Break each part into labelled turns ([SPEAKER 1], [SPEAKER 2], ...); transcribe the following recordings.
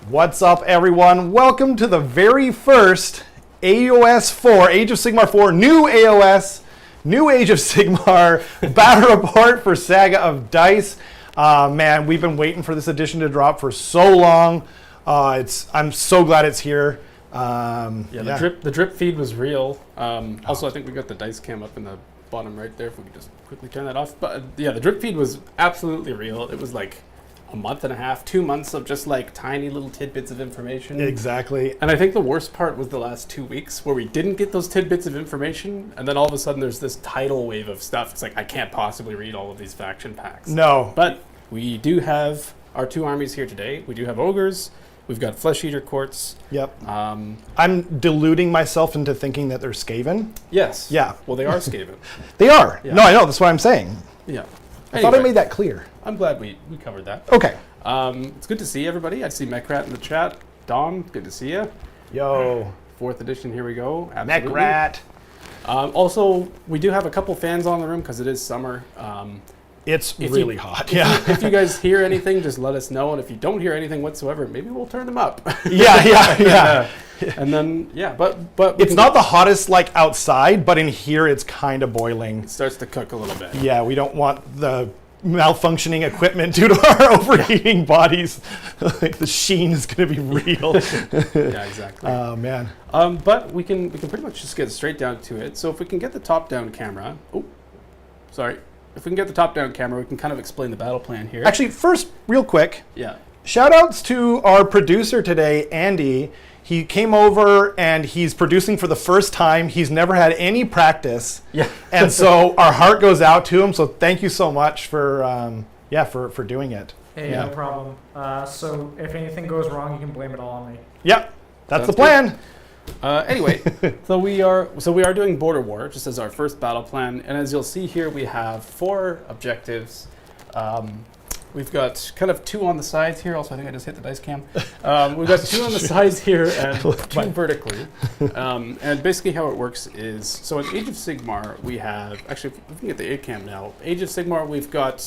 [SPEAKER 1] What's up, everyone? Welcome to the very first AoS 4, Age of Sigmar 4, new AoS, new Age of Sigmar battle report for Saga of Dice. Man, we've been waiting for this edition to drop for so long. I'm so glad it's here.
[SPEAKER 2] The drip feed was real. Also, I think we got the dice cam up in the bottom right there. If we could just quickly turn that off. But yeah, the drip feed was absolutely real. It was like a month and a half, 2 months of just like tiny little tidbits of information.
[SPEAKER 1] Exactly.
[SPEAKER 2] And I think the worst part was the last 2 weeks where we didn't get those tidbits of information, and then all of a sudden there's this tidal wave of stuff. It's like, I can't possibly read all of these faction packs.
[SPEAKER 1] No.
[SPEAKER 2] But we do have our two armies here today. We do have ogres. We've got flesh eater courts.
[SPEAKER 1] Yep. I'm deluding myself into thinking that they're Skaven.
[SPEAKER 2] Yes.
[SPEAKER 1] Yeah.
[SPEAKER 2] Well, they are Skaven.
[SPEAKER 1] They are.
[SPEAKER 2] Yeah.
[SPEAKER 1] No, I know. That's what I'm saying.
[SPEAKER 2] Yeah.
[SPEAKER 1] I thought I made that clear.
[SPEAKER 2] I'm glad we covered that.
[SPEAKER 1] Okay.
[SPEAKER 2] It's good to see everybody. I see Mechrat in the chat. Dom, good to see you.
[SPEAKER 1] Yo.
[SPEAKER 2] 4th edition, here we go. Absolutely.
[SPEAKER 1] Mechrat.
[SPEAKER 2] Also, we do have a couple fans on the room because it is summer.
[SPEAKER 1] It's really hot. Yeah.
[SPEAKER 2] If you guys hear anything, just let us know. And if you don't hear anything whatsoever, maybe we'll turn them up.
[SPEAKER 1] Yeah.
[SPEAKER 2] And then, but
[SPEAKER 1] it's not the hottest like outside, but in here it's kind of boiling.
[SPEAKER 2] It starts to cook a little bit.
[SPEAKER 1] Yeah, we don't want the malfunctioning equipment due to our overheating bodies. Like the sheen is going to be real.
[SPEAKER 2] Yeah, exactly.
[SPEAKER 1] Oh man.
[SPEAKER 2] But we can pretty much just get straight down to it. So if we can get the top-down camera. Oh, sorry. If we can get the top-down camera, we can kind of explain the battle plan here.
[SPEAKER 1] Actually, first, real quick.
[SPEAKER 2] Yeah.
[SPEAKER 1] Shout outs to our producer today, Andy. He came over and he's producing for the first time. He's never had any practice.
[SPEAKER 2] Yeah.
[SPEAKER 1] And so our heart goes out to him. So thank you so much for doing it.
[SPEAKER 3] Hey,
[SPEAKER 1] yeah.
[SPEAKER 3] No problem. So if anything goes wrong, you can blame it all on me.
[SPEAKER 1] Yep. That's
[SPEAKER 2] Sounds
[SPEAKER 1] the plan.
[SPEAKER 2] Anyway, so we are doing Border War just as our first battle plan, and as you'll see here, we have 4 objectives. We've got kind of 2 on the sides here. Also, I think I just hit the dice cam. We've got 2 on the sides here and 2 vertically. And basically how it works is, so in Age of Sigmar, we have, actually, if we can get the 8 cam now, Age of Sigmar, we've got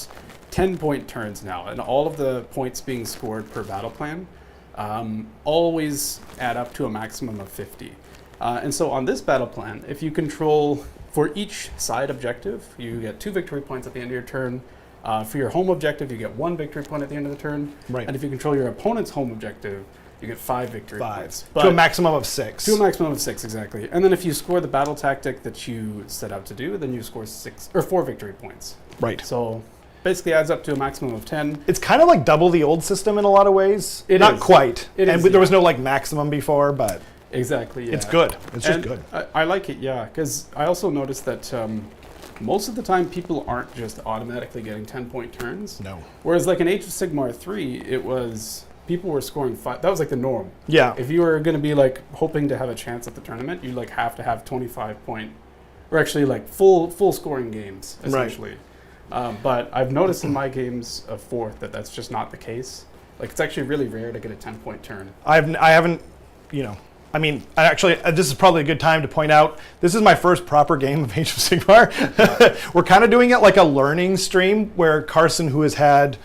[SPEAKER 2] 10-point turns now, and all of the points being scored per battle plan always add up to a maximum of 50. And so on this battle plan, if you control, for each side objective, you get 2 victory points at the end of your turn. For your home objective, you get 1 victory point at the end of the turn.
[SPEAKER 1] Right.
[SPEAKER 2] And if you control your opponent's home objective, you get 5 victory points.
[SPEAKER 1] To a maximum of 6.
[SPEAKER 2] To a maximum of 6, exactly. And then if you score the battle tactic that you set out to do, then you score 4 victory points.
[SPEAKER 1] Right.
[SPEAKER 2] So basically adds up to a maximum of 10.
[SPEAKER 1] It's kind of like double the old system in a lot of ways. Not quite. There was no like maximum before, but
[SPEAKER 2] exactly. Yeah.
[SPEAKER 1] It's good. It's just good.
[SPEAKER 2] I like it, yeah, because I also noticed that most of the time people aren't just automatically getting 10-point turns.
[SPEAKER 1] No.
[SPEAKER 2] Whereas like in Age of Sigmar 3, it was people were scoring 5. That was like the norm.
[SPEAKER 1] Yeah.
[SPEAKER 2] If you were going to be like hoping to have a chance at the tournament, you like have to have 25-point, or actually like full scoring games essentially. Right. But I've noticed in my games of 4th that that's just not the case. Like it's actually really rare to get a 10-point turn.
[SPEAKER 1] I haven't, I mean, actually, this is probably a good time to point out, this is my first proper game of Age of Sigmar. We're kind of doing it like a learning stream where Carson, who has had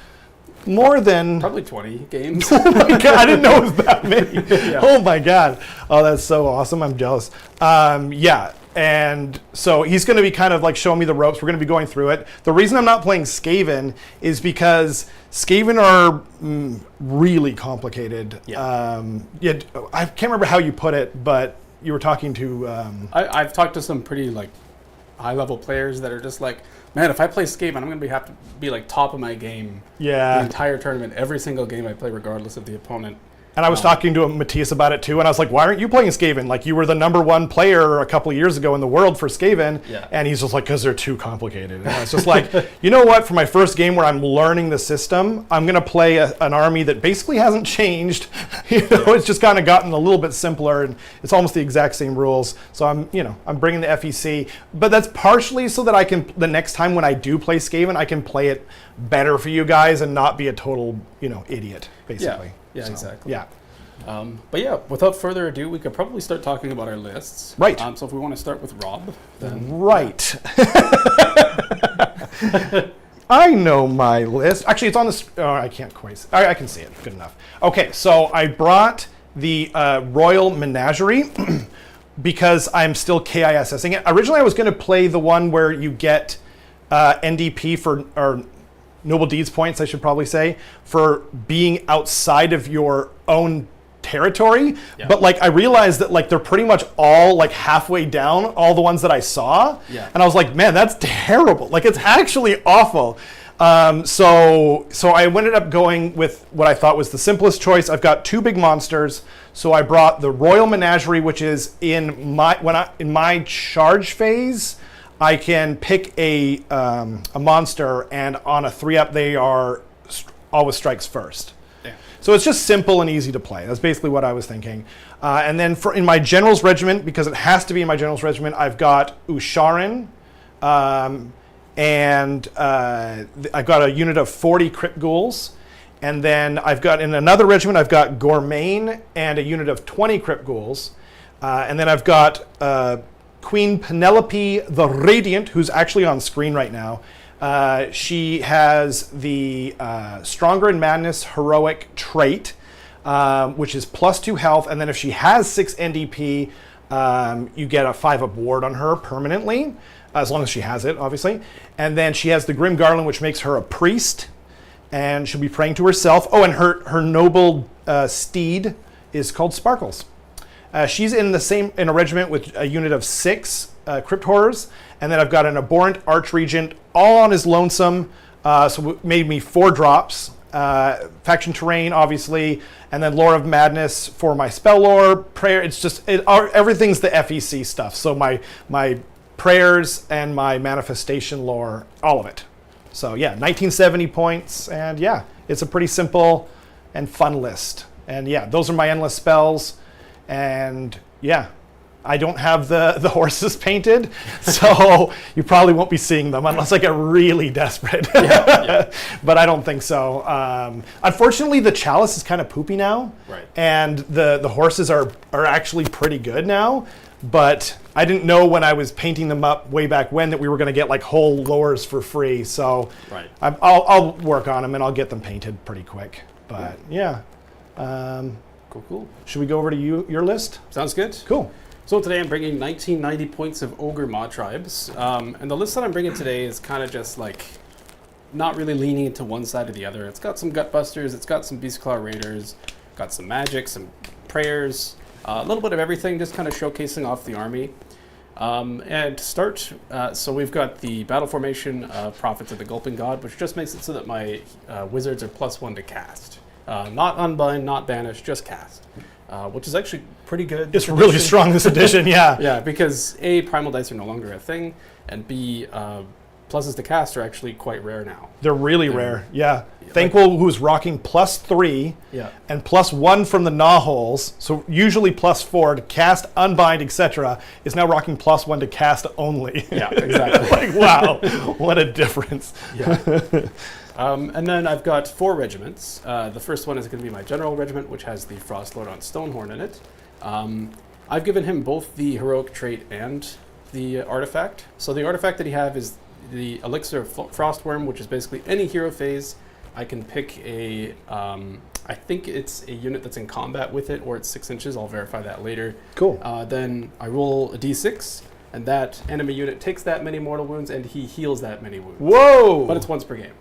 [SPEAKER 1] more than...
[SPEAKER 2] Probably 20 games.
[SPEAKER 1] Oh my God, I didn't know it was that many.
[SPEAKER 2] Yeah.
[SPEAKER 1] Oh my God. Oh, that's so awesome. I'm jealous. Yeah. And so he's going to be kind of like showing me the ropes. We're going to be going through it. The reason I'm not playing Skaven is because Skaven are really complicated.
[SPEAKER 2] Yeah.
[SPEAKER 1] I can't remember how you put it, but you were talking to...
[SPEAKER 2] I've talked to some pretty like high-level players that are just like, man, if I play Skaven, I'm going to have to be like top of my game the entire tournament, every single game I play, regardless of the opponent.
[SPEAKER 1] And I was talking to Matthias about it too, and I was like, why aren't you playing Skaven? Like, you were the #1 player a couple of years ago in the world for Skaven.
[SPEAKER 2] Yeah.
[SPEAKER 1] And he's just like, because they're too complicated. And I was just like, you know what? For my first game where I'm learning the system, I'm going to play an army that basically hasn't changed. It's just kind of gotten a little bit simpler, and it's almost the exact same rules. So I'm bringing the FEC. But that's partially so that I can, the next time when I do play Skaven, I can play it better for you guys and not be a total, idiot, basically.
[SPEAKER 2] Yeah,
[SPEAKER 1] so,
[SPEAKER 2] exactly.
[SPEAKER 1] Yeah.
[SPEAKER 2] But yeah, without further ado, we could probably start talking about our lists.
[SPEAKER 1] Right.
[SPEAKER 2] So if we want to start with Rob, then...
[SPEAKER 1] Right. I know my list. Actually, it's on the. Oh, I can't quite. I can see it. Good enough. Okay, so I brought the Royal Menagerie because I'm still KISSing it. Originally, I was going to play the one where you get NDP or Noble Deeds points, I should probably say, for being outside of your own territory.
[SPEAKER 2] Yeah.
[SPEAKER 1] But like I realized that like they're pretty much all like halfway down, all the ones that I saw.
[SPEAKER 2] Yeah.
[SPEAKER 1] And I was like, man, that's terrible. Like it's actually awful. So I ended up going with what I thought was the simplest choice. I've got 2 big monsters. So I brought the Royal Menagerie, which is in my charge phase, I can pick a monster, and on a 3-up, they are always strikes first.
[SPEAKER 2] Yeah.
[SPEAKER 1] So it's just simple and easy to play. That's basically what I was thinking. And then in my General's Regiment, because it has to be in my General's Regiment, I've got Usharin, and I've got a unit of 40 Crypt Ghouls. And then I've got, in another regiment, I've got Gormain and a unit of 20 Crypt Ghouls. And then I've got Queen Penelope the Radiant, who's actually on screen right now. She has the Stronger in Madness heroic trait, which is +2 health. And then if she has 6 NDP, you get a 5-up ward on her permanently, as long as she has it, obviously. And then she has the Grim Garland, which makes her a priest, and she'll be praying to herself. Oh, and her noble steed is called Sparkles. She's in a regiment with a unit of 6 Crypt Horrors, and then I've got an Abhorrent Archregent, all on his lonesome, so it made me 4 drops. Faction Terrain, obviously, and then Lore of Madness for my spell lore, prayer. It's just everything's the FEC stuff. So my prayers and my manifestation lore, all of it. So yeah, 1970 points, and yeah, it's a pretty simple and fun list. And yeah, those are my endless spells, and yeah, I don't have the horses painted, so you probably won't be seeing them unless I get really desperate.
[SPEAKER 2] Yeah.
[SPEAKER 1] But I don't think so. Unfortunately, the chalice is kind of poopy now,
[SPEAKER 2] Right.
[SPEAKER 1] and the horses are actually pretty good now. But I didn't know when I was painting them up way back when that we were going to get like whole lores for free. So
[SPEAKER 2] Right.
[SPEAKER 1] I'll work on them and I'll get them painted pretty quick. But yeah.
[SPEAKER 2] Cool.
[SPEAKER 1] Should we go over to your list?
[SPEAKER 2] Sounds good.
[SPEAKER 1] Cool.
[SPEAKER 2] So today I'm bringing 1990 points of Ogre Mawtribes. And the list that I'm bringing today is kind of just like not really leaning into one side or the other. It's got some Gutbusters, it's got some Beastclaw Raiders, got some magic, some prayers, a little bit of everything, just kind of showcasing off the army. And to start, so we've got the battle formation of Prophets of the Gulping God, which just makes it so that my wizards are +1 to cast. Not unbind, not banish, just cast. Which is actually pretty good.
[SPEAKER 1] It's really strong this edition, yeah.
[SPEAKER 2] Yeah, because A, primal dice are no longer a thing, and B, pluses to cast are actually quite rare now.
[SPEAKER 1] They're really rare, yeah. Thankful, who's rocking +3
[SPEAKER 2] Yeah.
[SPEAKER 1] and +1 from the gnaw holes, so usually +4 to cast, unbind, etc., is now rocking +1 to cast only.
[SPEAKER 2] Yeah, exactly.
[SPEAKER 1] Like, wow, what a difference.
[SPEAKER 2] Yeah. And then I've got 4 regiments. The first one is going to be my General Regiment, which has the Frostlord on Stonehorn in it. I've given him both the heroic trait and the artifact. So the artifact that he have is the Elixir of Frostworm, which is basically any hero phase. I can pick a, I think it's a unit that's in combat with it, or it's 6 inches. I'll verify that later.
[SPEAKER 1] Cool.
[SPEAKER 2] Then I roll a d6, and that enemy unit takes that many mortal wounds, and he heals that many wounds.
[SPEAKER 1] Whoa!
[SPEAKER 2] But it's once per game.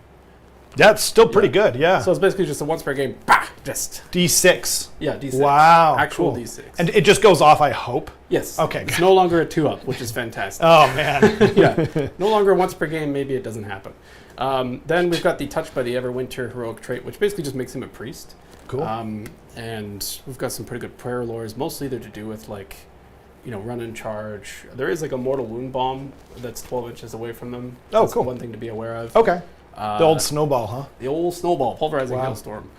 [SPEAKER 1] That's still pretty good, yeah.
[SPEAKER 2] So it's basically just a once per game, bah, just.
[SPEAKER 1] D6.
[SPEAKER 2] Yeah, D6.
[SPEAKER 1] Wow.
[SPEAKER 2] Actual
[SPEAKER 1] cool.
[SPEAKER 2] D6.
[SPEAKER 1] And it just goes off, I hope?
[SPEAKER 2] Yes.
[SPEAKER 1] Okay,
[SPEAKER 2] It's
[SPEAKER 1] good.
[SPEAKER 2] no longer a 2-up, which is fantastic.
[SPEAKER 1] Oh, man.
[SPEAKER 2] Yeah. No longer once per game, maybe it doesn't happen. Then we've got the Touched by the Everwinter heroic trait, which basically just makes him a priest.
[SPEAKER 1] Cool.
[SPEAKER 2] And we've got some pretty good prayer lores, mostly they're to do with like, run and charge. There is like a mortal wound bomb that's 12 inches away from them.
[SPEAKER 1] Oh,
[SPEAKER 2] That's
[SPEAKER 1] cool.
[SPEAKER 2] one thing to be aware of.
[SPEAKER 1] Okay. The old snowball, huh?
[SPEAKER 2] The old snowball, pulverizing
[SPEAKER 1] Wow.
[SPEAKER 2] hailstorm.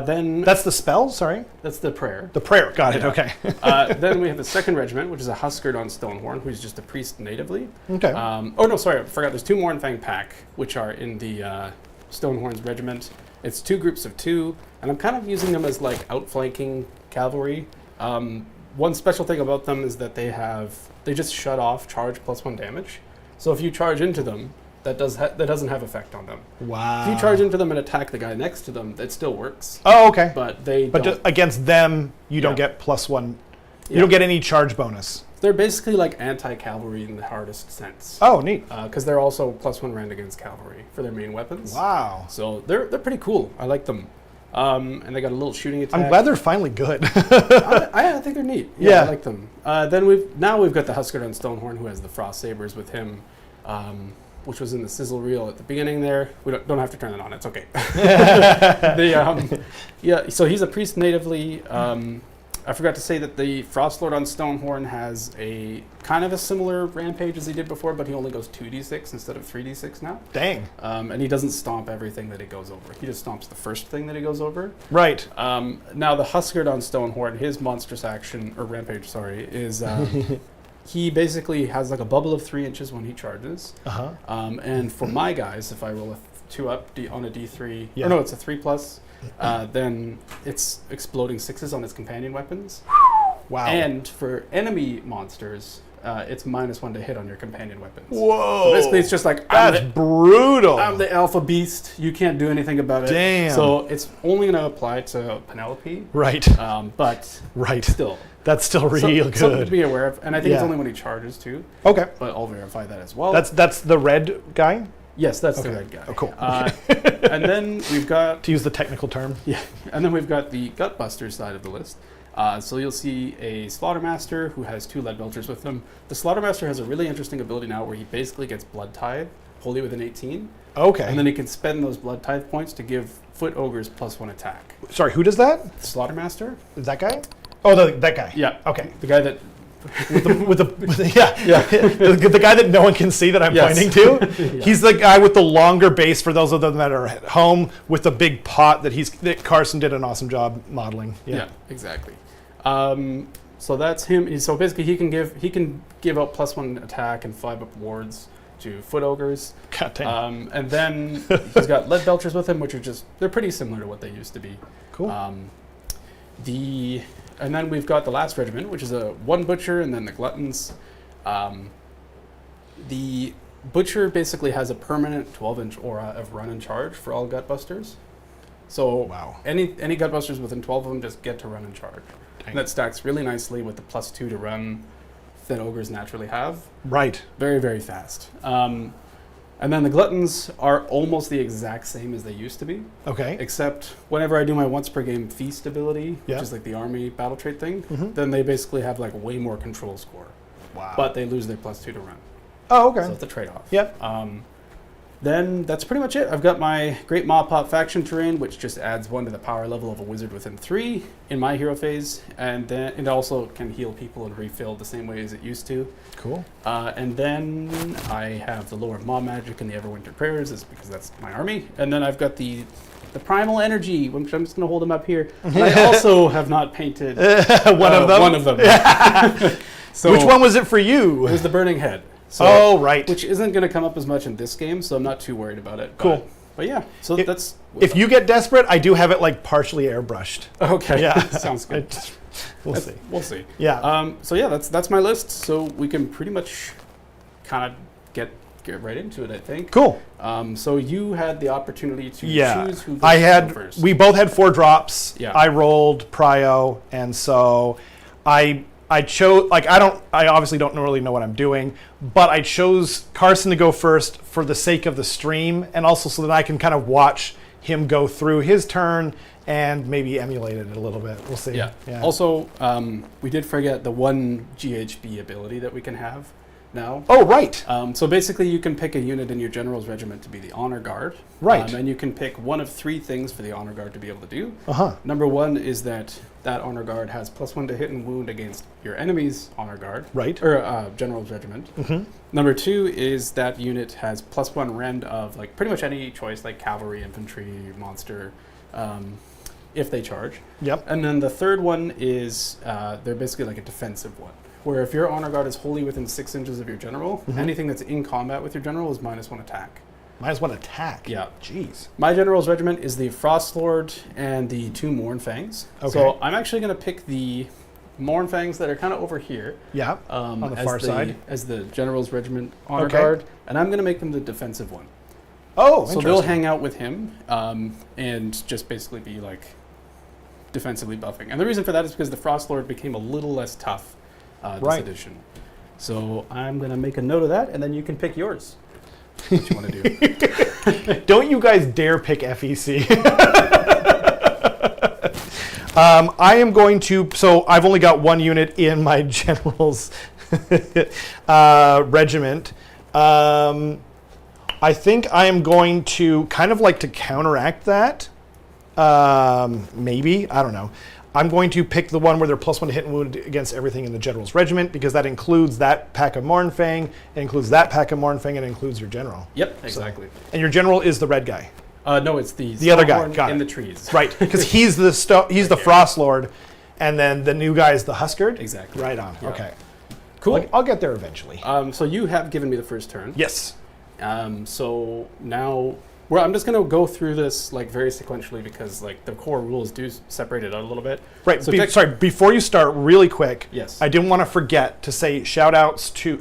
[SPEAKER 2] Then
[SPEAKER 1] That's the spell? Sorry?
[SPEAKER 2] that's the prayer.
[SPEAKER 1] The prayer. Got it,
[SPEAKER 2] Yeah.
[SPEAKER 1] okay.
[SPEAKER 2] Then we have the second regiment, which is a Huskard on Stonehorn, who's just a priest natively.
[SPEAKER 1] Okay.
[SPEAKER 2] Oh no, sorry, I forgot. There's 2 Mournfang Pack, which are in the Stonehorn's regiment. It's 2 groups of 2, and I'm kind of using them as like outflanking cavalry. One special thing about them is that they just shut off charge +1 damage. So if you charge into them, that doesn't have effect on them.
[SPEAKER 1] Wow.
[SPEAKER 2] If you charge into them and attack the guy next to them, it still works.
[SPEAKER 1] Oh, okay.
[SPEAKER 2] But they
[SPEAKER 1] But
[SPEAKER 2] don't.
[SPEAKER 1] against them, you don't get +1. You don't get any charge bonus.
[SPEAKER 2] They're basically like anti-cavalry in the hardest sense.
[SPEAKER 1] Oh, neat.
[SPEAKER 2] Because they're also +1 rend against cavalry for their main weapons.
[SPEAKER 1] Wow.
[SPEAKER 2] So they're pretty cool. I like them. And they got a little shooting attack.
[SPEAKER 1] I'm glad they're finally good.
[SPEAKER 2] I think they're neat.
[SPEAKER 1] Yeah.
[SPEAKER 2] I like them. Then we've got the Huskard on Stonehorn who has the frost sabers with him, which was in the sizzle reel at the beginning there. We don't have to turn it on. It's okay. So he's a priest natively. I forgot to say that the Frost Lord on Stonehorn has a kind of a similar rampage as he did before, but he only goes 2d6 instead of 3d6 now.
[SPEAKER 1] Dang.
[SPEAKER 2] And he doesn't stomp everything that he goes over. He just stomps the first thing that he goes over.
[SPEAKER 1] Right.
[SPEAKER 2] Now the Huskard on Stonehorn, his monstrous action, or rampage, sorry, is he basically has like a bubble of 3 inches when he charges.
[SPEAKER 1] Uh-huh.
[SPEAKER 2] And for my guys, if I roll a 2 up on a d3,
[SPEAKER 1] Yeah.
[SPEAKER 2] or no, it's a 3+, then it's exploding 6s on his companion weapons.
[SPEAKER 1] Wow.
[SPEAKER 2] And for enemy monsters, it's -1 to hit on your companion weapons.
[SPEAKER 1] Whoa.
[SPEAKER 2] So basically, it's just like,
[SPEAKER 1] That's brutal.
[SPEAKER 2] I'm the alpha beast. You can't do anything about it.
[SPEAKER 1] Damn.
[SPEAKER 2] So it's only going to apply to Penelope.
[SPEAKER 1] Right.
[SPEAKER 2] But
[SPEAKER 1] Right.
[SPEAKER 2] still.
[SPEAKER 1] That's still real good.
[SPEAKER 2] Something to be aware of. And I think it's
[SPEAKER 1] Yeah.
[SPEAKER 2] only when he charges too.
[SPEAKER 1] Okay.
[SPEAKER 2] But I'll verify that as well.
[SPEAKER 1] That's the red guy?
[SPEAKER 2] Yes, that's the
[SPEAKER 1] Okay.
[SPEAKER 2] red guy.
[SPEAKER 1] Oh, cool.
[SPEAKER 2] And then we've got
[SPEAKER 1] To use the technical term.
[SPEAKER 2] and then we've got the Gutbuster side of the list. So you'll see a Slaughtermaster who has 2 lead belchers with him. The Slaughtermaster has a really interesting ability now where he basically gets Blood Tithe, wholly with an 18.
[SPEAKER 1] Okay.
[SPEAKER 2] And then he can spend those Blood Tithe points to give Foot Ogres +1 attack.
[SPEAKER 1] Sorry, who does that?
[SPEAKER 2] The Slaughtermaster?
[SPEAKER 1] Is that guy? Oh, that guy.
[SPEAKER 2] Yeah.
[SPEAKER 1] Okay.
[SPEAKER 2] The guy that...
[SPEAKER 1] with the yeah. the guy that no one can see that I'm
[SPEAKER 2] Yes.
[SPEAKER 1] pointing to.
[SPEAKER 2] Yeah.
[SPEAKER 1] He's the guy with the longer base for those of them that are at home with the big pot that Carson did an awesome job modeling.
[SPEAKER 2] Yeah, exactly. So that's him. So basically, he can give out +1 attack and 5 up wards to Foot Ogres.
[SPEAKER 1] God dang.
[SPEAKER 2] And then he's got lead belchers with him, which are they're pretty similar to what they used to be.
[SPEAKER 1] Cool.
[SPEAKER 2] And then we've got the last regiment, which is a 1 butcher, and then the gluttons. The butcher basically has a permanent 12-inch aura of run and charge for all Gutbusters. So
[SPEAKER 1] Wow.
[SPEAKER 2] any Gutbusters within 12 of them just get to run and charge. And that stacks really nicely with the +2 to run that ogres naturally have.
[SPEAKER 1] Right.
[SPEAKER 2] Very, very fast. And then the gluttons are almost the exact same as they used to be,
[SPEAKER 1] Okay.
[SPEAKER 2] except whenever I do my once per game feast ability,
[SPEAKER 1] Yeah.
[SPEAKER 2] which is like the army battle trait thing,
[SPEAKER 1] Mhm.
[SPEAKER 2] then they basically have like way more control score,
[SPEAKER 1] Wow.
[SPEAKER 2] but they lose their +2 to run.
[SPEAKER 1] Oh, okay.
[SPEAKER 2] So it's a trade-off.
[SPEAKER 1] Yep.
[SPEAKER 2] Then that's pretty much it. I've got my Great Maw Pop faction terrain, which just adds 1 to the power level of a wizard within 3 in my hero phase, and then it also can heal people and refill the same way as it used to.
[SPEAKER 1] Cool.
[SPEAKER 2] And then I have the Lore of Maw Magic and the Everwinter Prayers, is because that's my army. And then I've got the Primal Energy, which I'm just going to hold them up here. And I also have not painted
[SPEAKER 1] One of them.
[SPEAKER 2] One of them. So
[SPEAKER 1] Which one was it for you?
[SPEAKER 2] It was the Burning Head. So,
[SPEAKER 1] Oh, right.
[SPEAKER 2] which isn't going to come up as much in this game, so I'm not too worried about it.
[SPEAKER 1] Cool.
[SPEAKER 2] But yeah, so
[SPEAKER 1] If-
[SPEAKER 2] that's...
[SPEAKER 1] If you get desperate, I do have it like partially airbrushed.
[SPEAKER 2] Okay,
[SPEAKER 1] Yeah.
[SPEAKER 2] sounds good.
[SPEAKER 1] We'll see.
[SPEAKER 2] We'll see.
[SPEAKER 1] Yeah.
[SPEAKER 2] So yeah, that's my list. So we can pretty much kind of get right into it, I think.
[SPEAKER 1] Cool.
[SPEAKER 2] So you had the opportunity to
[SPEAKER 1] Yeah.
[SPEAKER 2] choose who
[SPEAKER 1] I
[SPEAKER 2] gets to
[SPEAKER 1] had.
[SPEAKER 2] go first.
[SPEAKER 1] We both had 4 drops.
[SPEAKER 2] Yeah.
[SPEAKER 1] I rolled prio, and so I chose. Like I obviously don't really know what I'm doing, but I chose Carson to go first for the sake of the stream, and also so that I can kind of watch him go through his turn and maybe emulate it a little bit. We'll see.
[SPEAKER 2] Yeah. Also, we did forget the 1 GHB ability that we can have now.
[SPEAKER 1] Oh, right.
[SPEAKER 2] So basically, you can pick a unit in your general's regiment to be the honor guard.
[SPEAKER 1] Right.
[SPEAKER 2] And you can pick one of 3 things for the honor guard to be able to do.
[SPEAKER 1] Uh-huh.
[SPEAKER 2] Number 1 is that honor guard has +1 to hit and wound against your enemy's honor guard.
[SPEAKER 1] Right.
[SPEAKER 2] Or general's regiment.
[SPEAKER 1] Mm-hmm.
[SPEAKER 2] Number 2 is that unit has +1 rend of like pretty much any choice, like cavalry, infantry, monster, if they charge.
[SPEAKER 1] Yep.
[SPEAKER 2] And then the third one is they're basically like a defensive one, where if your honor guard is wholly within 6 inches of your general,
[SPEAKER 1] Mhm.
[SPEAKER 2] anything that's in combat with your general is -1 attack.
[SPEAKER 1] -1 attack.
[SPEAKER 2] Yeah.
[SPEAKER 1] Jeez.
[SPEAKER 2] My general's regiment is the Frost Lord and the 2 Mournfangs.
[SPEAKER 1] Okay.
[SPEAKER 2] So I'm actually going to pick the Mournfangs that are kind of over here.
[SPEAKER 1] Yeah, on the
[SPEAKER 2] as
[SPEAKER 1] far side.
[SPEAKER 2] As the General's Regiment Honor
[SPEAKER 1] Okay.
[SPEAKER 2] Guard. And I'm going to make them the defensive one.
[SPEAKER 1] Oh,
[SPEAKER 2] So they'll hang out with him and just basically be like defensively buffing. And the reason for that is because the Frost Lord became a little less tough this
[SPEAKER 1] Right.
[SPEAKER 2] edition. So I'm going to make a note of that, and then you can pick yours. What you want to do.
[SPEAKER 1] Don't you guys dare pick FEC. I am going to, so I've only got one unit in my general's regiment. I think I am going to kind of like to counteract that. Maybe, I don't know. I'm going to pick the one where they're +1 to hit and wound against everything in the general's regiment, because that includes that pack of Mournfang, it includes that pack of Mournfang, and it includes your general.
[SPEAKER 2] Yep, exactly.
[SPEAKER 1] And your general is the red guy.
[SPEAKER 2] No, it's the
[SPEAKER 1] other guy,
[SPEAKER 2] Stormhorn
[SPEAKER 1] got
[SPEAKER 2] in
[SPEAKER 1] it.
[SPEAKER 2] the trees.
[SPEAKER 1] Right, because he's the Frost Lord, and then the new guy is the Huskard?
[SPEAKER 2] Exactly.
[SPEAKER 1] Right on,
[SPEAKER 2] Yeah.
[SPEAKER 1] okay.
[SPEAKER 2] Cool.
[SPEAKER 1] I'll get there eventually.
[SPEAKER 2] So you have given me the first turn.
[SPEAKER 1] Yes.
[SPEAKER 2] So now, I'm just going to go through this like very sequentially because like the core rules do separate it out a little bit.
[SPEAKER 1] Right,
[SPEAKER 2] So
[SPEAKER 1] sorry, before you start, really quick,
[SPEAKER 2] Yes.
[SPEAKER 1] I didn't want to forget to say huge shout outs to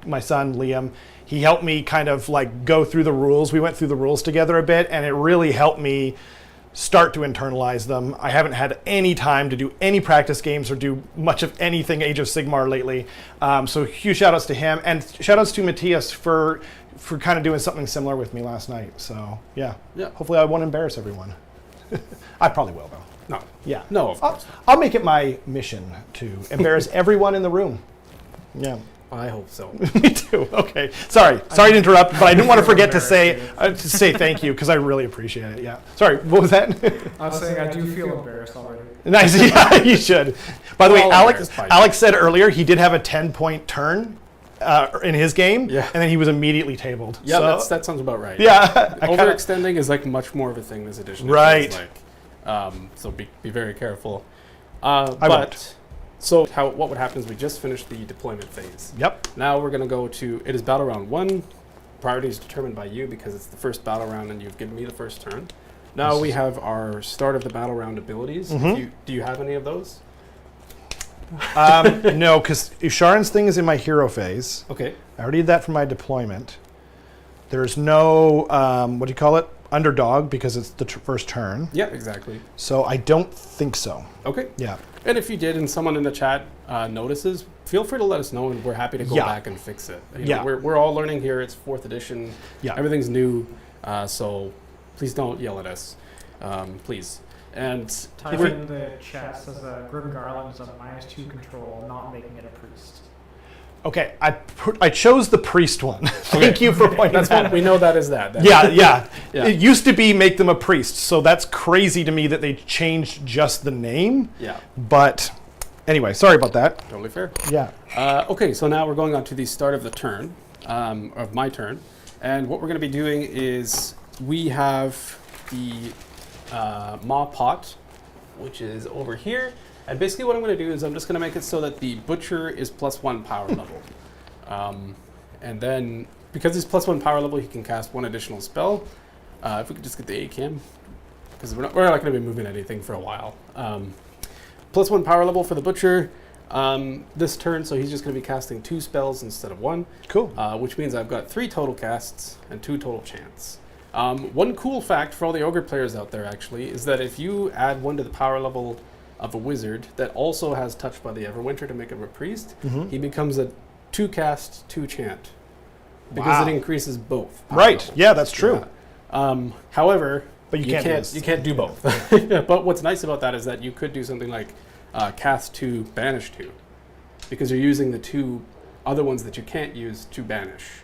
[SPEAKER 1] my son, Liam. He helped me kind of like go through the rules. We went through the rules together a bit, and it really helped me start to internalize them. I haven't had any time to do any practice games or do much of anything Age of Sigmar lately. So huge shout outs to him, and shout outs to Matthias for kind of doing something similar with me last night. So yeah. Hopefully I won't embarrass everyone. I probably will though.
[SPEAKER 2] No.
[SPEAKER 1] Yeah.
[SPEAKER 2] No, of course.
[SPEAKER 1] I'll make it my mission to embarrass everyone in the room. Yeah.
[SPEAKER 2] I hope so.
[SPEAKER 1] Me too. Okay. Sorry to interrupt, but I didn't want to forget to say thank you because I really appreciate it. Yeah. Sorry. What was that?
[SPEAKER 3] I was saying I do feel embarrassed already.
[SPEAKER 1] Nice. Yeah, you should. By the way,
[SPEAKER 2] Well,
[SPEAKER 1] Alex said earlier he did have a 10-point turn in his game,
[SPEAKER 2] Yeah.
[SPEAKER 1] and then he was immediately tabled.
[SPEAKER 2] Yeah,
[SPEAKER 1] So,
[SPEAKER 2] that sounds about right.
[SPEAKER 1] yeah.
[SPEAKER 2] Overextending is like much more of a thing this edition. it
[SPEAKER 1] Right.
[SPEAKER 2] feels Like. So be very careful.
[SPEAKER 1] I won't.
[SPEAKER 2] So what would happen is we just finished the deployment phase.
[SPEAKER 1] Yep.
[SPEAKER 2] Now we're going to go to, it is battle round 1. Priority is determined by you because it's the first battle round and you've given me the first turn. Now we have our start of the battle round abilities.
[SPEAKER 1] Mhm.
[SPEAKER 2] Do you have any of those?
[SPEAKER 1] No, because Sharon's thing is in my hero phase.
[SPEAKER 2] Okay.
[SPEAKER 1] I already did that for my deployment. There's no, what do you call it? Underdog, because it's the first turn.
[SPEAKER 2] Yeah, exactly.
[SPEAKER 1] So I don't think so.
[SPEAKER 2] Okay.
[SPEAKER 1] Yeah.
[SPEAKER 2] And if you did and someone in the chat notices, feel free to let us know and we're happy to go
[SPEAKER 1] Yeah.
[SPEAKER 2] back and fix it. You know,
[SPEAKER 1] Yeah.
[SPEAKER 2] we're all learning here. It's 4th edition.
[SPEAKER 1] Yeah.
[SPEAKER 2] Everything's new. So please don't yell at us. Please. And
[SPEAKER 3] Type in the chat says Grim Garland is a -2 control, not making it a priest.
[SPEAKER 1] Okay, I chose the priest one. Thank you for pointing
[SPEAKER 2] that's
[SPEAKER 1] that
[SPEAKER 2] what we know that is that.
[SPEAKER 1] Yeah, yeah.
[SPEAKER 2] Yeah.
[SPEAKER 1] It used to be make them a priest, so that's crazy to me that they changed just the name.
[SPEAKER 2] Yeah.
[SPEAKER 1] But anyway, sorry about that.
[SPEAKER 2] Totally fair.
[SPEAKER 1] Yeah.
[SPEAKER 2] Okay, so now we're going on to the start of the turn, of my turn. And what we're going to be doing is we have the Maw Pot, which is over here. And basically what I'm going to do is I'm just going to make it so that the Butcher is +1 power level. And then, because he's +1 power level, he can cast 1 additional spell. If we could just get the A cam, because we're not going to be moving anything for a while. +1 power level for the Butcher this turn, so he's just going to be casting 2 spells instead of 1.
[SPEAKER 1] Cool.
[SPEAKER 2] Which means I've got 3 total casts and 2 total chants. One cool fact for all the Ogre players out there, actually, is that if you add 1 to the power level of a wizard that also has Touched by the Everwinter to make him a priest,
[SPEAKER 1] Mhm.
[SPEAKER 2] he becomes a 2 cast, 2 chant. Because
[SPEAKER 1] Wow.
[SPEAKER 2] it increases both. power
[SPEAKER 1] Right.
[SPEAKER 2] levels.
[SPEAKER 1] Yeah, that's true.
[SPEAKER 2] Yeah. However,
[SPEAKER 1] But you can't do this.
[SPEAKER 2] you can't do both. But what's nice about that is that you could do something like cast 2, banish 2. Because you're using the 2 other ones that you can't use to banish.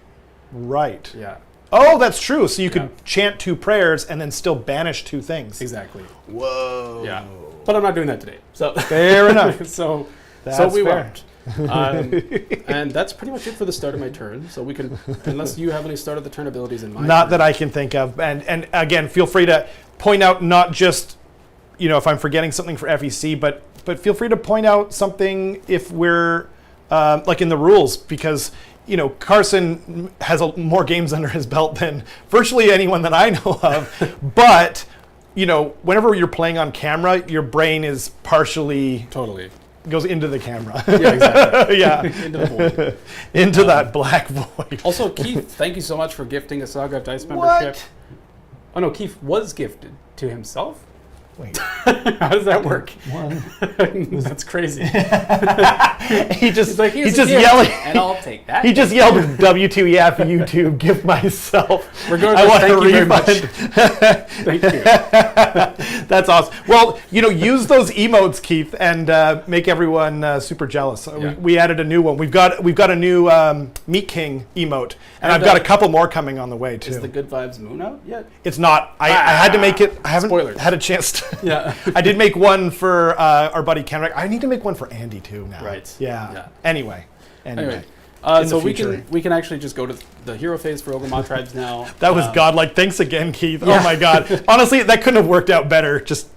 [SPEAKER 1] Right.
[SPEAKER 2] Yeah,
[SPEAKER 1] Oh, that's true. So you could
[SPEAKER 2] Yeah.
[SPEAKER 1] chant 2 prayers and then still banish 2 things.
[SPEAKER 2] exactly.
[SPEAKER 1] Whoa.
[SPEAKER 2] Yeah. But I'm not doing that today. So
[SPEAKER 1] Fair enough.
[SPEAKER 2] so
[SPEAKER 1] That's
[SPEAKER 2] we
[SPEAKER 1] fair.
[SPEAKER 2] won't. And that's pretty much it for the start of my turn. So we can, unless you have any start of the turn abilities in mind.
[SPEAKER 1] Not that I can think of. And again, feel free to point out not just, if I'm forgetting something for FEC, but feel free to point out something if we're like in the rules, because Carson has more games under his belt than virtually anyone that I know of. But whenever you're playing on camera, your brain is partially
[SPEAKER 2] Totally.
[SPEAKER 1] goes into the camera.
[SPEAKER 2] Yeah, exactly.
[SPEAKER 1] Yeah.
[SPEAKER 2] Into the void.
[SPEAKER 1] Into that black void.
[SPEAKER 2] Also, Keith, thank you so much for gifting a Saga of Dice
[SPEAKER 1] What?
[SPEAKER 2] membership. Oh no, Keith was gifted to himself.
[SPEAKER 1] Wait.
[SPEAKER 2] How does that work?
[SPEAKER 1] One.
[SPEAKER 2] That's crazy.
[SPEAKER 1] He's just
[SPEAKER 2] "Here's a gift,
[SPEAKER 1] yelling.
[SPEAKER 2] and I'll take that.
[SPEAKER 1] He just yelled, "WTF, YouTube, give myself."
[SPEAKER 2] Regardless,
[SPEAKER 1] I want
[SPEAKER 2] thank
[SPEAKER 1] a
[SPEAKER 2] you very much.
[SPEAKER 1] refund.
[SPEAKER 2] Thank you.
[SPEAKER 1] That's awesome. Well, use those emotes, Keith, and make everyone super jealous.
[SPEAKER 2] Yeah.
[SPEAKER 1] We added a new one. We've got a new Meat King emote, and I've got a couple more coming on the way too.
[SPEAKER 2] Is the Good Vibes Moon out yet?
[SPEAKER 1] It's not. I had to make it. I haven't
[SPEAKER 2] Spoilers.
[SPEAKER 1] had a chance to.
[SPEAKER 2] Yeah.
[SPEAKER 1] I did make one for our buddy Kenrick. I need to make one for Andy too now.
[SPEAKER 2] Right.
[SPEAKER 1] Yeah. Anyway.
[SPEAKER 2] Anyway,
[SPEAKER 1] In
[SPEAKER 2] so
[SPEAKER 1] the future.
[SPEAKER 2] we can actually just go to the hero phase for Ogre Mawtribes now.
[SPEAKER 1] That was godlike. Thanks again, Keith.
[SPEAKER 2] Yeah.
[SPEAKER 1] Oh my God. Honestly, that couldn't have worked out better. Just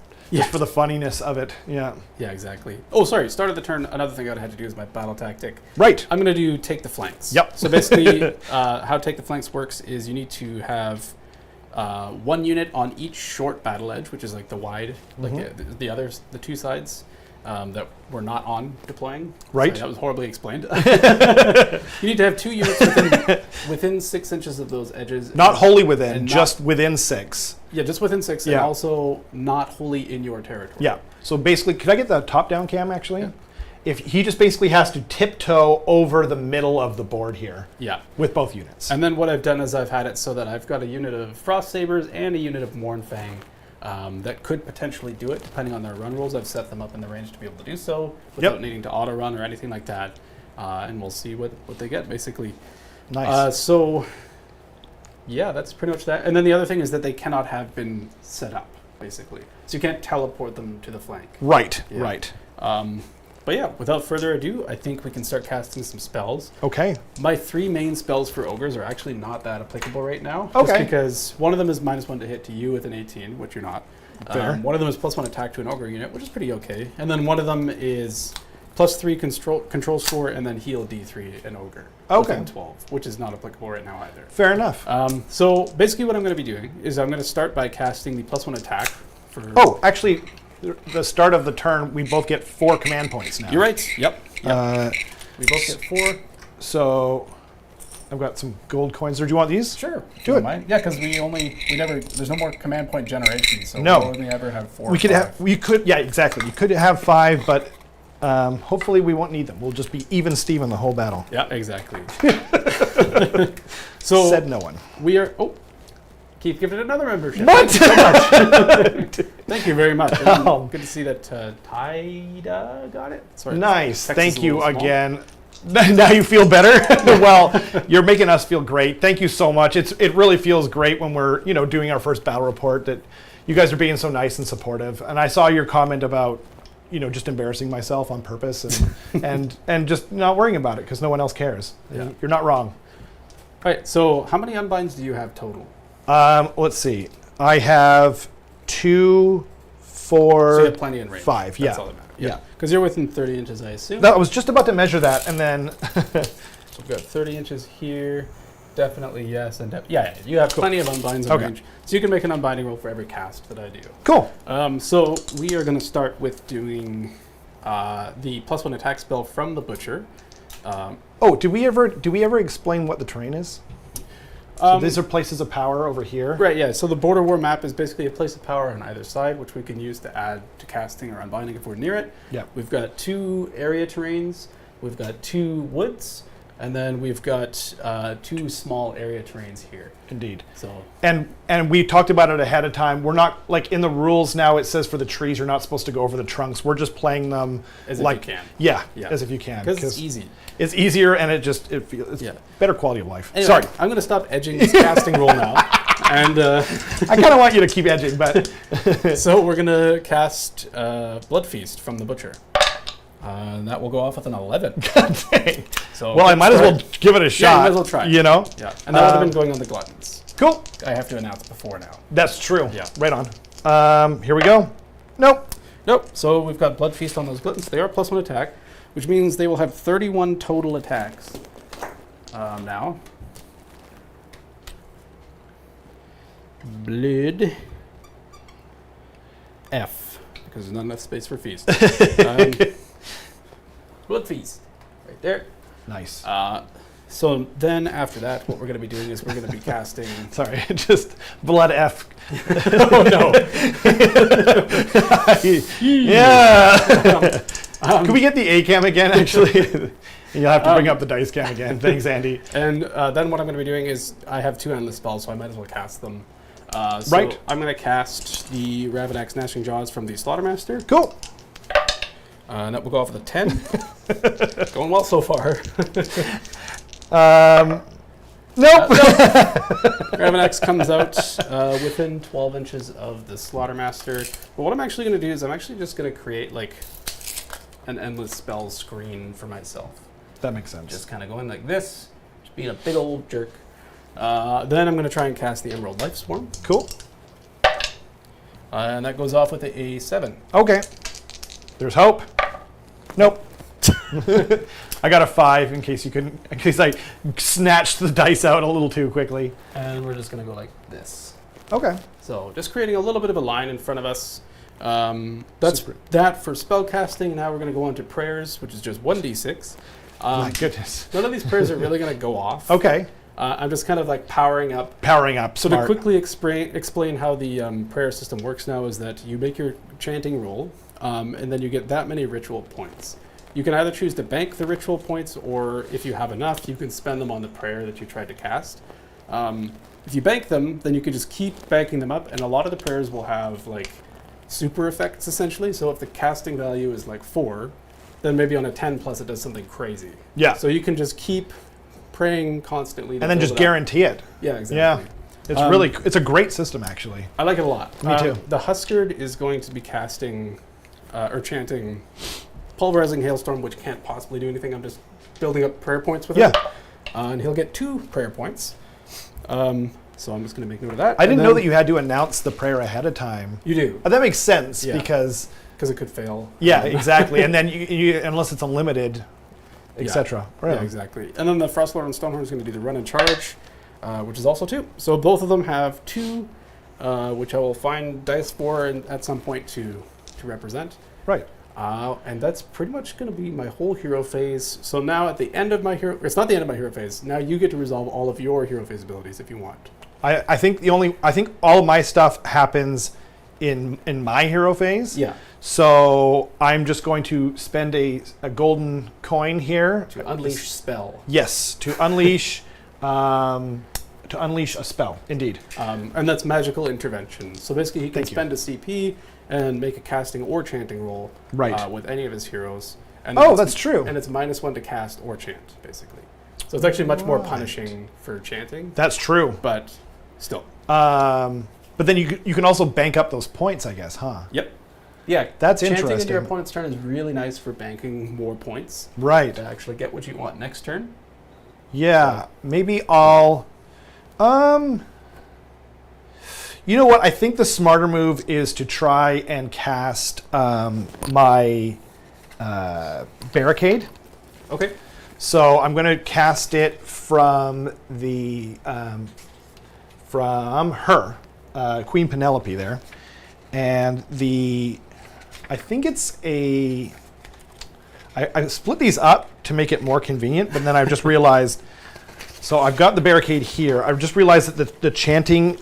[SPEAKER 1] for the funniness of it. Yeah.
[SPEAKER 2] Yeah, exactly. Oh, sorry. Start of the turn. Another thing I had to do is my battle tactic.
[SPEAKER 1] Right.
[SPEAKER 2] I'm going to do take the flanks.
[SPEAKER 1] Yep.
[SPEAKER 2] So basically, how take the flanks works is you need to have one unit on each short battle edge, which is like the wide, like the others, the two sides that we're not on deploying.
[SPEAKER 1] Right.
[SPEAKER 2] Sorry, that was horribly explained. You need to have 2 units within 6 inches of those edges.
[SPEAKER 1] Not wholly within,
[SPEAKER 2] and
[SPEAKER 1] just within 6.
[SPEAKER 2] Yeah, just within 6, and
[SPEAKER 1] Yeah.
[SPEAKER 2] also not wholly in your territory.
[SPEAKER 1] Yeah. So basically, could I get the top-down cam actually?
[SPEAKER 2] Yeah.
[SPEAKER 1] If he just basically has to tiptoe over the middle of the board here
[SPEAKER 2] Yeah.
[SPEAKER 1] with both units.
[SPEAKER 2] And then what I've done is I've had it so that I've got a unit of Frost Sabers and a unit of Mournfang that could potentially do it, depending on their run rules. I've set them up in the range to be able to do so without needing to auto run or anything like that. And we'll see what they get, basically.
[SPEAKER 1] Nice.
[SPEAKER 2] So, yeah, that's pretty much that. And then the other thing is that they cannot have been set up, basically. So you can't teleport them to the flank.
[SPEAKER 1] Right.
[SPEAKER 2] Yeah.
[SPEAKER 1] Right.
[SPEAKER 2] But yeah, without further ado, I think we can start casting some spells.
[SPEAKER 1] Okay.
[SPEAKER 2] My 3 main spells for ogres are actually not that applicable right now.
[SPEAKER 1] Okay.
[SPEAKER 2] Just because one of them is -1 to hit to you with an 18, which you're not.
[SPEAKER 1] Fair.
[SPEAKER 2] One of them is +1 attack to an ogre unit, which is pretty okay. And then one of them is +3 control score and then heal D3 an ogre.
[SPEAKER 1] Okay.
[SPEAKER 2] Within 12, which is not applicable right now either.
[SPEAKER 1] Fair enough.
[SPEAKER 2] So basically what I'm going to be doing is I'm going to start by casting the +1 attack for...
[SPEAKER 1] Oh, actually, the start of the turn, we both get 4 command points now.
[SPEAKER 2] You're right. Yep. We both get 4.
[SPEAKER 1] So I've got some gold coins there. Do you want these?
[SPEAKER 2] Sure.
[SPEAKER 1] Do it.
[SPEAKER 2] Mind. Yeah, because there's no more command point generation, so
[SPEAKER 1] No.
[SPEAKER 2] we'll only ever have 4.
[SPEAKER 1] Yeah, exactly. You could have 5, but hopefully we won't need them. We'll just be even Steven the whole battle.
[SPEAKER 2] Yeah, exactly. So
[SPEAKER 1] Said no one.
[SPEAKER 2] we are. Oh, Keith gifted another membership.
[SPEAKER 1] What?
[SPEAKER 2] Thank you very much.
[SPEAKER 1] Oh.
[SPEAKER 2] Good to see that Tida got it. Sorry.
[SPEAKER 1] Nice.
[SPEAKER 2] Text is
[SPEAKER 1] Thank
[SPEAKER 2] a
[SPEAKER 1] you
[SPEAKER 2] little small.
[SPEAKER 1] again. Now you feel better? Well, you're making us feel great. Thank you so much. It really feels great when we're, doing our first battle report that you guys are being so nice and supportive. And I saw your comment about, just embarrassing myself on purpose and just not worrying about it because no one else cares.
[SPEAKER 2] Yeah.
[SPEAKER 1] You're not wrong.
[SPEAKER 2] All right. So how many unbinds do you have total?
[SPEAKER 1] Let's see. I have 2, 4,
[SPEAKER 2] So you have plenty in range.
[SPEAKER 1] 5.
[SPEAKER 2] That's
[SPEAKER 1] Yeah.
[SPEAKER 2] all that matters.
[SPEAKER 1] Yeah.
[SPEAKER 2] Because you're within 30 inches, I assume.
[SPEAKER 1] I was just about to measure that, and then
[SPEAKER 2] So we've got 30 inches here. Definitely yes, and you have plenty of unbinds in
[SPEAKER 1] Okay.
[SPEAKER 2] range. So you can make an unbinding roll for every cast that I do.
[SPEAKER 1] cool.
[SPEAKER 2] So we are going to start with doing the +1 attack spell from the Butcher.
[SPEAKER 1] Oh, do we ever explain what the terrain is? So these are places of power over here.
[SPEAKER 2] Right, yeah. So the Border War map is basically a place of power on either side, which we can use to add to casting or unbinding if we're near it.
[SPEAKER 1] Yeah.
[SPEAKER 2] We've got 2 area terrains, we've got 2 woods, and then we've got 2 small area terrains here.
[SPEAKER 1] Indeed.
[SPEAKER 2] So
[SPEAKER 1] And we talked about it ahead of time. We're not like in the rules now. It says for the trees you're not supposed to go over the trunks. We're just playing them
[SPEAKER 2] as
[SPEAKER 1] like
[SPEAKER 2] if you can.
[SPEAKER 1] Yeah,
[SPEAKER 2] Yeah.
[SPEAKER 1] as if you can.
[SPEAKER 2] Because it's easy.
[SPEAKER 1] It's easier and it's better quality of life.
[SPEAKER 2] Anyway,
[SPEAKER 1] Sorry,
[SPEAKER 2] I'm going to stop edging this casting roll now. And
[SPEAKER 1] I kind of want you to keep edging, but
[SPEAKER 2] so we're going to cast Blood Feast from the Butcher. And that will go off with an 11.
[SPEAKER 1] God dang.
[SPEAKER 2] So
[SPEAKER 1] Well, I might as well give it a shot.
[SPEAKER 2] Yeah, you might as well try.
[SPEAKER 1] You know?
[SPEAKER 2] Yeah, and that would have been going on the Gluttons.
[SPEAKER 1] Cool.
[SPEAKER 2] I have to announce before now.
[SPEAKER 1] That's true.
[SPEAKER 2] Yeah.
[SPEAKER 1] Right on. Here we go. Nope.
[SPEAKER 2] Nope. So we've got Blood Feast on those Gluttons. They are +1 attack, which means they will have 31 total attacks now. Blood F, because there's not enough space for Feast. Blood Feast. Right there.
[SPEAKER 1] Nice.
[SPEAKER 2] So then after that, what we're going to be doing is we're going to be casting...
[SPEAKER 1] Sorry, just blood F.
[SPEAKER 2] Oh, no.
[SPEAKER 1] Yeah. Can we get the A cam again, actually? You'll have to bring up the dice cam again. Thanks, Andy.
[SPEAKER 2] And then what I'm going to be doing is I have 2 endless spells, so I might as well cast them.
[SPEAKER 1] Right.
[SPEAKER 2] I'm going to cast the Ravanax Gnashing Jaws from the Slaughtermaster.
[SPEAKER 1] Cool.
[SPEAKER 2] And that will go off with a 10. Going well so far.
[SPEAKER 1] Nope.
[SPEAKER 2] Ravanax comes out within 12 inches of the Slaughtermaster. But what I'm actually going to do is I'm actually just going to create like an endless spell screen for myself.
[SPEAKER 1] That makes sense.
[SPEAKER 2] Just kind of going like this, just being a big old jerk. Then I'm going to try and cast the Emerald Life Swarm.
[SPEAKER 1] Cool.
[SPEAKER 2] And that goes off with a 7.
[SPEAKER 1] Okay. There's hope. Nope. I got a 5 in case I snatched the dice out a little too quickly.
[SPEAKER 2] And we're just going to go like this.
[SPEAKER 1] Okay.
[SPEAKER 2] So just creating a little bit of a line in front of us. That's
[SPEAKER 1] Super.
[SPEAKER 2] that for spell casting. Now we're going to go on to prayers, which is just 1d6.
[SPEAKER 1] My goodness.
[SPEAKER 2] None of these prayers are really going to go off.
[SPEAKER 1] Okay.
[SPEAKER 2] I'm just kind of like powering up.
[SPEAKER 1] Powering up.
[SPEAKER 2] So
[SPEAKER 1] Smart.
[SPEAKER 2] to quickly explain how the prayer system works now is that you make your chanting roll, and then you get that many ritual points. You can either choose to bank the ritual points, or if you have enough, you can spend them on the prayer that you tried to cast. If you bank them, then you can just keep banking them up, and a lot of the prayers will have like super effects essentially. So if the casting value is like 4, then maybe on a 10 plus it does something crazy.
[SPEAKER 1] Yeah.
[SPEAKER 2] So you can just keep praying constantly.
[SPEAKER 1] And then just guarantee it.
[SPEAKER 2] Yeah, exactly.
[SPEAKER 1] Yeah. It's a great system, actually.
[SPEAKER 2] I like it a lot.
[SPEAKER 1] Me too.
[SPEAKER 2] The Huskard is going to be casting or chanting Pulverizing Hailstorm, which can't possibly do anything. I'm just building up prayer points with him. And he'll get 2 prayer points. So I'm just going to make note of that.
[SPEAKER 1] I didn't know that you had to announce the prayer ahead of time.
[SPEAKER 2] You do.
[SPEAKER 1] That makes sense
[SPEAKER 2] Yeah.
[SPEAKER 1] because
[SPEAKER 2] it could fail.
[SPEAKER 1] Yeah, exactly. And then you unless it's unlimited,
[SPEAKER 2] Yeah.
[SPEAKER 1] etc.
[SPEAKER 2] Yeah, exactly. And then the Frostlord and Stonehorn is going to do the run and charge, which is also 2. So both of them have 2, which I will find dice for at some point to represent.
[SPEAKER 1] Right.
[SPEAKER 2] And that's pretty much going to be my whole hero phase. So now at the end of my hero, it's not the end of my hero phase. Now you get to resolve all of your hero phase abilities if you want.
[SPEAKER 1] I think all of my stuff happens in my hero phase.
[SPEAKER 2] Yeah.
[SPEAKER 1] So I'm just going to spend a golden coin here
[SPEAKER 2] To unleash spell.
[SPEAKER 1] Yes, to unleash a spell. Indeed.
[SPEAKER 2] And that's magical intervention. So basically, he can
[SPEAKER 1] Thank you.
[SPEAKER 2] spend a CP and make a casting or chanting roll
[SPEAKER 1] Right.
[SPEAKER 2] with any of his heroes. And
[SPEAKER 1] Oh,
[SPEAKER 2] it's-
[SPEAKER 1] that's true.
[SPEAKER 2] And it's -1 to cast or chant, basically. So it's actually much more
[SPEAKER 1] Right.
[SPEAKER 2] punishing for chanting,
[SPEAKER 1] That's true.
[SPEAKER 2] but still.
[SPEAKER 1] But then you can also bank up those points, I guess, huh?
[SPEAKER 2] Yep. Yeah,
[SPEAKER 1] That's
[SPEAKER 2] chanting into
[SPEAKER 1] interesting.
[SPEAKER 2] your opponent's turn is really nice for banking more points
[SPEAKER 1] Right.
[SPEAKER 2] to actually get what you want next turn.
[SPEAKER 1] Yeah. Maybe I'll. You know what? I think the smarter move is to try and cast my barricade.
[SPEAKER 2] Okay.
[SPEAKER 1] So I'm going to cast it from the from her, Queen Penelope there, and I think it's a. I split these up to make it more convenient, but then I just realized. So I've got the barricade here. I've just realized that the chanting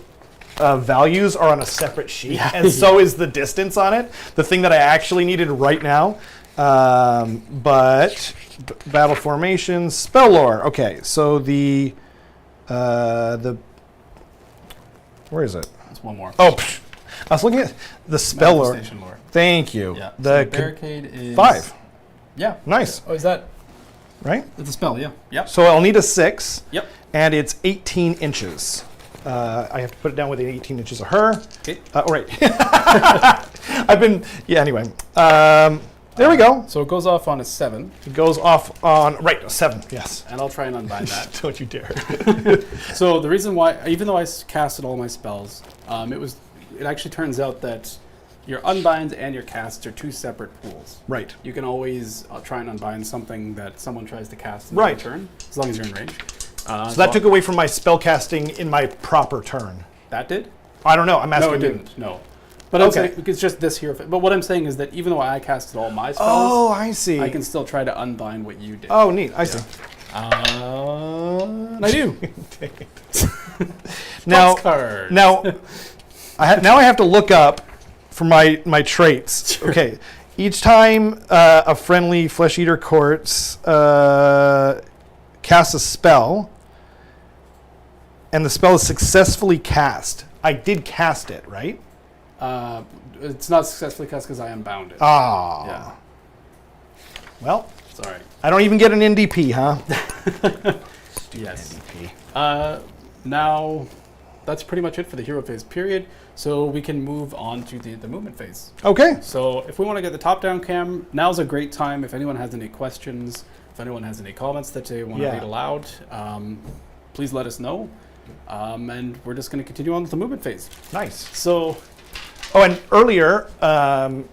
[SPEAKER 1] values are on a separate sheet, and so is the distance on it. The thing that I actually needed right now. But battle formations, spell lore. Okay, so the where is it?
[SPEAKER 2] That's one more.
[SPEAKER 1] Oh, I was looking at the spell lore.
[SPEAKER 2] Manifestation lore.
[SPEAKER 1] Thank you.
[SPEAKER 2] Yeah.
[SPEAKER 1] The
[SPEAKER 2] so barricade is
[SPEAKER 1] 5.
[SPEAKER 2] Yeah.
[SPEAKER 1] Nice,
[SPEAKER 2] Oh, is that?
[SPEAKER 1] right?
[SPEAKER 2] It's a spell. Yeah. Yep.
[SPEAKER 1] So I'll need a 6.
[SPEAKER 2] Yep.
[SPEAKER 1] And it's 18 inches. I have to put it down within 18 inches of her.
[SPEAKER 2] Okay.
[SPEAKER 1] Oh, right. Anyway. There we go.
[SPEAKER 2] So it goes off on a 7,
[SPEAKER 1] It goes off on, a 7, yes.
[SPEAKER 2] and I'll try and unbind that.
[SPEAKER 1] Don't you dare.
[SPEAKER 2] So the reason why, even though I casted all my spells, it actually turns out that your unbinds and your casts are 2 separate pools.
[SPEAKER 1] Right.
[SPEAKER 2] You can always try and unbind something that someone tries to cast in
[SPEAKER 1] Right.
[SPEAKER 2] their turn, as long as you're in range.
[SPEAKER 1] So that took away from my spell casting in my proper turn.
[SPEAKER 2] That did?
[SPEAKER 1] I don't know. I'm asking
[SPEAKER 2] No, it
[SPEAKER 1] you.
[SPEAKER 2] didn't. No. But I'm
[SPEAKER 1] Okay.
[SPEAKER 2] saying it's just this here. But what I'm saying is that even though I casted all my spells,
[SPEAKER 1] Oh, I see.
[SPEAKER 2] I can still try to unbind what you did.
[SPEAKER 1] Oh, neat. I see.
[SPEAKER 2] And I do.
[SPEAKER 1] Now,
[SPEAKER 2] Box card.
[SPEAKER 1] now I have to look up for my traits.
[SPEAKER 2] Sure.
[SPEAKER 1] Okay. Each time a friendly flesh eater courts casts a spell, and the spell is successfully cast. I did cast it, right?
[SPEAKER 2] It's not successfully cast because I unbound it.
[SPEAKER 1] Ah.
[SPEAKER 2] Yeah.
[SPEAKER 1] Well,
[SPEAKER 2] Sorry.
[SPEAKER 1] I don't even get an NDP, huh?
[SPEAKER 2] Yes.
[SPEAKER 1] NDP.
[SPEAKER 2] Now, that's pretty much it for the hero phase period. So we can move on to the movement phase.
[SPEAKER 1] Okay.
[SPEAKER 2] So if we want to get the top-down cam, now's a great time. If anyone has any questions, if anyone has any comments that they want to read aloud, please let us know. And we're just going to continue on with the movement phase.
[SPEAKER 1] Nice.
[SPEAKER 2] So,
[SPEAKER 1] Oh, and earlier, and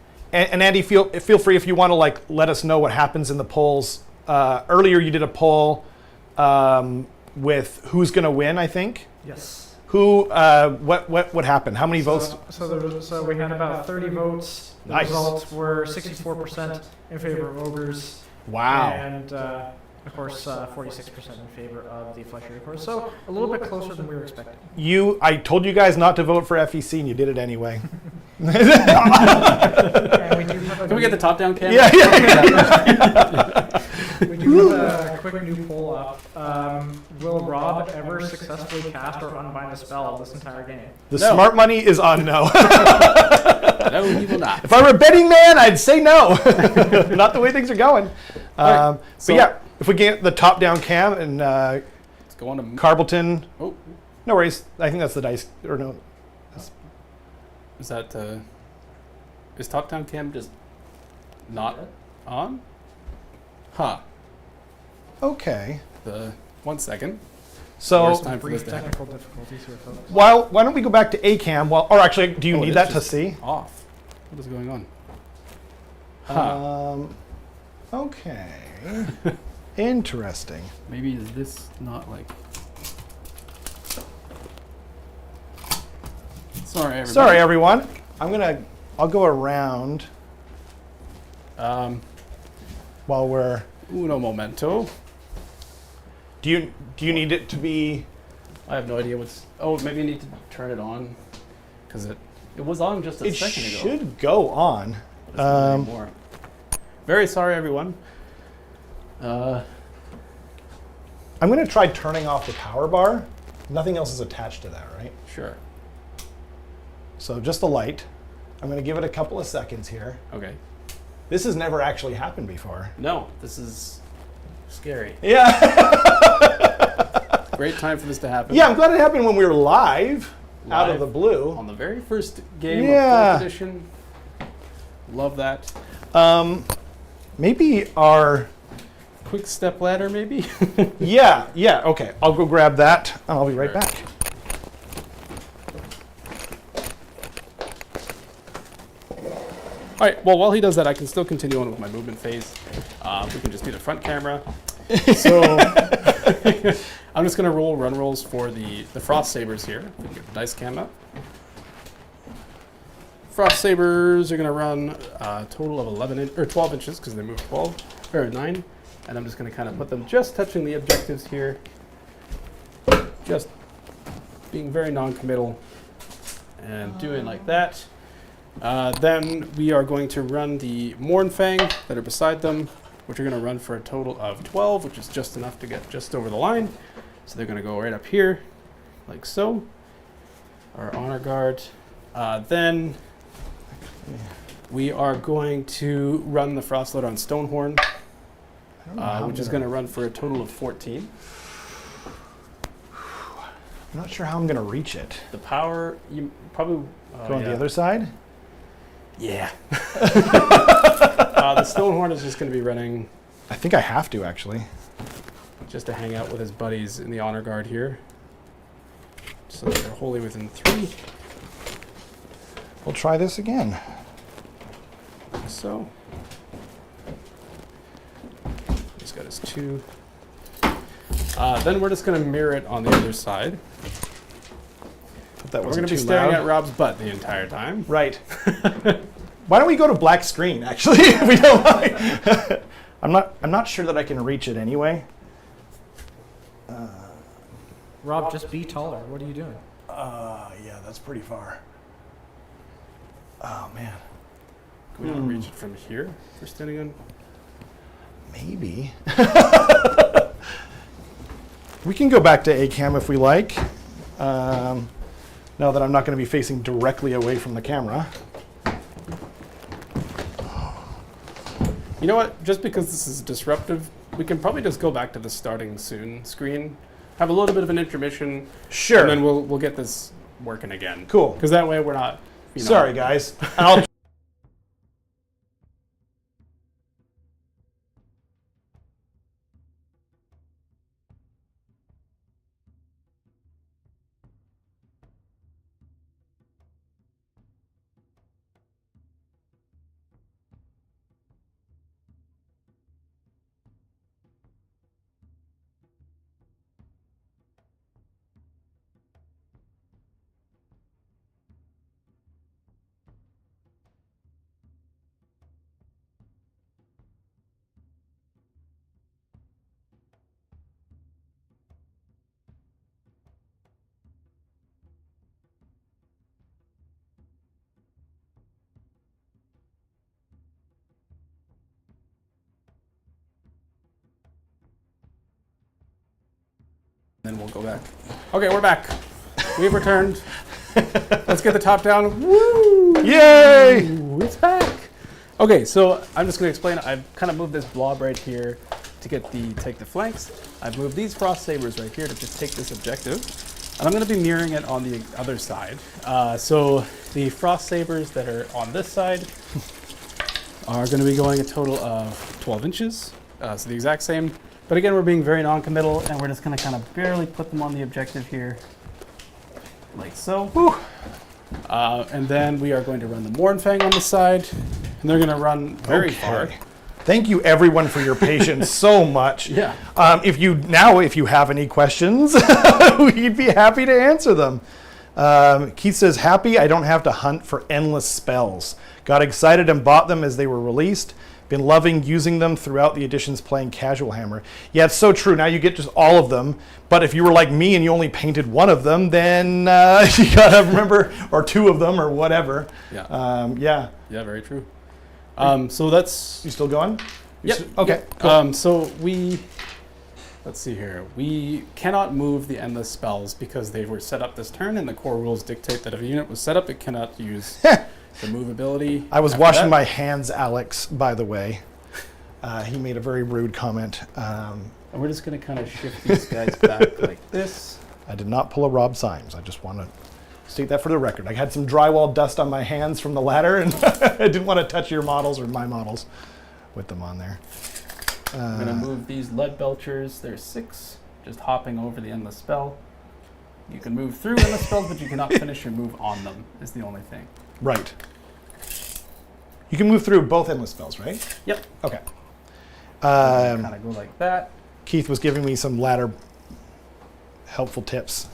[SPEAKER 1] Andy, feel free if you want to let us know what happens in the polls. Earlier, you did a poll with who's going to win. I think.
[SPEAKER 3] Yes.
[SPEAKER 1] Who? What happened? How many votes?
[SPEAKER 3] So we had about 30 votes. The
[SPEAKER 1] Nice.
[SPEAKER 3] results were 64% in favor of ogres.
[SPEAKER 1] Wow.
[SPEAKER 3] And of course, 46% in favor of the flesh eater course. So a little bit closer than we were expecting.
[SPEAKER 1] I told you guys not to vote for FEC, and you did it anyway.
[SPEAKER 3] And we do have
[SPEAKER 2] can we get the top-down cam?
[SPEAKER 1] Yeah.
[SPEAKER 3] We do have a quick new poll up. Will Rob ever successfully cast or unbind a spell this entire game?
[SPEAKER 1] The
[SPEAKER 2] No.
[SPEAKER 1] smart money is on no.
[SPEAKER 2] No, he will not.
[SPEAKER 1] If I were a betting man, I'd say no. Not the way things are going.
[SPEAKER 2] Right, so-
[SPEAKER 1] but yeah, if we get the top-down cam and
[SPEAKER 2] Let's go on to...
[SPEAKER 1] Carbleton,
[SPEAKER 2] Oh,
[SPEAKER 1] no worries. I think that's the dice, or no.
[SPEAKER 2] is that... is top-down cam just not on? Huh.
[SPEAKER 1] Okay.
[SPEAKER 2] One second.
[SPEAKER 1] So
[SPEAKER 2] Worst time for this
[SPEAKER 3] Brief
[SPEAKER 2] to happen.
[SPEAKER 3] technical difficulties here, folks.
[SPEAKER 1] why don't we go back to A cam? Well, or actually, do you
[SPEAKER 2] Oh,
[SPEAKER 1] need
[SPEAKER 2] it
[SPEAKER 1] that
[SPEAKER 2] is
[SPEAKER 1] to
[SPEAKER 2] just
[SPEAKER 1] see?
[SPEAKER 2] Off. What is going on? Huh.
[SPEAKER 1] Okay. Interesting.
[SPEAKER 2] Maybe is this not like... Sorry, everybody.
[SPEAKER 1] Sorry, everyone. I'll go around while we're.
[SPEAKER 2] Uno momento.
[SPEAKER 1] Do you need it to be?
[SPEAKER 2] I have no idea what's... Oh, maybe you need to turn it on. Because it was on just a
[SPEAKER 1] It
[SPEAKER 2] second ago.
[SPEAKER 1] should go on.
[SPEAKER 2] But it's not anymore. Very sorry, everyone.
[SPEAKER 1] I'm going to try turning off the power bar. Nothing else is attached to that, right?
[SPEAKER 2] Sure.
[SPEAKER 1] So just the light. I'm going to give it a couple of seconds here.
[SPEAKER 2] Okay.
[SPEAKER 1] This has never actually happened before.
[SPEAKER 2] No, this is scary.
[SPEAKER 1] Yeah.
[SPEAKER 2] Great time for this to happen.
[SPEAKER 1] Yeah, I'm glad it happened when we were live out of
[SPEAKER 2] Live
[SPEAKER 1] the blue.
[SPEAKER 2] On the very first game
[SPEAKER 1] Yeah.
[SPEAKER 2] of 4th edition. Love that.
[SPEAKER 1] Maybe our.
[SPEAKER 2] Quick step ladder, maybe?
[SPEAKER 1] Yeah, okay. I'll go grab that and I'll be right
[SPEAKER 2] Sure.
[SPEAKER 1] back.
[SPEAKER 2] All right, well, while he does that, I can still continue on with my movement phase. We can just do the front camera. So I'm just going to roll run rolls for the Frost Sabers here. We can get the dice cam up. Frost Sabers are going to run a total of 12 inches because they move 9. And I'm just going to kind of put them just touching the objectives here. Just being very non-committal and doing like that. Then we are going to run the Mournfang that are beside them, which are going to run for a total of 12, which is just enough to get just over the line. So they're going to go right up here, like so. Our Honor Guard. Then we are going to run the Frostlord on Stonehorn, which is going to run for a total of 14.
[SPEAKER 1] I'm not sure how I'm going to reach it.
[SPEAKER 2] The power, you probably...
[SPEAKER 1] Go on the other side?
[SPEAKER 2] Yeah. The Stonehorn is just going to be running
[SPEAKER 1] I think I have to, actually.
[SPEAKER 2] just to hang out with his buddies in the Honor Guard here. So they're wholly within 3.
[SPEAKER 1] We'll try this again.
[SPEAKER 2] So. He's got his 2. Then we're just going to mirror it on the other side.
[SPEAKER 1] that
[SPEAKER 2] We're
[SPEAKER 1] wasn't
[SPEAKER 2] going to be
[SPEAKER 1] too
[SPEAKER 2] staring
[SPEAKER 1] loud.
[SPEAKER 2] at Rob's butt the entire time.
[SPEAKER 1] Right. Why don't we go to black screen, actually, if we don't mind? I'm not sure that I can reach it anyway.
[SPEAKER 3] Rob, just be taller. What are you doing?
[SPEAKER 1] Yeah, that's pretty far. Oh, man.
[SPEAKER 2] Can we not reach it from here if we're standing on?
[SPEAKER 1] Maybe. We can go back to ACAM if we like. Now that I'm not going to be facing directly away from the camera.
[SPEAKER 2] You know what? Just because this is disruptive, we can probably just go back to the starting soon screen, have a little bit of an intermission,
[SPEAKER 1] Sure.
[SPEAKER 2] and then we'll get this working again.
[SPEAKER 1] Cool.
[SPEAKER 2] Because that way we're not. You know,
[SPEAKER 1] Sorry, guys. I'll
[SPEAKER 2] Then we'll go back. Okay, we're back. We've returned. Let's get the top down. Woo!
[SPEAKER 1] Yay!
[SPEAKER 2] It's back. Okay, so I'm just going to explain. I've kind of moved this blob right here to take the flanks. I've moved these frost sabers right here to just take this objective. And I'm going to be mirroring it on the other side. So the frost sabers that are on this side are going to be going a total of 12 inches. So the exact same. But again, we're being very non-committal, and we're just going to kind of barely put them on the objective here, like so. And then we are going to run the Mornfang on the side, and they're going to run very far.
[SPEAKER 1] Thank you, everyone, for your patience so much.
[SPEAKER 2] Yeah.
[SPEAKER 1] If you have any questions, we'd be happy to answer them. Keith says, happy I don't have to hunt for endless spells. Got excited and bought them as they were released. Been loving using them throughout the editions playing Casual Hammer. Yeah, it's so true. Now you get just all of them. But if you were like me and you only painted one of them, then you gotta remember, or two of them, or whatever.
[SPEAKER 2] Yeah.
[SPEAKER 1] Yeah.
[SPEAKER 2] Yeah, very true. So that's...
[SPEAKER 1] You still going?
[SPEAKER 2] Yep.
[SPEAKER 1] Okay.
[SPEAKER 2] Cool. So let's see here. We cannot move the endless spells because they were set up this turn, and the core rules dictate that if a unit was set up, it cannot use the movability.
[SPEAKER 1] I was washing my hands, Alex, by the way. He made a very rude comment.
[SPEAKER 2] And we're just going to kind of shift these guys back like this.
[SPEAKER 1] I did not pull a Rob Symes. I just want to state that for the record. I had some drywall dust on my hands from the ladder, and I didn't want to touch your models or my models with them on there.
[SPEAKER 2] I'm going to move these lead belchers. There's 6, just hopping over the endless spell. You can move through endless spells, but you cannot finish your move on them, is the only thing.
[SPEAKER 1] Right. You can move through both endless spells, right?
[SPEAKER 2] Yep.
[SPEAKER 1] Okay.
[SPEAKER 2] Kind of go like that.
[SPEAKER 1] Keith was giving me some ladder helpful tips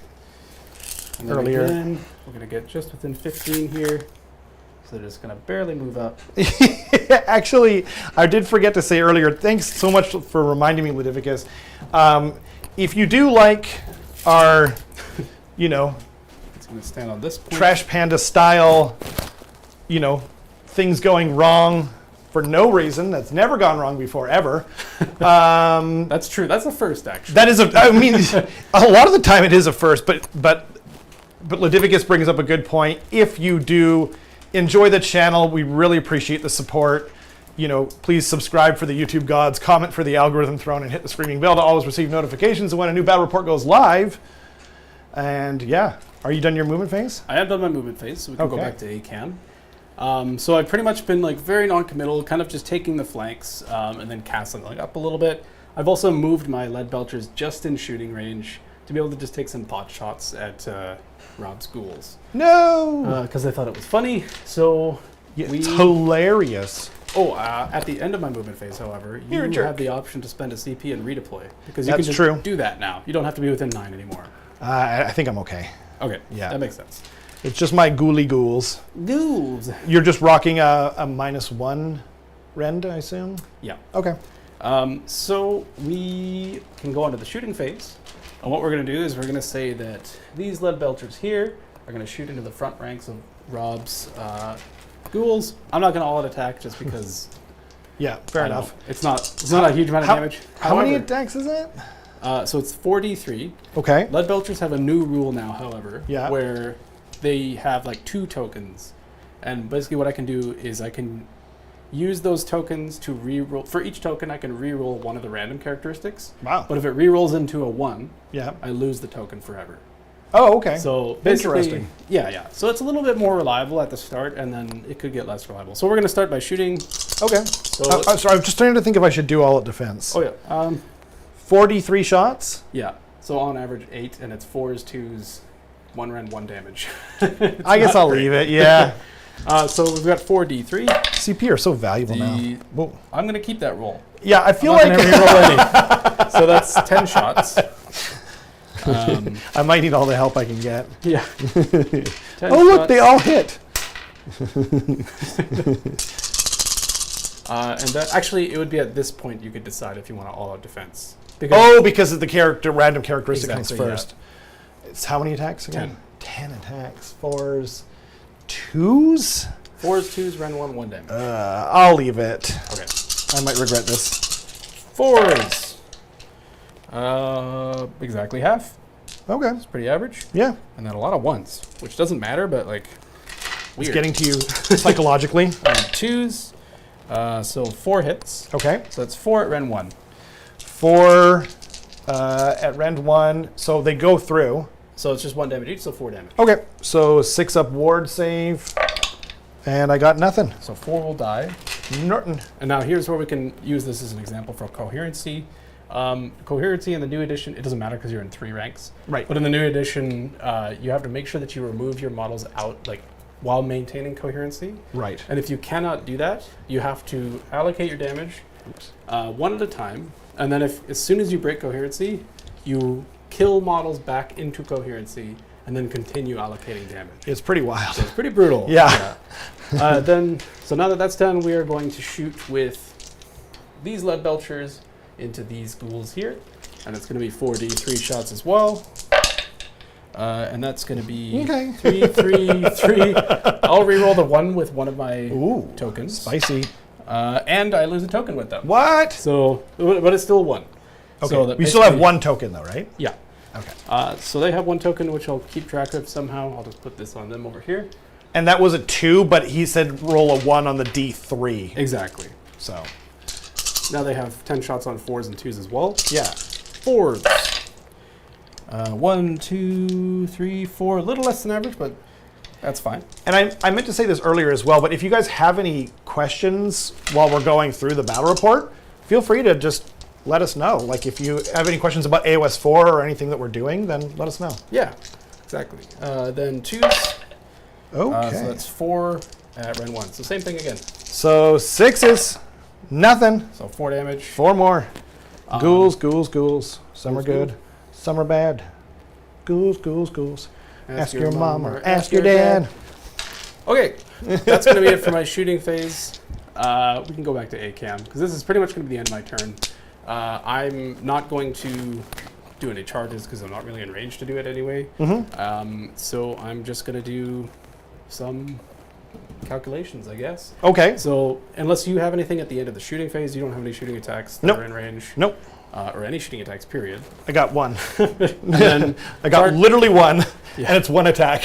[SPEAKER 2] And then
[SPEAKER 1] earlier.
[SPEAKER 2] Again, we're going to get just within 15 here. So they're just going to barely move up.
[SPEAKER 1] Actually, I did forget to say earlier, thanks so much for reminding me, Ludivicus. If you do like our,
[SPEAKER 2] It's going to stand on this point.
[SPEAKER 1] Trash Panda style, things going wrong for no reason, that's never gone wrong before, ever.
[SPEAKER 2] That's true. That's the first, actually.
[SPEAKER 1] That is a lot of the time it is a first, but Ludivicus brings up a good point. If you do enjoy the channel, we really appreciate the support. Please subscribe for the YouTube gods, comment for the algorithm throne, and hit the screaming bell to always receive notifications of when a new battle report goes live. And yeah, are you done your movement phase?
[SPEAKER 2] I have done my movement phase, so we can go
[SPEAKER 1] Okay.
[SPEAKER 2] back to ACAM. So I've pretty much been very non-committal, kind of just taking the flanks and then castling up a little bit. I've also moved my lead belchers just in shooting range to be able to just take some pot shots at Rob's ghouls.
[SPEAKER 1] No!
[SPEAKER 2] Because I thought it was funny, so
[SPEAKER 1] It's hilarious.
[SPEAKER 2] at the end of my movement phase, however, you
[SPEAKER 1] You're a jerk.
[SPEAKER 2] have the option to spend a CP and redeploy. Because you
[SPEAKER 1] That's
[SPEAKER 2] can just
[SPEAKER 1] true.
[SPEAKER 2] do that now. You don't have to be within 9 anymore.
[SPEAKER 1] I think I'm okay.
[SPEAKER 2] Okay,
[SPEAKER 1] Yeah.
[SPEAKER 2] that makes sense.
[SPEAKER 1] It's just my ghouly ghouls.
[SPEAKER 2] Ghouls.
[SPEAKER 1] You're just rocking a -1 rend, I assume?
[SPEAKER 2] Yeah.
[SPEAKER 1] Okay.
[SPEAKER 2] So we can go on to the shooting phase. And what we're going to do is we're going to say that these lead belchers here are going to shoot into the front ranks of Rob's ghouls. I'm not going to all-out attack just because...
[SPEAKER 1] Yeah, fair
[SPEAKER 2] I don't
[SPEAKER 1] enough.
[SPEAKER 2] know. It's not a huge amount of damage.
[SPEAKER 1] How many
[SPEAKER 2] However,
[SPEAKER 1] attacks is it?
[SPEAKER 2] So it's 4d3.
[SPEAKER 1] Okay.
[SPEAKER 2] Lead belchers have a new rule now, however,
[SPEAKER 1] Yeah.
[SPEAKER 2] where they have like 2 tokens. And basically what I can do is I can use those tokens to re-roll. For each token, I can re-roll one of the random characteristics.
[SPEAKER 1] Wow.
[SPEAKER 2] But if it re-rolls into a 1,
[SPEAKER 1] Yeah.
[SPEAKER 2] I lose the token forever.
[SPEAKER 1] Oh, okay.
[SPEAKER 2] So basically,
[SPEAKER 1] Interesting.
[SPEAKER 2] yeah. So it's a little bit more reliable at the start, and then it could get less reliable. So we're going to start by shooting.
[SPEAKER 1] Okay.
[SPEAKER 2] So
[SPEAKER 1] Sorry, I'm just trying to think if I should do all at defense.
[SPEAKER 2] oh yeah,
[SPEAKER 1] 43 shots?
[SPEAKER 2] yeah. So on average 8, and it's 4s, 2s, 1 rend, 1 damage.
[SPEAKER 1] I guess I'll leave it, yeah.
[SPEAKER 2] So we've got 4d3.
[SPEAKER 1] CP are so valuable now. Whoa.
[SPEAKER 2] I'm going to keep that roll.
[SPEAKER 1] Yeah, I feel
[SPEAKER 2] I'm
[SPEAKER 1] like
[SPEAKER 2] not gonna re-roll any. So that's 10 shots.
[SPEAKER 1] I might need all the help I can get.
[SPEAKER 2] Yeah. 10
[SPEAKER 1] Oh, look,
[SPEAKER 2] shots.
[SPEAKER 1] they all hit.
[SPEAKER 2] And that, actually, it would be at this point you could decide if you want to all-out defense. Because
[SPEAKER 1] Because of the random characteristic
[SPEAKER 2] Exactly,
[SPEAKER 1] comes first. It's how many attacks again? 10 attacks. 4s. 2s?
[SPEAKER 2] 4s, 2s, rend 1, 1 damage.
[SPEAKER 1] I'll leave it.
[SPEAKER 2] Okay.
[SPEAKER 1] I might regret this.
[SPEAKER 2] 4s. Exactly half.
[SPEAKER 1] Okay.
[SPEAKER 2] It's pretty average.
[SPEAKER 1] Yeah.
[SPEAKER 2] And then a lot of 1s, which doesn't matter, but like, weird.
[SPEAKER 1] It's getting to you psychologically.
[SPEAKER 2] 2s. So 4 hits.
[SPEAKER 1] Okay.
[SPEAKER 2] So that's 4 at rend 1.
[SPEAKER 1] 4 at rend 1. So they go through.
[SPEAKER 2] So it's just 1 damage each, so 4 damage.
[SPEAKER 1] Okay. So 6 up ward save. And I got nothing.
[SPEAKER 2] So 4 will die.
[SPEAKER 1] Norton.
[SPEAKER 2] And now here's where we can use this as an example for coherency. Coherency in the new edition, it doesn't matter because you're in 3 ranks.
[SPEAKER 1] Right.
[SPEAKER 2] But in the new edition, you have to make sure that you remove your models out like while maintaining coherency.
[SPEAKER 1] Right.
[SPEAKER 2] And if you cannot do that, you have to allocate your damage one at a time. And then as soon as you break coherency, you kill models back into coherency and then continue allocating damage.
[SPEAKER 1] It's pretty wild.
[SPEAKER 2] So it's pretty brutal.
[SPEAKER 1] Yeah.
[SPEAKER 2] So now that that's done, we are going to shoot with these lead belchers into these ghouls here. And it's going to be 4d3 shots as well. And that's going to be
[SPEAKER 1] Okay.
[SPEAKER 2] 3, 3, 3. I'll reroll the 1 with one of my
[SPEAKER 1] Ooh.
[SPEAKER 2] tokens.
[SPEAKER 1] Spicy.
[SPEAKER 2] And I lose a token with them.
[SPEAKER 1] What?
[SPEAKER 2] So, but it's still 1.
[SPEAKER 1] Okay.
[SPEAKER 2] So that
[SPEAKER 1] we still have
[SPEAKER 2] basically-
[SPEAKER 1] 1 token though, right?
[SPEAKER 2] Yeah.
[SPEAKER 1] Okay.
[SPEAKER 2] So they have 1 token, which I'll keep track of somehow. I'll just put this on them over here.
[SPEAKER 1] And that was a 2, but he said roll a 1 on the D3.
[SPEAKER 2] Exactly.
[SPEAKER 1] So,
[SPEAKER 2] Now they have 10 shots on 4s and 2s as well.
[SPEAKER 1] yeah.
[SPEAKER 2] 4s. 1, 2, 3, 4. A little less than average, but that's fine.
[SPEAKER 1] And I meant to say this earlier as well, but if you guys have any questions while we're going through the battle report, feel free to just let us know. Like if you have any questions about AoS 4 or anything that we're doing, then let us know.
[SPEAKER 2] Yeah, exactly. Then 2s.
[SPEAKER 1] Okay.
[SPEAKER 2] So that's 4 at rend 1. So same thing again.
[SPEAKER 1] So 6s, nothing.
[SPEAKER 2] So 4 damage.
[SPEAKER 1] 4 more.
[SPEAKER 2] Um,
[SPEAKER 1] Ghouls, ghouls, ghouls. Some are
[SPEAKER 2] ghouls,
[SPEAKER 1] good, some are bad. Ghouls, ghouls, ghouls. Ask your mom or ask your dad.
[SPEAKER 2] Okay, that's going to be it for my shooting phase. We can go back to ACAM, because this is pretty much going to be the end of my turn. I'm not going to do any charges, because I'm not really in range to do it anyway. So I'm just going to do some calculations, I guess.
[SPEAKER 1] Okay.
[SPEAKER 2] So unless you have anything at the end of the shooting phase, you don't have any shooting attacks that
[SPEAKER 1] Nope.
[SPEAKER 2] are in range.
[SPEAKER 1] Nope.
[SPEAKER 2] Or any shooting attacks, period.
[SPEAKER 1] I got 1.
[SPEAKER 2] And then
[SPEAKER 1] I got literally 1,
[SPEAKER 2] Yeah.
[SPEAKER 1] and it's 1 attack.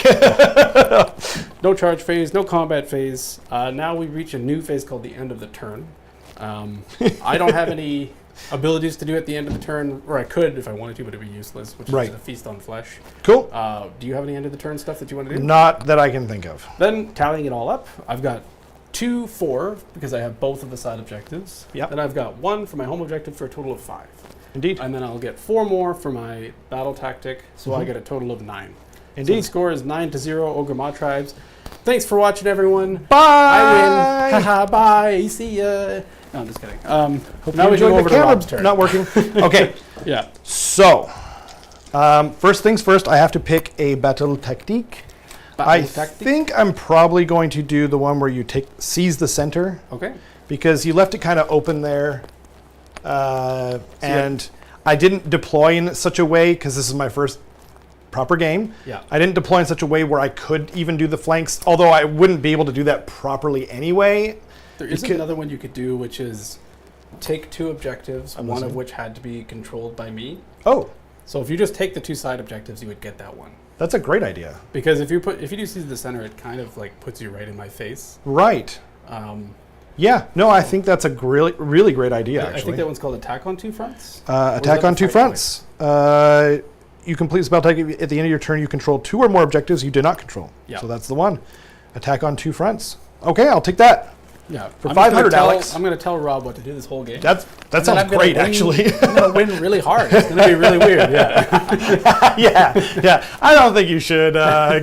[SPEAKER 2] no charge phase, no combat phase. Now we reach a new phase called the end of the turn. I don't have any abilities to do at the end of the turn, or I could if I wanted to, but it'd be useless, which
[SPEAKER 1] Right.
[SPEAKER 2] is a feast on flesh.
[SPEAKER 1] Cool.
[SPEAKER 2] Do you have any end of the turn stuff that you want to do?
[SPEAKER 1] Not that I can think of.
[SPEAKER 2] Then tallying it all up, I've got 2, 4, because I have both of the side objectives.
[SPEAKER 1] Yep.
[SPEAKER 2] Then I've got 1 for my home objective for a total of 5.
[SPEAKER 1] Indeed.
[SPEAKER 2] And then I'll get 4 more for my battle tactic, so I get a total of 9. So
[SPEAKER 1] Indeed.
[SPEAKER 2] the score is 9-0, Ogre Mawtribes. Thanks for watching, everyone.
[SPEAKER 1] Bye.
[SPEAKER 2] I win. Haha, bye. See ya. No, I'm just kidding.
[SPEAKER 1] Hope
[SPEAKER 2] now
[SPEAKER 1] you
[SPEAKER 2] we can
[SPEAKER 1] enjoyed
[SPEAKER 2] go
[SPEAKER 1] the
[SPEAKER 2] over to
[SPEAKER 1] camera
[SPEAKER 2] Rob's turn.
[SPEAKER 1] not working. Okay.
[SPEAKER 2] Yeah.
[SPEAKER 1] So, First things first, I have to pick a battle tactique. I think I'm probably going to do the one where you seize the center.
[SPEAKER 2] Okay.
[SPEAKER 1] Because you left it kind of open there. And I didn't deploy in such a way, because this is my first proper game.
[SPEAKER 2] Yeah.
[SPEAKER 1] I didn't deploy in such a way where I could even do the flanks, although I wouldn't be able to do that properly anyway.
[SPEAKER 2] There is another one you could do, which is take 2 objectives, one of which had to be controlled by me.
[SPEAKER 1] Oh.
[SPEAKER 2] So if you just take the 2 side objectives, you would get that one.
[SPEAKER 1] That's a great idea.
[SPEAKER 2] Because if you do seize the center, it kind of like puts you right in my face.
[SPEAKER 1] Right. Yeah. No, I think that's a really, really great idea, actually.
[SPEAKER 2] I think that one's called Attack on 2 Fronts.
[SPEAKER 1] Attack on 2 fronts. You complete the spell tactic at the end of your turn. You control 2 or more objectives you did not control.
[SPEAKER 2] Yeah.
[SPEAKER 1] So that's the one. Attack on 2 fronts. Okay, I'll take that.
[SPEAKER 2] Yeah.
[SPEAKER 1] For 500, Alex.
[SPEAKER 2] I'm going to tell Rob what to do this whole game.
[SPEAKER 1] That sounds great, actually.
[SPEAKER 2] I'm going to win really hard. It's going to be really weird. Yeah.
[SPEAKER 1] yeah. I don't think you should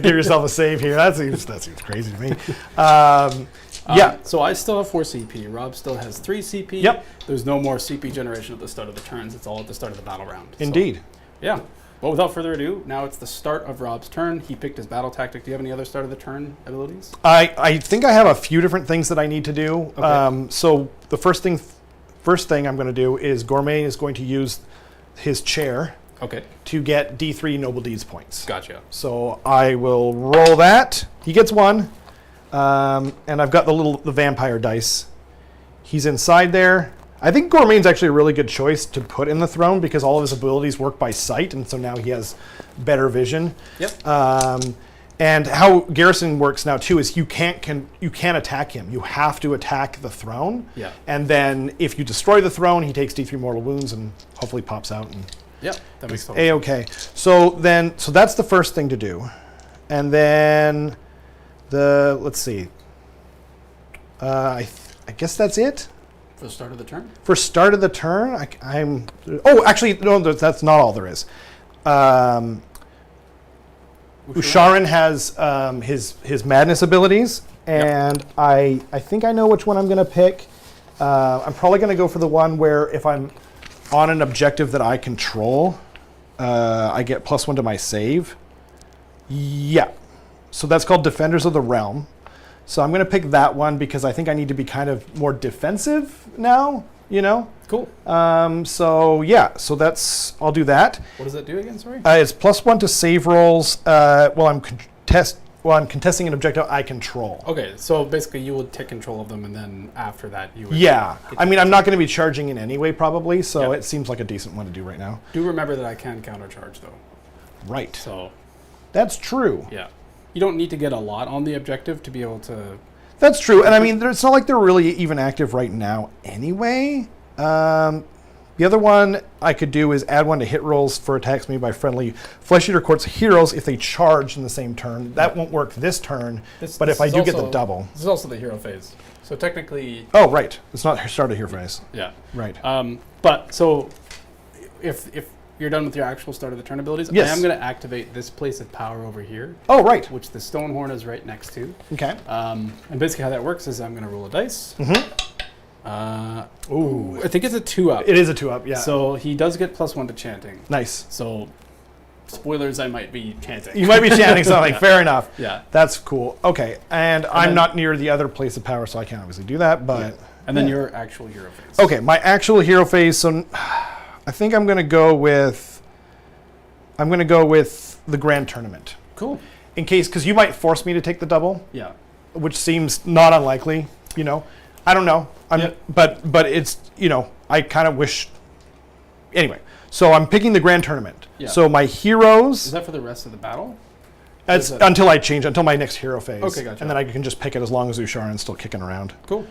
[SPEAKER 1] give yourself a save here. That seems crazy to me. Yeah.
[SPEAKER 2] So I still have 4 CP. Rob still has 3 CP.
[SPEAKER 1] Yep.
[SPEAKER 2] There's no more CP generation at the start of the turns. It's all at the start of the battle round.
[SPEAKER 1] Indeed.
[SPEAKER 2] So, yeah. Well, without further ado, now it's the start of Rob's turn. He picked his battle tactic. Do you have any other start of the turn abilities?
[SPEAKER 1] I think I have a few different things that I need to do.
[SPEAKER 2] Okay.
[SPEAKER 1] So the first thing I'm going to do is Gourmet is going to use his chair to get D3 Noble Deeds points.
[SPEAKER 2] Gotcha.
[SPEAKER 1] So I will roll that. He gets 1. And I've got the vampire dice. He's inside there. I think Gourmet's actually a really good choice to put in the throne because all of his abilities work by sight, and so now he has better vision.
[SPEAKER 2] Yep.
[SPEAKER 1] And how Garrison works now too is you can't attack him. You have to attack the throne.
[SPEAKER 2] Yeah.
[SPEAKER 1] And then if you destroy the throne, he takes D3 mortal wounds and hopefully pops out. And
[SPEAKER 2] yep. That makes sense.
[SPEAKER 1] A-okay. So that's the first thing to do, and then let's see. I guess that's it.
[SPEAKER 2] For the start of the turn?
[SPEAKER 1] For start of the turn, actually, no, that's not all there is. Usharan has his madness abilities, and I think I know which one I'm going to pick. I'm probably going to go for the one where if I'm on an objective that I control, I get +1 to my save. Yeah. So that's called Defenders of the Realm. So I'm going to pick that one because I think I need to be kind of more defensive now,
[SPEAKER 2] Cool.
[SPEAKER 1] So I'll do that.
[SPEAKER 2] What does that do again, sorry?
[SPEAKER 1] It's +1 to save rolls while I'm contesting an objective I control.
[SPEAKER 2] Okay, so basically you would take control of them, and then after that you would...
[SPEAKER 1] Yeah. I mean, I'm not going to be charging in any way probably, so it seems like a decent one to do right now.
[SPEAKER 2] Do remember that I can countercharge, though.
[SPEAKER 1] Right.
[SPEAKER 2] So...
[SPEAKER 1] That's true.
[SPEAKER 2] Yeah. You don't need to get a lot on the objective to be able to...
[SPEAKER 1] That's true. And I mean, it's not like they're really even active right now anyway. The other one I could do is add 1 to hit rolls for attacks made by friendly Flesh Eater Court's heroes if they charge in the same turn. That won't work this turn, but if I do get the double.
[SPEAKER 2] This is also the hero phase. So technically...
[SPEAKER 1] Oh, right. It's not start of hero phase.
[SPEAKER 2] Yeah.
[SPEAKER 1] Right.
[SPEAKER 2] But so if you're done with your actual start of the turn abilities,
[SPEAKER 1] yes.
[SPEAKER 2] I am going to activate this place of power over here.
[SPEAKER 1] Oh, right.
[SPEAKER 2] Which the Stonehorn is right next to.
[SPEAKER 1] Okay.
[SPEAKER 2] And basically how that works is I'm going to roll a dice.
[SPEAKER 1] Mm-hmm.
[SPEAKER 2] Ooh. I think it's a 2-up.
[SPEAKER 1] It is a 2-up, yeah.
[SPEAKER 2] So he does get +1 to chanting.
[SPEAKER 1] Nice.
[SPEAKER 2] So, spoilers, I might be chanting.
[SPEAKER 1] You might be chanting something. Fair enough.
[SPEAKER 2] Yeah.
[SPEAKER 1] That's cool. Okay. And I'm not near the other place of power, so I can't obviously do that, but... Yeah.
[SPEAKER 2] And then your actual hero phase.
[SPEAKER 1] Okay, my actual hero phase. So I think I'm going to go with the Grand Tournament.
[SPEAKER 2] Cool.
[SPEAKER 1] In case, because you might force me to take the double.
[SPEAKER 2] Yeah.
[SPEAKER 1] Which seems not unlikely, I don't know. But it's, I kind of wish. Anyway, so I'm picking the Grand Tournament.
[SPEAKER 2] Yeah.
[SPEAKER 1] So my heroes.
[SPEAKER 2] Is that for the rest of the battle?
[SPEAKER 1] It's until my next hero phase.
[SPEAKER 2] Okay, gotcha.
[SPEAKER 1] And then I can just pick it as long as Usharan's still kicking around.
[SPEAKER 2] Cool.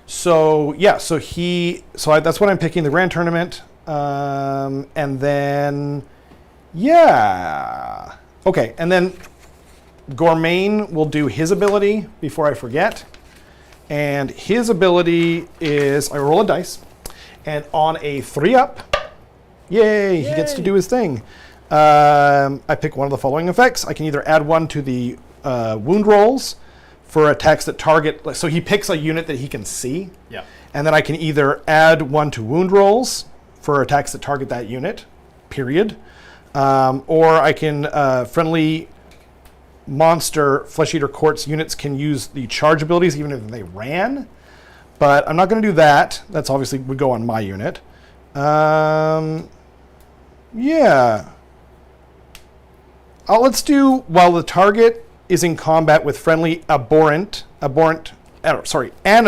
[SPEAKER 1] So that's what I'm picking, the Grand Tournament. And then, okay, and then Gourmain will do his ability before I forget. And his ability is, I roll a dice, and on a 3-up, yay, he gets to do his thing. I pick one of the following effects. I can either add 1 to the wound rolls for attacks that target, so he picks a unit that he can see.
[SPEAKER 2] Yeah.
[SPEAKER 1] And then I can either add 1 to wound rolls for attacks that target that unit, period. Or I can friendly monster Flesh Eater Courts units can use the charge abilities even if they ran. But I'm not going to do that. That's obviously would go on my unit. Yeah. Let's do, while the target is in combat with friendly and a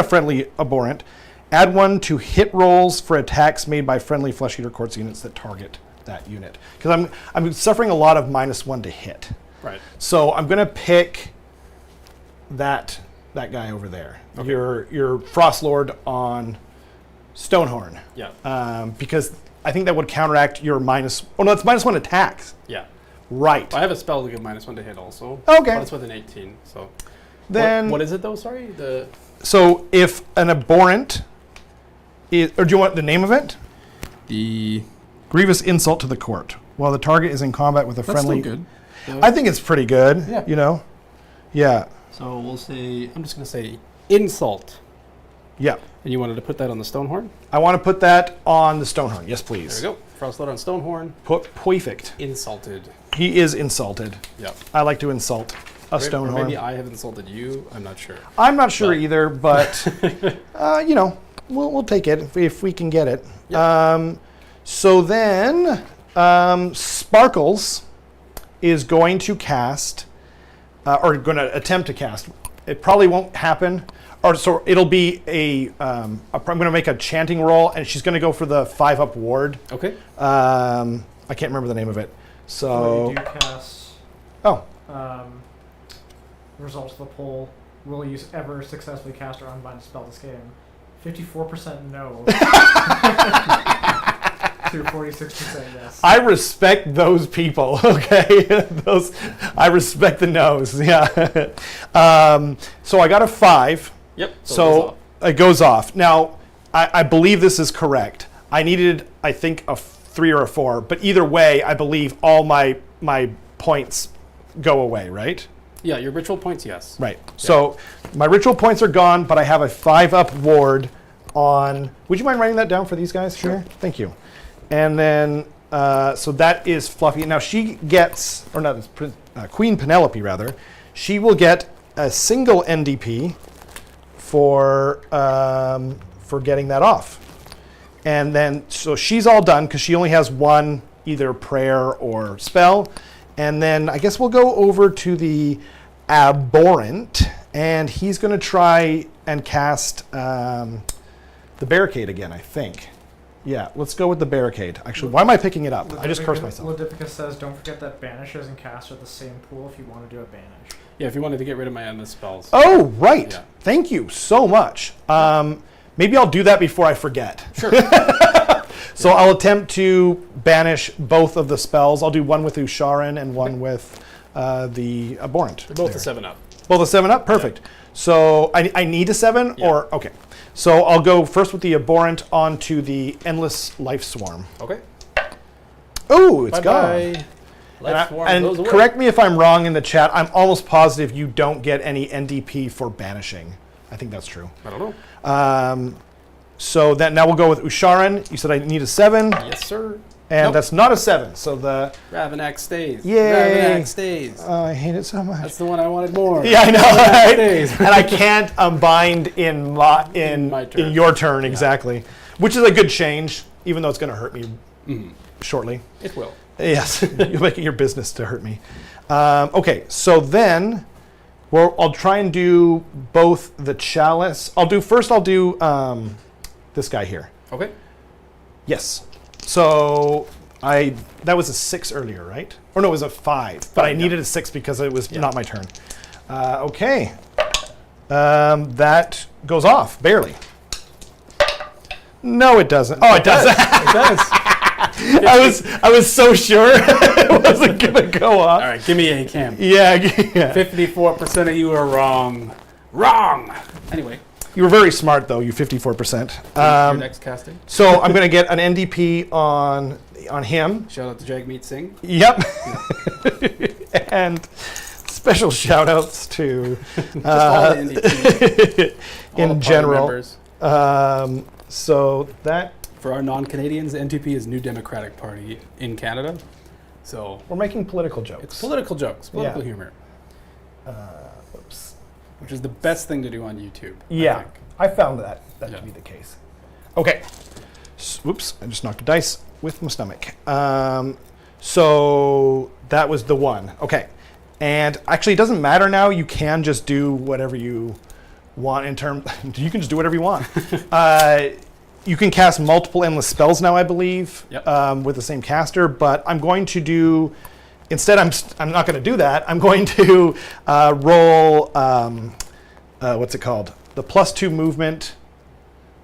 [SPEAKER 1] friendly abhorrent, add 1 to hit rolls for attacks made by friendly Flesh Eater Courts units that target that unit. Because I'm suffering a lot of -1 to hit.
[SPEAKER 2] Right.
[SPEAKER 1] So I'm going to pick that guy over there.
[SPEAKER 2] Okay.
[SPEAKER 1] Your Frost Lord on Stonehorn.
[SPEAKER 2] Yeah.
[SPEAKER 1] Because I think that would counteract your that's -1 attacks.
[SPEAKER 2] Yeah.
[SPEAKER 1] Right.
[SPEAKER 2] I have a spell to give -1 to hit also.
[SPEAKER 1] Okay.
[SPEAKER 2] But it's with an 18, so.
[SPEAKER 1] Then
[SPEAKER 2] What is it though, sorry?
[SPEAKER 1] So if an abhorrent is, or do you want the name of it?
[SPEAKER 2] The
[SPEAKER 1] Grievous Insult to the Court. While the target is in combat with a
[SPEAKER 2] That's
[SPEAKER 1] friendly.
[SPEAKER 2] still good.
[SPEAKER 1] I think it's pretty good.
[SPEAKER 2] Yeah.
[SPEAKER 1] You know? Yeah.
[SPEAKER 2] So we'll say, I'm just going to say insult.
[SPEAKER 1] Yeah.
[SPEAKER 2] And you wanted to put that on the Stonehorn?
[SPEAKER 1] I want to put that on the Stonehorn. Yes, please.
[SPEAKER 2] There we go. Frostlord on Stonehorn.
[SPEAKER 1] Perfect.
[SPEAKER 2] Insulted.
[SPEAKER 1] He is insulted.
[SPEAKER 2] Yep.
[SPEAKER 1] I like to insult a
[SPEAKER 2] Or
[SPEAKER 1] Stonehorn.
[SPEAKER 2] maybe I have insulted you. I'm not sure.
[SPEAKER 1] I'm not sure
[SPEAKER 2] But-
[SPEAKER 1] either, but you know, we'll take it if we can get it.
[SPEAKER 2] Yep.
[SPEAKER 1] So then, Sparkles is going to cast, or going to attempt to cast. It probably won't happen, or so it'll be I'm going to make a chanting roll, and she's going to go for the 5-up ward.
[SPEAKER 2] Okay.
[SPEAKER 1] I can't remember the name of it. So
[SPEAKER 3] You do cast.
[SPEAKER 1] Oh.
[SPEAKER 3] Results of the poll. Will you ever successfully cast or unbind a spell this game? 54% no. To 46% yes.
[SPEAKER 1] I respect those people, okay? I respect the no's, yeah. So I got a 5.
[SPEAKER 2] Yep.
[SPEAKER 1] So it goes off. Now, I believe this is correct. I needed, I think, a 3 or a 4, but either way, I believe all my points go away, right?
[SPEAKER 2] Yeah, your ritual points, yes.
[SPEAKER 1] Right. So my ritual points are gone, but I have a 5-up ward on. Would you mind writing that down for these guys here? Thank you. And then, so that is Fluffy. Now she gets, or not, Queen Penelope rather. She will get a single NDP for getting that off. And then, so she's all done because she only has 1 either prayer or spell. And then I guess we'll go over to the Abhorrent, and he's going to try and cast the Barricade again, I think. Yeah, let's go with the Barricade. Actually, why am I picking it up? I just cursed myself.
[SPEAKER 3] Ludipicus says, don't forget that Banishers and Cast are the same pool if you want to do a Banish.
[SPEAKER 2] Yeah, if you wanted to get rid of my endless spells.
[SPEAKER 1] Oh, right.
[SPEAKER 2] Yeah.
[SPEAKER 1] Thank you so much. Maybe I'll do that before I forget.
[SPEAKER 2] Sure.
[SPEAKER 1] So I'll attempt to banish both of the spells. I'll do one with Usharan and one with the Abhorrent.
[SPEAKER 2] They're both
[SPEAKER 1] there.
[SPEAKER 2] the 7-up.
[SPEAKER 1] Both a 7-up? Perfect. So I need a 7?
[SPEAKER 2] Yeah.
[SPEAKER 1] Or okay. So I'll go first with the Abhorrent onto the Endless Life Swarm.
[SPEAKER 2] Okay.
[SPEAKER 1] Oh, it's gone.
[SPEAKER 2] Bye-bye. Life Swarm
[SPEAKER 1] And
[SPEAKER 2] goes away.
[SPEAKER 1] correct me if I'm wrong in the chat. I'm almost positive you don't get any NDP for banishing. I think that's true.
[SPEAKER 2] I don't know.
[SPEAKER 1] So that now we'll go with Usharan. You said I need a 7,
[SPEAKER 2] Yes, sir.
[SPEAKER 1] and
[SPEAKER 2] Nope.
[SPEAKER 1] that's not a 7. So the
[SPEAKER 2] Ravanax stays.
[SPEAKER 1] Yay.
[SPEAKER 2] Ravanax stays.
[SPEAKER 1] I hate it so much.
[SPEAKER 2] That's the one I wanted more.
[SPEAKER 1] Yeah, I know.
[SPEAKER 2] Ravanax
[SPEAKER 1] Right?
[SPEAKER 2] stays.
[SPEAKER 1] And I can't unbind in
[SPEAKER 2] my turn.
[SPEAKER 1] in your turn exactly, which is a good change, even though it's going to hurt me shortly.
[SPEAKER 2] It will.
[SPEAKER 1] Yes, you're making your business to hurt me. Okay, so then I'll try and do both the Chalice. I'll do this guy here.
[SPEAKER 2] Okay.
[SPEAKER 1] Yes. So that was a 6 earlier, right? Or no, it was a 5. But I needed a 6 because it was not my turn. Okay. That goes off, barely. No, it doesn't. Oh, it doesn't.
[SPEAKER 2] It does.
[SPEAKER 1] I was so sure it wasn't gonna go off.
[SPEAKER 2] All right, give me a cam.
[SPEAKER 1] Yeah.
[SPEAKER 2] 54% of you are wrong. Wrong. Anyway,
[SPEAKER 1] You were very smart though. You 54%.
[SPEAKER 2] your next casting.
[SPEAKER 1] So I'm gonna get an NDP on him.
[SPEAKER 2] Shout out to Jagmeet Singh.
[SPEAKER 1] Yep. And special shout outs to
[SPEAKER 2] Just all the NDP. All the
[SPEAKER 1] in
[SPEAKER 2] party
[SPEAKER 1] general.
[SPEAKER 2] members.
[SPEAKER 1] So that
[SPEAKER 2] For our non-Canadians, NTP is New Democratic Party in Canada. So
[SPEAKER 1] We're making political jokes.
[SPEAKER 2] it's political jokes, political
[SPEAKER 1] Yeah.
[SPEAKER 2] humor,
[SPEAKER 1] Whoops.
[SPEAKER 2] which is the best thing to do on YouTube.
[SPEAKER 1] Yeah, I found that
[SPEAKER 2] Yeah.
[SPEAKER 1] to be the case. Okay. Whoops, I just knocked a dice with my stomach. So that was the one. Okay. And actually, it doesn't matter now. You can just do whatever you want in terms. You can just do whatever you want. You can cast multiple endless spells now, I believe,
[SPEAKER 2] Yep.
[SPEAKER 1] with the same caster. But I'm going to do. Instead, I'm not going to do that. I'm going to roll. What's it called? The +2 movement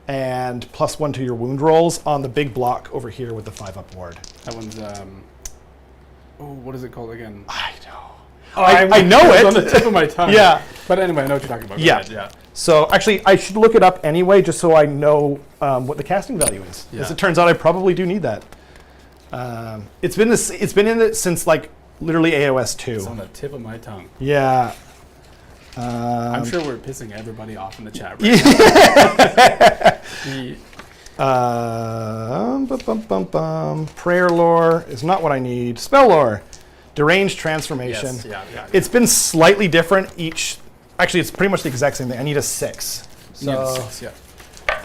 [SPEAKER 1] and +1 to your wound rolls on the big block over here with the 5-up ward.
[SPEAKER 2] That one's what is it called again?
[SPEAKER 1] I know.
[SPEAKER 2] Oh,
[SPEAKER 1] I know it.
[SPEAKER 2] It's on the tip of my tongue.
[SPEAKER 1] Yeah.
[SPEAKER 2] But anyway, I know what you're talking about. Go
[SPEAKER 1] Yeah.
[SPEAKER 2] ahead, yeah.
[SPEAKER 1] So actually, I should look it up anyway, just so I know what the casting value is. Because
[SPEAKER 2] Yeah.
[SPEAKER 1] it turns out I probably do need that. It's been in it since like literally AoS 2.
[SPEAKER 2] It's on the tip of my tongue.
[SPEAKER 1] Yeah.
[SPEAKER 2] I'm sure we're pissing everybody off in the chat right now.
[SPEAKER 1] Prayer lore is not what I need. Spell lore. Deranged transformation.
[SPEAKER 2] Yes, yeah.
[SPEAKER 1] It's been slightly different each. Actually, it's pretty much the exact same thing. I need a 6. So,
[SPEAKER 2] yeah.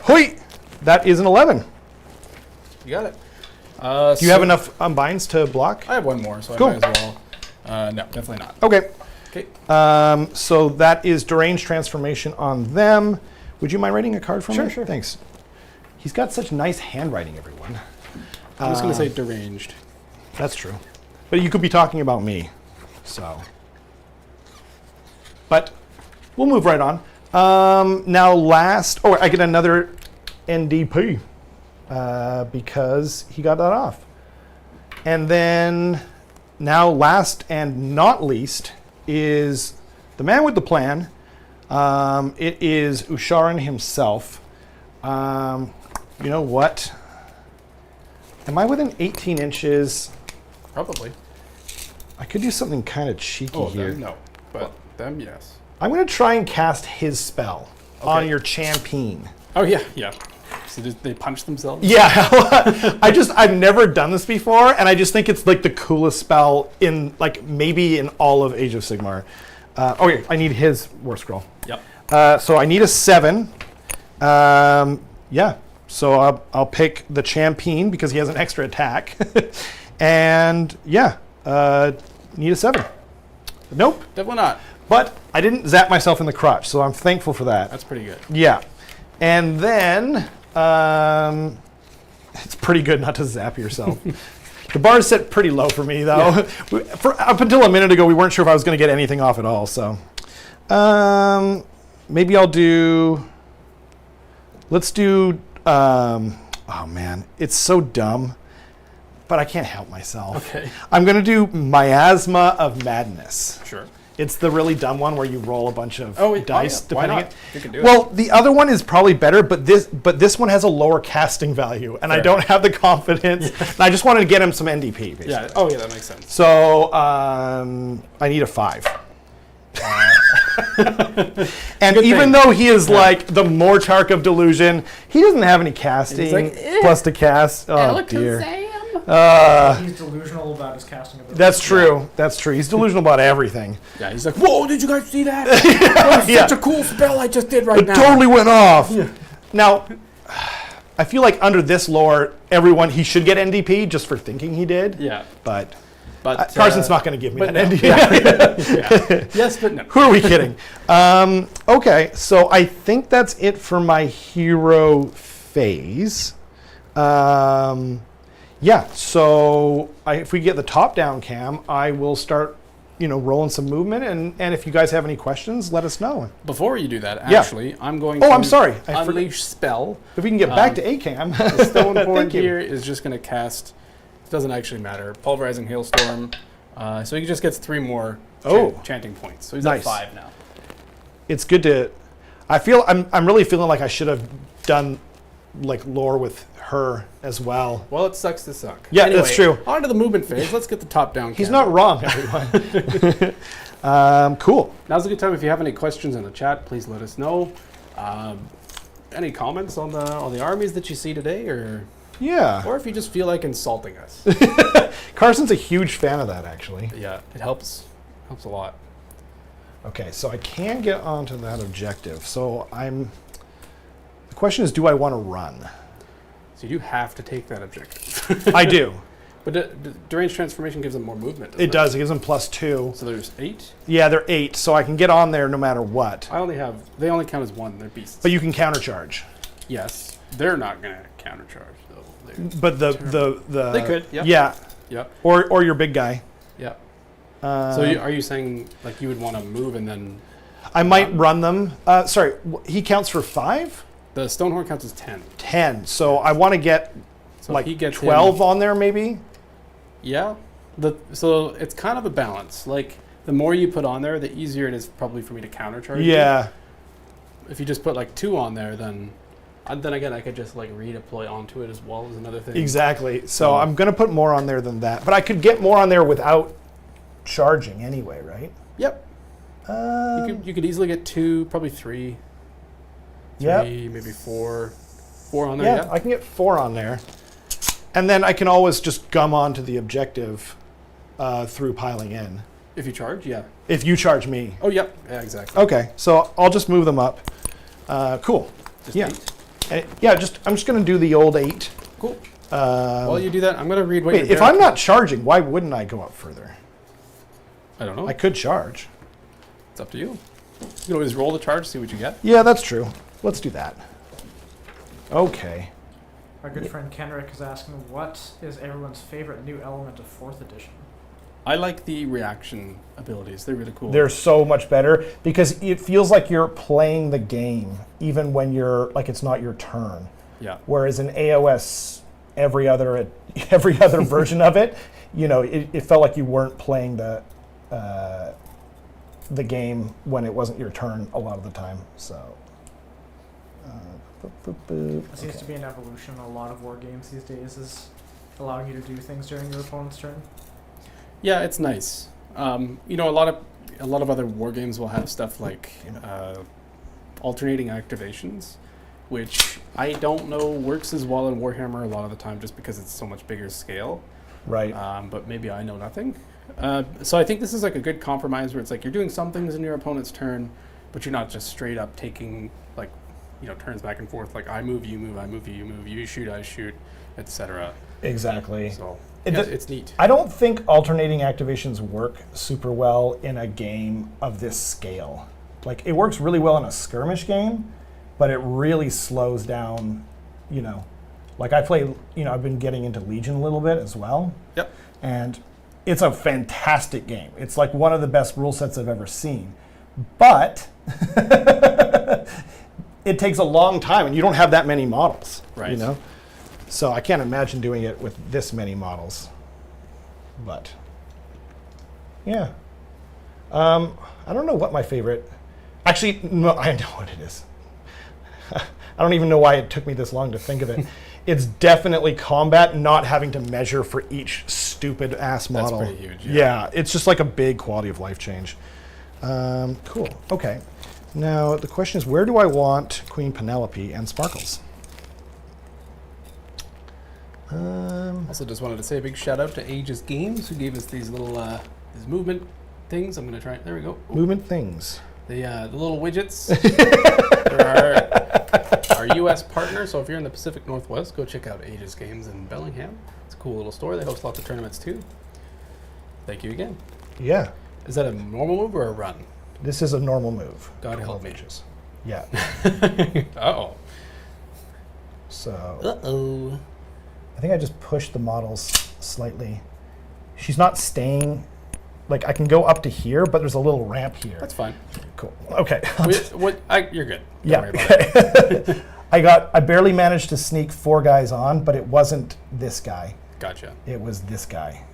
[SPEAKER 1] hoi! That is an 11.
[SPEAKER 2] You got it.
[SPEAKER 1] Do you have enough unbinds to block?
[SPEAKER 2] I have one more, so
[SPEAKER 1] Cool.
[SPEAKER 2] I might as well. No, definitely not.
[SPEAKER 1] Okay.
[SPEAKER 2] Okay.
[SPEAKER 1] So that is deranged transformation on them. Would you mind writing a card for me?
[SPEAKER 2] Sure.
[SPEAKER 1] Thanks. He's got such nice handwriting, everyone.
[SPEAKER 2] I'm just going to say deranged.
[SPEAKER 1] That's true. But you could be talking about me. So. But we'll move right on. Now I get another NDP because he got that off. And then now last and not least is the man with the plan. It is Usharan himself. You know what? Am I within 18 inches?
[SPEAKER 2] Probably.
[SPEAKER 1] I could do something kind of cheeky here.
[SPEAKER 2] Them, no. But them, yes.
[SPEAKER 1] I'm going to try and cast his spell on your champion.
[SPEAKER 2] Oh, yeah. So they punch themselves?
[SPEAKER 1] Yeah, I've never done this before, and I just think it's like the coolest spell in maybe in all of Age of Sigmar. Okay, I need his war scroll.
[SPEAKER 2] Yep.
[SPEAKER 1] So I need a 7. Yeah, so I'll pick the champion because he has an extra attack. And yeah, need a 7. Nope.
[SPEAKER 2] Definitely not.
[SPEAKER 1] But I didn't zap myself in the crotch, so I'm thankful for that.
[SPEAKER 2] That's pretty good.
[SPEAKER 1] Yeah. And then, it's pretty good not to zap yourself. The bar is set pretty low for me, though. Yeah. Up until a minute ago, we weren't sure if I was going to get anything off at all. So maybe I'll do... Let's do... oh, man. It's so dumb. But I can't help myself.
[SPEAKER 2] Okay.
[SPEAKER 1] I'm going to do Miasma of Madness.
[SPEAKER 2] Sure.
[SPEAKER 1] It's the really dumb one where you roll a bunch of dice.
[SPEAKER 2] Why
[SPEAKER 1] Depending
[SPEAKER 2] not? You can do it.
[SPEAKER 1] Well, the other one is probably better, but this one has a lower casting value, and I don't have the confidence. And I just wanted to get him some NDP, basically.
[SPEAKER 2] Yeah. Oh, yeah, that makes sense.
[SPEAKER 1] So I need a 5. And
[SPEAKER 2] Good
[SPEAKER 1] even
[SPEAKER 2] thing.
[SPEAKER 1] though he is like the Mortarch of Delusion, he doesn't have any casting
[SPEAKER 2] like,
[SPEAKER 1] plus to cast. Oh dear.
[SPEAKER 3] He's delusional about his casting ability.
[SPEAKER 1] That's true. That's true. He's delusional about everything.
[SPEAKER 2] Yeah, he's like, whoa, did you guys see that? That was such a cool spell I just did right
[SPEAKER 1] It
[SPEAKER 2] now.
[SPEAKER 1] totally went off. Yeah. Now, I feel like under this lore, he should get NDP just for thinking he did.
[SPEAKER 2] Yeah.
[SPEAKER 1] But
[SPEAKER 2] Carson's
[SPEAKER 1] not going to give me that
[SPEAKER 2] no.
[SPEAKER 1] NDP.
[SPEAKER 2] Yeah. Yes, but no.
[SPEAKER 1] Who are we kidding? Okay, so I think that's it for my hero phase. Yeah, so if we get the top-down cam, I will start, rolling some movement. And if you guys have any questions, let us know.
[SPEAKER 2] Before you do that,
[SPEAKER 1] Yeah.
[SPEAKER 2] actually, I'm going to
[SPEAKER 1] I'm sorry. I forgot.
[SPEAKER 2] unleash spell.
[SPEAKER 1] If we can get back to A-cam.
[SPEAKER 2] The stone board
[SPEAKER 1] Thank you.
[SPEAKER 2] here is just going to cast, it doesn't actually matter, Pulverizing Hailstorm. So he just gets 3 more chanting points. So he's
[SPEAKER 1] Nice.
[SPEAKER 2] at 5 now.
[SPEAKER 1] It's good to... I'm really feeling like I should have done lore with her as well.
[SPEAKER 2] Well, it sucks to suck.
[SPEAKER 1] Yeah,
[SPEAKER 2] Anyway,
[SPEAKER 1] that's true.
[SPEAKER 2] On to the movement phase. Let's get the top-down
[SPEAKER 1] He's
[SPEAKER 2] camera.
[SPEAKER 1] not wrong, everyone. Cool.
[SPEAKER 2] Now's a good time. If you have any questions in the chat, please let us know. Any comments on the armies that you see today, or
[SPEAKER 1] Yeah.
[SPEAKER 2] Or if you just feel like insulting us.
[SPEAKER 1] Carson's a huge fan of that, actually.
[SPEAKER 2] Yeah, it helps. Helps a lot.
[SPEAKER 1] Okay, so I can get onto that objective. So the question is, do I want to run?
[SPEAKER 2] So you do have to take that objective.
[SPEAKER 1] I do.
[SPEAKER 2] But deranged transformation gives them more movement.
[SPEAKER 1] It does. It gives them +2.
[SPEAKER 2] So there's 8?
[SPEAKER 1] Yeah, they're 8, so I can get on there no matter what.
[SPEAKER 2] They only count as 1. They're beasts.
[SPEAKER 1] But you can countercharge.
[SPEAKER 2] Yes. They're not going to countercharge, though.
[SPEAKER 1] But the
[SPEAKER 2] They could, yep.
[SPEAKER 1] Yeah.
[SPEAKER 2] Yep.
[SPEAKER 1] Or your big guy.
[SPEAKER 2] Yep. So are you saying like you would want to move and then...
[SPEAKER 1] I might run them. Sorry, he counts for 5?
[SPEAKER 2] The Stonehorn counts as 10.
[SPEAKER 1] 10. So I want to get
[SPEAKER 2] So
[SPEAKER 1] like
[SPEAKER 2] he gets
[SPEAKER 1] 12 on there maybe?
[SPEAKER 2] Yeah. So it's kind of a balance. Like the more you put on there, the easier it is probably for me to countercharge.
[SPEAKER 1] Yeah.
[SPEAKER 2] If you just put like 2 on there, then again I could just like redeploy onto it as well as another thing.
[SPEAKER 1] Exactly. So I'm going to put more on there than that. But I could get more on there without charging anyway, right?
[SPEAKER 2] Yep. You could easily get 2, probably 3.
[SPEAKER 1] Yeah.
[SPEAKER 2] Maybe 4. 4 on there.
[SPEAKER 1] Yeah, I can get 4 on there. And then I can always just gum onto the objective through piling in.
[SPEAKER 2] If you charge, yeah.
[SPEAKER 1] If you charge me.
[SPEAKER 2] Oh, yep. Yeah, exactly.
[SPEAKER 1] Okay, so I'll just move them up. Cool.
[SPEAKER 2] Just
[SPEAKER 1] Yeah.
[SPEAKER 2] 8.
[SPEAKER 1] I'm just going to do the old 8.
[SPEAKER 2] Cool. While you do that, I'm going to read what
[SPEAKER 1] Wait,
[SPEAKER 2] your
[SPEAKER 1] if I'm not charging, why wouldn't I go up further?
[SPEAKER 2] I don't know.
[SPEAKER 1] I could charge.
[SPEAKER 2] It's up to you. You can always roll the charge, see what you get.
[SPEAKER 1] Yeah, that's true. Let's do that. Okay.
[SPEAKER 3] Our good friend Kenrick is asking, what is everyone's favorite new element of 4th edition?
[SPEAKER 2] I like the reaction abilities. They're really cool.
[SPEAKER 1] They're so much better because it feels like you're playing the game even when you're like it's not your turn.
[SPEAKER 2] Yeah.
[SPEAKER 1] Whereas in AoS, every other version of it, it felt like you weren't playing the game when it wasn't your turn a lot of the time. So.
[SPEAKER 3] It seems to be an evolution in a lot of war games these days, is allowing you to do things during your opponent's turn.
[SPEAKER 2] Yeah, it's nice. A lot of other war games will have stuff like alternating activations, which I don't know works as well in Warhammer a lot of the time, just because it's so much bigger scale.
[SPEAKER 1] Right.
[SPEAKER 2] But maybe I know nothing. So I think this is like a good compromise where it's like you're doing some things in your opponent's turn, but you're not just straight up taking like turns back and forth, like I move, you move, I move, you move, you shoot, I shoot, etc.
[SPEAKER 1] Exactly.
[SPEAKER 2] So it's neat.
[SPEAKER 1] I don't think alternating activations work super well in a game of this scale. Like it works really well in a skirmish game, but it really slows down, Like I play, I've been getting into Legion a little bit as well.
[SPEAKER 2] Yep.
[SPEAKER 1] And it's a fantastic game. It's like one of the best rule sets I've ever seen. But it takes a long time, and you don't have that many models.
[SPEAKER 2] Right.
[SPEAKER 1] So I can't imagine doing it with this many models. But yeah, I don't know what my favorite. Actually, no, I know what it is. I don't even know why it took me this long to think of it. It's definitely combat, not having to measure for each stupid ass model.
[SPEAKER 2] That's pretty huge.
[SPEAKER 1] Yeah, it's just like a big quality of life change. Cool. Okay. Now the question is, where do I want Queen Penelope and Sparkles?
[SPEAKER 2] Also, just wanted to say a big shout out to Age's Games, who gave us these little these movement things. I'm gonna try. There we go. Ooh.
[SPEAKER 1] Movement things.
[SPEAKER 2] The little widgets. They're our U.S. partner. So if you're in the Pacific Northwest, go check out Age's Games in Bellingham. It's a cool little store. They host lots of tournaments too. Thank you again.
[SPEAKER 1] Yeah.
[SPEAKER 2] Is that a normal move or a run?
[SPEAKER 1] This is a normal move.
[SPEAKER 2] God help me.
[SPEAKER 1] Yeah.
[SPEAKER 2] Uh-oh.
[SPEAKER 1] So.
[SPEAKER 2] Uh-oh.
[SPEAKER 1] I think I just pushed the models slightly. She's not staying. Like I can go up to here, but there's a little ramp here.
[SPEAKER 2] That's fine.
[SPEAKER 1] Cool. Okay.
[SPEAKER 2] You're good. Don't
[SPEAKER 1] Yeah.
[SPEAKER 2] worry about it.
[SPEAKER 1] I barely managed to sneak 4 guys on, but it wasn't this guy.
[SPEAKER 2] Gotcha.
[SPEAKER 1] It was this guy.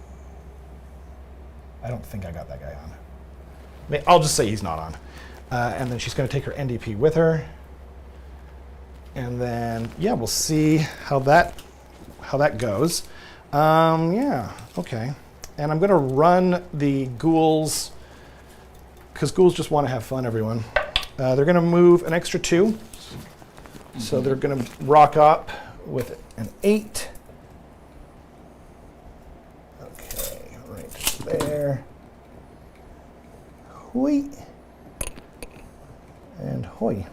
[SPEAKER 1] I don't think I got that guy on. I'll just say he's not on. And then she's going to take her NDP with her. And then, yeah, we'll see how that goes. Yeah, okay. And I'm going to run the ghouls, because ghouls just want to have fun, everyone. They're going to move an extra 2. So they're going to rock up with an 8 Okay, right there. Hoi. And hoi.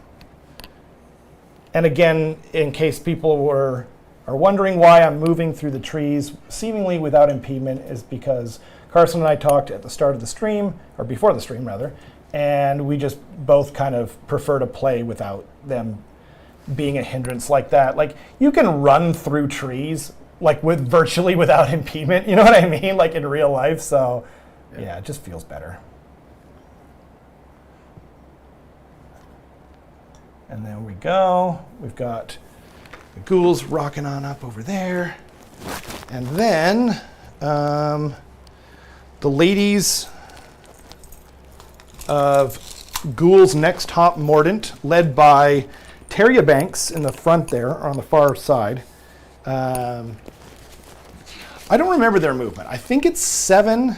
[SPEAKER 1] And again, in case people are wondering why I'm moving through the trees seemingly without impediment, is because Carson and I talked at the start of the stream, or before the stream rather, and we just both kind of prefer to play without them being a hindrance like that. Like, you can run through trees like with virtually without impediment, you know what I mean? Like in real life, so yeah, it just feels better. And there we go. We've got the ghouls rocking on up over there. And then the ladies of Ghouls Next Top Mordant, led by Terria Banks in the front there, or on the far side. I don't remember their movement. I think it's 7.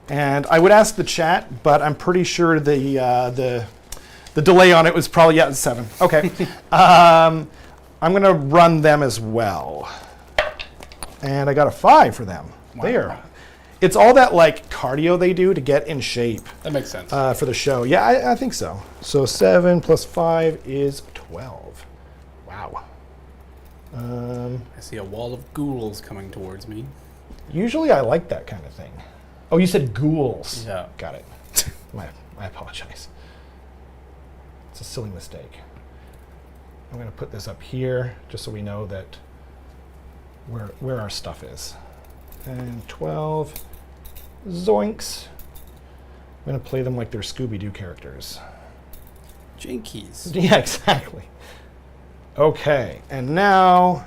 [SPEAKER 1] And I would ask the chat, but I'm pretty sure the delay on it was probably, yeah, 7. Okay. I'm going to run them as well. And I got a 5 for them.
[SPEAKER 2] Wow.
[SPEAKER 1] There. It's all that like cardio they do to get in shape.
[SPEAKER 2] That makes sense.
[SPEAKER 1] For the show. Yeah, I think so. So 7 plus 5 is 12. Wow.
[SPEAKER 2] I see a wall of ghouls coming towards me.
[SPEAKER 1] Usually I like that kind of thing. Oh, you said ghouls.
[SPEAKER 2] Yeah.
[SPEAKER 1] Got it. I apologize. It's a silly mistake. I'm going to put this up here just so we know that where our stuff is. And 12. Zoinks. I'm going to play them like they're Scooby-Doo characters.
[SPEAKER 2] Jinkies.
[SPEAKER 1] Yeah, exactly. Okay, and now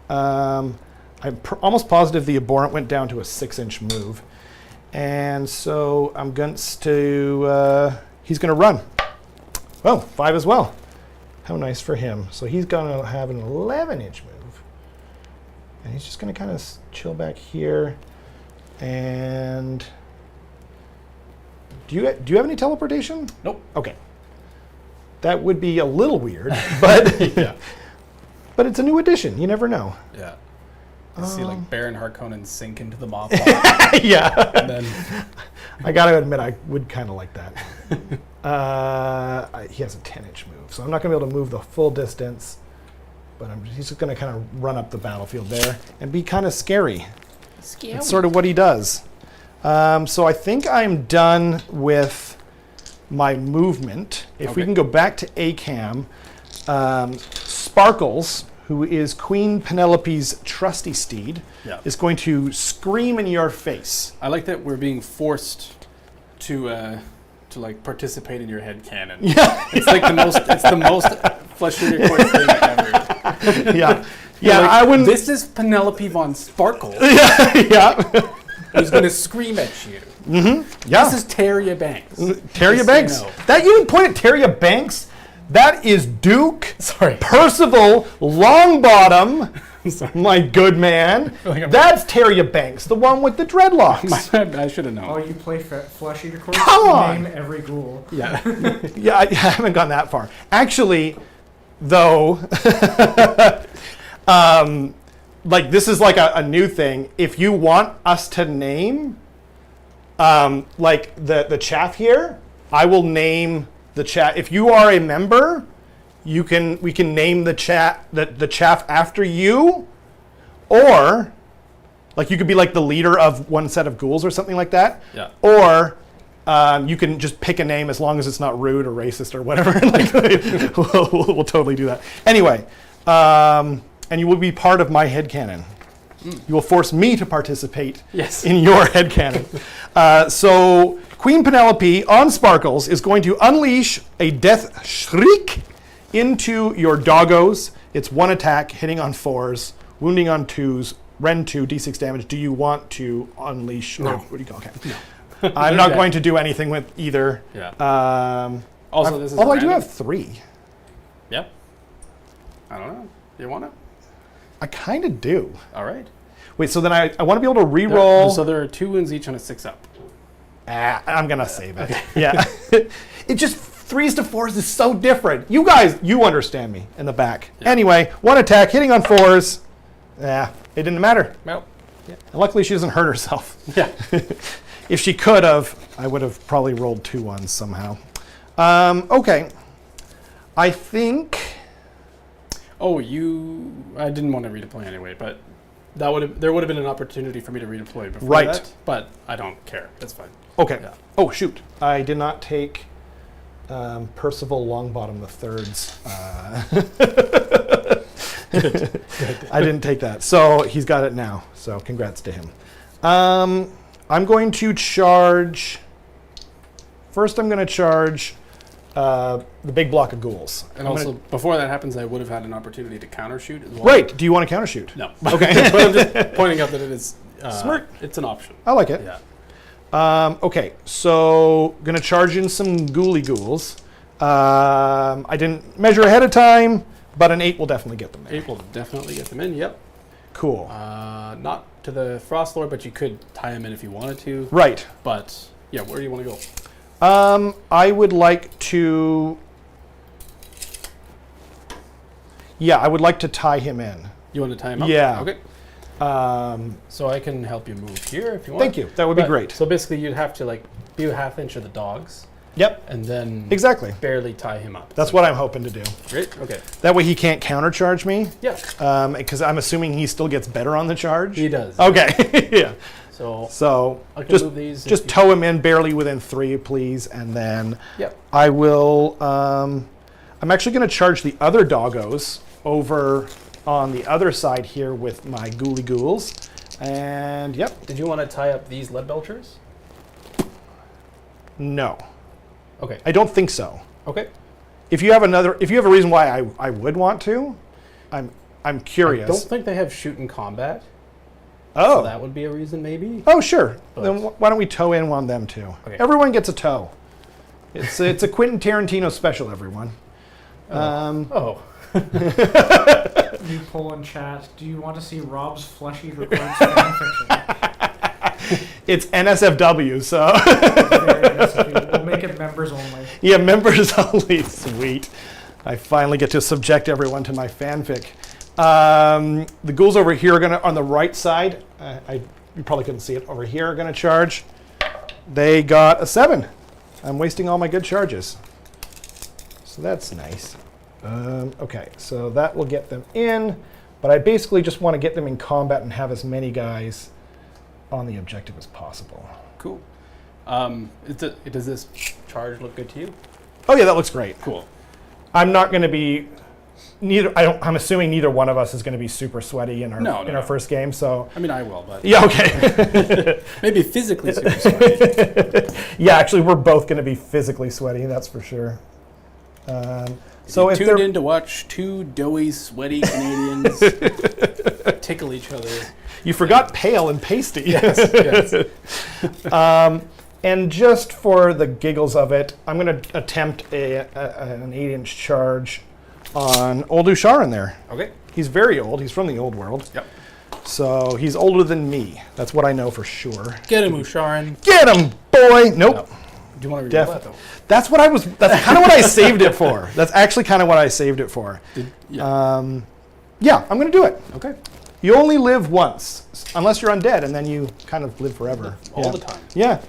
[SPEAKER 1] I'm almost positive the Abhorrent went down to a 6-inch move. And so I'm going to, he's going to run. Oh, 5 as well. How nice for him. So he's going to have an 11-inch move. And he's just going to kind of chill back here. And do you have any teleportation?
[SPEAKER 2] Nope.
[SPEAKER 1] Okay. That would be a little weird, but
[SPEAKER 2] Yeah.
[SPEAKER 1] But it's a new addition. You never know.
[SPEAKER 2] Yeah. I see like Baron Harkonnen sink into the mob.
[SPEAKER 1] Yeah.
[SPEAKER 2] And then
[SPEAKER 1] I gotta admit, I would kind of like that. He has a 10-inch move, so I'm not gonna be able to move the full distance, but he's just gonna kind of run up the battlefield there and be kind of scary. It's sort of what he does. So I think I'm done with my movement. If we
[SPEAKER 2] Okay.
[SPEAKER 1] can go back to ACAM, Sparkles, who is Queen Penelope's trusty steed,
[SPEAKER 2] Yeah.
[SPEAKER 1] is going to scream in your face.
[SPEAKER 2] I like that we're being forced to like participate in your headcanon.
[SPEAKER 1] Yeah,
[SPEAKER 2] It's like the most Flesh Eater Court thing ever.
[SPEAKER 1] yeah,
[SPEAKER 2] You're
[SPEAKER 1] yeah.
[SPEAKER 2] like,
[SPEAKER 1] I wouldn't.
[SPEAKER 2] This is Penelope von Sparkle
[SPEAKER 1] Yeah,
[SPEAKER 2] who's going to scream at you.
[SPEAKER 1] yeah.
[SPEAKER 2] This is Terria Banks.
[SPEAKER 1] Terria
[SPEAKER 2] Just so
[SPEAKER 1] Banks.
[SPEAKER 2] you know.
[SPEAKER 1] That you point at Terria Banks. That is Duke
[SPEAKER 2] Sorry.
[SPEAKER 1] Percival Longbottom.
[SPEAKER 2] Sorry.
[SPEAKER 1] My good man.
[SPEAKER 2] Like I'm-
[SPEAKER 1] That's Terria Banks, the one with the dreadlocks.
[SPEAKER 2] I should have
[SPEAKER 3] Oh,
[SPEAKER 2] known.
[SPEAKER 3] you play Flesh Eater Court?
[SPEAKER 1] Come on!
[SPEAKER 3] Name every ghoul.
[SPEAKER 2] Yeah.
[SPEAKER 1] Yeah, I haven't gone that far. Actually, though, like this is like a new thing. If you want us to name, like the chaff here, I will name the chaff. If you are a member, we can name the chaff after you, or like you could be like the leader of one set of ghouls or something like that.
[SPEAKER 2] Yeah.
[SPEAKER 1] Or you can just pick a name as long as it's not rude or racist or whatever. Like, we'll totally do that. Anyway, and you will be part of my headcanon. You will force me to participate
[SPEAKER 2] Yes.
[SPEAKER 1] in your headcanon. So Queen Penelope on Sparkles is going to unleash a death shriek into your doggos. It's 1 attack, hitting on 4s, wounding on 2s, Ren 2, d6 damage. Do you want to unleash?
[SPEAKER 2] No.
[SPEAKER 1] Or what do you call? Okay. No. I'm not going to do anything with either.
[SPEAKER 2] Yeah. Also, this is
[SPEAKER 1] although I do
[SPEAKER 2] random.
[SPEAKER 1] have 3.
[SPEAKER 2] Yep. I don't know. You want it?
[SPEAKER 1] I kind of do.
[SPEAKER 2] All right.
[SPEAKER 1] Wait, so then I want to be able to re-roll.
[SPEAKER 2] So there are 2 wounds each on a 6-up.
[SPEAKER 1] I'm going to save it. Yeah. It just 3s to 4s is so different. You guys, you understand me in the back.
[SPEAKER 2] Yeah.
[SPEAKER 1] Anyway, 1 attack, hitting on 4s, Yeah, it didn't matter.
[SPEAKER 2] Well,
[SPEAKER 1] And luckily, she doesn't hurt herself.
[SPEAKER 2] yeah.
[SPEAKER 1] If she could have, I would have probably rolled 2 ones somehow. Okay. I think...
[SPEAKER 2] Oh, I didn't want to redeploy anyway, but there would have been an opportunity for me to redeploy before
[SPEAKER 1] Right.
[SPEAKER 2] that. But I don't care. That's fine.
[SPEAKER 1] Okay.
[SPEAKER 2] Yeah.
[SPEAKER 1] Oh, shoot. I did not take Percival Longbottom III's. I didn't take that. So he's got it now. So congrats to him. I'm going to charge... First, I'm going to charge the big block of ghouls.
[SPEAKER 2] And also, before that happens, I would have had an opportunity to countershoot as well.
[SPEAKER 1] Right. Do you want to countershoot?
[SPEAKER 2] No.
[SPEAKER 1] Okay.
[SPEAKER 2] But I'm just pointing out that it is...
[SPEAKER 1] Smart.
[SPEAKER 2] It's an option.
[SPEAKER 1] I like it.
[SPEAKER 2] Yeah.
[SPEAKER 1] Okay, so going to charge in some ghouly ghouls. I didn't measure ahead of time, but an 8 will definitely get them there.
[SPEAKER 2] 8 will definitely get them in, yep.
[SPEAKER 1] Cool.
[SPEAKER 2] Not to the Frost Lord, but you could tie him in if you wanted to.
[SPEAKER 1] Right.
[SPEAKER 2] But, yeah, where do you want to go?
[SPEAKER 1] I would like to... Yeah, I would like to tie him in.
[SPEAKER 2] You want to tie him up?
[SPEAKER 1] Yeah.
[SPEAKER 2] Okay. So I can help you move here if you want.
[SPEAKER 1] Thank you. That would be great.
[SPEAKER 2] So basically you'd have to be a half inch of the dogs
[SPEAKER 1] Yep,
[SPEAKER 2] and then
[SPEAKER 1] exactly.
[SPEAKER 2] barely tie him up.
[SPEAKER 1] That's what I'm hoping to do.
[SPEAKER 2] Great, okay.
[SPEAKER 1] That way he can't countercharge me,
[SPEAKER 2] Yeah,
[SPEAKER 1] because I'm assuming he still gets better on the charge.
[SPEAKER 2] he does.
[SPEAKER 1] Okay, yeah.
[SPEAKER 2] So
[SPEAKER 1] I
[SPEAKER 2] I can
[SPEAKER 1] just
[SPEAKER 2] move these.
[SPEAKER 1] just tow him in barely within 3, please, and then
[SPEAKER 2] Yep.
[SPEAKER 1] I will. I'm actually going to charge the other doggos over on the other side here with my ghouly ghouls, and yep.
[SPEAKER 2] Did you want to tie up these lead belchers?
[SPEAKER 1] No,
[SPEAKER 2] Okay.
[SPEAKER 1] I don't think so.
[SPEAKER 2] Okay.
[SPEAKER 1] If you have a reason why I would want to, I'm curious.
[SPEAKER 2] I don't think they have shoot in combat.
[SPEAKER 1] Oh.
[SPEAKER 2] So that would be a reason maybe.
[SPEAKER 1] Oh, sure.
[SPEAKER 2] But-
[SPEAKER 1] Then why don't we tow in on them too?
[SPEAKER 2] Okay.
[SPEAKER 1] Everyone gets a tow. It's a Quentin Tarantino special, everyone.
[SPEAKER 2] Oh.
[SPEAKER 3] New poll in chat. Do you want to see Rob's fleshy records fan fiction?
[SPEAKER 1] It's NSFW, so
[SPEAKER 3] Very NSFW. We'll make it members only.
[SPEAKER 1] yeah, members only. Sweet. I finally get to subject everyone to my fanfic. The ghouls over here are gonna on the right side. You probably couldn't see it over here. Are gonna charge. They got a 7. I'm wasting all my good charges, so that's nice. Okay, so that will get them in, but I basically just want to get them in combat and have as many guys on the objective as possible.
[SPEAKER 2] Cool. Does this charge look good to you?
[SPEAKER 1] Oh yeah, that looks great.
[SPEAKER 2] Cool.
[SPEAKER 1] I'm not going to be I'm assuming neither one of us is going to be super sweaty in our first game. So
[SPEAKER 2] I mean, I will, but
[SPEAKER 1] yeah, okay.
[SPEAKER 2] maybe physically super sweaty.
[SPEAKER 1] Yeah, actually, we're both going to be physically sweaty. That's for sure. So if
[SPEAKER 2] tuned
[SPEAKER 1] they're
[SPEAKER 2] in to watch 2 doughy, sweaty Canadians tickle each other.
[SPEAKER 1] you forgot pale and pasty.
[SPEAKER 2] Yes.
[SPEAKER 1] And just for the giggles of it, I'm going to attempt an 8-inch charge on old Usharan there.
[SPEAKER 2] Okay.
[SPEAKER 1] He's very old. He's from the old world.
[SPEAKER 2] Yep.
[SPEAKER 1] So he's older than me. That's what I know for sure.
[SPEAKER 2] Get him, Usharan.
[SPEAKER 1] Get him, boy! Nope.
[SPEAKER 2] No. Do you want to read that though?
[SPEAKER 1] That's kind of what I saved it for. That's actually kind of what I saved it for. Yeah, I'm going to do it.
[SPEAKER 2] Okay.
[SPEAKER 1] You only live once, unless you're undead, and then you kind of live forever.
[SPEAKER 2] All the time.
[SPEAKER 1] Yeah.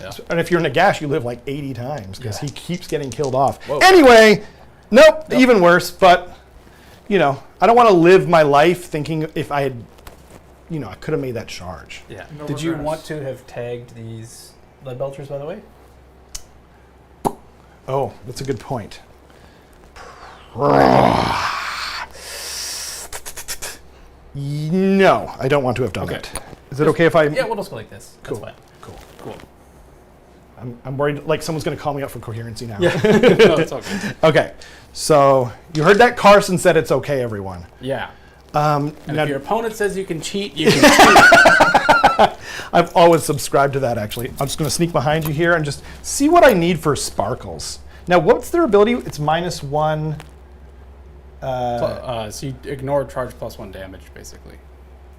[SPEAKER 2] Yeah.
[SPEAKER 1] And if you're Nagash, you live like 80 times because he keeps getting killed off.
[SPEAKER 2] Whoa.
[SPEAKER 1] Anyway, nope, even worse. But, I don't want to live my life thinking if I had, I could have made that charge.
[SPEAKER 2] Yeah.
[SPEAKER 3] No
[SPEAKER 2] Did you
[SPEAKER 3] regrets.
[SPEAKER 2] want to have tagged these lead belchers, by the way?
[SPEAKER 1] Oh, that's a good point. No, I don't want to have done
[SPEAKER 2] Okay.
[SPEAKER 1] it. Is it okay if I...
[SPEAKER 2] Yeah, we'll just go like this.
[SPEAKER 1] Cool.
[SPEAKER 2] That's fine. Cool.
[SPEAKER 1] I'm worried like someone's going to call me out for coherency now.
[SPEAKER 2] Yeah. No, it's all good.
[SPEAKER 1] Okay, so you heard that Carson said it's okay, everyone.
[SPEAKER 2] Yeah.
[SPEAKER 1] And
[SPEAKER 2] And if your opponent says you can cheat, you can cheat.
[SPEAKER 1] I've always subscribed to that, actually. I'm just going to sneak behind you here and just see what I need for sparkles. Now, what's their ability? It's -1.
[SPEAKER 2] So you ignore charge +1 damage, basically.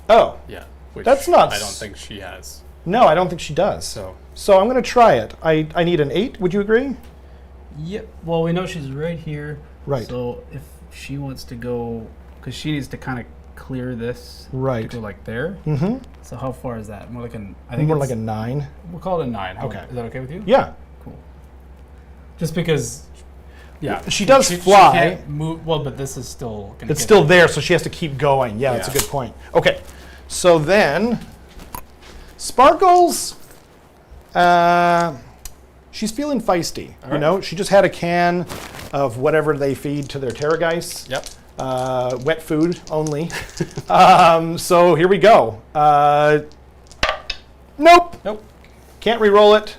[SPEAKER 1] Oh,
[SPEAKER 2] Yeah. Which
[SPEAKER 1] That's not
[SPEAKER 2] I don't think she has.
[SPEAKER 1] no, I don't think she does. So I'm going to try it. I need an 8. Would you agree?
[SPEAKER 4] Yep. Well, we know she's right here.
[SPEAKER 1] Right.
[SPEAKER 4] So if she wants to go, because she needs to kind of
[SPEAKER 2] clear this
[SPEAKER 1] Right.
[SPEAKER 2] to go like there.
[SPEAKER 1] Mm-hmm.
[SPEAKER 2] So how far is that? More like an. I
[SPEAKER 1] I
[SPEAKER 2] think
[SPEAKER 1] think more
[SPEAKER 2] it's-
[SPEAKER 1] like a 9.
[SPEAKER 2] We'll call it a 9.
[SPEAKER 1] Okay.
[SPEAKER 2] Is that okay with you?
[SPEAKER 1] Yeah.
[SPEAKER 2] Cool. Just because. Yeah.
[SPEAKER 1] She does
[SPEAKER 2] She
[SPEAKER 1] fly.
[SPEAKER 2] can't move. Well, but this is still. Gonna
[SPEAKER 1] It's
[SPEAKER 2] get
[SPEAKER 1] still there, so she has to keep going. Yeah, that's a
[SPEAKER 2] Yeah.
[SPEAKER 1] good point. Okay, so then Sparkles, she's feeling feisty.
[SPEAKER 2] All
[SPEAKER 1] You
[SPEAKER 2] right.
[SPEAKER 1] know, she just had a can of whatever they feed to their terrorgeist.
[SPEAKER 2] Yep.
[SPEAKER 1] Wet food only. So here we go. Nope.
[SPEAKER 2] Nope.
[SPEAKER 1] Can't re-roll it.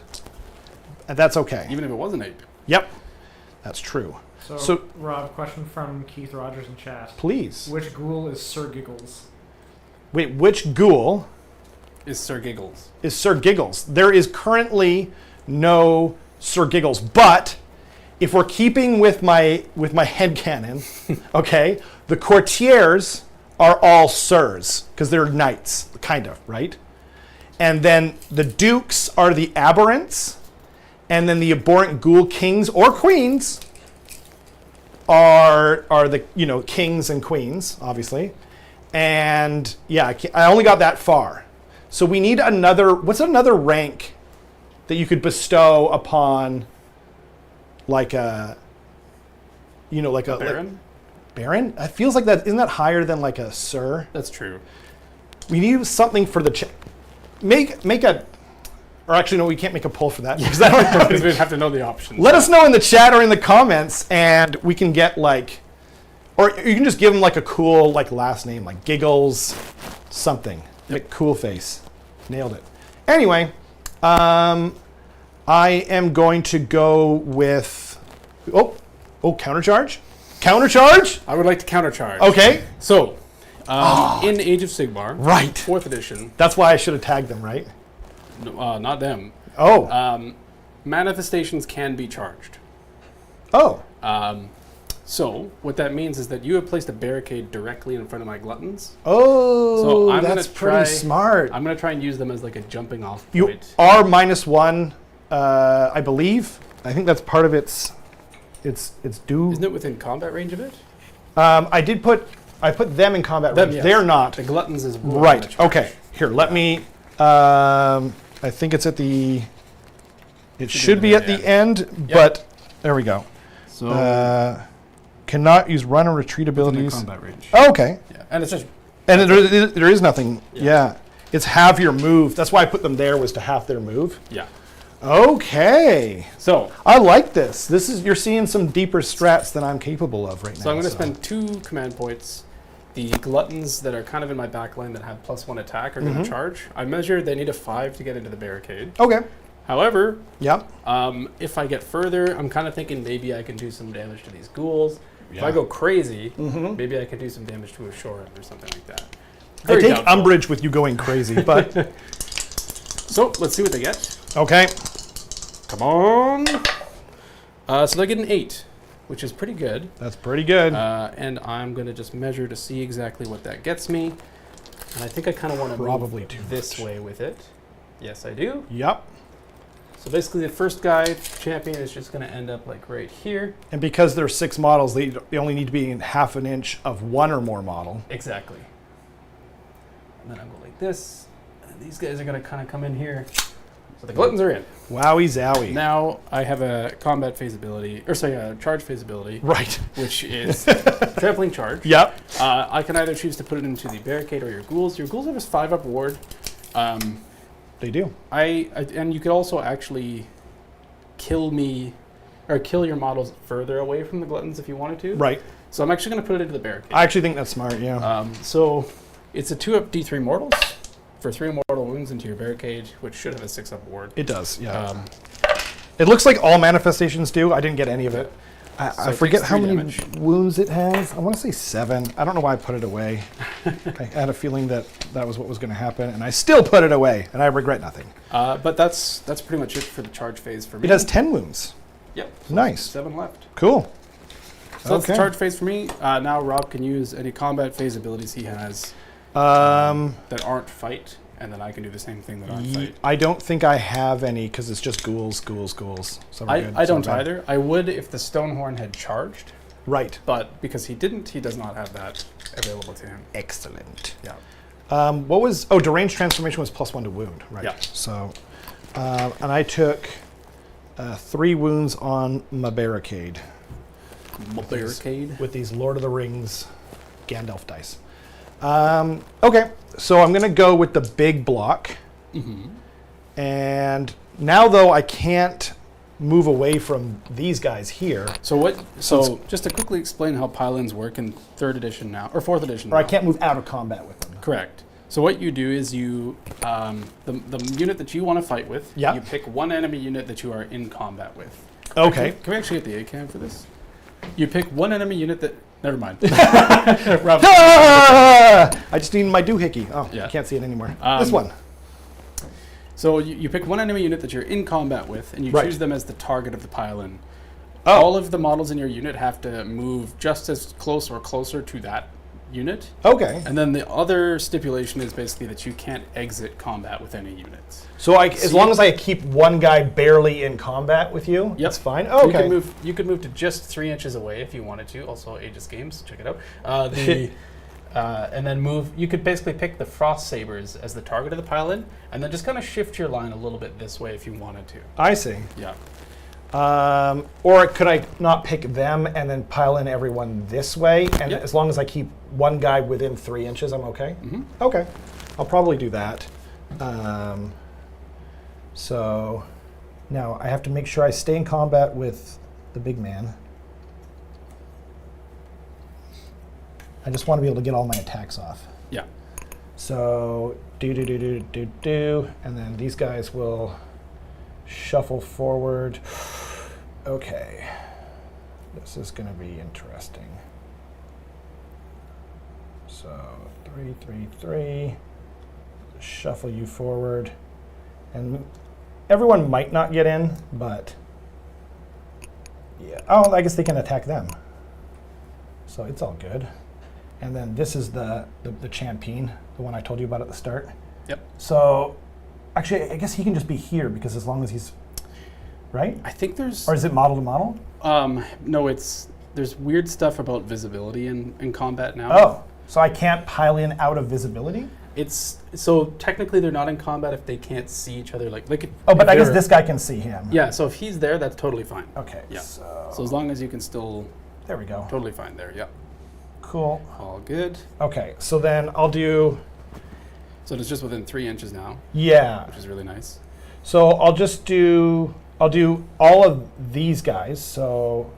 [SPEAKER 1] And that's okay.
[SPEAKER 2] Even if it was an 8.
[SPEAKER 1] Yep. That's true.
[SPEAKER 3] So, Rob, question from Keith Rogers in chat.
[SPEAKER 1] Please.
[SPEAKER 3] Which ghoul is Sir Giggles?
[SPEAKER 1] Wait, which ghoul
[SPEAKER 2] Is Sir Giggles.
[SPEAKER 1] is Sir Giggles? There is currently no Sir Giggles, but if we're keeping with my headcanon, okay, the courtiers are all sirs because they're knights, kind of, right? And then the dukes are the aberrants, and then the abhorrent ghoul kings or queens are the kings and queens, obviously. And yeah, I only got that far. So we need what's another rank that you could bestow upon like a
[SPEAKER 2] Baron?
[SPEAKER 1] baron? It feels like that. Isn't that higher than like a sir?
[SPEAKER 2] That's true.
[SPEAKER 1] We need something for the make a, or actually no, we can't make a poll for that because I don't have
[SPEAKER 2] Because we'd have to know the options.
[SPEAKER 1] Let us know in the chat or in the comments, and we can get like, or you can just give them like a cool like last name, like Giggles, something. Like cool face. Nailed it. Anyway, I am going to go with countercharge. Countercharge.
[SPEAKER 2] I would like to countercharge.
[SPEAKER 1] Okay.
[SPEAKER 2] So, in Age of Sigmar,
[SPEAKER 1] Right.
[SPEAKER 2] 4th edition,
[SPEAKER 1] That's why I should have tagged them, right?
[SPEAKER 2] not them,
[SPEAKER 1] Oh.
[SPEAKER 2] manifestations can be charged.
[SPEAKER 1] Oh.
[SPEAKER 2] So, what that means is that you have placed a barricade directly in front of my gluttons.
[SPEAKER 1] Oh.
[SPEAKER 2] So I'm
[SPEAKER 1] that's
[SPEAKER 2] gonna
[SPEAKER 1] pretty smart.
[SPEAKER 2] I'm going to try and use them as like a jumping off
[SPEAKER 1] You
[SPEAKER 2] point.
[SPEAKER 1] are -1, I believe. I think that's part of its due.
[SPEAKER 2] Isn't it within combat range of it?
[SPEAKER 1] I put them in combat
[SPEAKER 2] Them,
[SPEAKER 1] range.
[SPEAKER 2] yes.
[SPEAKER 1] They're not.
[SPEAKER 2] The gluttons is what I'm gonna
[SPEAKER 1] Right.
[SPEAKER 2] charge.
[SPEAKER 1] Okay. Here, let me. I think it's at the. It should be
[SPEAKER 2] there,
[SPEAKER 1] at the
[SPEAKER 2] yeah.
[SPEAKER 1] end, but there we go.
[SPEAKER 2] So,
[SPEAKER 1] Cannot use run or retreat
[SPEAKER 2] within the
[SPEAKER 1] abilities.
[SPEAKER 2] combat range.
[SPEAKER 1] Oh, okay.
[SPEAKER 2] Yeah. And it's just
[SPEAKER 1] And there is nothing.
[SPEAKER 2] Yeah.
[SPEAKER 1] Yeah. It's half your move. That's why I put them there, was to half their move.
[SPEAKER 2] yeah.
[SPEAKER 1] Okay.
[SPEAKER 2] So,
[SPEAKER 1] I like this. You're seeing some deeper strats than I'm capable of right now.
[SPEAKER 2] so I'm going to spend 2 command points. The gluttons that are kind of in my back line that have +1 attack are going to charge. I measured they need a 5 to get into the barricade.
[SPEAKER 1] Okay.
[SPEAKER 2] However,
[SPEAKER 1] Yep.
[SPEAKER 2] if I get further, I'm kind of thinking maybe I can do some damage to these ghouls. If I
[SPEAKER 1] Yeah.
[SPEAKER 2] go crazy,
[SPEAKER 1] Mhm.
[SPEAKER 2] maybe I could do some damage to a Shorin or something like that.
[SPEAKER 1] I
[SPEAKER 2] Very
[SPEAKER 1] take
[SPEAKER 2] doubtful.
[SPEAKER 1] umbrage with you going crazy, but
[SPEAKER 2] So let's see what they get.
[SPEAKER 1] okay.
[SPEAKER 2] Come on. So they get an 8, which is pretty good.
[SPEAKER 1] That's pretty good.
[SPEAKER 2] And I'm going to just measure to see exactly what that gets me. And I think I kind of want to
[SPEAKER 1] Probably
[SPEAKER 2] move
[SPEAKER 1] too
[SPEAKER 2] this
[SPEAKER 1] much.
[SPEAKER 2] way with it. Yes, I do.
[SPEAKER 1] Yep.
[SPEAKER 2] So basically the first guy, champion, is just going to end up like right here.
[SPEAKER 1] And because there's 6 models, they only need to be in half an inch of one or more model.
[SPEAKER 2] Exactly. And then I'll go like this. And these guys are going to kind of come in here. So the gluttons are in.
[SPEAKER 1] Wowie zowie.
[SPEAKER 2] Now I have a combat phase ability, or sorry, a charge phase ability,
[SPEAKER 1] Right.
[SPEAKER 2] which is trampling charge.
[SPEAKER 1] Yep.
[SPEAKER 2] I can either choose to put it into the barricade or your ghouls. Your ghouls have a 5-up ward.
[SPEAKER 1] They do.
[SPEAKER 2] And you could also actually kill me, or kill your models further away from the gluttons if you wanted to.
[SPEAKER 1] Right.
[SPEAKER 2] So I'm actually going to put it into the barricade.
[SPEAKER 1] I actually think that's smart, yeah.
[SPEAKER 2] So it's a 2-up D3 mortals for 3 mortal wounds into your barricade, which should have a 6-up ward.
[SPEAKER 1] It does, yeah.
[SPEAKER 2] Um,
[SPEAKER 1] It looks like all manifestations do. I didn't get any of it.
[SPEAKER 2] So
[SPEAKER 1] I
[SPEAKER 2] it
[SPEAKER 1] forget
[SPEAKER 2] takes
[SPEAKER 1] how
[SPEAKER 2] 3
[SPEAKER 1] many
[SPEAKER 2] damage.
[SPEAKER 1] wounds it has. I want to say 7. I don't know why I put it away. I had a feeling that was what was going to happen, and I still put it away, and I regret nothing.
[SPEAKER 2] but that's pretty much it for the charge phase for me.
[SPEAKER 1] It has 10 wounds.
[SPEAKER 2] Yep.
[SPEAKER 1] Nice.
[SPEAKER 2] 7 left.
[SPEAKER 1] Cool.
[SPEAKER 2] So that's the charge phase for me. Now Rob can use any combat phase abilities he has that aren't fight, and then I can do the same thing that aren't fight.
[SPEAKER 1] I don't think I have any because it's just ghouls. So we're good.
[SPEAKER 2] I
[SPEAKER 1] So
[SPEAKER 2] don't
[SPEAKER 1] we're good.
[SPEAKER 2] either. I would if the Stonehorn had charged.
[SPEAKER 1] Right.
[SPEAKER 2] But because he didn't, he does not have that available to him.
[SPEAKER 1] Excellent.
[SPEAKER 2] Yeah.
[SPEAKER 1] What was, deranged transformation was +1 to wound, right?
[SPEAKER 2] Yeah.
[SPEAKER 1] So, and I took 3 wounds on my barricade.
[SPEAKER 2] Barricade.
[SPEAKER 1] With these Lord of the Rings Gandalf dice. Okay, so I'm gonna go with the big block.
[SPEAKER 2] Mm-hmm.
[SPEAKER 1] And now though I can't move away from these guys here.
[SPEAKER 2] So just to quickly explain how pylons work in 3rd edition now, or 4th edition
[SPEAKER 1] Or I
[SPEAKER 2] now.
[SPEAKER 1] can't move out of combat with them.
[SPEAKER 2] Correct. So what you do is you, the unit that you want to fight with,
[SPEAKER 1] Yeah.
[SPEAKER 2] you pick one enemy unit that you are in combat with.
[SPEAKER 1] Okay.
[SPEAKER 2] Can we actually get the A-cam for this? You pick one enemy unit that, never mind.
[SPEAKER 1] Ah! I just need my doohickey. Oh,
[SPEAKER 2] Yeah.
[SPEAKER 1] I can't see it anymore. This one.
[SPEAKER 2] So you pick one enemy unit that you're in combat with, and you
[SPEAKER 1] Right.
[SPEAKER 2] choose them as the target of the pylon.
[SPEAKER 1] Oh.
[SPEAKER 2] All of the models in your unit have to move just as close or closer to that unit.
[SPEAKER 1] Okay.
[SPEAKER 2] And then the other stipulation is basically that you can't exit combat with any units.
[SPEAKER 1] So as long as I keep one guy barely in combat with you,
[SPEAKER 2] Yep.
[SPEAKER 1] that's fine.
[SPEAKER 2] So
[SPEAKER 1] Okay.
[SPEAKER 2] you could move to just 3 inches away if you wanted to. Also, Aegis Games, check it out. And then move. You could basically pick the Frost Sabers as the target of the pylon, and then just kind of shift your line a little bit this way if you wanted to.
[SPEAKER 1] I see.
[SPEAKER 2] Yeah.
[SPEAKER 1] Or could I not pick them and then pile in everyone this way? And
[SPEAKER 2] Yep.
[SPEAKER 1] as long as I keep one guy within 3 inches, I'm okay?
[SPEAKER 2] Mm-hmm.
[SPEAKER 1] Okay. I'll probably do that. So now I have to make sure I stay in combat with the big man. I just want to be able to get all my attacks off.
[SPEAKER 2] Yeah.
[SPEAKER 1] So do, and then these guys will shuffle forward. Okay, this is going to be interesting. So 3, 3, 3. Shuffle you forward, and everyone might not get in, but yeah. Oh, I guess they can attack them. So it's all good. And then this is the champion, the one I told you about at the start.
[SPEAKER 2] Yep.
[SPEAKER 1] So, actually, I guess he can just be here because as long as he's, right?
[SPEAKER 2] I think there's.
[SPEAKER 1] Or is it model to model?
[SPEAKER 2] No, there's weird stuff about visibility in combat now.
[SPEAKER 1] Oh, so I can't pile in out of visibility?
[SPEAKER 2] So technically they're not in combat if they can't see each other.
[SPEAKER 1] Oh, but I guess this guy can see him.
[SPEAKER 2] Yeah. So if he's there, that's totally fine.
[SPEAKER 1] Okay.
[SPEAKER 2] Yeah.
[SPEAKER 1] So
[SPEAKER 2] So as long as you can still.
[SPEAKER 1] there we go.
[SPEAKER 2] Totally fine there. Yeah.
[SPEAKER 1] Cool.
[SPEAKER 2] All good.
[SPEAKER 1] Okay, so then I'll do.
[SPEAKER 2] So it's just within 3 inches now,
[SPEAKER 1] Yeah.
[SPEAKER 2] which is really nice.
[SPEAKER 1] So I'll do all of these guys. So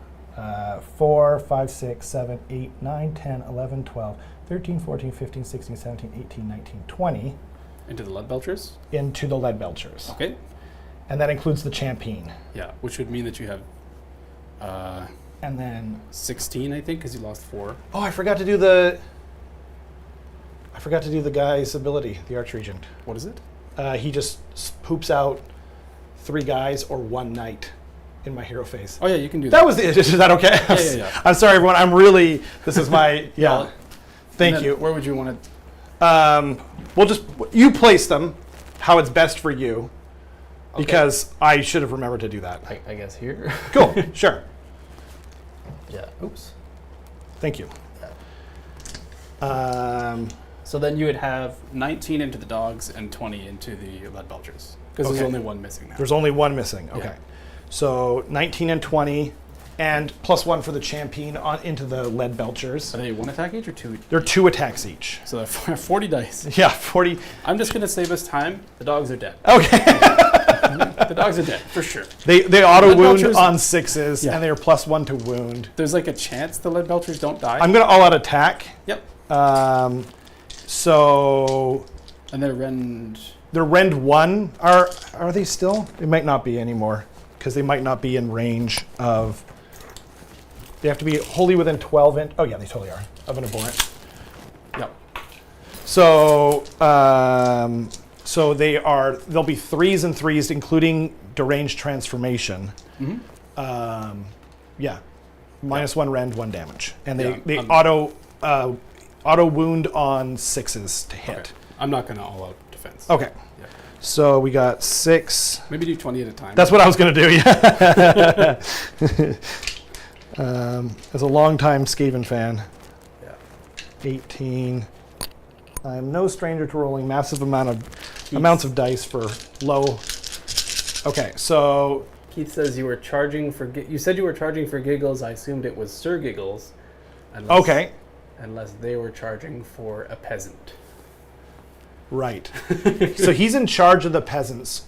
[SPEAKER 1] 4, 5, 6, 7, 8, 9, 10, 11, 12, 13, 14, 15, 16, 17, 18, 19, 20
[SPEAKER 2] Into the lead belchers.
[SPEAKER 1] into the lead belchers.
[SPEAKER 2] Okay.
[SPEAKER 1] And that includes the champion.
[SPEAKER 2] Yeah, which would mean that you have
[SPEAKER 1] And then
[SPEAKER 2] 16, I think, because you lost 4.
[SPEAKER 1] oh, I forgot to do the guy's ability, the Archregent.
[SPEAKER 2] What is it?
[SPEAKER 1] He just poops out 3 guys or 1 knight in my hero phase.
[SPEAKER 2] Oh yeah, you can do
[SPEAKER 1] That was it. Is that okay?
[SPEAKER 2] Yeah.
[SPEAKER 1] I'm sorry, everyone. This is my, yeah.
[SPEAKER 2] Well,
[SPEAKER 1] Thank
[SPEAKER 2] And
[SPEAKER 1] you.
[SPEAKER 2] then where would you want to?
[SPEAKER 1] You place them how it's best for you,
[SPEAKER 2] Okay.
[SPEAKER 1] because I should have remembered to do that.
[SPEAKER 2] I guess here.
[SPEAKER 1] Cool, sure.
[SPEAKER 2] Yeah. Oops.
[SPEAKER 1] Thank you.
[SPEAKER 2] So then you would have 19 into the dogs and 20 into the lead belchers. Because there's
[SPEAKER 1] Okay.
[SPEAKER 2] only one missing now.
[SPEAKER 1] There's only 1 missing. Okay.
[SPEAKER 2] Yeah.
[SPEAKER 1] So 19 and 20, and +1 for the champion into the lead belchers.
[SPEAKER 2] Are they 1 attack each or 2?
[SPEAKER 1] They're 2 attacks each.
[SPEAKER 2] So they're 40 dice.
[SPEAKER 1] Yeah, 40.
[SPEAKER 2] I'm just going to save us time. The dogs are dead.
[SPEAKER 1] Okay.
[SPEAKER 2] The dogs are dead, for sure.
[SPEAKER 1] They auto
[SPEAKER 2] Lead
[SPEAKER 1] wound
[SPEAKER 2] belchers-
[SPEAKER 1] on 6s,
[SPEAKER 2] Yeah.
[SPEAKER 1] and they are +1 to wound.
[SPEAKER 2] There's like a chance the lead belchers don't die.
[SPEAKER 1] I'm going to all-out attack.
[SPEAKER 2] Yep.
[SPEAKER 1] So
[SPEAKER 2] And they're rend.
[SPEAKER 1] they're rend 1. Are they still? They might not be anymore, because they might not be in range of. They have to be wholly within 12 inch. Oh yeah, they totally are of an abhorrent.
[SPEAKER 2] Yep.
[SPEAKER 1] So so they'll be 3s and 3s, including deranged transformation.
[SPEAKER 2] Mm-hmm.
[SPEAKER 1] Yeah, -1 rend, 1 damage, and they
[SPEAKER 2] Yeah,
[SPEAKER 1] auto wound on 6s to hit.
[SPEAKER 2] Okay. I'm not going to all out defense.
[SPEAKER 1] Okay.
[SPEAKER 2] Yeah.
[SPEAKER 1] So we got 6.
[SPEAKER 2] Maybe do 20 at a time.
[SPEAKER 1] That's what I was going to do, yeah. As a longtime Skaven fan,
[SPEAKER 2] Yeah.
[SPEAKER 1] 18. I'm no stranger to rolling massive amounts of dice for low. Okay, so
[SPEAKER 2] Keith says you were charging for. You said you were charging for giggles. I assumed it was Sir Giggles.
[SPEAKER 1] okay,
[SPEAKER 2] Unless they were charging for a peasant.
[SPEAKER 1] right. So he's in charge of the peasants.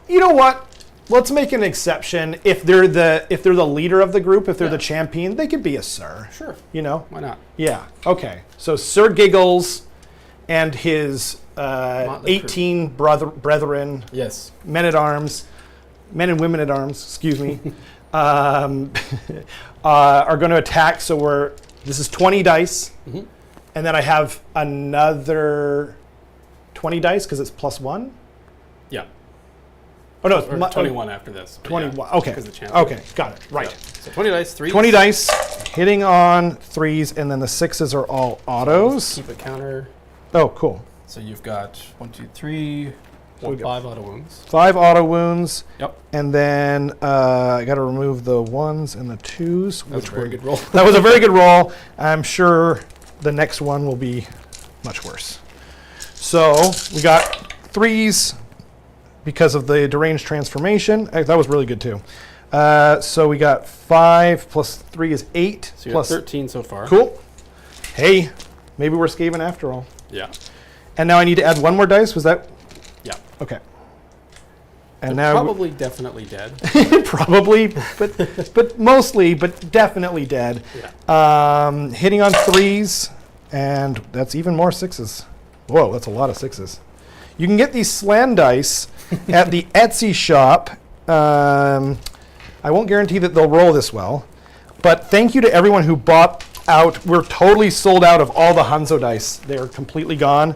[SPEAKER 1] You know what? Let's make an exception. If they're the leader of the group, if they're the champion, they could be a sir.
[SPEAKER 2] Sure.
[SPEAKER 1] You know?
[SPEAKER 2] Why not?
[SPEAKER 1] Yeah. Okay. So Sir Giggles and his
[SPEAKER 2] Motley
[SPEAKER 1] 18 brethren,
[SPEAKER 2] Yes.
[SPEAKER 1] men and women at arms, excuse me, are going to attack. So this is 20 dice,
[SPEAKER 2] Mm-hmm.
[SPEAKER 1] and then I have another 20 dice because it's +1.
[SPEAKER 2] Yeah.
[SPEAKER 1] Oh no,
[SPEAKER 2] Or 21 after this. but
[SPEAKER 1] 21.
[SPEAKER 2] yeah,
[SPEAKER 1] Okay.
[SPEAKER 2] 'cause the champion.
[SPEAKER 1] Okay, got it. Right.
[SPEAKER 2] Yeah. So 20 dice, 3.
[SPEAKER 1] 20 dice, hitting on 3s, and then the 6s are all autos.
[SPEAKER 2] Keep a counter.
[SPEAKER 1] Oh, cool.
[SPEAKER 2] So you've got 1, 2, 3,
[SPEAKER 1] So we
[SPEAKER 2] 5 auto wounds.
[SPEAKER 1] 5 auto wounds.
[SPEAKER 2] Yep.
[SPEAKER 1] And then I got to remove the 1s and the 2s,
[SPEAKER 2] That's a very good roll.
[SPEAKER 1] That was a very good roll. I'm sure the next one will be much worse. So we got 3s because of the deranged transformation. That was really good too. So we got 5 plus 3 is 8.
[SPEAKER 2] So you're
[SPEAKER 1] Plus
[SPEAKER 2] at 13 so far.
[SPEAKER 1] Cool. Hey, maybe we're Skaven after all.
[SPEAKER 2] Yeah.
[SPEAKER 1] And now I need to add 1 more dice. Was that?
[SPEAKER 2] Yeah.
[SPEAKER 1] Okay. And
[SPEAKER 2] They're
[SPEAKER 1] now
[SPEAKER 2] probably definitely dead.
[SPEAKER 1] probably, but mostly, but definitely dead.
[SPEAKER 2] Yeah.
[SPEAKER 1] Hitting on 3s, and that's even more 6s. Whoa, that's a lot of 6s. You can get these Slann dice at the Etsy shop. I won't guarantee that they'll roll this well, but thank you to everyone who bought out. We're totally sold out of all the Hanzo dice. They're completely gone.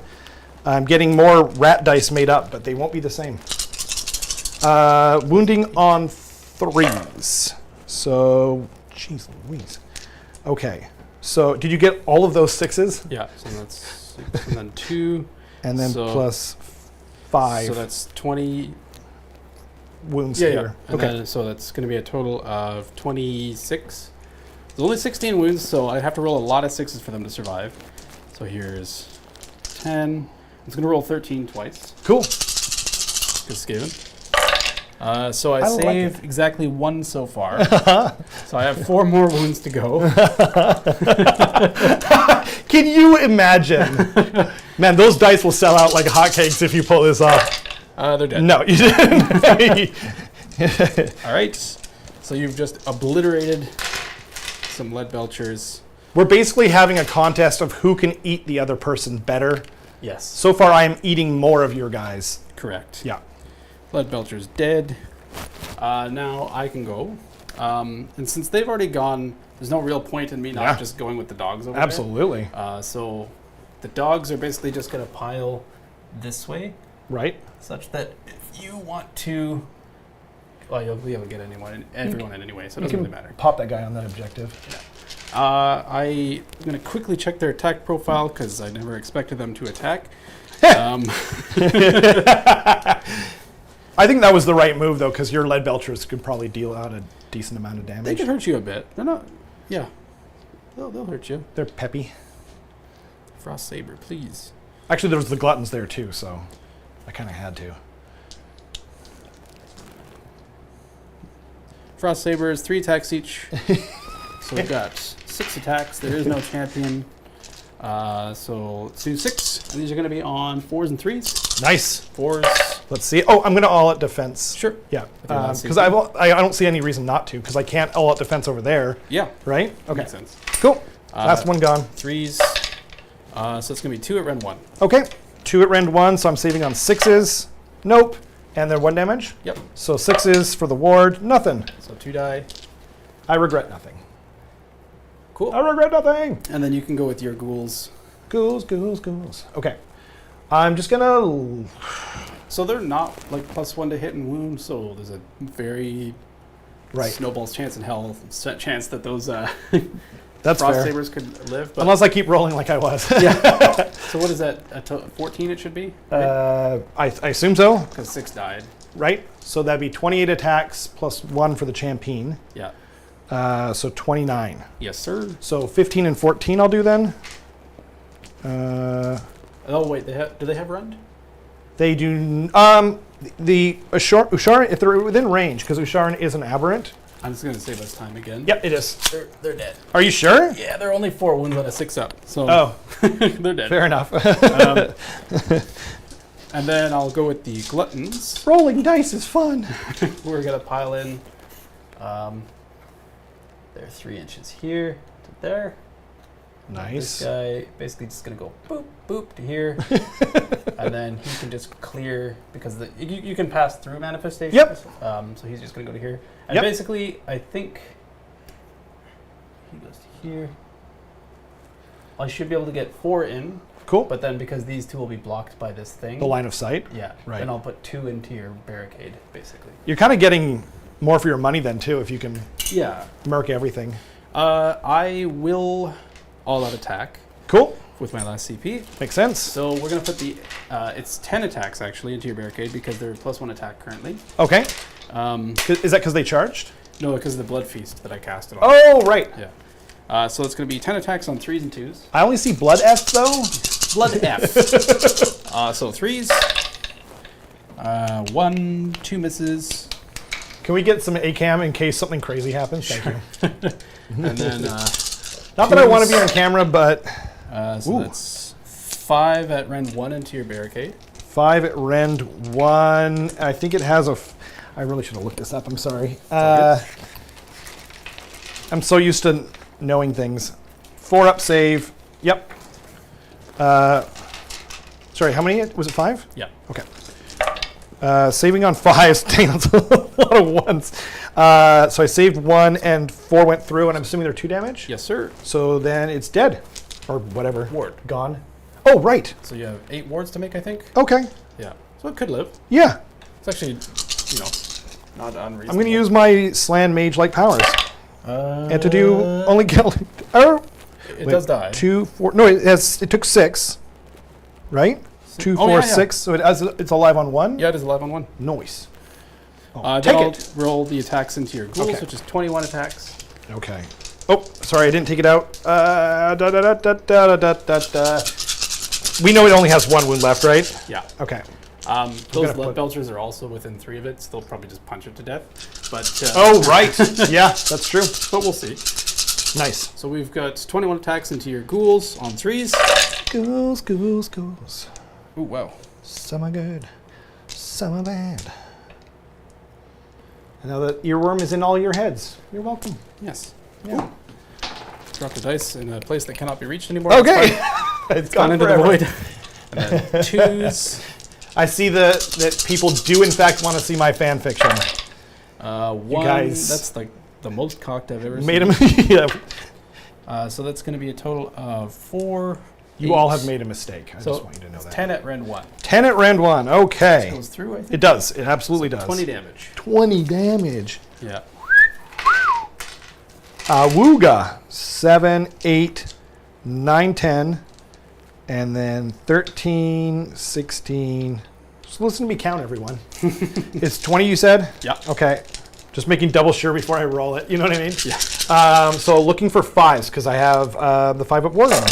[SPEAKER 1] I'm getting more rat dice made up, but they won't be the same. Wounding on 3s. So, jeez Louise. Okay. So, did you get all of those 6s?
[SPEAKER 2] Yeah. So that's 6 and then 2.
[SPEAKER 1] And then
[SPEAKER 2] So-
[SPEAKER 1] plus 5
[SPEAKER 2] So that's 20.
[SPEAKER 1] wounds
[SPEAKER 2] Yeah.
[SPEAKER 1] here.
[SPEAKER 2] And
[SPEAKER 1] Okay.
[SPEAKER 2] then, so that's going to be a total of 26. There's only 16 wounds, so I'd have to roll a lot of 6s for them to survive. So here's 10. It's going to roll 13 twice.
[SPEAKER 1] Cool.
[SPEAKER 2] Because Skaven. So I
[SPEAKER 1] I like
[SPEAKER 2] saved exactly 1 so far. So I have 4 more wounds to go.
[SPEAKER 1] Can you imagine? Man, those dice will sell out like hotcakes if you pull this off.
[SPEAKER 2] They're dead.
[SPEAKER 1] No, you didn't.
[SPEAKER 2] All right. So you've just obliterated some lead belchers.
[SPEAKER 1] We're basically having a contest of who can eat the other person better.
[SPEAKER 2] Yes.
[SPEAKER 1] So far, I am eating more of your guys.
[SPEAKER 2] Correct.
[SPEAKER 1] Yeah.
[SPEAKER 2] Lead belcher's dead. Now I can go. And since they've already gone, there's no real point in me not
[SPEAKER 1] Yeah.
[SPEAKER 2] just going with the dogs over
[SPEAKER 1] Absolutely.
[SPEAKER 2] there. So the dogs are basically just going to pile this way,
[SPEAKER 1] Right?
[SPEAKER 2] such that if you want to, well, you'll be able to get everyone in anyway, so it
[SPEAKER 1] You
[SPEAKER 2] doesn't
[SPEAKER 1] can
[SPEAKER 2] really matter.
[SPEAKER 1] pop that guy on that objective.
[SPEAKER 2] I'm going to quickly check their attack profile because I never expected them to attack.
[SPEAKER 1] I think that was the right move, though, because your lead belchers could probably deal out a decent amount of damage.
[SPEAKER 2] They can hurt you a bit. They're not, yeah. They'll hurt you.
[SPEAKER 1] They're peppy.
[SPEAKER 2] Frost Saber, please.
[SPEAKER 1] Actually, there was the gluttons there, too, so I kind of had to.
[SPEAKER 2] Frost Saber is 3 attacks each. So we've got 6 attacks. There is no champion. So let's do 6. And these are going to be on 4s and 3s.
[SPEAKER 1] Nice.
[SPEAKER 2] 4s.
[SPEAKER 1] Let's see. Oh, I'm going to all-out defense.
[SPEAKER 2] Sure.
[SPEAKER 1] Yeah,
[SPEAKER 2] With your last
[SPEAKER 1] because
[SPEAKER 2] CP.
[SPEAKER 1] I don't see any reason not to, because I can't all-out defense over there,
[SPEAKER 2] Yeah.
[SPEAKER 1] right? Okay,
[SPEAKER 2] Makes sense.
[SPEAKER 1] cool. Last one gone.
[SPEAKER 2] 3s. So it's going to be 2 at Rend 1.
[SPEAKER 1] Okay, 2 at Rend 1, so I'm saving on 6s. Nope. And they're 1 damage?
[SPEAKER 2] Yep.
[SPEAKER 1] So 6s for the ward, nothing.
[SPEAKER 2] So 2 die.
[SPEAKER 1] I regret nothing.
[SPEAKER 2] Cool.
[SPEAKER 1] I regret nothing.
[SPEAKER 2] And then you can go with your ghouls.
[SPEAKER 1] Ghouls, ghouls, ghouls. Okay. I'm just gonna...
[SPEAKER 2] So they're not like +1 to hit and wound, so there's a very
[SPEAKER 1] Right.
[SPEAKER 2] snowball's chance in hell chance that those
[SPEAKER 1] That's
[SPEAKER 2] Frost
[SPEAKER 1] fair.
[SPEAKER 2] Sabers could live. But
[SPEAKER 1] Unless I keep rolling like I was.
[SPEAKER 2] yeah. So what is that? 14 it should be?
[SPEAKER 1] I assume so,
[SPEAKER 2] Because 6 died.
[SPEAKER 1] right? So that'd be 28 attacks plus 1 for the champion.
[SPEAKER 2] Yeah.
[SPEAKER 1] So 29.
[SPEAKER 2] Yes, sir.
[SPEAKER 1] So 15 and 14 I'll do then.
[SPEAKER 2] Oh wait, do they have rend?
[SPEAKER 1] They do. The Usharan, if they're within range, because Usharan is an aberrant.
[SPEAKER 2] I'm just gonna save us time again.
[SPEAKER 1] Yep, it is.
[SPEAKER 2] They're dead.
[SPEAKER 1] Are you sure?
[SPEAKER 2] Yeah, they're only 4 wounds on a 6-up. So
[SPEAKER 1] Oh,
[SPEAKER 2] they're dead.
[SPEAKER 1] fair enough.
[SPEAKER 2] And then I'll go with the gluttons.
[SPEAKER 1] Rolling dice is fun.
[SPEAKER 2] We're gonna pile in. They're 3 inches here to there.
[SPEAKER 1] Nice.
[SPEAKER 2] This guy basically just gonna go boop boop to here, and then he can just clear because you can pass through manifestations.
[SPEAKER 1] Yep.
[SPEAKER 2] So he's just gonna go to here, and
[SPEAKER 1] Yep.
[SPEAKER 2] basically I think he goes to here. I should be able to get 4 in,
[SPEAKER 1] Cool.
[SPEAKER 2] but then because these 2 will be blocked by this thing.
[SPEAKER 1] The line of sight.
[SPEAKER 2] Yeah.
[SPEAKER 1] Right.
[SPEAKER 2] Then I'll put 2 into your barricade, basically.
[SPEAKER 1] You're kind of getting more for your money then too, if you can
[SPEAKER 2] Yeah.
[SPEAKER 1] murk everything.
[SPEAKER 2] I will all-out attack
[SPEAKER 1] Cool.
[SPEAKER 2] with my last CP.
[SPEAKER 1] Makes sense.
[SPEAKER 2] So we're gonna put the it's 10 attacks actually into your barricade because they're +1 attack currently.
[SPEAKER 1] Okay.
[SPEAKER 2] Um,
[SPEAKER 1] Is that because they charged?
[SPEAKER 2] no, because of the blood feast that I cast it on.
[SPEAKER 1] Oh, right.
[SPEAKER 2] Yeah. So it's gonna be 10 attacks on 3s and 2s.
[SPEAKER 1] I only see blood F though.
[SPEAKER 2] Blood F. So 3s. 1, 2 misses,
[SPEAKER 1] Can we get some ACAM in case something crazy happens? Thank you.
[SPEAKER 2] and then
[SPEAKER 1] Not that I want to be on camera, but
[SPEAKER 2] so
[SPEAKER 1] Ooh.
[SPEAKER 2] that's 5 at rend 1 into your barricade.
[SPEAKER 1] 5 at rend 1. I think it has a. I really should have looked this up. I'm sorry.
[SPEAKER 2] all
[SPEAKER 1] I'm so used to knowing things. 4 up save. Yep. Sorry, how many? Was it 5?
[SPEAKER 2] Yeah.
[SPEAKER 1] Okay. Saving on 5. Dang, that's a lot of ones. So I saved 1 and 4 went through, and I'm assuming they're 2 damage?
[SPEAKER 2] Yes, sir.
[SPEAKER 1] So then it's dead. Or whatever.
[SPEAKER 2] Ward.
[SPEAKER 1] Gone. Oh, right.
[SPEAKER 2] So you have 8 wards to make, I think.
[SPEAKER 1] Okay.
[SPEAKER 2] Yeah. So it could live.
[SPEAKER 1] Yeah.
[SPEAKER 2] It's actually, not unreasonable.
[SPEAKER 1] I'm going to use my Slann mage-like powers. And to do only kill. Oh,
[SPEAKER 2] It does die.
[SPEAKER 1] 2, 4. No, it took 6. Right? 2, 4,
[SPEAKER 2] yeah, yeah.
[SPEAKER 1] 6. So it's alive on 1?
[SPEAKER 2] Yeah, it is alive on 1.
[SPEAKER 1] Noise. Oh,
[SPEAKER 2] Then
[SPEAKER 1] take
[SPEAKER 2] I'll
[SPEAKER 1] it.
[SPEAKER 2] roll the attacks into your ghouls,
[SPEAKER 1] Okay.
[SPEAKER 2] which is 21 attacks.
[SPEAKER 1] Okay. Oh, sorry, I didn't take it out. We know it only has 1 wound left, right?
[SPEAKER 2] Yeah.
[SPEAKER 1] Okay.
[SPEAKER 2] Those
[SPEAKER 1] gonna
[SPEAKER 2] blood
[SPEAKER 1] put-
[SPEAKER 2] belchers are also within 3 of it, so they'll probably just punch it to death. But
[SPEAKER 1] Oh, right. Yeah, that's true.
[SPEAKER 2] but we'll see.
[SPEAKER 1] Nice.
[SPEAKER 2] So we've got 21 attacks into your ghouls on 3s.
[SPEAKER 1] Ghouls, ghouls, ghouls.
[SPEAKER 2] Ooh, wow.
[SPEAKER 1] Some are good, some are bad. And now that earworm is in all your heads. You're welcome.
[SPEAKER 2] Yes.
[SPEAKER 1] Yeah.
[SPEAKER 2] Drop the dice in a place that cannot be reached anymore.
[SPEAKER 1] Okay.
[SPEAKER 2] It's
[SPEAKER 1] It's
[SPEAKER 2] gone
[SPEAKER 1] gone
[SPEAKER 2] into
[SPEAKER 1] forever.
[SPEAKER 2] the void. And then 2s.
[SPEAKER 1] I see that people do in fact want to see my fan fiction.
[SPEAKER 2] 1.
[SPEAKER 1] guys-
[SPEAKER 2] That's like the most cocked I've ever
[SPEAKER 1] Made
[SPEAKER 2] seen.
[SPEAKER 1] him. Yeah.
[SPEAKER 2] So that's going to be a total of 4.
[SPEAKER 1] You all have made a mistake. I
[SPEAKER 2] So
[SPEAKER 1] just want you to know that.
[SPEAKER 2] 10 at rend 1.
[SPEAKER 1] 10 at rand 1. Okay.
[SPEAKER 2] Goes through, I think.
[SPEAKER 1] It does. It absolutely does.
[SPEAKER 2] 20 damage.
[SPEAKER 1] 20 damage.
[SPEAKER 2] Yeah.
[SPEAKER 1] Wooga. 7, 8, 9, 10. And then 13, 16. Just listen to me count, everyone. It's 20, you said?
[SPEAKER 2] Yeah.
[SPEAKER 1] Okay. Just making double sure before I roll it. You know what I mean?
[SPEAKER 2] Yeah.
[SPEAKER 1] So looking for 5s because I have the 5 up war runner.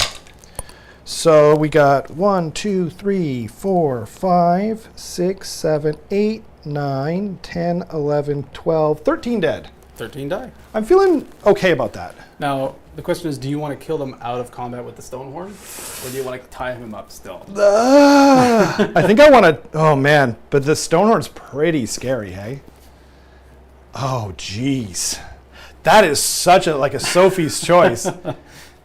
[SPEAKER 1] So we got 1, 2, 3, 4, 5, 6, 7, 8, 9, 10, 11, 12, 13 dead.
[SPEAKER 2] 13 die.
[SPEAKER 1] I'm feeling okay about that.
[SPEAKER 2] Now, the question is, do you want to kill them out of combat with the Stonehorn? Or do you want to tie him up still?
[SPEAKER 1] I think I want to. Oh man, but the Stonehorn's pretty scary, hey? Oh jeez, that is such a Sophie's choice.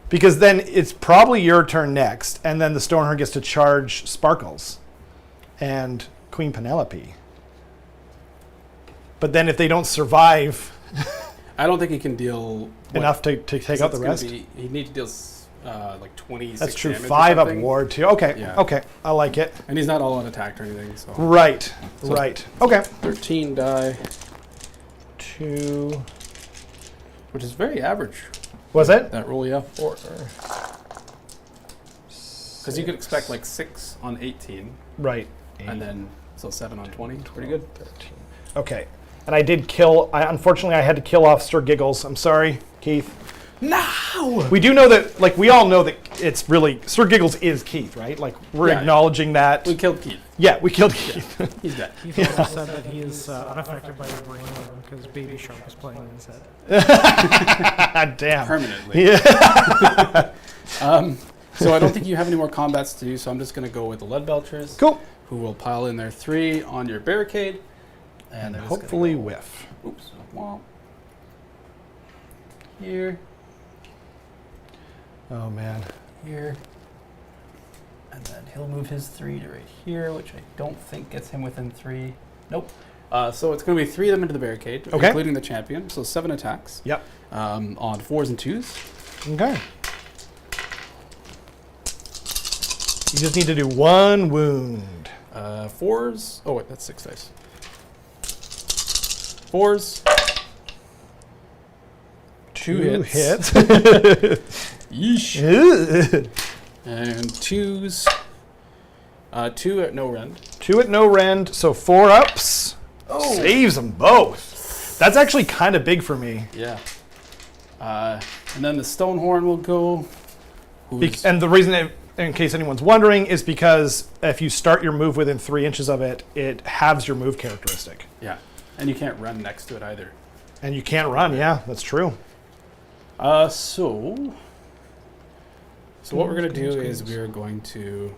[SPEAKER 1] Because then it's probably your turn next, and then the Stonehorn gets to charge Sparkles and Queen Penelope. But then if they don't survive
[SPEAKER 2] I don't think he can deal
[SPEAKER 1] enough to take out the rest.
[SPEAKER 2] He'd need to deal like 26
[SPEAKER 1] That's true.
[SPEAKER 2] damage or
[SPEAKER 1] 5 up
[SPEAKER 2] something.
[SPEAKER 1] ward too. Okay,
[SPEAKER 2] Yeah.
[SPEAKER 1] okay, I like it.
[SPEAKER 2] And he's not all on attack or anything, so.
[SPEAKER 1] Right,
[SPEAKER 2] So-
[SPEAKER 1] right. Okay.
[SPEAKER 2] 13 die,
[SPEAKER 1] 2.
[SPEAKER 2] which is very average,
[SPEAKER 1] Was it?
[SPEAKER 2] that roll, yeah. Because you could expect like 6 on 18,
[SPEAKER 1] Right.
[SPEAKER 2] and then, so 7 on 20, pretty good.
[SPEAKER 1] 13. Okay. and I did kill. Unfortunately, I had to kill off Sir Giggles. I'm sorry, Keith.
[SPEAKER 2] No!
[SPEAKER 1] We do know that, like, we all know that it's really, Sir Giggles is Keith, right? Like, we're
[SPEAKER 2] Yeah.
[SPEAKER 1] acknowledging that.
[SPEAKER 2] We killed Keith.
[SPEAKER 1] Yeah, we killed Keith.
[SPEAKER 2] He's dead.
[SPEAKER 3] He also said that he is unaffected by the brain because Baby Shark is playing in his head.
[SPEAKER 1] Damn.
[SPEAKER 2] Permanently.
[SPEAKER 1] Yeah.
[SPEAKER 2] So I don't think you have any more combats to do, so I'm just going to go with the Lead Belchers.
[SPEAKER 1] Cool.
[SPEAKER 2] Who will pile in their 3 on your barricade. And they're just gonna
[SPEAKER 1] Hopefully
[SPEAKER 2] go,
[SPEAKER 1] whiff.
[SPEAKER 2] oops. Womp. Here.
[SPEAKER 1] Oh, man.
[SPEAKER 2] Here. And then he'll move his 3 to right here, which I don't think gets him within 3. Nope. So it's going to be 3 of them into the barricade,
[SPEAKER 1] Okay.
[SPEAKER 2] including the champion. So 7 attacks.
[SPEAKER 1] Yep.
[SPEAKER 2] On 4s and 2s.
[SPEAKER 1] Okay. You just need to do 1 wound.
[SPEAKER 2] 4s. Oh, wait, that's 6 dice. 4s. 2 hits. Yeesh.
[SPEAKER 1] Ugh.
[SPEAKER 2] And 2s. 2 at no rend.
[SPEAKER 1] 2 at no rend, so 4 ups.
[SPEAKER 2] Oh.
[SPEAKER 1] Saves them both. That's actually kind of big for me.
[SPEAKER 2] Yeah. And then the Stonehorn will go.
[SPEAKER 1] And the reason, in case anyone's wondering, is because if you start your move within 3 inches of it, it halves your move characteristic.
[SPEAKER 2] Yeah. And you can't run next to it either.
[SPEAKER 1] And you can't run, yeah, that's true.
[SPEAKER 2] So what we're going to do is we are going to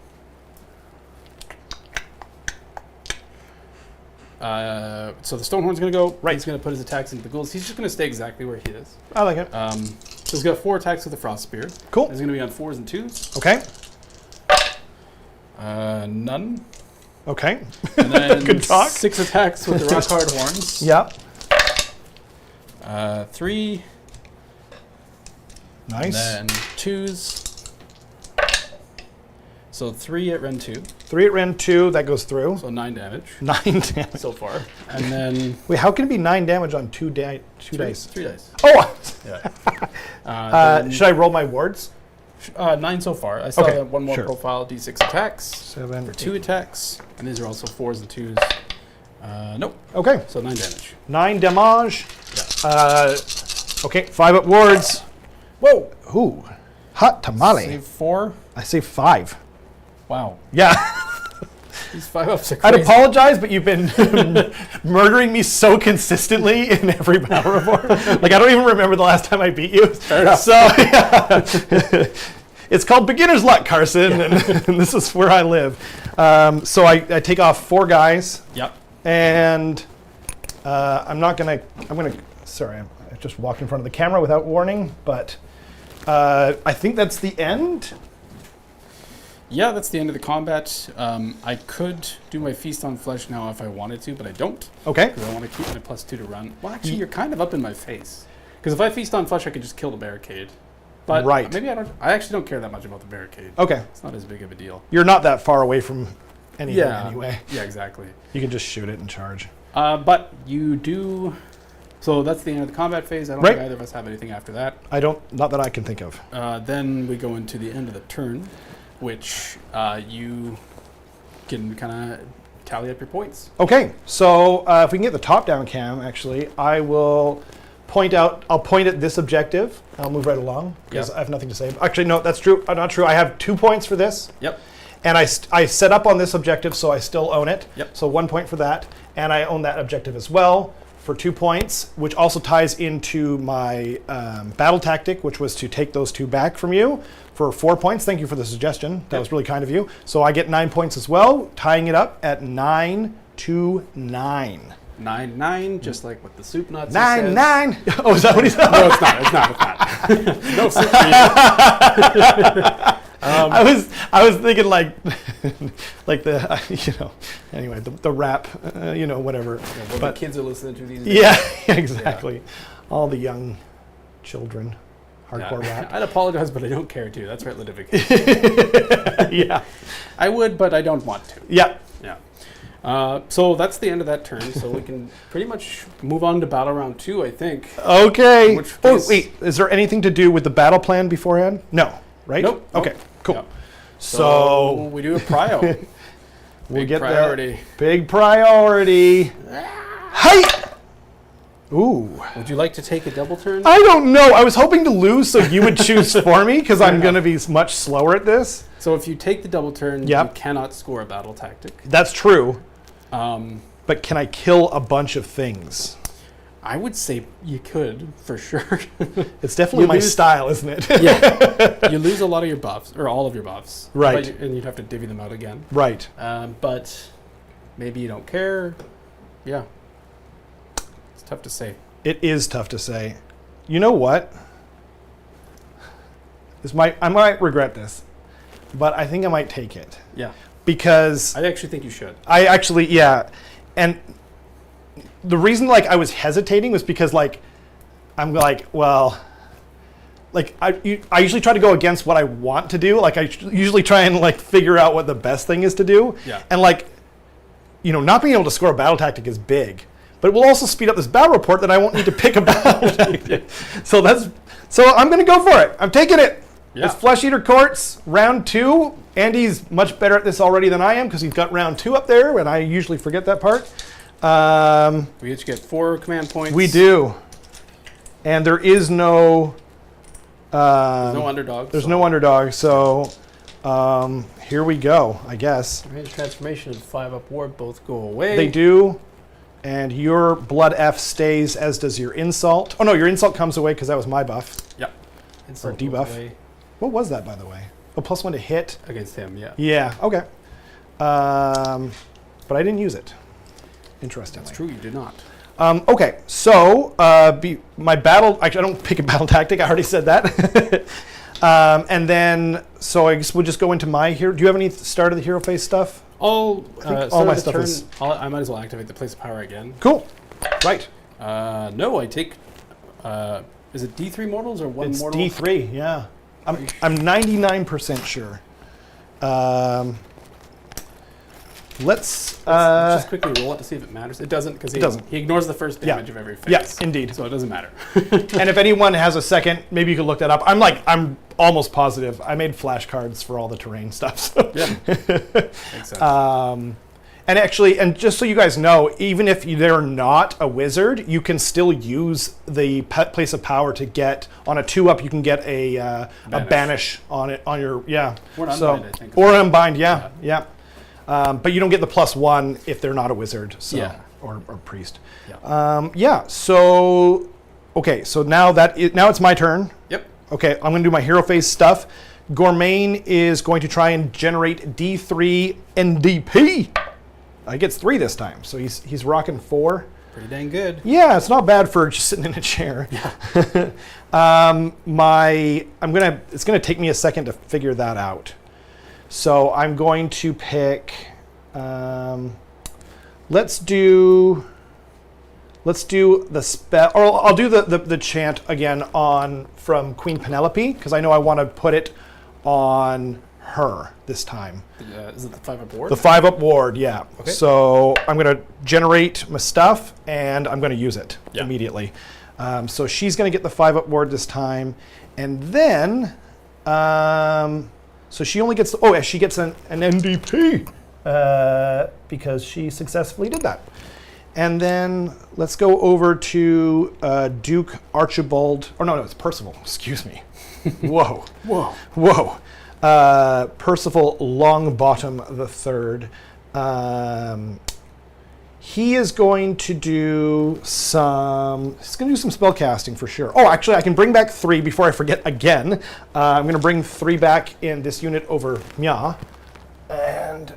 [SPEAKER 2] so the Stonehorn's going to go.
[SPEAKER 1] Right.
[SPEAKER 2] He's going to put his attacks into the ghouls. He's just going to stay exactly where he is.
[SPEAKER 1] I like it.
[SPEAKER 2] So he's got 4 attacks with the Frost Spear.
[SPEAKER 1] Cool.
[SPEAKER 2] He's going to be on 4s and 2s.
[SPEAKER 1] Okay.
[SPEAKER 2] None.
[SPEAKER 1] Okay.
[SPEAKER 2] And then
[SPEAKER 1] Good talk.
[SPEAKER 2] 6 attacks with the Rock Hard Horns.
[SPEAKER 1] Yep.
[SPEAKER 2] 3.
[SPEAKER 1] Nice.
[SPEAKER 2] And then 2s. So 3 at Rend 2.
[SPEAKER 1] 3 at rend 2, that goes through.
[SPEAKER 2] So 9 damage
[SPEAKER 1] 9 damage.
[SPEAKER 2] so far. And then
[SPEAKER 1] Wait, how can it be 9 damage on 2 dice?
[SPEAKER 2] 3 dice.
[SPEAKER 1] Oh!
[SPEAKER 2] Yeah.
[SPEAKER 1] Should I roll my wards?
[SPEAKER 2] 9 so far. I still
[SPEAKER 1] Okay,
[SPEAKER 2] have 1 more
[SPEAKER 1] sure.
[SPEAKER 2] profile, d6 attacks
[SPEAKER 1] 7.
[SPEAKER 2] for 2 attacks. And these are also 4s and 2s. Nope.
[SPEAKER 1] Okay.
[SPEAKER 2] So 9 damage.
[SPEAKER 1] 9 damage.
[SPEAKER 2] Yeah.
[SPEAKER 1] Okay, 5 up wards. Whoa! Ooh. Hot tamale.
[SPEAKER 2] Save 4.
[SPEAKER 1] I say 5.
[SPEAKER 2] Wow.
[SPEAKER 1] Yeah.
[SPEAKER 2] These 5 ups are
[SPEAKER 1] I'd
[SPEAKER 2] crazy.
[SPEAKER 1] apologize, but you've been murdering me so consistently in every battle report. Like, I don't even remember the last time I beat you.
[SPEAKER 2] Fair enough.
[SPEAKER 1] So, yeah. It's called beginner's luck, Carson, and this is where I live. So I take off 4 guys,
[SPEAKER 2] Yep.
[SPEAKER 1] and I'm sorry, I just walked in front of the camera without warning, but I think that's the end.
[SPEAKER 2] Yeah, that's the end of the combat. I could do my Feast on Flesh now if I wanted to, but I don't.
[SPEAKER 1] Okay.
[SPEAKER 2] Because I want to keep my +2 to run. Well, actually, you're kind of up in my face. Because if I Feast on Flesh, I could just kill the barricade. But
[SPEAKER 1] Right.
[SPEAKER 2] maybe I don't. I actually don't care that much about the barricade.
[SPEAKER 1] Okay.
[SPEAKER 2] It's not as big of a deal.
[SPEAKER 1] You're not that far away from anything anyway.
[SPEAKER 2] Yeah, exactly.
[SPEAKER 1] You can just shoot it and charge.
[SPEAKER 2] But you do. So that's the end of the combat phase. I don't
[SPEAKER 1] Right.
[SPEAKER 2] think either of us have anything after that.
[SPEAKER 1] Not that I can think of.
[SPEAKER 2] Then we go into the end of the turn, which you can kind of tally up your points.
[SPEAKER 1] Okay, so if we can get the top-down cam, actually, I'll point at this objective. I'll move right along because
[SPEAKER 2] Yep.
[SPEAKER 1] I have nothing to say. Actually, no, that's true. Not true. I have 2 points for this.
[SPEAKER 2] Yep.
[SPEAKER 1] And I set up on this objective, so I still own it.
[SPEAKER 2] Yep.
[SPEAKER 1] So 1 point for that. And I own that objective as well for 2 points, which also ties into my battle tactic, which was to take those 2 back from you for 4 points. Thank you for the suggestion. That
[SPEAKER 2] Yep.
[SPEAKER 1] was really kind of you. So I get 9 points as well, tying it up at 9-9.
[SPEAKER 2] 9-9, just like what the soup nuts.
[SPEAKER 1] 9-9. Oh, is that what he said?
[SPEAKER 2] No, it's not. It's not. No soup for
[SPEAKER 1] I was thinking like the anyway the rap whatever.
[SPEAKER 2] what
[SPEAKER 1] But
[SPEAKER 2] the kids are listening to these days.
[SPEAKER 1] yeah, exactly. All the young children, hardcore
[SPEAKER 2] Yeah.
[SPEAKER 1] rap.
[SPEAKER 2] I'd apologize, but I don't care to. That's right, Ludovic.
[SPEAKER 1] Yeah,
[SPEAKER 2] I would, but I don't want to.
[SPEAKER 1] yeah.
[SPEAKER 2] Yeah. So that's the end of that turn. So we can pretty much move on to battle round 2, I think.
[SPEAKER 1] Okay.
[SPEAKER 2] Which
[SPEAKER 1] Oh
[SPEAKER 2] case-
[SPEAKER 1] wait, is there anything to do with the battle plan beforehand? No, right?
[SPEAKER 2] Nope.
[SPEAKER 1] Okay, cool.
[SPEAKER 2] Yep.
[SPEAKER 1] So
[SPEAKER 2] we do a prio.
[SPEAKER 1] we'll
[SPEAKER 2] Big
[SPEAKER 1] get
[SPEAKER 2] priority.
[SPEAKER 1] there. Big priority. Hey! Ooh.
[SPEAKER 2] Would you like to take a double turn?
[SPEAKER 1] I don't know. I was hoping to lose so you would choose for me because I'm going to be much slower at this.
[SPEAKER 2] So if you take the double turn,
[SPEAKER 1] Yep.
[SPEAKER 2] you cannot score a battle tactic.
[SPEAKER 1] That's true.
[SPEAKER 2] Um,
[SPEAKER 1] But can I kill a bunch of things?
[SPEAKER 2] I would say you could, for sure.
[SPEAKER 1] It's definitely my style, isn't it?
[SPEAKER 2] Yeah. You lose a lot of your buffs, or all of your buffs.
[SPEAKER 1] Right.
[SPEAKER 2] And you'd have to divvy them out again.
[SPEAKER 1] Right.
[SPEAKER 2] But maybe you don't care. Yeah. It's tough to say.
[SPEAKER 1] It is tough to say. You know what? I might regret this, but I think I might take it.
[SPEAKER 2] Yeah.
[SPEAKER 1] Because
[SPEAKER 2] I actually think you should.
[SPEAKER 1] And the reason I was hesitating was because I'm like, well, I usually try to go against what I want to do. I usually try and figure out what the best thing is to do.
[SPEAKER 2] Yeah.
[SPEAKER 1] And not being able to score a battle tactic is big, but it will also speed up this battle report that I won't need to pick a battle tactic. So I'm going to go for it. I'm taking it.
[SPEAKER 2] Yeah.
[SPEAKER 1] It's Flesh Eater Courts, round 2. Andy's much better at this already than I am because he's got round 2 up there, and I usually forget that part.
[SPEAKER 2] We each get 4 command points.
[SPEAKER 1] We do. And there is no...
[SPEAKER 2] There's no underdog.
[SPEAKER 1] There's no underdog, so here we go, I guess.
[SPEAKER 2] Range transformation and 5-up ward both go away.
[SPEAKER 1] They do. And your Blood F stays, as does your Insult. Oh, no, your Insult comes away because that was my buff.
[SPEAKER 2] Yep.
[SPEAKER 1] Or debuff. What was that, by the way? Oh, +1 to hit?
[SPEAKER 2] Against him, yeah.
[SPEAKER 1] Yeah, okay. But I didn't use it. Interestingly.
[SPEAKER 2] That's true, you did not.
[SPEAKER 1] Okay, so my battle... Actually, I don't pick a battle tactic. I already said that. And then, so I guess we'll just go into my hero. Do you have any start of the hero phase stuff?
[SPEAKER 2] All
[SPEAKER 1] my stuff is...
[SPEAKER 2] I might as well activate the place of power again.
[SPEAKER 1] Cool. Right.
[SPEAKER 2] No, I take... is it D3 mortals or one mortal?
[SPEAKER 1] It's D3, yeah. I'm 99% sure. Let's
[SPEAKER 2] just quickly roll it to see if it matters. It doesn't, because he ignores the first damage of every phase.
[SPEAKER 1] Yes, indeed.
[SPEAKER 2] So it doesn't matter.
[SPEAKER 1] And if anyone has a second, maybe you could look that up. I'm almost positive. I made flashcards for all the terrain stuff. So.
[SPEAKER 2] Yeah. Makes sense.
[SPEAKER 1] And actually, and just so you guys know, even if they're not a wizard, you can still use the place of power to get, on a 2-up, you can get a banish on it, on your,
[SPEAKER 2] Or unbind, I think.
[SPEAKER 1] Or unbind, yeah. But you don't get the +1 if they're not a wizard, so, or priest.
[SPEAKER 2] Yeah.
[SPEAKER 1] So, okay, so now it's my turn.
[SPEAKER 2] Yep.
[SPEAKER 1] Okay, I'm going to do my hero phase stuff. Gormain is going to try and generate D3 NDP. He gets 3 this time, so he's rocking 4.
[SPEAKER 2] Pretty dang good.
[SPEAKER 1] Yeah, it's not bad for just sitting in a chair.
[SPEAKER 2] Yeah.
[SPEAKER 1] It's gonna take me a second to figure that out. So I'm going to pick. Let's do the spell, or I'll do the chant again from Queen Penelope because I know I want to put it on her this time.
[SPEAKER 2] Is it the 5-up ward?
[SPEAKER 1] The 5-up ward, yeah.
[SPEAKER 2] Okay.
[SPEAKER 1] So I'm going to generate my stuff, and I'm going to use it immediately. So she's going to get the 5-up ward this time. And then, so she only gets, she gets an NDP because she successfully did that. And then let's go over to Duke Archibald, it's Percival, excuse me. Whoa. Percival Longbottom III. He is going to do some spell casting for sure. Oh, actually, I can bring back 3 before I forget again. I'm going to bring 3 back in this unit over Mya. And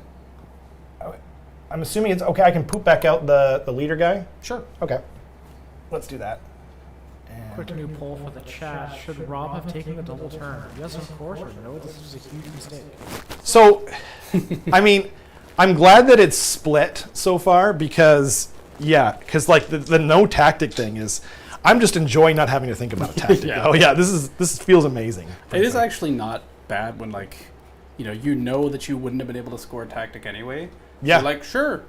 [SPEAKER 1] I'm assuming it's okay. I can poop back out the leader guy?
[SPEAKER 2] Sure.
[SPEAKER 1] Okay. Let's do that.
[SPEAKER 3] Quick new poll for the chat. Should Rob have taken the double turn? Yes, of course, or no? This was a huge mistake.
[SPEAKER 1] So, I mean, I'm glad that it's split so far because the no tactic thing is, I'm just enjoying not having to think about a tactic.
[SPEAKER 2] Yeah.
[SPEAKER 1] Oh yeah, this feels amazing.
[SPEAKER 2] It is actually not bad when you know that you wouldn't have been able to score a tactic anyway.
[SPEAKER 1] Yeah.
[SPEAKER 2] So sure.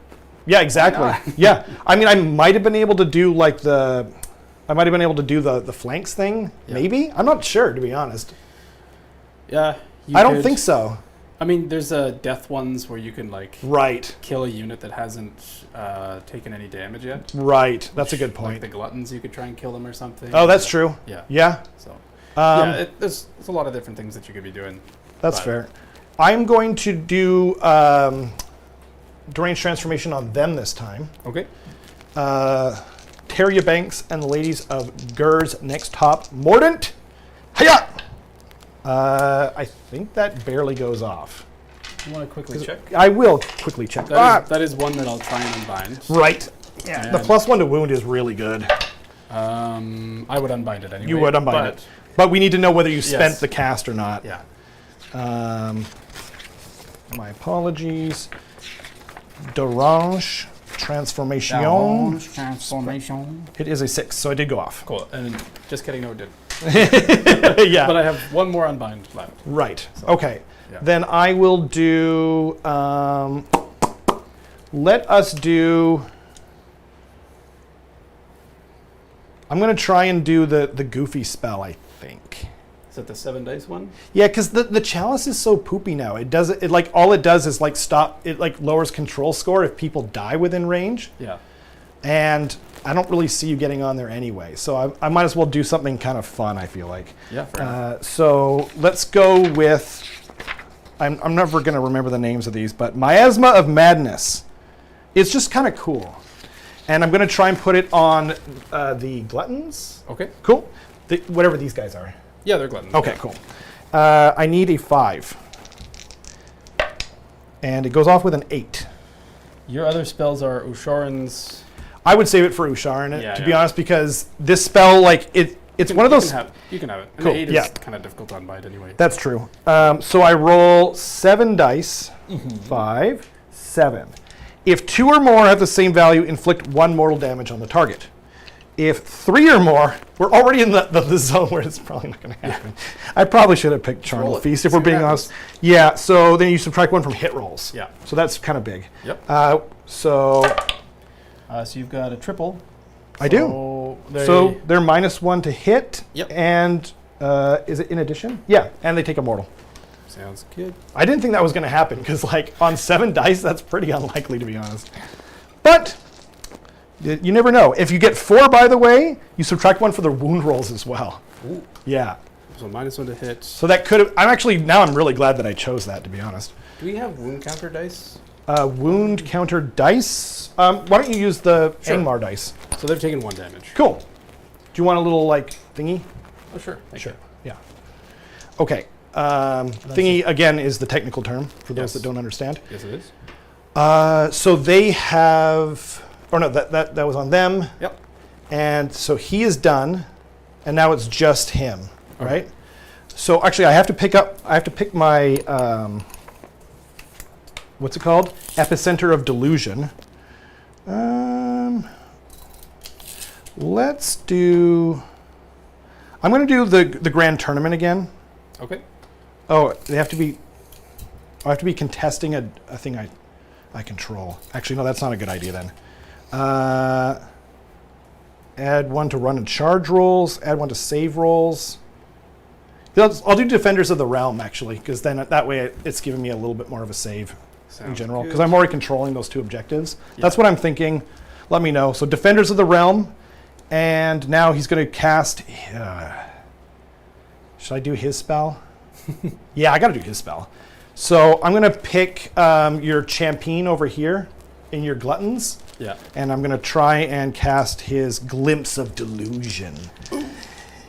[SPEAKER 1] Yeah, exactly. Yeah, I mean, I might have been able to do the flanks thing, maybe. I'm not sure, to be honest.
[SPEAKER 2] Yeah.
[SPEAKER 1] I don't think so.
[SPEAKER 2] I mean, there's death ones where you can like
[SPEAKER 1] Right.
[SPEAKER 2] kill a unit that hasn't taken any damage yet.
[SPEAKER 1] Right. That's a good
[SPEAKER 2] Like
[SPEAKER 1] point.
[SPEAKER 2] the gluttons, you could try and kill them or something.
[SPEAKER 1] Oh, that's true.
[SPEAKER 2] Yeah.
[SPEAKER 1] Yeah.
[SPEAKER 2] So
[SPEAKER 1] Um,
[SPEAKER 2] there's a lot of different things that you could be doing.
[SPEAKER 1] That's
[SPEAKER 2] but-
[SPEAKER 1] fair. I'm going to do deranged transformation on them this time.
[SPEAKER 2] Okay.
[SPEAKER 1] Teria Banks and the Ladies of Gur's next top. Mordant! Hiya! I think that barely goes off.
[SPEAKER 2] You want to quickly check?
[SPEAKER 1] I will quickly check.
[SPEAKER 2] That is one that I'll try and unbind.
[SPEAKER 1] Right. Yeah. The
[SPEAKER 2] And-
[SPEAKER 1] +1 to wound is really good.
[SPEAKER 2] I would unbind it anyway.
[SPEAKER 1] You would unbind
[SPEAKER 2] but
[SPEAKER 1] it. But we need to know whether you spent
[SPEAKER 2] Yes.
[SPEAKER 1] the cast or not.
[SPEAKER 2] Yeah.
[SPEAKER 1] My apologies. Derange Transformation.
[SPEAKER 2] Transformation.
[SPEAKER 1] It is a 6, so I did go off.
[SPEAKER 2] Cool. And just kidding, no, it didn't.
[SPEAKER 1] Yeah.
[SPEAKER 2] But I have one more unbind left.
[SPEAKER 1] Right. Okay.
[SPEAKER 2] Yeah.
[SPEAKER 1] Then I will do. Let us do. I'm going to try and do the goofy spell, I think.
[SPEAKER 2] Is that the 7 dice one?
[SPEAKER 1] Yeah, because the chalice is so poopy now. It does it like all it does is like stop. It like lowers control score if people die within range,
[SPEAKER 2] Yeah.
[SPEAKER 1] and I don't really see you getting on there anyway. So I might as well do something kind of fun. I feel like.
[SPEAKER 2] Yeah. Fair enough.
[SPEAKER 1] So let's go with. I'm never going to remember the names of these, but Miasma of Madness. It's just kind of cool, and I'm going to try and put it on the Gluttons.
[SPEAKER 2] Okay.
[SPEAKER 1] Cool. Whatever these guys are.
[SPEAKER 2] Yeah, they're gluttons.
[SPEAKER 1] Okay, cool. I need a 5. And it goes off with an 8.
[SPEAKER 2] Your other spells are Ushoran's.
[SPEAKER 1] I would save it for Usharan,
[SPEAKER 2] Yeah,
[SPEAKER 1] to
[SPEAKER 2] yeah.
[SPEAKER 1] be honest, because this spell, like, it's one of those...
[SPEAKER 2] You can have it. And
[SPEAKER 1] Cool,
[SPEAKER 2] 8
[SPEAKER 1] yeah.
[SPEAKER 2] is kind of difficult to unbind anyway.
[SPEAKER 1] That's true. So I roll 7 dice. 5, 7. If 2 or more have the same value, inflict 1 mortal damage on the target. If 3 or more, we're already in the zone where it's probably not going to happen. I probably should have picked Charnel
[SPEAKER 2] roll it.
[SPEAKER 1] Feast if
[SPEAKER 2] See
[SPEAKER 1] we're
[SPEAKER 2] what
[SPEAKER 1] being
[SPEAKER 2] happens.
[SPEAKER 1] honest. Yeah, so then you subtract 1 from hit rolls.
[SPEAKER 2] Yeah.
[SPEAKER 1] So that's kind of big.
[SPEAKER 2] Yep.
[SPEAKER 1] So
[SPEAKER 2] So you've got a triple.
[SPEAKER 1] I do.
[SPEAKER 2] They,
[SPEAKER 1] So they're -1 to hit.
[SPEAKER 2] Yep.
[SPEAKER 1] And is it in addition? Yeah, and they take a mortal.
[SPEAKER 2] sounds good.
[SPEAKER 1] I didn't think that was going to happen because, like, on 7 dice, that's pretty unlikely, to be honest. But you never know. If you get 4, by the way, you subtract 1 for the wound rolls as well.
[SPEAKER 2] Ooh.
[SPEAKER 1] Yeah.
[SPEAKER 2] So -1 to hit.
[SPEAKER 1] So that could have. I'm really glad that I chose that, to be honest.
[SPEAKER 2] Do we have wound counter dice?
[SPEAKER 1] Wound counter dice. Why don't you use the
[SPEAKER 2] Sure.
[SPEAKER 1] Angmar dice?
[SPEAKER 2] So they've taken 1 damage.
[SPEAKER 1] Cool. Do you want a little, like, thingy?
[SPEAKER 2] Oh, sure. Thank you.
[SPEAKER 1] Yeah. Okay. Thingy, again, is the technical term for those
[SPEAKER 2] Yes.
[SPEAKER 1] that don't understand.
[SPEAKER 2] Yes, it is.
[SPEAKER 1] So they have. Or no, that was on them.
[SPEAKER 2] Yep.
[SPEAKER 1] And so he is done, and now it's just him,
[SPEAKER 2] Okay.
[SPEAKER 1] right? So actually, I have to pick my what's it called? Epicenter of Delusion. Let's do. I'm going to do the grand tournament again.
[SPEAKER 2] Okay.
[SPEAKER 1] Oh, they have to be. I have to be contesting a thing I control. Actually, no, that's not a good idea then. Add 1 to run and charge rolls. Add 1 to save rolls. I'll do Defenders of the Realm, actually, because then that way it's giving me a little bit more of a save in
[SPEAKER 2] Sounds
[SPEAKER 1] general,
[SPEAKER 2] good.
[SPEAKER 1] because I'm already controlling those 2 objectives.
[SPEAKER 2] Yeah.
[SPEAKER 1] That's what I'm thinking. Let me know. So Defenders of the Realm, and now he's going to cast... should I do his spell? Yeah, I got to do his spell. So I'm going to pick your Champeen over here in your Gluttons.
[SPEAKER 2] Yeah.
[SPEAKER 1] And I'm going to try and cast his Glimpse of Delusion.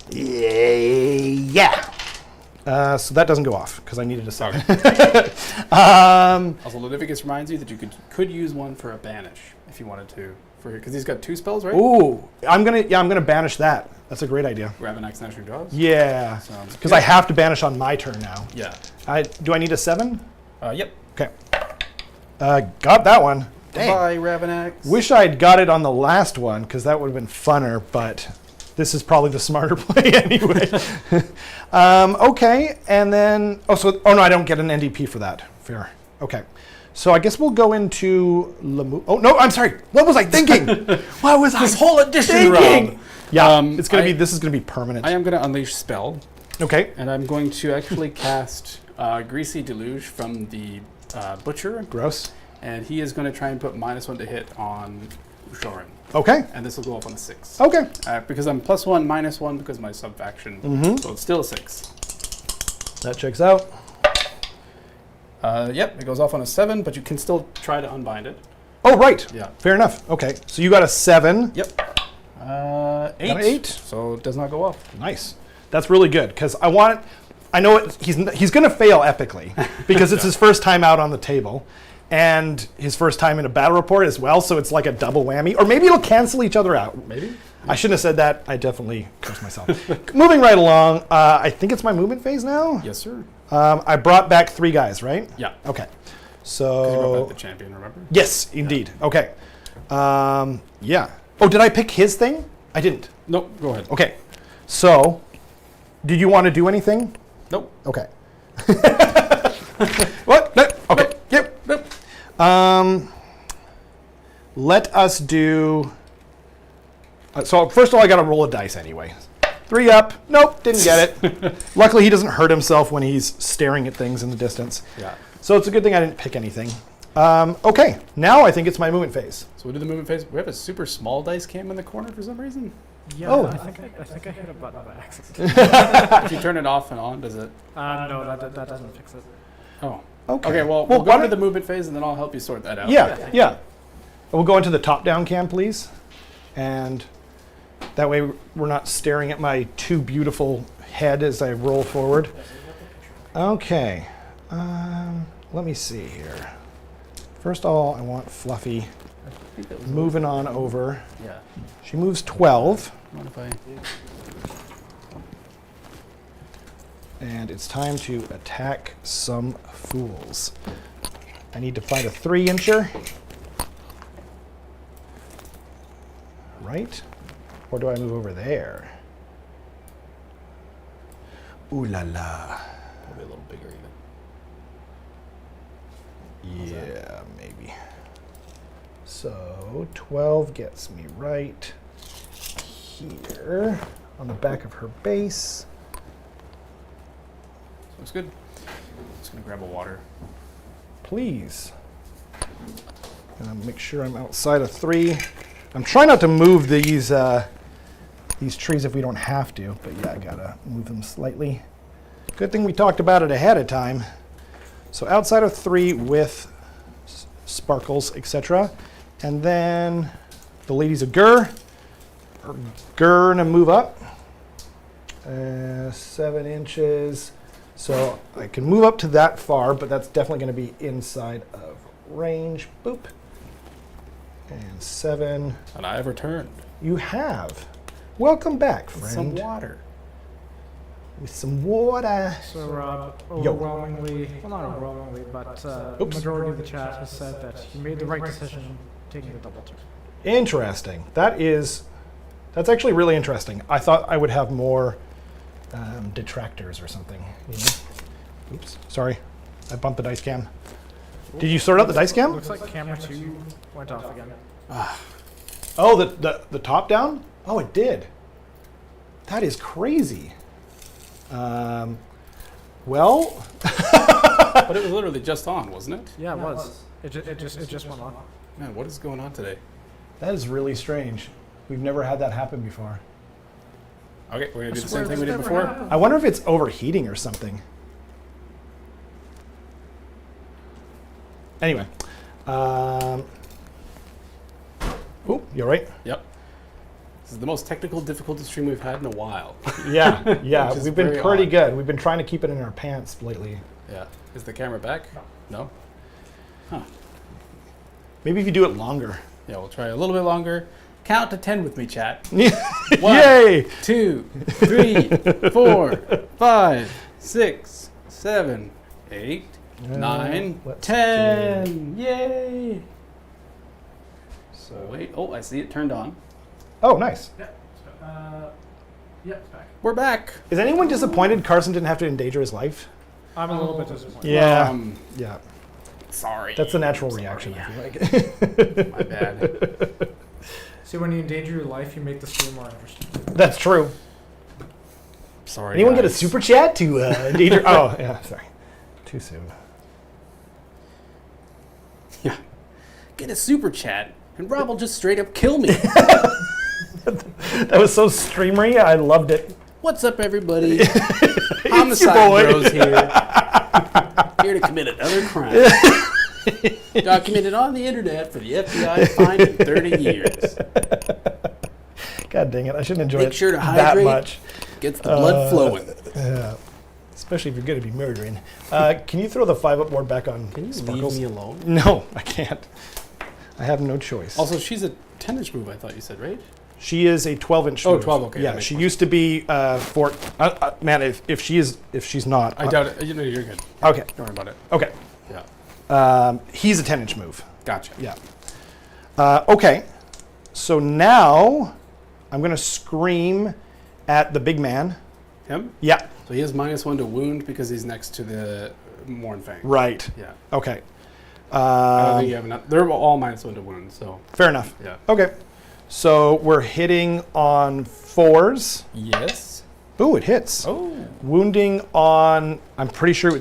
[SPEAKER 1] Yeah. So that doesn't go off because I needed a 7.
[SPEAKER 2] Also, Leviticus reminds you that you could use 1 for a banish if you wanted to, because he's got 2 spells, right?
[SPEAKER 1] Ooh, I'm gonna banish that. That's a great idea.
[SPEAKER 2] Grab an axe, snatch your jaws.
[SPEAKER 1] Yeah,
[SPEAKER 2] Sounds
[SPEAKER 1] because
[SPEAKER 2] good.
[SPEAKER 1] I have to banish on my turn now.
[SPEAKER 2] Yeah.
[SPEAKER 1] Do I need a 7?
[SPEAKER 2] Yep.
[SPEAKER 1] Okay. Got that one. Dang.
[SPEAKER 2] Bye, Ravanax.
[SPEAKER 1] Wish I'd got it on the last one because that would have been funner, but this is probably the smarter play anyway. Okay, and then no, I don't get an NDP for that. Fair. Okay, so I guess we'll go into Lemu. Oh no, I'm sorry. What was I thinking? What was
[SPEAKER 2] This
[SPEAKER 1] I
[SPEAKER 2] whole edition
[SPEAKER 1] thinking?
[SPEAKER 2] round.
[SPEAKER 1] Yeah, this is gonna be permanent.
[SPEAKER 2] I am going to unleash spell,
[SPEAKER 1] Okay.
[SPEAKER 2] and I'm going to actually cast Greasy Deluge from the Butcher,
[SPEAKER 1] Gross.
[SPEAKER 2] and he is going to try and put -1 to hit on Ushoran.
[SPEAKER 1] Okay.
[SPEAKER 2] And this will go up on a 6.
[SPEAKER 1] Okay.
[SPEAKER 2] Because I'm +1, -1 because of my sub-faction.
[SPEAKER 1] Mhm.
[SPEAKER 2] So it's still a 6.
[SPEAKER 1] That checks out.
[SPEAKER 2] Yep, it goes off on a 7, but you can still try to unbind it.
[SPEAKER 1] Oh, right.
[SPEAKER 2] Yeah.
[SPEAKER 1] Fair enough. Okay. So you got a 7.
[SPEAKER 2] Yep. 8.
[SPEAKER 1] Got an 8.
[SPEAKER 2] So it does not go off.
[SPEAKER 1] Nice. That's really good because I know he's going to fail epically because it's his first time out on the table and his first time in a battle report as well. So it's like a double whammy, or maybe it'll cancel each other out.
[SPEAKER 2] Maybe.
[SPEAKER 1] I shouldn't have said that. I definitely cursed myself. Moving right along. I think it's my movement phase now.
[SPEAKER 2] Yes, sir.
[SPEAKER 1] I brought back 3 guys, right?
[SPEAKER 2] Yeah.
[SPEAKER 1] Okay.
[SPEAKER 2] Because you brought
[SPEAKER 1] So
[SPEAKER 2] back the champion, remember?
[SPEAKER 1] yes, indeed. Okay. Yeah. Oh, did I pick his thing? I didn't.
[SPEAKER 2] Nope, go ahead.
[SPEAKER 1] Okay. So, did you want to do anything?
[SPEAKER 2] Nope.
[SPEAKER 1] Okay. What? No. Okay. Yep.
[SPEAKER 2] Nope.
[SPEAKER 1] Let us do. So first of all, I got to roll a dice anyway. 3 up. Nope, didn't get it. Luckily, he doesn't hurt himself when he's staring at things in the distance.
[SPEAKER 2] Yeah.
[SPEAKER 1] So it's a good thing I didn't pick anything. Okay, now I think it's my movement phase.
[SPEAKER 2] So we do the movement phase. We have a super small dice cam in the corner for some reason.
[SPEAKER 3] Yeah,
[SPEAKER 1] Oh.
[SPEAKER 3] I think I hit a button by accident.
[SPEAKER 2] If you turn it off and on, does it?
[SPEAKER 3] No, that doesn't fix it.
[SPEAKER 2] Oh.
[SPEAKER 1] Okay.
[SPEAKER 2] Okay, well,
[SPEAKER 1] Well,
[SPEAKER 2] we'll
[SPEAKER 1] why
[SPEAKER 2] go into
[SPEAKER 1] don't-
[SPEAKER 2] the movement phase and then I'll help you sort that out.
[SPEAKER 1] Yeah. We'll go into the top-down cam, please, and that way we're not staring at my too beautiful head as I roll forward. Okay. Let me see here. First of all, I want Fluffy
[SPEAKER 2] I think that was
[SPEAKER 1] moving on over.
[SPEAKER 2] Yeah.
[SPEAKER 1] She moves 12,
[SPEAKER 2] What if I?
[SPEAKER 1] and it's time to attack some fools. I need to find a 3-incher. Right? Or do I move over there? Ooh la la.
[SPEAKER 2] Probably a little bigger even.
[SPEAKER 1] Yeah, maybe. So 12 gets me right here on the back of her base.
[SPEAKER 2] Looks good. Just gonna grab a water.
[SPEAKER 1] Please. And I'll make sure I'm outside of 3. I'm trying not to move these trees if we don't have to, but yeah, I gotta move them slightly. Good thing we talked about it ahead of time. So outside of 3 with sparkles, etc. And then the ladies of Gur are gonna move up 7 inches. So I can move up to that far, but that's definitely going to be inside of range. Boop. And 7.
[SPEAKER 2] And I have returned.
[SPEAKER 1] You have. Welcome back,
[SPEAKER 2] With
[SPEAKER 1] friend.
[SPEAKER 2] some water.
[SPEAKER 1] With some water.
[SPEAKER 3] So Rob,
[SPEAKER 1] Yo.
[SPEAKER 3] overwhelmingly, well not overwhelmingly, but
[SPEAKER 1] Oops.
[SPEAKER 3] majority of the chat has said that you made the right decision taking the double turn.
[SPEAKER 1] Interesting. That's actually really interesting. I thought I would have more detractors or something. You know? Oops. Sorry. I bumped the dice cam. Did you sort out the dice cam?
[SPEAKER 3] Looks like camera 2 went off again.
[SPEAKER 1] Oh, the top down? Oh, it did. That is crazy. Well,
[SPEAKER 2] But it was literally just on, wasn't it?
[SPEAKER 3] Yeah, it was. It just went on.
[SPEAKER 2] Man, what is going on today?
[SPEAKER 1] that is really strange. We've never had that happen before.
[SPEAKER 2] Okay, we're gonna do the
[SPEAKER 3] swear
[SPEAKER 2] same thing we
[SPEAKER 3] this
[SPEAKER 2] did
[SPEAKER 3] never
[SPEAKER 2] before.
[SPEAKER 3] happened.
[SPEAKER 1] I wonder if it's overheating or something. Anyway. Oh, you all right?
[SPEAKER 2] Yep. This is the most technical difficulty stream we've had in a while.
[SPEAKER 1] Yeah, yeah.
[SPEAKER 2] Which is
[SPEAKER 1] We've been
[SPEAKER 2] very
[SPEAKER 1] pretty
[SPEAKER 2] odd.
[SPEAKER 1] good. We've been trying to keep it in our pants lately.
[SPEAKER 2] Yeah. Is the camera back? No? Huh.
[SPEAKER 1] Maybe if you do it longer.
[SPEAKER 2] Yeah, we'll try a little bit longer. Count to 10 with me, chat.
[SPEAKER 1] Yay!
[SPEAKER 2] 2, 3, 4, 5, 6, 7, 8, 9,
[SPEAKER 1] let's
[SPEAKER 2] 10. Yay!
[SPEAKER 1] So,
[SPEAKER 2] Wait. Oh, I see it turned on.
[SPEAKER 1] oh, nice.
[SPEAKER 3] Yeah, it's back.
[SPEAKER 2] We're back.
[SPEAKER 1] Is anyone disappointed Carson didn't have to endanger his life?
[SPEAKER 3] I'm a little bit disappointed.
[SPEAKER 1] Yeah.
[SPEAKER 2] Yeah.
[SPEAKER 1] Sorry. That's the natural
[SPEAKER 2] Sorry.
[SPEAKER 1] reaction, I feel like.
[SPEAKER 2] My bad.
[SPEAKER 3] See, when you endanger your life, you make the stream more interesting.
[SPEAKER 1] That's true.
[SPEAKER 2] Sorry.
[SPEAKER 1] Anyone get a
[SPEAKER 2] guys.
[SPEAKER 1] super chat to endanger? Oh, yeah, sorry. Too soon.
[SPEAKER 2] Yeah. Get a super chat, and Rob will just straight up kill me.
[SPEAKER 1] That was so streamery. I loved it.
[SPEAKER 2] What's up, everybody? Homicide Bros here. Here to commit another crime. Documented on the internet for the FBI, fined in 30 years.
[SPEAKER 1] God dang it! I shouldn't enjoy
[SPEAKER 2] Make
[SPEAKER 1] it
[SPEAKER 2] sure to
[SPEAKER 1] that
[SPEAKER 2] hydrate.
[SPEAKER 1] much.
[SPEAKER 2] Gets the blood flowing.
[SPEAKER 1] Yeah. Especially if you're going to be murdering. Can you throw the 5-up board back on?
[SPEAKER 2] Can you
[SPEAKER 1] Sparkles?
[SPEAKER 2] leave me alone?
[SPEAKER 1] No, I can't. I have no choice.
[SPEAKER 2] Also, she's a 10-inch move, I thought you said, right?
[SPEAKER 1] She is a 12-inch.
[SPEAKER 2] Oh,
[SPEAKER 1] move.
[SPEAKER 2] 12, okay, that
[SPEAKER 1] Yeah,
[SPEAKER 2] makes
[SPEAKER 1] she
[SPEAKER 2] more
[SPEAKER 1] used to be man. If she's not,
[SPEAKER 2] I doubt it. You know, you're good.
[SPEAKER 1] Okay.
[SPEAKER 2] Don't worry about it.
[SPEAKER 1] Okay.
[SPEAKER 2] Yeah.
[SPEAKER 1] He's a 10-inch move.
[SPEAKER 2] Gotcha.
[SPEAKER 1] Yeah. Okay. So now I'm going to scream at the big man.
[SPEAKER 2] Him?
[SPEAKER 1] Yeah.
[SPEAKER 2] So he has -1 to wound because he's next to the Mournfang.
[SPEAKER 1] Right.
[SPEAKER 2] Yeah.
[SPEAKER 1] Okay.
[SPEAKER 2] I don't think you have enough. They're all -1 to wound, so.
[SPEAKER 1] Fair enough.
[SPEAKER 2] Yeah.
[SPEAKER 1] Okay. So we're hitting on 4s.
[SPEAKER 2] Yes.
[SPEAKER 1] Ooh, it hits.
[SPEAKER 2] Oh.
[SPEAKER 1] Wounding on, I'm pretty sure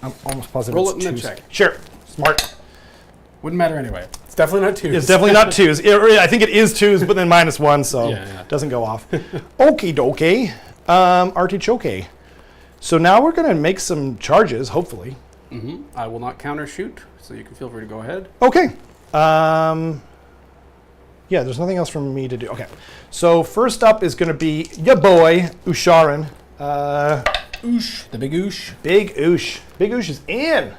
[SPEAKER 1] I'm almost positive
[SPEAKER 2] Roll
[SPEAKER 1] it's
[SPEAKER 2] it and then
[SPEAKER 1] 2s.
[SPEAKER 2] check.
[SPEAKER 1] Sure. Smart.
[SPEAKER 2] Wouldn't matter anyway. It's definitely not 2s.
[SPEAKER 1] It's definitely not 2s. I think it is 2s, but then -1, so
[SPEAKER 2] Yeah.
[SPEAKER 1] it doesn't go off. Okie dokie. Artichoke. So now we're going to make some charges, hopefully.
[SPEAKER 2] Mm-hmm. I will not counter shoot, so you can feel free to go ahead.
[SPEAKER 1] Okay. Yeah, there's nothing else for me to do. Okay. So first up is going to be your boy, Usharan.
[SPEAKER 2] Oosh. The big oosh.
[SPEAKER 1] Big Oosh. Big Oosh is in.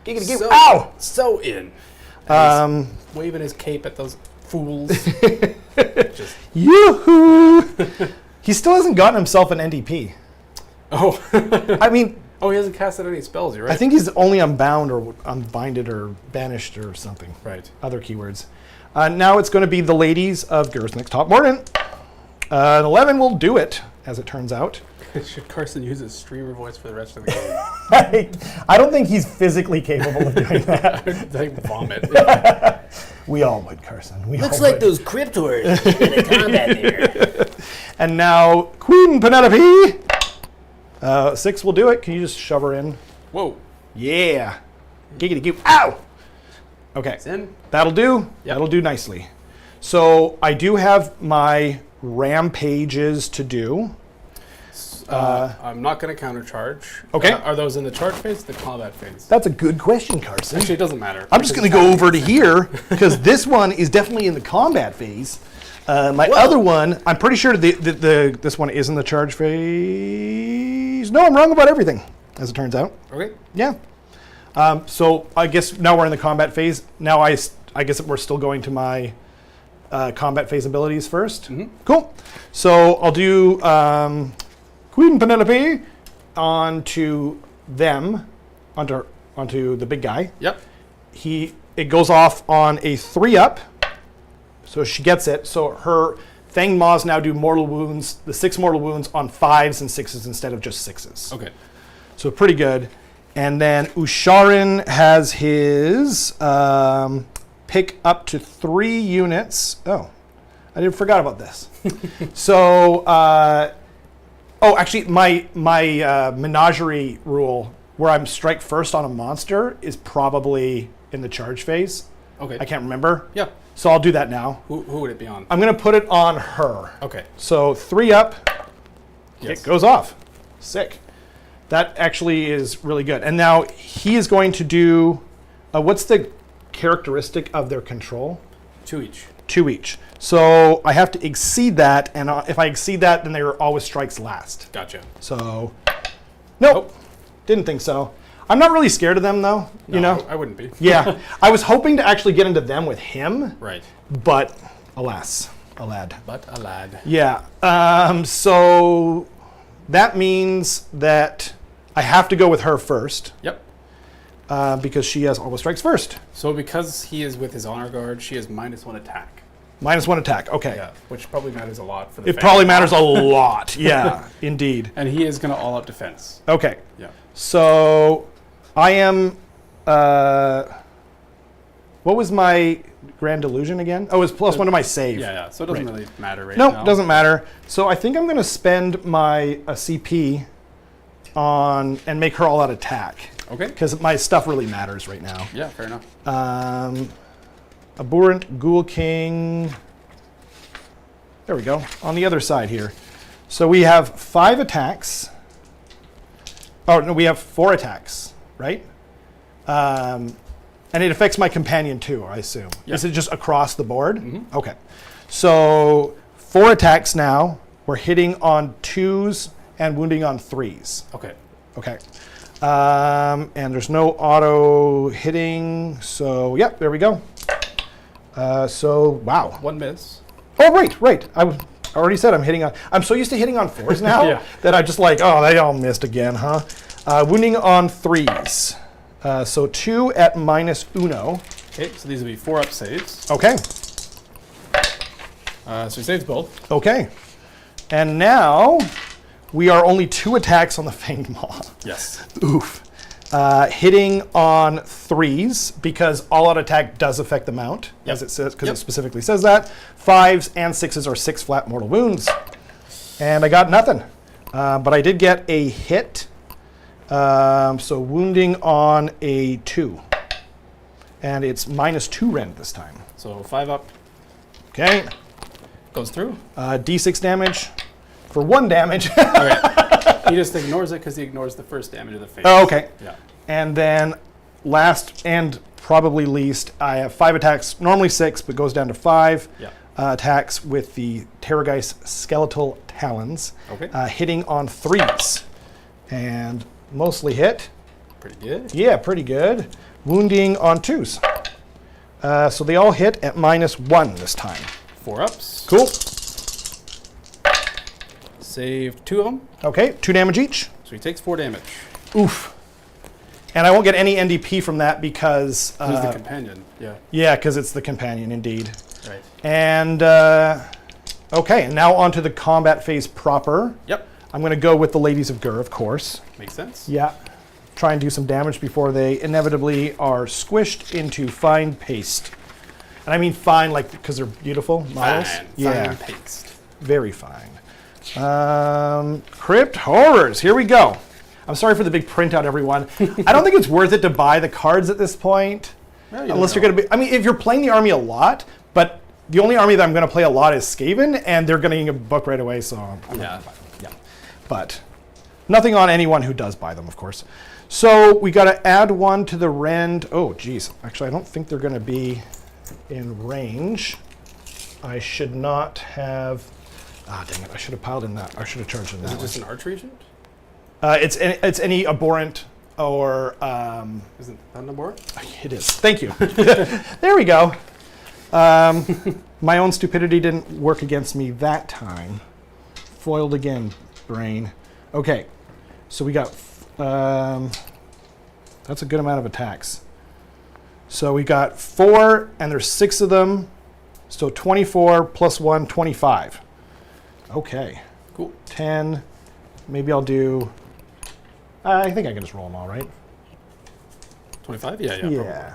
[SPEAKER 1] Giggity gig.
[SPEAKER 2] So,
[SPEAKER 1] Ow!
[SPEAKER 2] So in.
[SPEAKER 1] Um,
[SPEAKER 2] He's waving his cape at those fools. Just,
[SPEAKER 1] yoo-hoo! He still hasn't gotten himself an NDP.
[SPEAKER 2] oh.
[SPEAKER 1] I mean,
[SPEAKER 2] Oh, he hasn't casted any spells, you're right.
[SPEAKER 1] I think he's only unbound or unbinded or banished or something.
[SPEAKER 2] Right.
[SPEAKER 1] Other keywords. Now it's going to be the ladies of Gersnick's Top Morden. An 11 will do it, as it turns out.
[SPEAKER 2] Should Carson use his streamer voice for the rest of the game?
[SPEAKER 1] I don't think he's physically capable of doing that.
[SPEAKER 2] Like vomit. Yeah.
[SPEAKER 1] We all would, Carson. We
[SPEAKER 4] Looks
[SPEAKER 1] all
[SPEAKER 4] like
[SPEAKER 1] would.
[SPEAKER 4] those cryptors in a combat there.
[SPEAKER 1] And now Queen Penelope. 6 will do it. Can you just shove her in?
[SPEAKER 2] Whoa.
[SPEAKER 1] Yeah. Giggity goo. Ow! Okay.
[SPEAKER 2] It's in.
[SPEAKER 1] That'll do.
[SPEAKER 2] Yep.
[SPEAKER 1] That'll do nicely. So I do have my rampages to do.
[SPEAKER 2] I'm not going to countercharge.
[SPEAKER 1] Okay.
[SPEAKER 2] Are those in the charge phase or the combat phase?
[SPEAKER 1] That's a good question, Carson.
[SPEAKER 2] Actually, it doesn't matter.
[SPEAKER 1] I'm just going to go over to here because this one is definitely in the combat phase. My other one, I'm pretty sure this one is in the charge phase. No, I'm wrong about everything, as it turns out.
[SPEAKER 2] Okay.
[SPEAKER 1] Yeah. So I guess now we're in the combat phase. Now I guess we're still going to my combat phase abilities first.
[SPEAKER 2] Mm-hmm.
[SPEAKER 1] Cool. So I'll do Queen Penelope onto them, onto the big guy.
[SPEAKER 2] Yep.
[SPEAKER 1] It goes off on a 3-up, so she gets it. So her Fanged Maws now do mortal wounds, the 6 mortal wounds on 5s and 6s instead of just 6s.
[SPEAKER 2] Okay.
[SPEAKER 1] So pretty good. And then Usharan has his pick up to 3 units. Oh, I forgot about this. So, actually, my menagerie rule where I'm strike first on a monster is probably in the charge phase.
[SPEAKER 2] Okay.
[SPEAKER 1] I can't remember.
[SPEAKER 2] Yeah.
[SPEAKER 1] So I'll do that now.
[SPEAKER 2] Who would it be on?
[SPEAKER 1] I'm going to put it on her.
[SPEAKER 2] Okay.
[SPEAKER 1] So 3-up,
[SPEAKER 2] Yes.
[SPEAKER 1] it goes off. Sick. That actually is really good. And now he is going to do, what's the characteristic of their control?
[SPEAKER 2] 2 each.
[SPEAKER 1] 2 each. So I have to exceed that, and if I exceed that, then they are always strikes last.
[SPEAKER 2] Gotcha.
[SPEAKER 1] So, nope, didn't think so. I'm not really scared of them, though, you know?
[SPEAKER 2] I wouldn't be.
[SPEAKER 1] Yeah, I was hoping to actually get into them with him,
[SPEAKER 2] Right.
[SPEAKER 1] but alas, a lad.
[SPEAKER 2] But a lad.
[SPEAKER 1] Yeah, so that means that I have to go with her first.
[SPEAKER 2] Yep.
[SPEAKER 1] Because she has always strikes first.
[SPEAKER 2] So because he is with his honor guard, she has -1 attack.
[SPEAKER 1] -1 attack, okay.
[SPEAKER 2] Yeah. Which probably matters a lot for the
[SPEAKER 1] It
[SPEAKER 2] Fang.
[SPEAKER 1] probably matters a lot, yeah, indeed.
[SPEAKER 2] And he is going to all-out defense.
[SPEAKER 1] Okay,
[SPEAKER 2] Yeah.
[SPEAKER 1] so I am, what was my Grand Delusion again? Oh, it was +1 to my save.
[SPEAKER 2] Yeah. So it doesn't
[SPEAKER 1] Right.
[SPEAKER 2] really matter right
[SPEAKER 1] Nope,
[SPEAKER 2] now.
[SPEAKER 1] doesn't matter. So I think I'm going to spend my CP on and make her all out attack.
[SPEAKER 2] Okay.
[SPEAKER 1] Because my stuff really matters right now.
[SPEAKER 2] Yeah, fair enough.
[SPEAKER 1] Abhorrent Ghoul King. There we go. On the other side here. So we have 5 attacks. Oh, no, we have 4 attacks, right? And it affects my companion too, I assume.
[SPEAKER 2] Yeah.
[SPEAKER 1] Is it just across the board?
[SPEAKER 2] Mhm.
[SPEAKER 1] Okay. So 4 attacks now. We're hitting on 2s and wounding on 3s.
[SPEAKER 2] Okay.
[SPEAKER 1] Okay. And there's no auto hitting. So, yep, there we go. So, wow.
[SPEAKER 2] 1 miss.
[SPEAKER 1] Oh, right. I already said I'm hitting on. I'm so used to hitting on 4s now
[SPEAKER 2] Yeah.
[SPEAKER 1] that I just like, oh, they all missed again, huh? Wounding on 3s. So 2 at -1.
[SPEAKER 2] Okay, so these will be 4-up saves.
[SPEAKER 1] Okay.
[SPEAKER 2] So he saves both.
[SPEAKER 1] Okay. And now we are only 2 attacks on the Fanged Maw.
[SPEAKER 2] Yes.
[SPEAKER 1] Oof. Hitting on 3s because all-out attack does affect the mount,
[SPEAKER 2] Yep.
[SPEAKER 1] as it says, because
[SPEAKER 2] Yep.
[SPEAKER 1] it specifically says that. 5s and 6s are 6 flat mortal wounds. And I got nothing. But I did get a hit. So wounding on a 2. And it's -2 rend this time.
[SPEAKER 2] So 5 up
[SPEAKER 1] Okay.
[SPEAKER 2] goes through.
[SPEAKER 1] D6 damage for 1 damage.
[SPEAKER 2] Okay. He just ignores it because he ignores the first damage of the face.
[SPEAKER 1] Oh, okay.
[SPEAKER 2] Yeah.
[SPEAKER 1] And then last and probably least, I have 5 attacks, normally 6, but goes down to 5
[SPEAKER 2] Yeah.
[SPEAKER 1] attacks with the Terrorgeist Skeletal Talons,
[SPEAKER 2] Okay.
[SPEAKER 1] hitting on 3s. And mostly hit.
[SPEAKER 2] Pretty good.
[SPEAKER 1] Yeah, pretty good. Wounding on 2s. So they all hit at -1 this time.
[SPEAKER 2] 4 ups.
[SPEAKER 1] Cool.
[SPEAKER 2] Save 2 of them.
[SPEAKER 1] Okay, 2 damage each.
[SPEAKER 2] So he takes 4 damage.
[SPEAKER 1] Oof. And I won't get any NDP from that because...
[SPEAKER 2] Who's the companion? Yeah.
[SPEAKER 1] yeah, because it's the companion, indeed.
[SPEAKER 2] Right.
[SPEAKER 1] And, okay, and now onto the combat phase proper.
[SPEAKER 2] Yep.
[SPEAKER 1] I'm going to go with the Ladies of Gur, of course.
[SPEAKER 2] Makes sense.
[SPEAKER 1] Yeah. Try and do some damage before they inevitably are squished into fine paste. And I mean fine, like, because they're beautiful models.
[SPEAKER 2] Fine.
[SPEAKER 1] Yeah,
[SPEAKER 2] Fine paste.
[SPEAKER 1] very fine. Crypt Horrors, here we go. I'm sorry for the big printout, everyone. I don't think it's worth it to buy the cards at this point.
[SPEAKER 2] Well, you
[SPEAKER 1] Unless
[SPEAKER 2] don't
[SPEAKER 1] you're going to be, I mean, if you're playing the army a lot, but the only army that I'm going to play a lot is Skaven, and they're getting a book right away, so I'm
[SPEAKER 2] Yeah.
[SPEAKER 1] not buy them. Yeah. But nothing on anyone who does buy them, of course. So we got to add 1 to the rend. Oh, geez. Actually, I don't think they're going to be in range. I should not have. Ah, dang it! I should have piled in that. I should have charged in
[SPEAKER 2] Is
[SPEAKER 1] that.
[SPEAKER 2] it just an archery agent?
[SPEAKER 1] It's any abhorrent or.
[SPEAKER 2] Isn't that an abhorrent?
[SPEAKER 1] It is. Thank you. There we go. My own stupidity didn't work against me that time. Foiled again, brain. Okay, so we got. That's a good amount of attacks. So we got 4, and there's 6 of them. So 24 plus 1, 25. Okay.
[SPEAKER 2] Cool.
[SPEAKER 1] 10. Maybe I'll do. I think I can just roll them all, right?
[SPEAKER 2] 25? Yeah, yeah.
[SPEAKER 1] Yeah.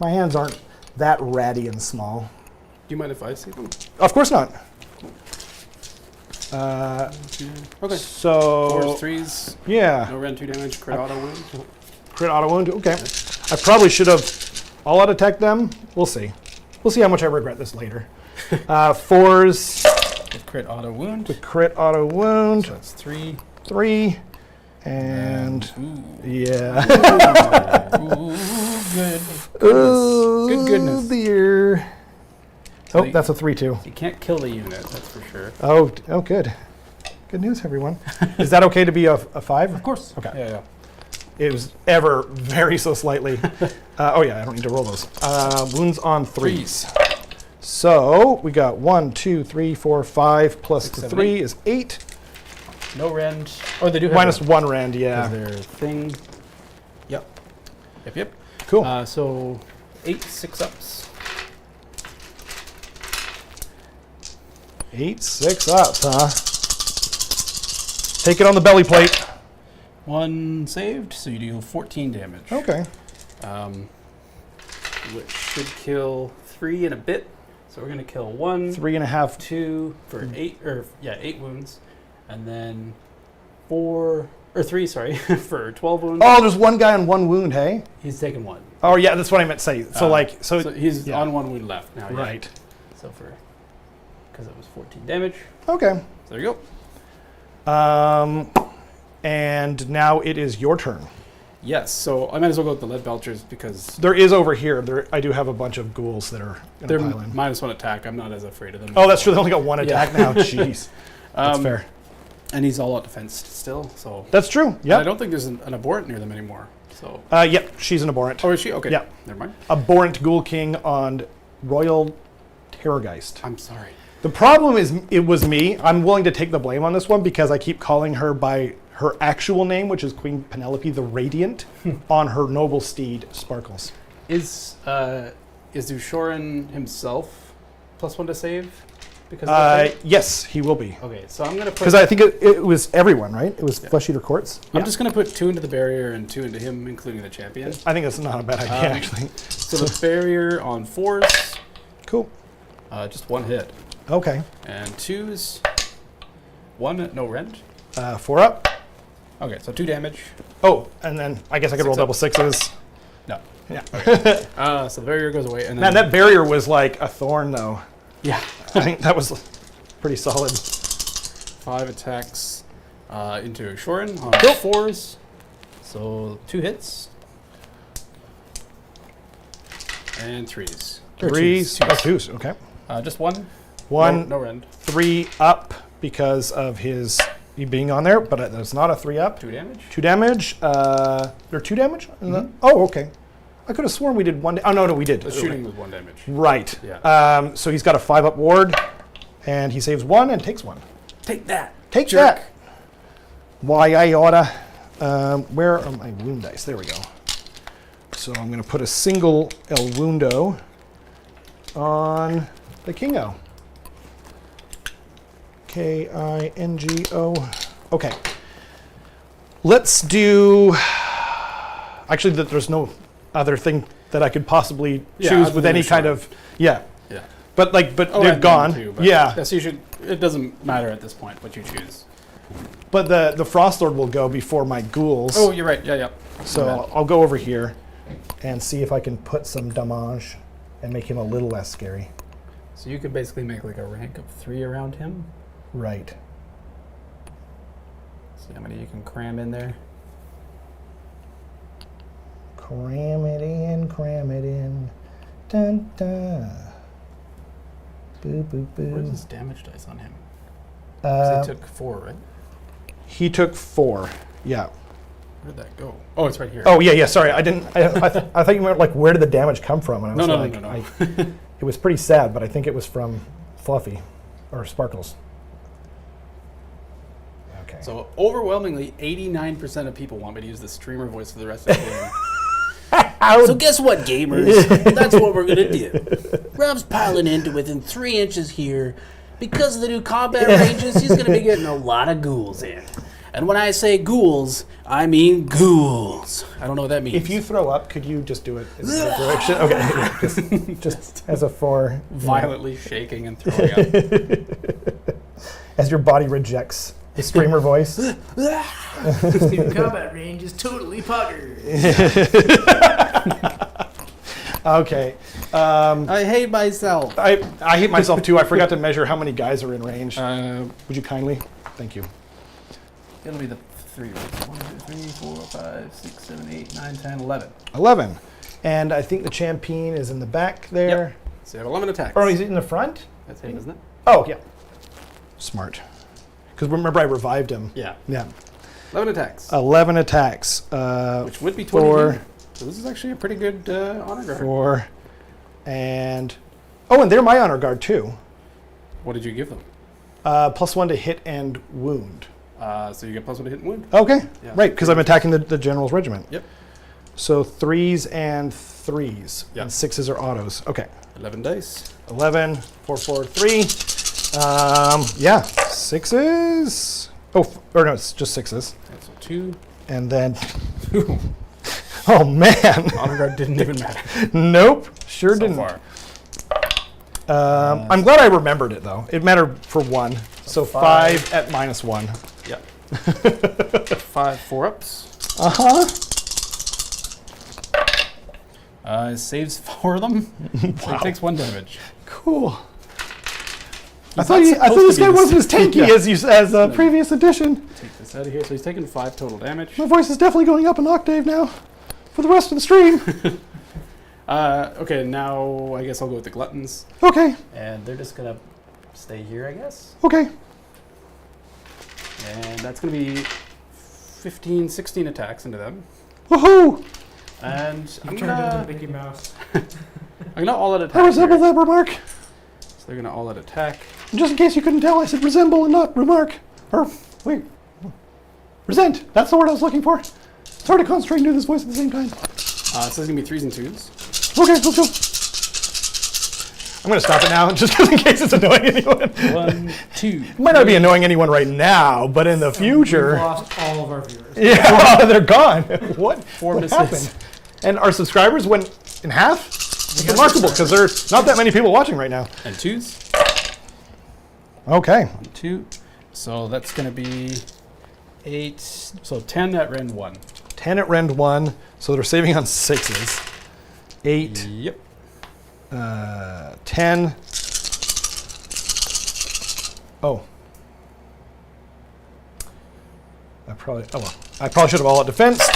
[SPEAKER 1] My hands aren't that ratty and small.
[SPEAKER 2] Do you mind if I see them?
[SPEAKER 1] Of course not.
[SPEAKER 2] Okay.
[SPEAKER 1] So
[SPEAKER 2] 4s, 3s.
[SPEAKER 1] yeah,
[SPEAKER 2] No rend 2 damage. Crit auto wound.
[SPEAKER 1] crit auto wound. Okay, I probably should have all out attack them. We'll see. We'll see how much I regret this later. 4s
[SPEAKER 2] With crit auto wound.
[SPEAKER 1] with crit auto wound.
[SPEAKER 2] So that's 3.
[SPEAKER 1] 3 and
[SPEAKER 2] Ooh.
[SPEAKER 1] yeah.
[SPEAKER 2] Ooh, good.
[SPEAKER 1] Oh,
[SPEAKER 2] Good goodness.
[SPEAKER 1] dear.
[SPEAKER 2] So
[SPEAKER 1] Oh, that's a 3-2.
[SPEAKER 2] You can't kill the unit, that's for sure.
[SPEAKER 1] Oh, good. Good news, everyone. Is that okay to be a 5?
[SPEAKER 2] Of course.
[SPEAKER 1] Okay.
[SPEAKER 2] Yeah, yeah.
[SPEAKER 1] It was ever very so slightly. Oh yeah, I don't need to roll those. Wounds on 3s. So we got 1, 2, 3, 4, 5 plus
[SPEAKER 2] 6,
[SPEAKER 1] the
[SPEAKER 2] 7,
[SPEAKER 1] 3
[SPEAKER 2] 8.
[SPEAKER 1] is 8.
[SPEAKER 2] No rend. Oh, they do have
[SPEAKER 1] Minus
[SPEAKER 2] rend.
[SPEAKER 1] 1 rend,
[SPEAKER 2] Is
[SPEAKER 1] yeah.
[SPEAKER 2] their thing. Yep. Yep.
[SPEAKER 1] Cool.
[SPEAKER 2] So 8 6-ups.
[SPEAKER 1] 8 6-ups, huh? Take it on the belly plate.
[SPEAKER 2] 1 saved, so you do 14 damage.
[SPEAKER 1] Okay.
[SPEAKER 2] Which should kill 3 in a bit. So we're gonna kill 1,
[SPEAKER 1] 3.5.
[SPEAKER 2] 2 for 8 wounds, and then 4 Or 3, sorry, for 12 wounds.
[SPEAKER 1] Oh, there's one guy on 1 wound, hey?
[SPEAKER 2] He's taken 1.
[SPEAKER 1] Oh, yeah, that's what I meant to say. So,
[SPEAKER 2] So he's
[SPEAKER 1] yeah.
[SPEAKER 2] on 1 wound left now. Yeah.
[SPEAKER 1] Right.
[SPEAKER 2] So because it was 14 damage.
[SPEAKER 1] Okay.
[SPEAKER 2] So there you go.
[SPEAKER 1] And now it is your turn.
[SPEAKER 2] Yes, so I might as well go with the lead belchers because
[SPEAKER 1] There is over here. I do have a bunch of ghouls that are going
[SPEAKER 2] they're
[SPEAKER 1] to pile in.
[SPEAKER 2] -1 attack. I'm not as afraid of them.
[SPEAKER 1] Oh, that's true. They only got 1 attack now. Jeez. That's fair.
[SPEAKER 2] And he's all out defense still, so.
[SPEAKER 1] That's true.
[SPEAKER 2] And I
[SPEAKER 1] Yeah.
[SPEAKER 2] don't think there's an abhorrent near them anymore. So.
[SPEAKER 1] Yep. She's an abhorrent.
[SPEAKER 2] Oh, is she? Okay.
[SPEAKER 1] Yeah.
[SPEAKER 2] Never mind.
[SPEAKER 1] Abhorrent Ghoul King on Royal Terrorgeist.
[SPEAKER 2] I'm sorry.
[SPEAKER 1] The problem is it was me. I'm willing to take the blame on this one because I keep calling her by her actual name, which is Queen Penelope the Radiant, on her noble steed, Sparkles.
[SPEAKER 2] Is Ushoran himself +1 to save? Because of the fight?
[SPEAKER 1] Yes, he will be.
[SPEAKER 2] Okay, so I'm gonna put.
[SPEAKER 1] Because I think it was everyone, right? It was Flesh Eater Courts.
[SPEAKER 2] I'm just gonna put 2 into the barrier and 2 into him, including the champion.
[SPEAKER 1] I think that's not a bad idea, actually.
[SPEAKER 2] So the barrier on 4s,
[SPEAKER 1] Cool.
[SPEAKER 2] just 1 hit,
[SPEAKER 1] Okay.
[SPEAKER 2] and 2s, 1 no rend.
[SPEAKER 1] 4 up.
[SPEAKER 2] Okay, so 2 damage.
[SPEAKER 1] Oh, and then I guess I could roll
[SPEAKER 2] 6 up.
[SPEAKER 1] double 6s.
[SPEAKER 2] No.
[SPEAKER 1] Yeah.
[SPEAKER 2] So the barrier goes away, and then
[SPEAKER 1] Man, that barrier was like a thorn, though.
[SPEAKER 2] yeah,
[SPEAKER 1] I think that was pretty solid.
[SPEAKER 2] 5 attacks into Ushoran on 4s. So 2 hits and 3s. Or
[SPEAKER 1] 3s.
[SPEAKER 2] twos.
[SPEAKER 1] Oh, 2s. Okay.
[SPEAKER 2] Just 1.
[SPEAKER 1] 1,
[SPEAKER 2] No rend.
[SPEAKER 1] 3 up because of his being on there, but that's not a 3 up.
[SPEAKER 2] 2 damage.
[SPEAKER 1] 2 damage. There 2 damage? Oh, okay. I could have sworn we did 1. Oh, no, we did.
[SPEAKER 2] The shooting was 1 damage.
[SPEAKER 1] Right.
[SPEAKER 2] Yeah.
[SPEAKER 1] So he's got a 5 up ward, and he saves 1 and takes 1.
[SPEAKER 2] Take that.
[SPEAKER 1] Take
[SPEAKER 2] Jerk.
[SPEAKER 1] that. Why I oughta. Where are my wound dice? There we go. So I'm going to put a single El Wundo on the Kingo. Kingo. Okay. Let's do. Actually, there's no other thing that I could possibly choose with any kind of. Yeah.
[SPEAKER 2] Yeah.
[SPEAKER 1] But
[SPEAKER 2] Oh,
[SPEAKER 1] they're
[SPEAKER 2] and
[SPEAKER 1] gone.
[SPEAKER 2] them too, but
[SPEAKER 1] Yeah.
[SPEAKER 2] Yes, you should. It doesn't matter at this point what you choose.
[SPEAKER 1] But the Frost Lord will go before my ghouls.
[SPEAKER 2] Oh, you're right. Yeah.
[SPEAKER 1] So
[SPEAKER 2] My bad.
[SPEAKER 1] I'll go over here and see if I can put some damage and make him a little less scary.
[SPEAKER 2] So you could basically make like a rank of 3 around him.
[SPEAKER 1] Right.
[SPEAKER 2] See how many you can cram in there.
[SPEAKER 1] Cram it in, cram it in. Dun dun. Boo boo
[SPEAKER 2] Where's
[SPEAKER 1] boo.
[SPEAKER 2] his damage dice on him? 'Cause he took 4, right?
[SPEAKER 1] He took 4. Yeah.
[SPEAKER 2] Where'd that go? Oh, it's right here.
[SPEAKER 1] Oh yeah. Sorry, I didn't. I thought you meant like where did the damage come from? And I was
[SPEAKER 2] No.
[SPEAKER 1] like, it was pretty sad, but I think it was from Fluffy or Sparkles. Okay.
[SPEAKER 2] So overwhelmingly, 89% of people want me to use the streamer voice for the rest of the game.
[SPEAKER 4] So guess what, gamers? That's what we're gonna do. Rob's piling into within 3 inches here. Because of the new combat ranges, he's gonna be getting a lot of ghouls in. And when I say ghouls, I mean ghouls. I don't know what that means.
[SPEAKER 1] If you throw up, could you just do it in the other direction? Okay, yeah, just as a 4.
[SPEAKER 2] Violently shaking and throwing up.
[SPEAKER 1] As your body rejects the streamer voice.
[SPEAKER 3] New combat range is totally puckered.
[SPEAKER 1] Okay.
[SPEAKER 2] I hate myself.
[SPEAKER 1] I hate myself too. I forgot to measure how many guys are in range.
[SPEAKER 2] Uh,
[SPEAKER 1] Would you kindly? Thank you.
[SPEAKER 2] It'll be the 3 rows. 1, 2, 3, 4, 5, 6, 7, 8, 9, 10, 11.
[SPEAKER 1] 11. And I think the champion is in the back there.
[SPEAKER 2] So you have 11 attacks.
[SPEAKER 1] Or is it in the front?
[SPEAKER 2] That's him, isn't it?
[SPEAKER 1] Oh, yeah. Smart. Because remember I revived him.
[SPEAKER 2] Yeah.
[SPEAKER 1] Yeah.
[SPEAKER 2] 11 attacks.
[SPEAKER 1] 11 attacks.
[SPEAKER 2] Which would be 20.
[SPEAKER 1] 4,
[SPEAKER 2] So this is actually a pretty good honor guard.
[SPEAKER 1] 4, and... Oh, and they're my honor guard too.
[SPEAKER 2] What did you give them?
[SPEAKER 1] +1 to hit and wound.
[SPEAKER 2] So you get +1 to hit and wound.
[SPEAKER 1] Okay,
[SPEAKER 2] Yeah.
[SPEAKER 1] right, because I'm attacking the general's regiment.
[SPEAKER 2] Yep.
[SPEAKER 1] So 3s and 3s,
[SPEAKER 2] Yep.
[SPEAKER 1] and 6s are autos. Okay,
[SPEAKER 2] 11 dice.
[SPEAKER 1] 11, 4, 4, 3. Yeah, 6s. Oh, or no, it's just 6s.
[SPEAKER 2] That's 2.
[SPEAKER 1] And then, oh man,
[SPEAKER 2] Honor guard didn't even matter
[SPEAKER 1] nope, sure
[SPEAKER 2] so
[SPEAKER 1] didn't.
[SPEAKER 2] far.
[SPEAKER 1] I'm glad I remembered it though. It mattered for 1. So 5 at -1.
[SPEAKER 2] Yeah. 5 4-ups. Saves 4 of them. So he takes 1 damage.
[SPEAKER 1] Cool. I
[SPEAKER 2] He's
[SPEAKER 1] thought
[SPEAKER 2] not
[SPEAKER 1] this
[SPEAKER 2] supposed to
[SPEAKER 1] guy
[SPEAKER 2] be
[SPEAKER 1] wasn't as tanky
[SPEAKER 2] Yeah.
[SPEAKER 1] as previous edition.
[SPEAKER 2] Take this out of here. So he's taking 5 total damage.
[SPEAKER 1] My voice is definitely going up an octave now for the rest of the stream.
[SPEAKER 2] Okay, now I guess I'll go with the gluttons.
[SPEAKER 1] Okay,
[SPEAKER 2] And they're just going to stay here, I guess.
[SPEAKER 1] okay.
[SPEAKER 2] And that's going to be 15, 16 attacks into them.
[SPEAKER 1] Woohoo!
[SPEAKER 2] And
[SPEAKER 3] You
[SPEAKER 2] I'm
[SPEAKER 3] turned
[SPEAKER 2] gonna
[SPEAKER 3] into Mickey Mouse.
[SPEAKER 2] all out attack.
[SPEAKER 1] I resemble
[SPEAKER 2] here.
[SPEAKER 1] that remark.
[SPEAKER 2] So they're gonna all out attack.
[SPEAKER 1] And just in case you couldn't tell, I said resemble and not remark. Or, wait. Resent. That's the word I was looking for. It's hard to concentrate and do this voice at the same time.
[SPEAKER 2] So it's gonna be 3s and 2s.
[SPEAKER 1] Okay, let's go. I'm going to stop it now, just in case it's annoying anyone.
[SPEAKER 2] 1, 2.
[SPEAKER 1] It might not be annoying anyone right now, but in the
[SPEAKER 3] We've
[SPEAKER 1] future.
[SPEAKER 3] lost all of our viewers.
[SPEAKER 1] Yeah, they're gone. What?
[SPEAKER 2] 4
[SPEAKER 1] What
[SPEAKER 2] misses.
[SPEAKER 1] happened? And our subscribers went in half? It's
[SPEAKER 3] We have
[SPEAKER 1] remarkable, because there's not that many people watching right now.
[SPEAKER 2] And 2s.
[SPEAKER 1] Okay.
[SPEAKER 2] 1, 2. So that's gonna be 8. So 10 at rend 1.
[SPEAKER 1] 10 at rend 1, so they're saving on 6s. 8,
[SPEAKER 2] Yep.
[SPEAKER 1] 10. Oh. I probably should have all out defense,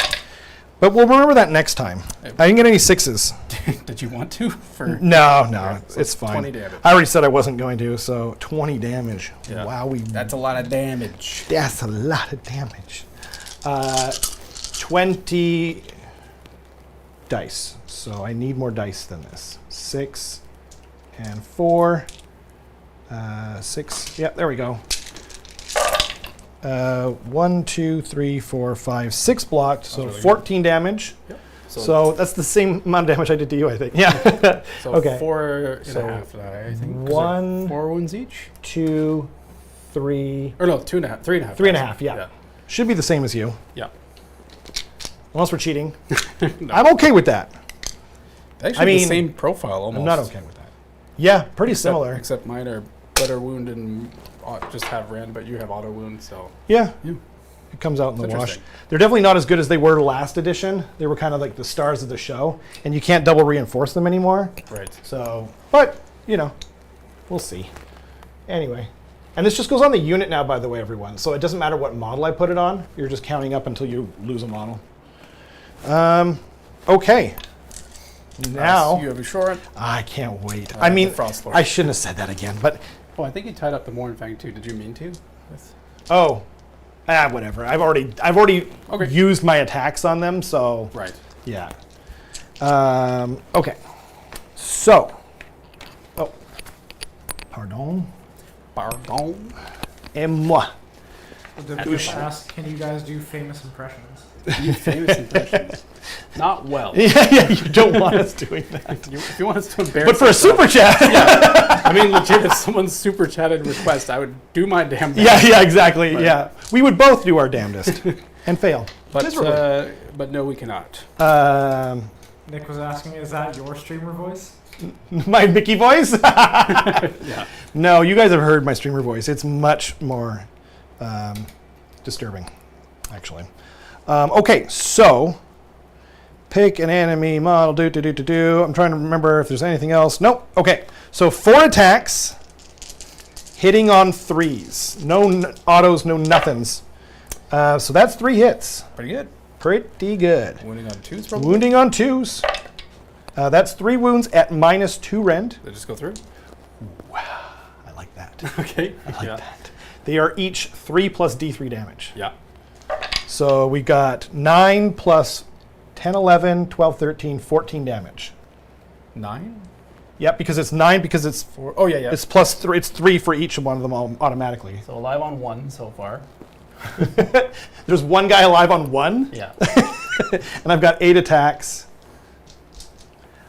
[SPEAKER 1] but we'll remember that next time. I didn't get any 6s.
[SPEAKER 2] Did you want to? For
[SPEAKER 1] No,
[SPEAKER 2] Alright, so
[SPEAKER 1] it's fine.
[SPEAKER 2] 20 damage.
[SPEAKER 1] I already said I wasn't going to, so 20 damage.
[SPEAKER 2] Yeah.
[SPEAKER 1] Wow,
[SPEAKER 2] That's a lot of damage.
[SPEAKER 1] that's a lot of damage. 20 dice. So I need more dice than this. 6 and 4. 6. Yep, there we go. 1, 2, 3, 4, 5, 6 blocked. So
[SPEAKER 2] really good.
[SPEAKER 1] 14 damage.
[SPEAKER 2] Yep.
[SPEAKER 1] So that's the same amount of damage I did to you, I think. Yeah.
[SPEAKER 2] So
[SPEAKER 1] okay.
[SPEAKER 2] 4 and
[SPEAKER 1] So
[SPEAKER 2] a half, I think. 'cause they're
[SPEAKER 1] 1,
[SPEAKER 2] 4 wounds each?
[SPEAKER 1] 2, 3.
[SPEAKER 2] Or no, 2.5. 3.5.
[SPEAKER 1] 3.5, yeah. Should be the same as you.
[SPEAKER 2] Yeah.
[SPEAKER 1] Unless we're cheating.
[SPEAKER 2] No.
[SPEAKER 1] I'm okay with that.
[SPEAKER 2] Actually,
[SPEAKER 1] I mean,
[SPEAKER 2] the same profile almost.
[SPEAKER 1] I'm not okay with that. Yeah, pretty similar.
[SPEAKER 2] Except mine are better wound and just have rend, but you have auto wound, so.
[SPEAKER 1] Yeah.
[SPEAKER 2] Yeah.
[SPEAKER 1] It comes out in the
[SPEAKER 2] It's
[SPEAKER 1] wash.
[SPEAKER 2] interesting.
[SPEAKER 1] They're definitely not as good as they were last edition. They were kind of like the stars of the show, and you can't double reinforce them anymore.
[SPEAKER 2] Right.
[SPEAKER 1] So, but, we'll see. Anyway. And this just goes on the unit now, by the way, everyone. So it doesn't matter what model I put it on. You're just counting up until you lose a model. Okay. Now,
[SPEAKER 2] So you have a short.
[SPEAKER 1] I can't wait.
[SPEAKER 2] Uh,
[SPEAKER 1] I mean,
[SPEAKER 2] the Frost Lord.
[SPEAKER 1] I shouldn't have said that again, but,
[SPEAKER 2] Oh, I think you tied up the Mournfang too. Did you mean to?
[SPEAKER 1] whatever. I've already
[SPEAKER 2] Okay.
[SPEAKER 1] used my attacks on them, so
[SPEAKER 2] Right.
[SPEAKER 1] yeah. Okay. So, pardon,
[SPEAKER 2] Pardon.
[SPEAKER 1] et moi.
[SPEAKER 3] The people asked, can you guys do famous impressions?
[SPEAKER 2] You famous impressions. Not well.
[SPEAKER 1] Yeah, you don't want us doing that.
[SPEAKER 2] If you want us to embarrass
[SPEAKER 1] But for a
[SPEAKER 2] ourselves-
[SPEAKER 1] super chat.
[SPEAKER 2] I mean, legit, if someone's super chatted request, I would do my damn
[SPEAKER 1] Yeah,
[SPEAKER 2] best.
[SPEAKER 1] yeah, exactly.
[SPEAKER 2] Right.
[SPEAKER 1] Yeah, we would both do our damnedest and fail. Miserably.
[SPEAKER 2] But no, we cannot.
[SPEAKER 3] Nick was asking, is that your streamer voice?
[SPEAKER 1] My Mickey voice?
[SPEAKER 2] Yeah.
[SPEAKER 1] No, you guys have heard my streamer voice. It's much more disturbing, actually. Okay, so pick an enemy model. I'm trying to remember if there's anything else. Nope. Okay, so 4 attacks, hitting on 3s. No autos, no nothings. So that's 3 hits.
[SPEAKER 2] Pretty good.
[SPEAKER 1] Pretty good.
[SPEAKER 2] Wounding on 2s, probably.
[SPEAKER 1] Wounding on 2s. That's 3 wounds at -2 rend.
[SPEAKER 2] They just go through.
[SPEAKER 1] I like that.
[SPEAKER 2] Okay.
[SPEAKER 1] I like
[SPEAKER 2] Yeah.
[SPEAKER 1] that. They are each 3 plus D3 damage.
[SPEAKER 2] Yeah.
[SPEAKER 1] So we got 9 plus 10, 11, 12, 13, 14 damage.
[SPEAKER 2] 9?
[SPEAKER 1] Yep, because it's 9 because it's
[SPEAKER 2] 4. Oh, yeah, yeah.
[SPEAKER 1] it's plus 3. It's 3 for each one of them all automatically.
[SPEAKER 2] So alive on 1 so far.
[SPEAKER 1] There's one guy alive on 1,
[SPEAKER 2] Yeah.
[SPEAKER 1] and I've got 8 attacks.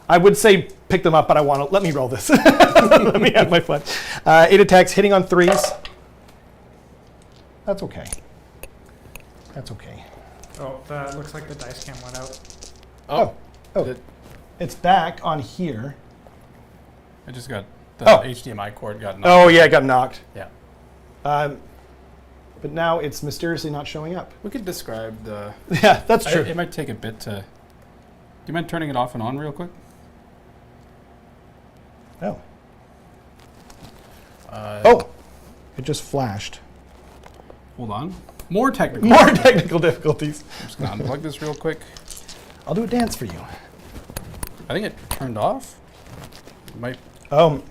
[SPEAKER 1] I would say pick them up, but I want to let me roll this. Let me have my fun. 8 attacks, hitting on 3s. That's okay. That's okay.
[SPEAKER 3] Oh, that looks like the dice cam went out.
[SPEAKER 1] Oh.
[SPEAKER 2] Did-
[SPEAKER 1] It's back on here.
[SPEAKER 2] I just got the
[SPEAKER 1] Oh.
[SPEAKER 2] HDMI cord got knocked.
[SPEAKER 1] Oh yeah, it got knocked.
[SPEAKER 2] Yeah.
[SPEAKER 1] but now it's mysteriously not showing up.
[SPEAKER 2] We could describe the...
[SPEAKER 1] Yeah, that's true.
[SPEAKER 2] It might take a bit to... Do you mind turning it off and on real quick?
[SPEAKER 1] Oh. Oh, it just flashed.
[SPEAKER 2] Hold on. More technical.
[SPEAKER 1] More technical difficulties.
[SPEAKER 2] I'm just going to unplug this real quick.
[SPEAKER 1] I'll do a dance for you.
[SPEAKER 2] I think it turned off. It might...
[SPEAKER 1] Oh,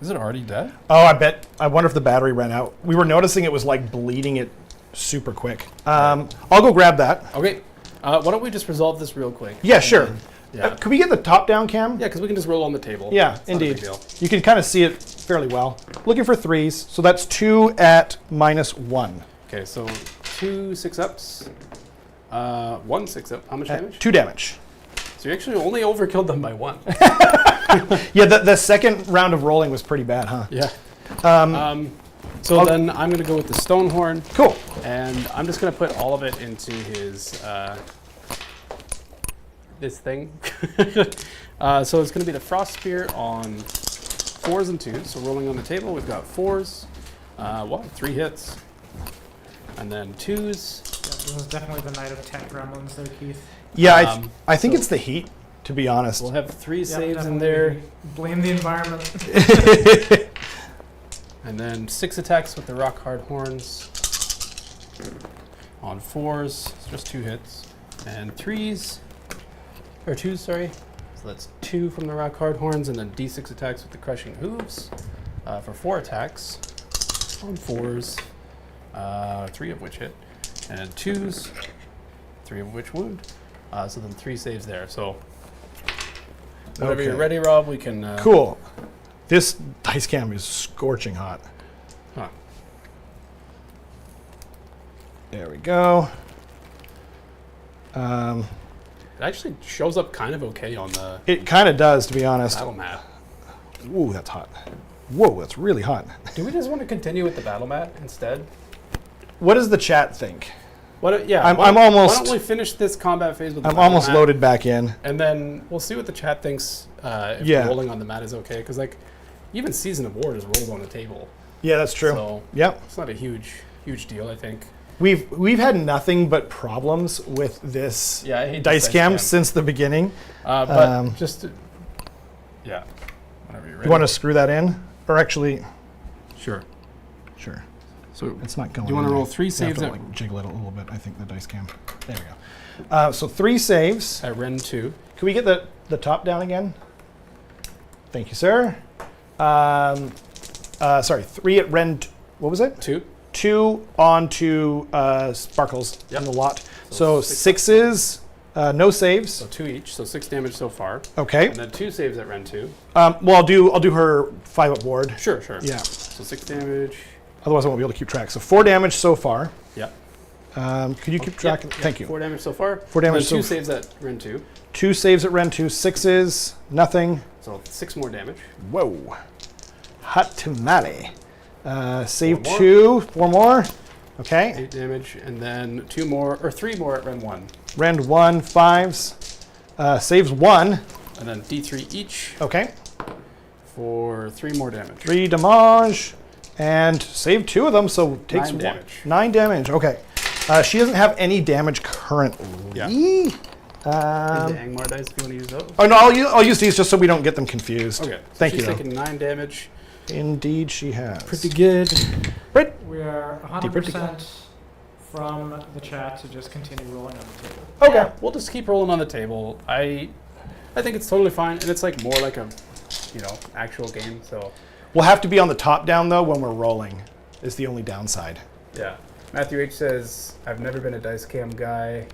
[SPEAKER 2] Is it already dead?
[SPEAKER 1] I wonder if the battery ran out. We were noticing it was like bleeding it super quick. I'll go grab that.
[SPEAKER 2] Okay. Why don't we just resolve this real quick?
[SPEAKER 1] Yeah, sure.
[SPEAKER 2] Yeah.
[SPEAKER 1] Could we get the top-down cam?
[SPEAKER 2] Yeah, because we can just roll on the table.
[SPEAKER 1] Yeah,
[SPEAKER 2] It's not a big
[SPEAKER 1] indeed.
[SPEAKER 2] deal.
[SPEAKER 1] You can kind of see it fairly well. Looking for 3s, so that's 2 at -1.
[SPEAKER 2] Okay, so 2 6-ups. 1 6-up. How much damage?
[SPEAKER 1] 2 damage.
[SPEAKER 2] So you actually only overkilled them by 1.
[SPEAKER 1] Yeah, the second round of rolling was pretty bad, huh?
[SPEAKER 2] Yeah. So
[SPEAKER 1] I'll-
[SPEAKER 2] then I'm going to go with the Stonehorn,
[SPEAKER 1] Cool.
[SPEAKER 2] and I'm just going to put all of it into his this thing. So it's going to be the Frost Spear on 4s and 2s. So rolling on the table, we've got 4s, 3 hits, and then 2s.
[SPEAKER 3] Yeah, this is definitely the night of tech gremlins there, Keith.
[SPEAKER 1] Yeah, I think
[SPEAKER 2] so-
[SPEAKER 1] it's the heat, to be honest.
[SPEAKER 2] We'll have 3
[SPEAKER 3] Yep,
[SPEAKER 2] saves in
[SPEAKER 3] definitely.
[SPEAKER 2] there,
[SPEAKER 3] Blame the environment.
[SPEAKER 2] and then 6 attacks with the Rock Hard Horns on 4s. It's just 2 hits, and 3s. Or 2s, sorry. So that's 2 from the Rock Hard Horns, and then D6 attacks with the Crushing Hooves for 4 attacks on 4s, 3 of which hit, and 2s, 3 of which wound. So then 3 saves there. So whenever
[SPEAKER 1] Okay.
[SPEAKER 2] you're ready, Rob, we can...
[SPEAKER 1] Cool. This dice cam is scorching hot.
[SPEAKER 2] Huh.
[SPEAKER 1] There we go.
[SPEAKER 2] It actually shows up kind of okay on the
[SPEAKER 1] It kind of does, to be honest.
[SPEAKER 2] battle mat.
[SPEAKER 1] Ooh, that's hot. Whoa, that's really hot.
[SPEAKER 2] Do we just want to continue with the battle mat instead?
[SPEAKER 1] What does the chat think?
[SPEAKER 2] Yeah,
[SPEAKER 1] I'm
[SPEAKER 2] why
[SPEAKER 1] almost-
[SPEAKER 2] don't we finish this combat phase with the
[SPEAKER 1] I'm
[SPEAKER 2] battle
[SPEAKER 1] almost
[SPEAKER 2] mat,
[SPEAKER 1] loaded back in.
[SPEAKER 2] and then we'll see what the chat thinks if
[SPEAKER 1] Yeah.
[SPEAKER 2] rolling on the mat is okay. Because like, even Season of War is rolled on the table,
[SPEAKER 1] Yeah, that's true.
[SPEAKER 2] so
[SPEAKER 1] Yep.
[SPEAKER 2] it's not a huge deal, I think.
[SPEAKER 1] We've had nothing but problems with this
[SPEAKER 2] Yeah, I hate
[SPEAKER 1] dice
[SPEAKER 2] this
[SPEAKER 1] cam since the beginning.
[SPEAKER 2] but just to, yeah, whenever you're ready.
[SPEAKER 1] You want to screw that in? Or actually,
[SPEAKER 2] Sure.
[SPEAKER 1] sure.
[SPEAKER 2] So
[SPEAKER 1] It's not going
[SPEAKER 2] do you want
[SPEAKER 1] in
[SPEAKER 2] to
[SPEAKER 1] there.
[SPEAKER 2] roll 3
[SPEAKER 1] You have
[SPEAKER 2] saves
[SPEAKER 1] to
[SPEAKER 2] at,
[SPEAKER 1] like jiggle it a little bit, I think, the dice cam. There we go. So 3 saves.
[SPEAKER 2] at Ren 2?
[SPEAKER 1] Can we get the top down again? Thank you, sir. Sorry, 3 at Ren. What was it?
[SPEAKER 2] 2.
[SPEAKER 1] 2 onto Sparkles
[SPEAKER 2] Yep.
[SPEAKER 1] in the lot.
[SPEAKER 2] So
[SPEAKER 1] So
[SPEAKER 2] 6
[SPEAKER 1] 6s, no saves.
[SPEAKER 2] So 2 each, so 6 damage so far,
[SPEAKER 1] Okay.
[SPEAKER 2] and then 2 saves at Ren 2.
[SPEAKER 1] Well, I'll do her 5 up ward.
[SPEAKER 2] Sure.
[SPEAKER 1] Yeah.
[SPEAKER 2] So 6 damage.
[SPEAKER 1] Otherwise, I won't be able to keep track. So 4 damage so far.
[SPEAKER 2] Yeah.
[SPEAKER 1] Could you keep track?
[SPEAKER 2] Yep,
[SPEAKER 1] Thank you.
[SPEAKER 2] 4 damage so far.
[SPEAKER 1] 4 damage
[SPEAKER 2] And then 2
[SPEAKER 1] so
[SPEAKER 2] saves at Ren 2.
[SPEAKER 1] 2 saves at Ren 2. 6s, nothing.
[SPEAKER 2] So 6 more damage.
[SPEAKER 1] Whoa. Hot tamale. Save
[SPEAKER 2] 4 more.
[SPEAKER 1] 2. 4 more. Okay.
[SPEAKER 2] 8 damage, and then 2 more, or 3 more at Ren 1.
[SPEAKER 1] Ren 1, 5s. Saves 1.
[SPEAKER 2] And then D3 each
[SPEAKER 1] Okay.
[SPEAKER 2] for 3 more damage.
[SPEAKER 1] 3 damage. And save 2 of them, so takes
[SPEAKER 2] 9
[SPEAKER 1] 1.
[SPEAKER 2] damage.
[SPEAKER 1] 9 damage. Okay. She doesn't have any damage currently.
[SPEAKER 2] Yeah.
[SPEAKER 1] Um,
[SPEAKER 2] the Angmar dice, if you want to use those.
[SPEAKER 1] oh, no, I'll use these just so we don't get them confused.
[SPEAKER 2] Okay. So
[SPEAKER 1] Thank
[SPEAKER 2] she's
[SPEAKER 1] you, though.
[SPEAKER 2] taking 9 damage.
[SPEAKER 1] Indeed, she has.
[SPEAKER 2] Pretty good.
[SPEAKER 1] Right.
[SPEAKER 3] We are
[SPEAKER 1] Deeper
[SPEAKER 3] 100% from the chat to just continue rolling on the table.
[SPEAKER 1] Okay.
[SPEAKER 2] Yeah, we'll just keep rolling on the table. I think it's totally fine, and it's like more like a, actual game. So
[SPEAKER 1] We'll have to be on the top down, though, when we're rolling, is the only downside.
[SPEAKER 2] yeah. Matthew H says, "I've never been a dice cam guy."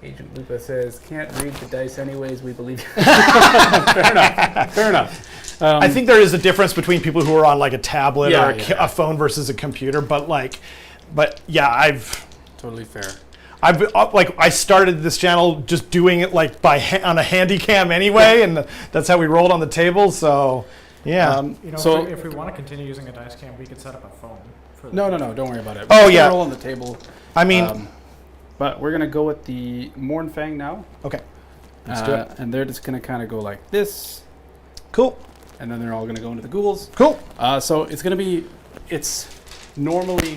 [SPEAKER 2] Agent Lupa says, "Can't read the dice anyways. We believe." Fair enough. Fair enough.
[SPEAKER 1] I think there is a difference between people who are on like a tablet
[SPEAKER 2] Yeah,
[SPEAKER 1] or a phone versus a computer, but yeah, I've
[SPEAKER 2] Totally fair.
[SPEAKER 1] I started this channel just doing it like on a handy cam anyway, and that's how we rolled on the table. So yeah.
[SPEAKER 2] So
[SPEAKER 3] if we want to continue using a dice cam, we could set up a phone. For the
[SPEAKER 2] no, don't worry about it.
[SPEAKER 1] Oh,
[SPEAKER 2] We're
[SPEAKER 1] yeah.
[SPEAKER 2] gonna roll on the table.
[SPEAKER 1] I mean,
[SPEAKER 2] But we're gonna go with the Mournfang now.
[SPEAKER 1] okay, let's do it.
[SPEAKER 2] And they're just gonna kind of go like this,
[SPEAKER 1] Cool,
[SPEAKER 2] and then they're all gonna go into the ghouls.
[SPEAKER 1] cool.
[SPEAKER 2] So it's normally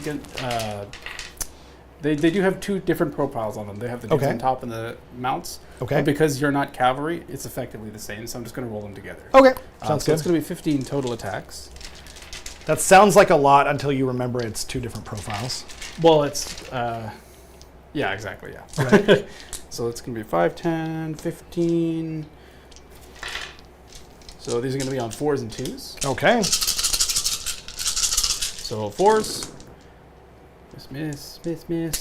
[SPEAKER 2] They do have two different profiles on them. They have the dudes
[SPEAKER 1] Okay.
[SPEAKER 2] on top and the mounts.
[SPEAKER 1] Okay.
[SPEAKER 2] But because you're not cavalry, it's effectively the same. So I'm just going to roll them together.
[SPEAKER 1] Okay. Sounds
[SPEAKER 2] So
[SPEAKER 1] good.
[SPEAKER 2] it's going to be 15 total attacks.
[SPEAKER 1] That sounds like a lot until you remember it's two different profiles.
[SPEAKER 2] Well, it's yeah, exactly. Yeah.
[SPEAKER 1] Right.
[SPEAKER 2] So it's going to be 5, 10, 15. So these are going to be on 4s and 2s.
[SPEAKER 1] Okay.
[SPEAKER 2] So 4s. Miss.
[SPEAKER 1] You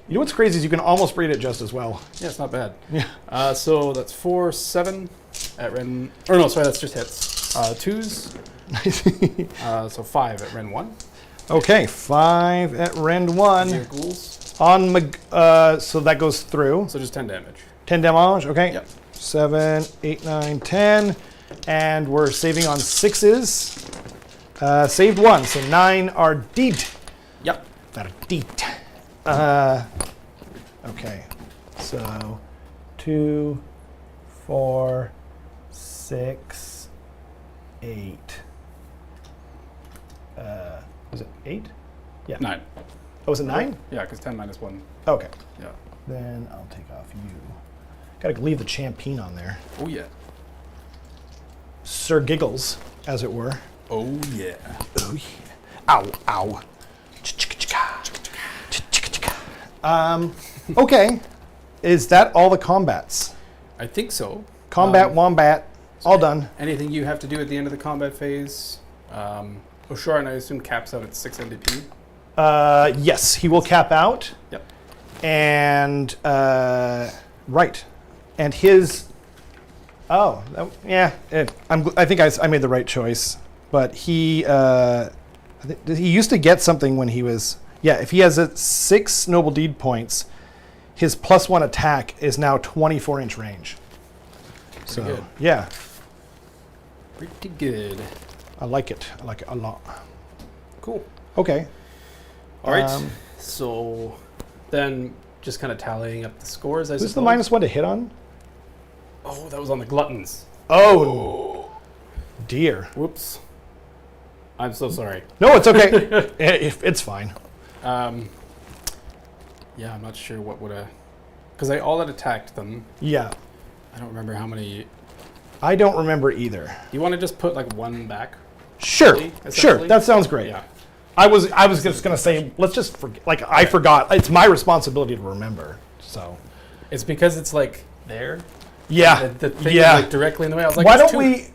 [SPEAKER 1] know what's crazy is you can almost read it just as well.
[SPEAKER 2] Yeah, it's not bad.
[SPEAKER 1] Yeah.
[SPEAKER 2] So that's 4, 7 at Ren. Or no, sorry, that's just hits. 2s. So 5 at Ren 1.
[SPEAKER 1] Okay, 5 at Rend 1.
[SPEAKER 2] Your ghouls.
[SPEAKER 1] On so that goes through.
[SPEAKER 2] So just 10 damage.
[SPEAKER 1] 10 damage, okay.
[SPEAKER 2] Yep.
[SPEAKER 1] 7, 8, 9, 10. And we're saving on 6s. Saved 1, so 9 are deed.
[SPEAKER 2] Yep.
[SPEAKER 1] That are deed. Okay, so 2, 4, 6, 8. Was it 8? Yeah.
[SPEAKER 2] 9.
[SPEAKER 1] Oh, was it 9?
[SPEAKER 2] Yeah, because 10 minus 1.
[SPEAKER 1] Okay.
[SPEAKER 2] Yeah.
[SPEAKER 1] Then I'll take off you. Gotta leave the champagne on there.
[SPEAKER 2] Oh, yeah.
[SPEAKER 1] Sir Giggles, as it were.
[SPEAKER 2] Oh, yeah.
[SPEAKER 1] Oh, yeah. Ow, ow. Okay. Is that all the combats?
[SPEAKER 2] I think so.
[SPEAKER 1] Combat, wombat, all done.
[SPEAKER 2] Anything you have to do at the end of the combat phase? Osharan, I assume, caps out at 6 MVP.
[SPEAKER 1] Yes, he will cap out.
[SPEAKER 2] Yep.
[SPEAKER 1] And, right. And his, yeah, I think I made the right choice. But he used to get something when he was, if he has 6 noble deed points, his +1 attack is now 24-inch range. So,
[SPEAKER 2] good.
[SPEAKER 1] yeah,
[SPEAKER 2] Pretty good.
[SPEAKER 1] I like it. I like it a lot.
[SPEAKER 2] Cool.
[SPEAKER 1] Okay.
[SPEAKER 2] All right.
[SPEAKER 1] Um,
[SPEAKER 2] So then just kind of tallying up the scores, I
[SPEAKER 1] Who's
[SPEAKER 2] suppose.
[SPEAKER 1] the -1 to hit on?
[SPEAKER 2] Oh, that was on the gluttons.
[SPEAKER 1] Oh, dear.
[SPEAKER 2] Whoops. I'm so sorry.
[SPEAKER 1] No, it's okay. It's fine.
[SPEAKER 2] Yeah, I'm not sure what would have... Because I all that attacked them.
[SPEAKER 1] Yeah.
[SPEAKER 2] I don't remember how many...
[SPEAKER 1] I don't remember either.
[SPEAKER 2] Do you want to just put like 1 back?
[SPEAKER 1] Sure.
[SPEAKER 2] Essentially?
[SPEAKER 1] Sure. That sounds great.
[SPEAKER 2] Yeah.
[SPEAKER 1] I was just gonna say, let's just forget. Like I forgot. It's my responsibility to remember. So.
[SPEAKER 2] It's because it's like there.
[SPEAKER 1] Yeah.
[SPEAKER 2] The thing
[SPEAKER 1] Yeah.
[SPEAKER 2] is like directly in the way. I was like,
[SPEAKER 1] Why
[SPEAKER 2] it's
[SPEAKER 1] don't we?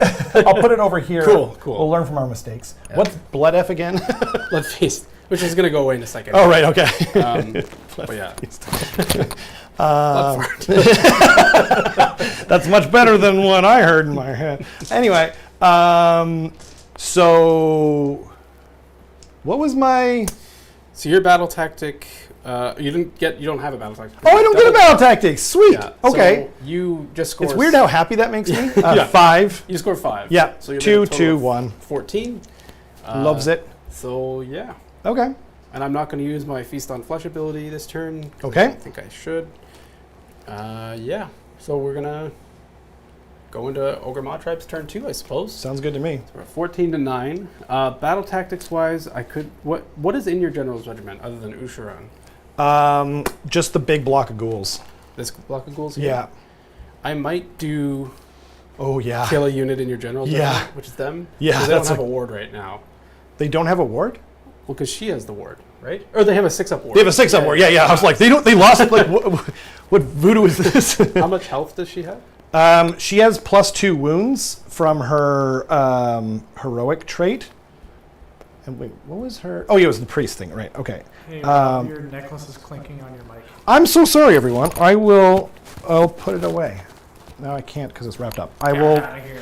[SPEAKER 1] I'll put it over here.
[SPEAKER 2] Cool.
[SPEAKER 1] We'll learn from our mistakes.
[SPEAKER 2] Yeah.
[SPEAKER 1] What's blood F again?
[SPEAKER 2] Blood feast, which is going to go away in a second.
[SPEAKER 1] Oh right. Okay.
[SPEAKER 2] But yeah.
[SPEAKER 1] Uh,
[SPEAKER 2] Blood fart.
[SPEAKER 1] That's much better than what I heard in my head. Anyway, so what was my?
[SPEAKER 2] So your battle tactic, you don't have a battle tactic.
[SPEAKER 1] Oh, I don't get a battle tactic. Sweet.
[SPEAKER 2] Yeah.
[SPEAKER 1] Okay.
[SPEAKER 2] So you just score.
[SPEAKER 1] It's weird how happy that makes me.
[SPEAKER 2] Yeah.
[SPEAKER 1] 5.
[SPEAKER 2] You score 5.
[SPEAKER 1] Yeah.
[SPEAKER 2] So you'll be
[SPEAKER 1] 2,
[SPEAKER 2] at a total
[SPEAKER 1] 2,
[SPEAKER 2] of
[SPEAKER 1] 1.
[SPEAKER 2] 14.
[SPEAKER 1] Loves it.
[SPEAKER 2] So yeah.
[SPEAKER 1] Okay.
[SPEAKER 2] And I'm not going to use my Feast on Flesh ability this turn. 'Cause
[SPEAKER 1] Okay.
[SPEAKER 2] I don't think I should. Yeah. So we're going to go into Ogre Mawtribes turn 2, I suppose.
[SPEAKER 1] Sounds good to me.
[SPEAKER 2] We're at 14 to 9. Battle tactics wise, I could. What is in your general's regiment other than Usharan?
[SPEAKER 1] Just the big block of ghouls.
[SPEAKER 2] This block of ghouls here?
[SPEAKER 1] Yeah.
[SPEAKER 2] I might do
[SPEAKER 1] Oh yeah.
[SPEAKER 2] kill a unit in your general's
[SPEAKER 1] Yeah.
[SPEAKER 2] regiment, which is them.
[SPEAKER 1] Yeah,
[SPEAKER 2] 'Cause they don't
[SPEAKER 1] that's
[SPEAKER 2] have
[SPEAKER 1] a-
[SPEAKER 2] a ward right now.
[SPEAKER 1] They don't have a ward.
[SPEAKER 2] Well, because she has the ward, right? Or they have a 6-up ward.
[SPEAKER 1] They have a 6-up ward. Yeah. I was like, they lost. Like, what voodoo is this?
[SPEAKER 2] How much health does she have?
[SPEAKER 1] She has +2 wounds from her heroic trait. And wait, what was her? Oh, yeah, it was the priest thing, right? Okay.
[SPEAKER 3] Hey, your necklace is clinking on your mic.
[SPEAKER 1] I'm so sorry, everyone. I'll put it away. Now I can't because it's wrapped up.
[SPEAKER 3] Get outta here.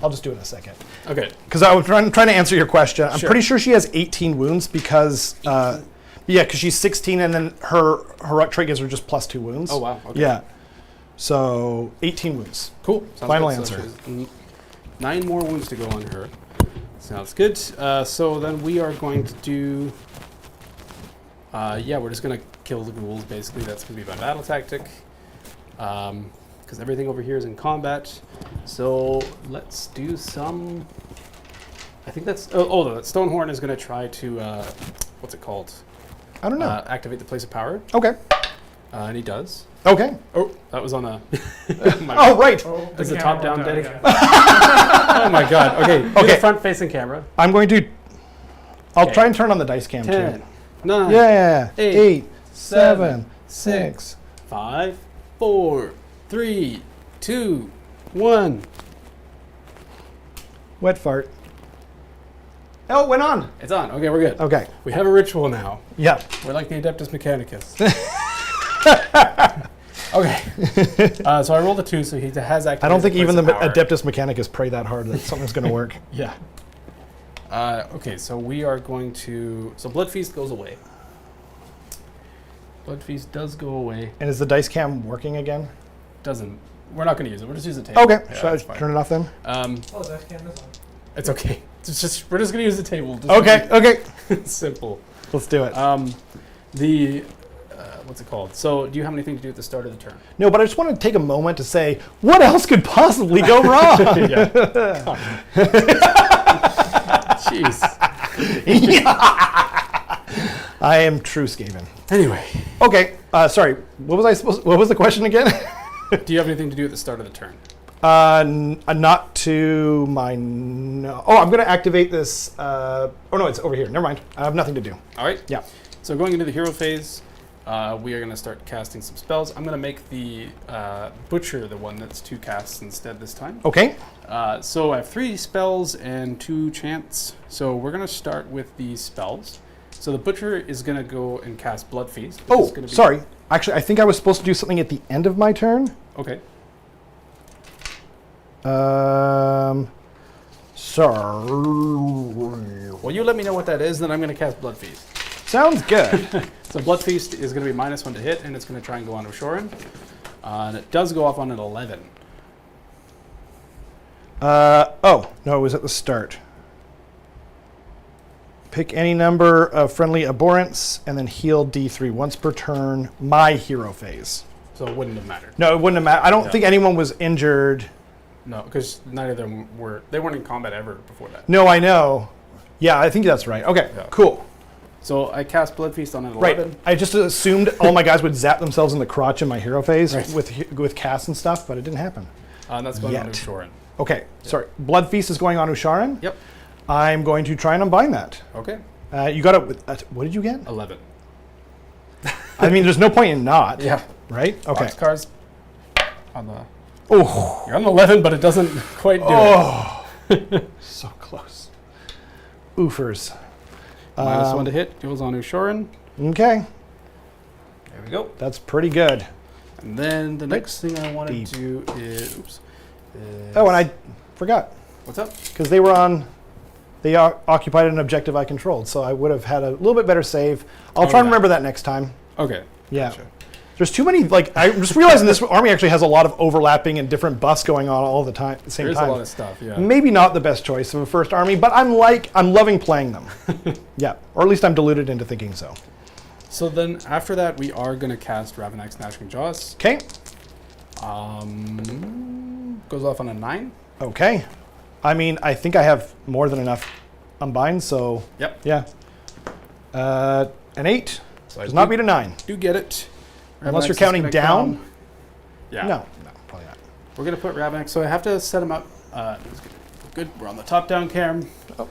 [SPEAKER 1] I'll just do it in a second.
[SPEAKER 2] Okay.
[SPEAKER 1] Because I was trying to answer your question. I'm
[SPEAKER 2] Sure.
[SPEAKER 1] pretty sure she has 18 wounds because, because she's 16 and then her heroic trait gives her just +2 wounds.
[SPEAKER 2] Oh, wow. Okay.
[SPEAKER 1] Yeah. So 18 wounds.
[SPEAKER 2] Cool. Sounds
[SPEAKER 1] Final
[SPEAKER 2] good.
[SPEAKER 1] answer.
[SPEAKER 2] So she has 9 more wounds to go on her. Sounds good. So then we are going to do... we're just going to kill the ghouls, basically. That's going to be my battle tactic. Because everything over here is in combat. So let's do some... I think that's... that Stonehorn is going to try to... what's it called?
[SPEAKER 1] I don't know.
[SPEAKER 2] activate the place of power,
[SPEAKER 1] Okay.
[SPEAKER 2] and he does.
[SPEAKER 1] Okay.
[SPEAKER 2] Oh, that was on a.
[SPEAKER 1] Oh, right.
[SPEAKER 3] Oh,
[SPEAKER 2] As
[SPEAKER 3] the
[SPEAKER 2] a
[SPEAKER 3] camera
[SPEAKER 2] top-down
[SPEAKER 3] went out
[SPEAKER 2] dedicated.
[SPEAKER 3] again.
[SPEAKER 2] Oh my god. Okay. Do
[SPEAKER 1] Okay.
[SPEAKER 2] the front-facing camera.
[SPEAKER 1] I'm going to. I'll
[SPEAKER 2] Okay.
[SPEAKER 1] try and turn on the dice cam
[SPEAKER 2] 10,
[SPEAKER 1] too.
[SPEAKER 2] 9,
[SPEAKER 1] Yeah.
[SPEAKER 2] 8,
[SPEAKER 1] 8, 7,
[SPEAKER 2] 6,
[SPEAKER 1] 6.
[SPEAKER 2] 5, 4, 3, 2, 1.
[SPEAKER 1] Wet fart. Oh, it went on.
[SPEAKER 2] It's on. Okay, we're good.
[SPEAKER 1] Okay.
[SPEAKER 2] We have a ritual now.
[SPEAKER 1] Yeah.
[SPEAKER 2] We're like the Adeptus Mechanicus. Okay. So I rolled a 2, so he has activated.
[SPEAKER 1] I don't think even the
[SPEAKER 2] place of power.
[SPEAKER 1] Adeptus Mechanicus pray that hard that something's going to work.
[SPEAKER 2] Yeah. Okay, so we are going to. So Blood Feast goes away. Blood Feast does go away.
[SPEAKER 1] And is the dice cam working again?
[SPEAKER 2] Doesn't. We're not going to use it. We'll just use the table.
[SPEAKER 1] Okay.
[SPEAKER 2] Yeah,
[SPEAKER 1] Should I
[SPEAKER 2] that's fine.
[SPEAKER 1] turn it off then?
[SPEAKER 3] Oh, that cam is on.
[SPEAKER 2] It's okay. It's just we're just going to use the table. Just
[SPEAKER 1] Okay. Okay.
[SPEAKER 2] make it simple.
[SPEAKER 1] Let's do it.
[SPEAKER 2] The what's it called? So do you have anything to do at the start of the turn?
[SPEAKER 1] No, but I just want to take a moment to say, what else could possibly go wrong?
[SPEAKER 2] Jeez.
[SPEAKER 1] I am true Skaven.
[SPEAKER 2] Anyway,
[SPEAKER 1] Okay. Sorry. What was the question again?
[SPEAKER 2] do you have anything to do at the start of the turn?
[SPEAKER 1] Not to my. Oh, I'm going to activate this. Oh no, it's over here. Never mind. I have nothing to do.
[SPEAKER 2] All right.
[SPEAKER 1] Yeah.
[SPEAKER 2] So going into the hero phase, we are going to start casting some spells. I'm going to make the Butcher the one that's 2 casts instead this time.
[SPEAKER 1] Okay.
[SPEAKER 2] So I have 3 spells and 2 chants. So we're going to start with the spells. So the Butcher is going to go and cast Blood Feast. which is
[SPEAKER 1] Oh,
[SPEAKER 2] gonna be-
[SPEAKER 1] sorry. Actually, I think I was supposed to do something at the end of my turn.
[SPEAKER 2] Okay.
[SPEAKER 1] Sorry.
[SPEAKER 2] Well, you let me know what that is, then I'm going to cast Blood Feast.
[SPEAKER 1] Sounds good.
[SPEAKER 2] So Blood Feast is going to be -1 to hit, and it's going to try and go on Oshoran. And it does go off on an 11.
[SPEAKER 1] Oh, no, it was at the start. Pick any number of friendly abhorrents and then heal D3 once per turn, my hero phase.
[SPEAKER 2] So it wouldn't have mattered.
[SPEAKER 1] No, it wouldn't have mattered. I don't
[SPEAKER 2] Yeah.
[SPEAKER 1] think anyone was injured.
[SPEAKER 2] No, because neither of them weren't in combat ever before that.
[SPEAKER 1] No, I know. Yeah, I think that's right. Okay,
[SPEAKER 2] Yeah.
[SPEAKER 1] cool.
[SPEAKER 2] So I cast Blood Feast on an
[SPEAKER 1] Right.
[SPEAKER 2] 11.
[SPEAKER 1] I just assumed all my guys would zap themselves in the crotch in my hero phase
[SPEAKER 2] Right.
[SPEAKER 1] with casts and stuff, but it didn't happen.
[SPEAKER 2] And that's going on
[SPEAKER 1] Yet.
[SPEAKER 2] Oshoran.
[SPEAKER 1] Okay, sorry. Blood Feast is going on Usharan.
[SPEAKER 2] Yep.
[SPEAKER 1] I'm going to try and unbind that.
[SPEAKER 2] Okay.
[SPEAKER 1] You got it with, what did you get?
[SPEAKER 2] 11.
[SPEAKER 1] I mean, there's no point in not,
[SPEAKER 2] Yeah.
[SPEAKER 1] right? Okay.
[SPEAKER 2] Boxcars on the.
[SPEAKER 1] Oh,
[SPEAKER 2] You're on 11, but it doesn't quite do it.
[SPEAKER 1] so close. Oofers.
[SPEAKER 2] -1 to hit goes on Ushoran.
[SPEAKER 1] Okay,
[SPEAKER 2] There we go.
[SPEAKER 1] that's pretty good.
[SPEAKER 2] And then the next thing I want to
[SPEAKER 1] Deep.
[SPEAKER 2] do is. Oops.
[SPEAKER 1] Oh, and I forgot,
[SPEAKER 2] What's up?
[SPEAKER 1] because they occupied an objective I controlled, so I would have had a little bit better save. I'll try and
[SPEAKER 2] yeah.
[SPEAKER 1] remember that next time.
[SPEAKER 2] Okay.
[SPEAKER 1] Yeah.
[SPEAKER 2] Gotcha.
[SPEAKER 1] There's too many, I'm just realizing this army actually has a lot of overlapping and different buffs going on all the time, at the same
[SPEAKER 2] There's
[SPEAKER 1] time.
[SPEAKER 2] a lot of stuff, yeah.
[SPEAKER 1] Maybe not the best choice of a first army, but I'm loving playing them. Yeah, or at least I'm deluded into thinking so.
[SPEAKER 2] So then after that, we are going to cast Ravenax Gnashing Jaws.
[SPEAKER 1] Okay,
[SPEAKER 2] Goes off on a 9.
[SPEAKER 1] okay. I mean, I think I have more than enough unbind, so
[SPEAKER 2] Yep.
[SPEAKER 1] yeah. An 8
[SPEAKER 2] So I
[SPEAKER 1] does not beat a 9.
[SPEAKER 2] do get it.
[SPEAKER 1] Unless
[SPEAKER 2] Ravenax
[SPEAKER 1] you're
[SPEAKER 2] is
[SPEAKER 1] counting
[SPEAKER 2] gonna
[SPEAKER 1] down?
[SPEAKER 2] come- Yeah.
[SPEAKER 1] No, probably not.
[SPEAKER 2] We're going to put Ravenax. So I have to set him up. Good. We're on the top-down cam. So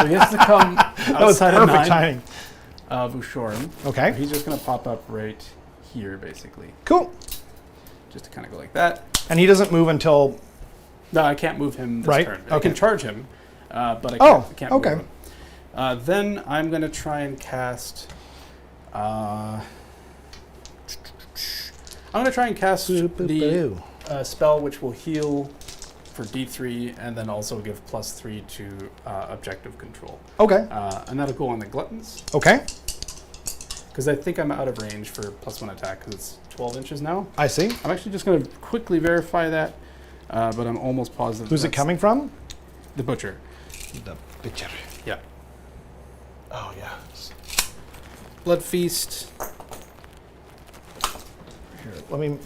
[SPEAKER 2] he has to come
[SPEAKER 1] That was
[SPEAKER 2] outside of
[SPEAKER 1] perfect
[SPEAKER 2] 9
[SPEAKER 1] timing.
[SPEAKER 2] of Ushoran.
[SPEAKER 1] Okay,
[SPEAKER 2] He's just going to pop up right here, basically.
[SPEAKER 1] cool.
[SPEAKER 2] Just to kind of go like that.
[SPEAKER 1] And he doesn't move until,
[SPEAKER 2] No, I can't move him this
[SPEAKER 1] Right,
[SPEAKER 2] turn. I
[SPEAKER 1] okay.
[SPEAKER 2] can charge him, but I
[SPEAKER 1] Oh,
[SPEAKER 2] can't
[SPEAKER 1] okay.
[SPEAKER 2] move him. Then I'm going to try and cast... I'm going to try and cast the spell which will heal for D3 and then also give +3 to objective control.
[SPEAKER 1] okay,
[SPEAKER 2] And that'll go on the Gluttons,
[SPEAKER 1] okay,
[SPEAKER 2] because I think I'm out of range for +1 attack because it's 12 inches now.
[SPEAKER 1] I see.
[SPEAKER 2] I'm actually just going to quickly verify that, but I'm almost positive.
[SPEAKER 1] Who's it
[SPEAKER 2] that's
[SPEAKER 1] coming from?
[SPEAKER 2] The Butcher.
[SPEAKER 1] The picture.
[SPEAKER 2] Yeah.
[SPEAKER 1] Oh, yeah.
[SPEAKER 2] Blood Feast.
[SPEAKER 1] Here, let me,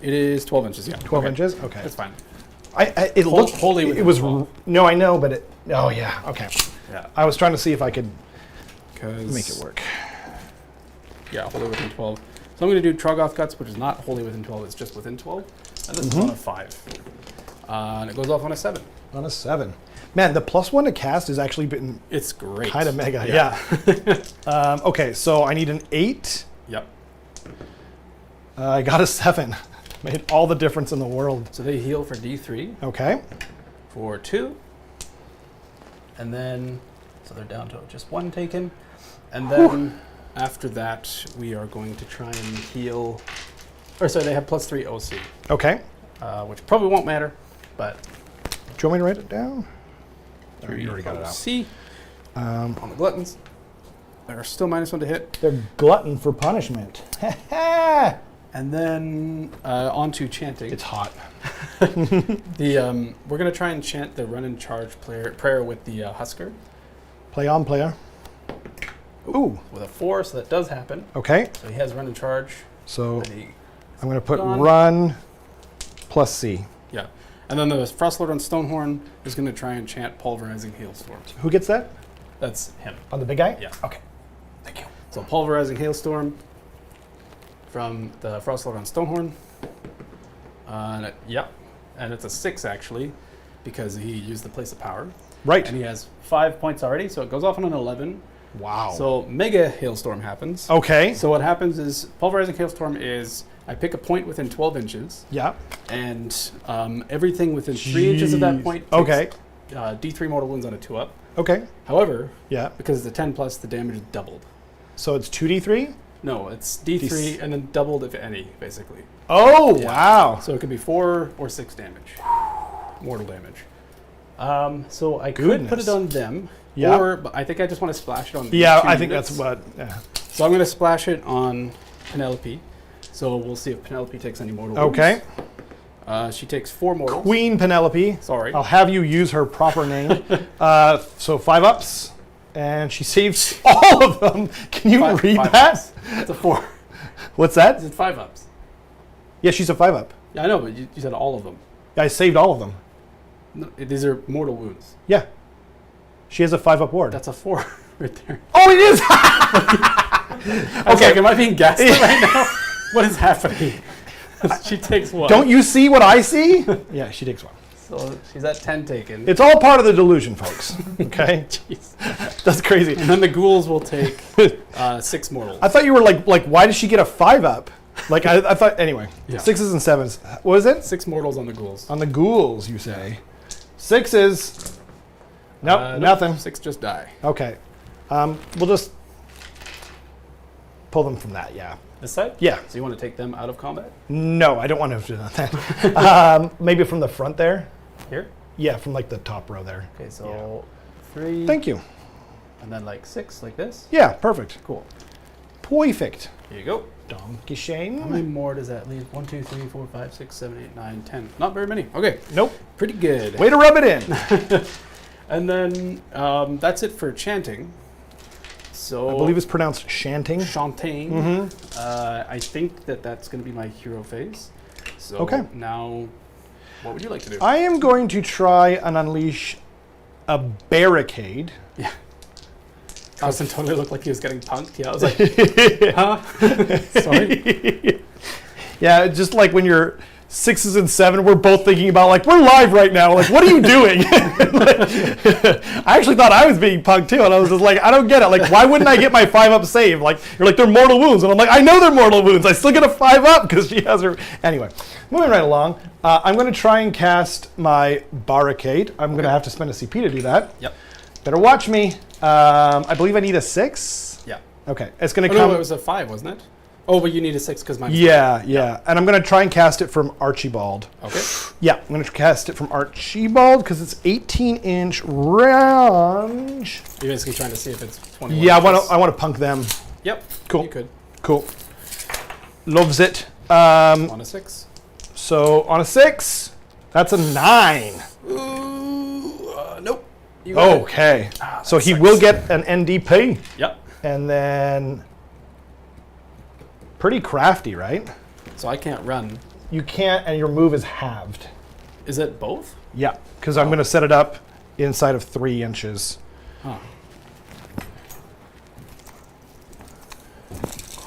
[SPEAKER 2] It is 12 inches, yeah.
[SPEAKER 1] 12
[SPEAKER 2] Okay.
[SPEAKER 1] inches? Okay.
[SPEAKER 2] That's fine.
[SPEAKER 1] It looked,
[SPEAKER 2] wholly
[SPEAKER 1] it
[SPEAKER 2] within
[SPEAKER 1] was,
[SPEAKER 2] 12.
[SPEAKER 1] no, I know, but it, oh, yeah, okay.
[SPEAKER 2] Yeah.
[SPEAKER 1] I was trying to see if I could
[SPEAKER 2] Because
[SPEAKER 1] make it work.
[SPEAKER 2] Yeah, wholly within 12. So I'm going to do Troggoth Guts, which is not wholly within 12, it's just within 12. And this is on a 5. And it goes off on a 7.
[SPEAKER 1] On a 7. Man, the +1 to cast has actually been
[SPEAKER 2] It's great.
[SPEAKER 1] kind of mega. Yeah. Okay, so I need an 8.
[SPEAKER 2] Yep.
[SPEAKER 1] I got a 7. Made all the difference in the world.
[SPEAKER 2] So they heal for D3
[SPEAKER 1] Okay.
[SPEAKER 2] for 2. And then, so they're down to just 1 taken. And then after that, we are going to try and heal. Or sorry, they have +3 OC,
[SPEAKER 1] Okay.
[SPEAKER 2] which probably won't matter, but
[SPEAKER 1] Do you want me to write it down? Or
[SPEAKER 2] 3
[SPEAKER 1] you already got it out.
[SPEAKER 2] OC on the Gluttons. They're still -1 to hit.
[SPEAKER 1] They're glutton for punishment.
[SPEAKER 2] And then on to chanting.
[SPEAKER 1] It's hot.
[SPEAKER 2] We're going to try and chant the run and charge prayer with the Husker.
[SPEAKER 1] Play on, player. Ooh.
[SPEAKER 2] With a 4, so that does happen.
[SPEAKER 1] Okay.
[SPEAKER 2] So he has run and charge.
[SPEAKER 1] So
[SPEAKER 2] And he,
[SPEAKER 1] I'm going to put
[SPEAKER 2] Gone.
[SPEAKER 1] run plus C.
[SPEAKER 2] yeah. And then the Frostlord on Stonehorn is going to try and chant Pulverizing Hailstorm.
[SPEAKER 1] Who gets that?
[SPEAKER 2] That's him.
[SPEAKER 1] On the big guy?
[SPEAKER 2] Yeah.
[SPEAKER 1] Okay. Thank you.
[SPEAKER 2] So Pulverizing Hailstorm from the Frostlord on Stonehorn. And it's a 6 actually, because he used the Place of Power.
[SPEAKER 1] Right.
[SPEAKER 2] And he has 5 points already, so it goes off on an 11.
[SPEAKER 1] Wow.
[SPEAKER 2] So Mega Hailstorm happens.
[SPEAKER 1] Okay.
[SPEAKER 2] So what happens is Pulverizing Hailstorm is I pick a point within 12 inches,
[SPEAKER 1] Yeah.
[SPEAKER 2] and everything within 3 inches of that
[SPEAKER 1] Jeez.
[SPEAKER 2] point
[SPEAKER 1] Okay.
[SPEAKER 2] takes D3 mortal wounds on a 2-up.
[SPEAKER 1] Okay.
[SPEAKER 2] However,
[SPEAKER 1] Yeah.
[SPEAKER 2] because it's a 10 plus, the damage is doubled.
[SPEAKER 1] So it's 2d3?
[SPEAKER 2] No, it's D3 and then doubled if any, basically.
[SPEAKER 1] Oh,
[SPEAKER 2] Yeah.
[SPEAKER 1] wow.
[SPEAKER 2] So it could be 4 or 6 damage, mortal damage. So I could put
[SPEAKER 1] Goodness.
[SPEAKER 2] it on them,
[SPEAKER 1] Yeah.
[SPEAKER 2] or but I think I just want to splash it on these
[SPEAKER 1] Yeah,
[SPEAKER 2] two
[SPEAKER 1] I think
[SPEAKER 2] units.
[SPEAKER 1] that's what. Yeah.
[SPEAKER 2] So I'm going to splash it on Penelope. So we'll see if Penelope takes any mortal wounds.
[SPEAKER 1] Okay.
[SPEAKER 2] She takes 4 mortals.
[SPEAKER 1] Queen Penelope.
[SPEAKER 2] Sorry.
[SPEAKER 1] I'll have you use her proper name. So 5 ups, and she saves all of them. Can you read
[SPEAKER 2] five
[SPEAKER 1] that?
[SPEAKER 2] ups. It's a 4.
[SPEAKER 1] What's that?
[SPEAKER 2] Is it 5 ups?
[SPEAKER 1] Yeah, she's a 5 up.
[SPEAKER 2] Yeah, I know, but you said all of them.
[SPEAKER 1] I saved all of them.
[SPEAKER 2] No, these are mortal wounds.
[SPEAKER 1] Yeah. She has a 5 up ward.
[SPEAKER 2] That's a 4 right there.
[SPEAKER 1] Oh, it is!
[SPEAKER 2] Okay, am I being gaslit right now? What is happening? She takes 1.
[SPEAKER 1] Don't you see what I see? Yeah, she takes 1.
[SPEAKER 2] So she's at 10 taken.
[SPEAKER 1] It's all part of the delusion, folks. Okay?
[SPEAKER 2] Jeez.
[SPEAKER 1] That's crazy.
[SPEAKER 2] And then the ghouls will take 6 mortals.
[SPEAKER 1] I thought you were like, why does she get a 5 up? Like, I thought, anyway.
[SPEAKER 2] Yeah.
[SPEAKER 1] 6s and 7s. What is it?
[SPEAKER 2] 6 mortals on the ghouls.
[SPEAKER 1] On the ghouls, you say. 6s. Nope, nothing.
[SPEAKER 2] 6 just die.
[SPEAKER 1] Okay. We'll just pull them from that, yeah.
[SPEAKER 2] This side?
[SPEAKER 1] Yeah.
[SPEAKER 2] So you want to take them out of combat?
[SPEAKER 1] No, I don't want to do that. Maybe from the front there.
[SPEAKER 2] Here?
[SPEAKER 1] Yeah, from like the top row there.
[SPEAKER 2] Okay, so 3.
[SPEAKER 1] Thank you.
[SPEAKER 2] And then like 6, like this.
[SPEAKER 1] Yeah, perfect.
[SPEAKER 2] Cool.
[SPEAKER 1] Perfect.
[SPEAKER 2] Here you go.
[SPEAKER 1] Donkey
[SPEAKER 2] How
[SPEAKER 1] Shane.
[SPEAKER 2] many more does that leave? 1, 2, 3, 4, 5, 6, 7, 8, 9, 10. Not very many. Okay.
[SPEAKER 1] Nope.
[SPEAKER 2] Pretty good.
[SPEAKER 1] Way to rub it in.
[SPEAKER 2] And then that's it for chanting. So
[SPEAKER 1] I believe it's pronounced chanting.
[SPEAKER 2] chanting.
[SPEAKER 1] Mm-hmm.
[SPEAKER 2] I think that's going to be my hero phase. So
[SPEAKER 1] Okay.
[SPEAKER 2] now, what would you like to do?
[SPEAKER 1] I am going to try and unleash a barricade.
[SPEAKER 2] Yeah. Carson totally looked like he was getting punked. Yeah, I was like, huh? Sorry.
[SPEAKER 1] Yeah, just like when you're 6s and 7, we're both thinking about like, we're live right now. Like, what are you doing? I actually thought I was being punked too, and I was just like, I don't get it. Like, why wouldn't I get my 5 up save? Like, you're like, they're mortal wounds, and I'm like, I know they're mortal wounds. I still get a 5 up because she has her. Anyway, moving right along. I'm going to try and cast my barricade. I'm going to have to spend a CP to do that.
[SPEAKER 2] Yep.
[SPEAKER 1] Better watch me. I believe I need a 6.
[SPEAKER 2] Yeah.
[SPEAKER 1] Okay, it's going to
[SPEAKER 2] Oh,
[SPEAKER 1] come.
[SPEAKER 2] no, it was a 5, wasn't it? Oh, but you need a 6 because mine.
[SPEAKER 1] Yeah. And I'm going to try and cast it from Archibald.
[SPEAKER 2] Okay.
[SPEAKER 1] Yeah, I'm going to cast it from Archibald because it's 18-inch range.
[SPEAKER 2] You're basically trying to see if it's 21.
[SPEAKER 1] Yeah,
[SPEAKER 2] inches.
[SPEAKER 1] I want to punk them.
[SPEAKER 2] Yep.
[SPEAKER 1] Cool.
[SPEAKER 2] You could.
[SPEAKER 1] Cool. Loves it.
[SPEAKER 2] On a 6.
[SPEAKER 1] So on a 6, that's a 9.
[SPEAKER 2] Ooh, nope. You got it.
[SPEAKER 1] Okay. So he
[SPEAKER 2] sucks.
[SPEAKER 1] will get an NDP.
[SPEAKER 2] Yep.
[SPEAKER 1] And then pretty crafty, right?
[SPEAKER 2] So I can't run.
[SPEAKER 1] You can't, and your move is halved.
[SPEAKER 2] Is it both?
[SPEAKER 1] Yeah, because I'm going to set it up inside of 3 inches.
[SPEAKER 2] Huh.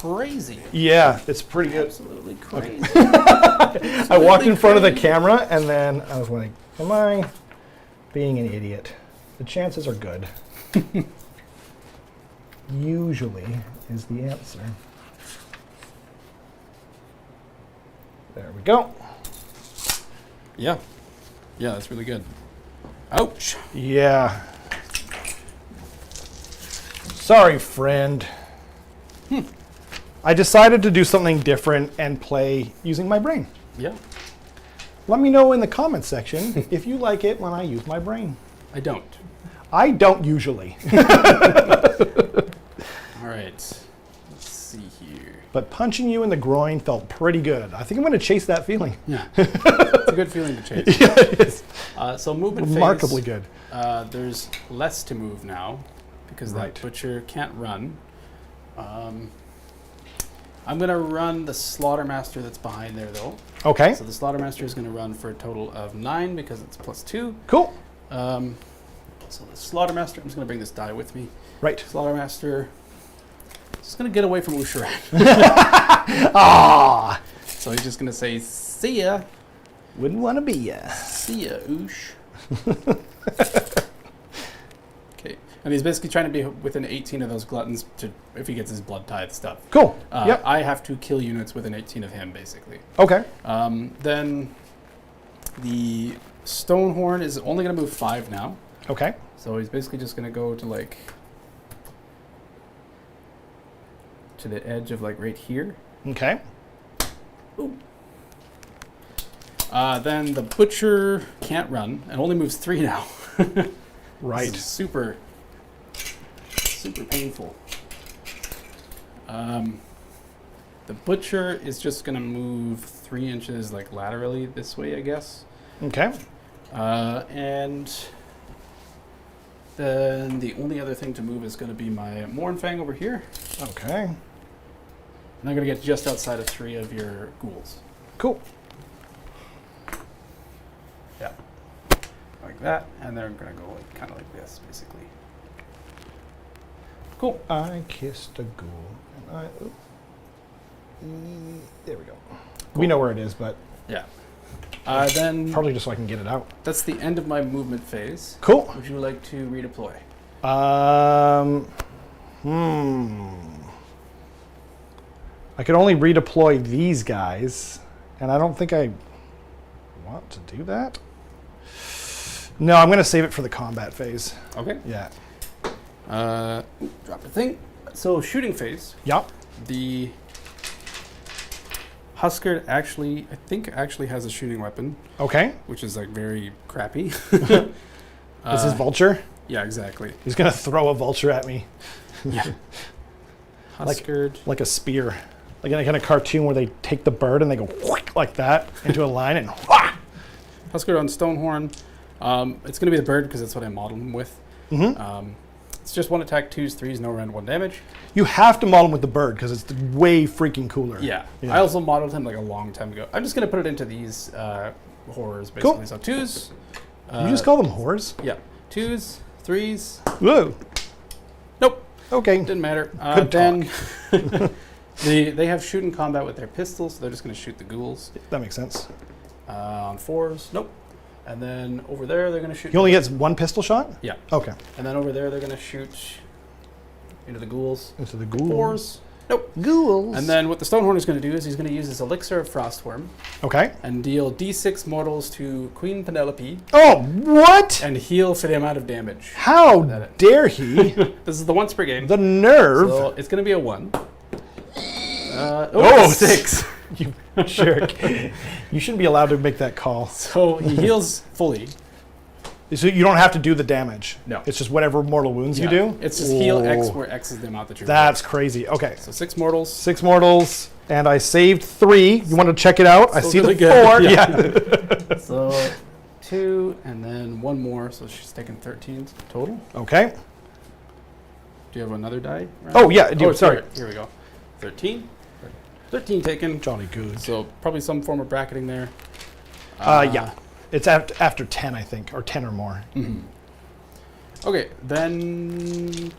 [SPEAKER 2] crazy.
[SPEAKER 1] Yeah, it's pretty good.
[SPEAKER 2] Absolutely crazy.
[SPEAKER 1] I walked in front of the camera and then I was like, am I being an idiot? The chances are good. Usually is the answer. There we go.
[SPEAKER 2] Yeah. Yeah, that's really good. Ouch.
[SPEAKER 1] Yeah. Sorry, friend. I decided to do something different and play using my brain.
[SPEAKER 2] Yeah.
[SPEAKER 1] Let me know in the comments section if you like it when I use my brain.
[SPEAKER 2] I don't.
[SPEAKER 1] I don't usually.
[SPEAKER 2] All right. Let's see here.
[SPEAKER 1] But punching you in the groin felt pretty good. I think I'm going to chase that feeling.
[SPEAKER 2] Yeah. It's a good feeling to chase.
[SPEAKER 1] Yeah, it is.
[SPEAKER 2] So movement phase.
[SPEAKER 1] Remarkably good.
[SPEAKER 2] There's less to move now because
[SPEAKER 1] Right.
[SPEAKER 2] that butcher can't run. I'm going to run the Slaughtermaster that's behind there, though.
[SPEAKER 1] Okay.
[SPEAKER 2] So the Slaughtermaster is going to run for a total of 9 because it's +2.
[SPEAKER 1] Cool.
[SPEAKER 2] So the Slaughtermaster, I'm just going to bring this die with me.
[SPEAKER 1] Right.
[SPEAKER 2] Slaughtermaster is going to get away from Usharan.
[SPEAKER 1] Ah.
[SPEAKER 2] So he's just going to say, see ya.
[SPEAKER 1] Wouldn't want to be ya.
[SPEAKER 2] See ya, Oosh. Okay. And he's basically trying to be within 18 of those gluttons to, if he gets his blood tithe stuff.
[SPEAKER 1] Cool. Yep.
[SPEAKER 2] I have to kill units within 18 of him, basically.
[SPEAKER 1] Okay.
[SPEAKER 2] Then the Stonehorn is only going to move 5 now.
[SPEAKER 1] Okay.
[SPEAKER 2] So he's basically just going to go to like to the edge of like right here.
[SPEAKER 1] Okay.
[SPEAKER 2] Ooh. Then the Butcher can't run and only moves 3 now.
[SPEAKER 1] Right.
[SPEAKER 2] This is super painful. The Butcher is just going to move 3 inches like laterally this way, I guess.
[SPEAKER 1] Okay.
[SPEAKER 2] And then the only other thing to move is going to be my Mournfang over here.
[SPEAKER 1] Okay.
[SPEAKER 2] And I'm going to get just outside of 3 of your ghouls.
[SPEAKER 1] Cool.
[SPEAKER 2] Yeah. Like that. And they're going to go like, kind of like this, basically. Cool.
[SPEAKER 1] I kissed a ghoul. And there we go. We know where it is, but
[SPEAKER 2] Yeah. Then
[SPEAKER 1] probably just so I can get it out.
[SPEAKER 2] that's the end of my movement phase.
[SPEAKER 1] Cool.
[SPEAKER 2] Would you like to redeploy?
[SPEAKER 1] I could only redeploy these guys, and I don't think I want to do that. No, I'm going to save it for the combat phase.
[SPEAKER 2] Okay.
[SPEAKER 1] Yeah.
[SPEAKER 2] Drop the thing. So shooting phase.
[SPEAKER 1] Yup.
[SPEAKER 2] The Huskard actually has a shooting weapon,
[SPEAKER 1] Okay.
[SPEAKER 2] which is like very crappy.
[SPEAKER 1] This is vulture.
[SPEAKER 2] Yeah, exactly.
[SPEAKER 1] He's going to throw a vulture at me
[SPEAKER 2] Yeah. Huskard.
[SPEAKER 1] like a spear. Like in a kind of cartoon where they take the bird and they go whack like that into a line and whack.
[SPEAKER 2] Huskard on Stonehorn. It's going to be the bird because that's what I modeled him with.
[SPEAKER 1] Mm-hmm.
[SPEAKER 2] It's just 1 attack, 2s, 3s, no round 1 damage.
[SPEAKER 1] You have to model him with the bird because it's way freaking cooler.
[SPEAKER 2] Yeah.
[SPEAKER 1] Yeah.
[SPEAKER 2] I also modeled him like a long time ago. I'm just going to put it into these horrors, basically.
[SPEAKER 1] Cool.
[SPEAKER 2] So 2s.
[SPEAKER 1] You just call them whores?
[SPEAKER 2] Yeah. 2s, 3s.
[SPEAKER 1] Whoa.
[SPEAKER 2] Nope.
[SPEAKER 1] Okay.
[SPEAKER 2] Didn't matter.
[SPEAKER 1] Good
[SPEAKER 2] Then they have shoot and combat with their pistols, so they're just going to shoot the ghouls.
[SPEAKER 1] That makes sense.
[SPEAKER 2] On 4s. Nope. And then over there, they're going to shoot.
[SPEAKER 1] He only gets 1 pistol shot?
[SPEAKER 2] Yeah.
[SPEAKER 1] Okay.
[SPEAKER 2] And then over there, they're going to shoot into the ghouls.
[SPEAKER 1] Into the ghouls.
[SPEAKER 2] 4s. Nope.
[SPEAKER 1] Ghouls.
[SPEAKER 2] And then what the Stonehorn is going to do is he's going to use his Elixir of Frostworm
[SPEAKER 1] Okay.
[SPEAKER 2] and deal D6 mortals to Queen Penelope
[SPEAKER 1] Oh, what?
[SPEAKER 2] and heal for the amount of damage.
[SPEAKER 1] How
[SPEAKER 2] That-
[SPEAKER 1] dare he?
[SPEAKER 2] This is the once per game.
[SPEAKER 1] The nerve.
[SPEAKER 2] So it's going to be a 1.
[SPEAKER 1] Oh,
[SPEAKER 2] 6.
[SPEAKER 1] You jerk. You shouldn't be allowed to make that call.
[SPEAKER 2] So he heals fully.
[SPEAKER 1] So you don't have to do the damage.
[SPEAKER 2] No.
[SPEAKER 1] It's just whatever mortal wounds you
[SPEAKER 2] Yeah.
[SPEAKER 1] do?
[SPEAKER 2] It's just heal X,
[SPEAKER 1] Whoa.
[SPEAKER 2] where X is the amount that you're
[SPEAKER 1] That's crazy. Okay.
[SPEAKER 2] rolling. So 6 mortals.
[SPEAKER 1] 6 mortals, and I saved 3. You want to check it out? I
[SPEAKER 2] Still
[SPEAKER 1] see
[SPEAKER 2] really
[SPEAKER 1] the
[SPEAKER 2] good.
[SPEAKER 1] 4. Yeah.
[SPEAKER 2] So 2, and then 1 more. So she's taken 13 total.
[SPEAKER 1] Okay.
[SPEAKER 2] Do you have another die?
[SPEAKER 1] Oh, yeah, I do.
[SPEAKER 2] Oh,
[SPEAKER 1] Sorry.
[SPEAKER 2] Here we go. 13. 13 taken.
[SPEAKER 1] Jolly good.
[SPEAKER 2] So probably some form of bracketing there.
[SPEAKER 1] Yeah. It's after 10, I think, or 10 or more.
[SPEAKER 2] Mm-hmm. Okay, then you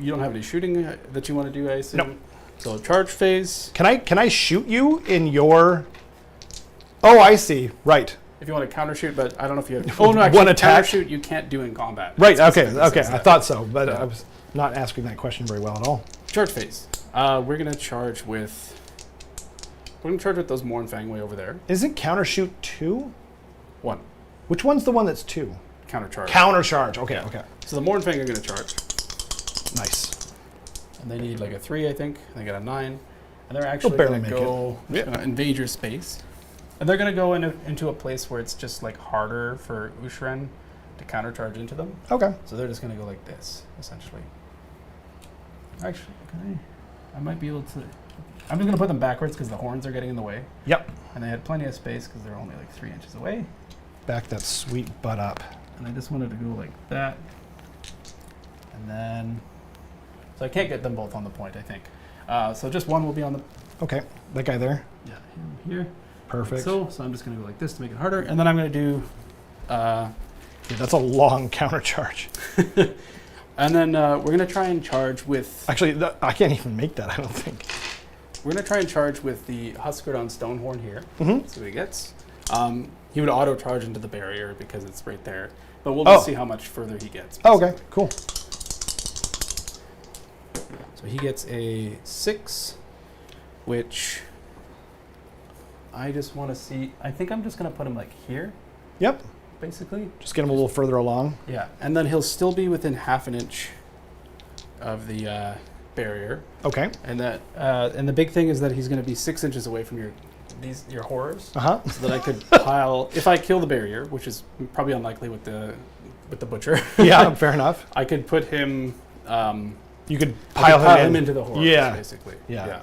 [SPEAKER 2] don't have any shooting that you want to do, I assume?
[SPEAKER 1] Nope.
[SPEAKER 2] So charge phase.
[SPEAKER 1] Can I shoot you in your? Oh, I see. Right.
[SPEAKER 2] If you want to counter shoot, but I don't know if you have. Oh no, actually,
[SPEAKER 1] One attack?
[SPEAKER 2] counter shoot you can't do in combat.
[SPEAKER 1] Right.
[SPEAKER 2] It
[SPEAKER 1] Okay.
[SPEAKER 2] specifically
[SPEAKER 1] Okay.
[SPEAKER 2] says
[SPEAKER 1] I
[SPEAKER 2] that.
[SPEAKER 1] thought so, but
[SPEAKER 2] Yeah.
[SPEAKER 1] I was not asking that question very well at all.
[SPEAKER 2] Charge phase. We're gonna charge with. We're gonna charge with those Mournfang way over there.
[SPEAKER 1] Isn't counter shoot 2?
[SPEAKER 2] 1
[SPEAKER 1] Which one's the one that's 2?
[SPEAKER 2] counter charge.
[SPEAKER 1] Counter charge. Okay.
[SPEAKER 2] Yeah.
[SPEAKER 1] Okay.
[SPEAKER 2] So the Mournfang are gonna charge,
[SPEAKER 1] Nice.
[SPEAKER 2] and they need like a 3, I think. And they got a 9, and they're actually
[SPEAKER 1] barely
[SPEAKER 2] gonna
[SPEAKER 1] make
[SPEAKER 2] go
[SPEAKER 1] it.
[SPEAKER 2] invade your space, and they're gonna go into a place where it's just like harder for Ushren to counter charge into them.
[SPEAKER 1] Okay.
[SPEAKER 2] So they're just gonna go like this, essentially. Actually, I might be able to. I'm just gonna put them backwards because the horns are getting in the way,
[SPEAKER 1] Yep.
[SPEAKER 2] and they had plenty of space because they're only like 3 inches away.
[SPEAKER 1] Back that sweet butt up.
[SPEAKER 2] And I just wanted to go like that, and then. So I can't get them both on the point, I think. So just one will be on the.
[SPEAKER 1] Okay. That guy there.
[SPEAKER 2] Yeah, him here.
[SPEAKER 1] Perfect.
[SPEAKER 2] So I'm just gonna go like this to make it harder, and then I'm gonna do.
[SPEAKER 1] Yeah, that's a long counter charge.
[SPEAKER 2] And then we're gonna try and charge with.
[SPEAKER 1] Actually, I can't even make that. I don't think.
[SPEAKER 2] We're gonna try and charge with the Huskered on Stonehorn here.
[SPEAKER 1] Mm-hmm.
[SPEAKER 2] See what he gets. He would auto charge into the barrier because it's right there. But we'll
[SPEAKER 1] Oh.
[SPEAKER 2] just see how much further he gets.
[SPEAKER 1] Oh, okay. Cool.
[SPEAKER 2] So he gets a 6, which I just want to see. I think I'm just gonna put him like here,
[SPEAKER 1] Yep.
[SPEAKER 2] basically.
[SPEAKER 1] Just get him a little further along.
[SPEAKER 2] Yeah, and then he'll still be within half an inch of the barrier.
[SPEAKER 1] Okay.
[SPEAKER 2] And that and the big thing is that he's going to be 6 inches away from your horrors,
[SPEAKER 1] Uh huh.
[SPEAKER 2] so that I could pile if I kill the barrier, which is probably unlikely with the butcher.
[SPEAKER 1] Yeah. Fair enough.
[SPEAKER 2] I could put him.
[SPEAKER 1] You could
[SPEAKER 2] I could
[SPEAKER 1] pile him in.
[SPEAKER 2] into the horrors.
[SPEAKER 1] Yeah.
[SPEAKER 2] Basically.
[SPEAKER 1] Yeah.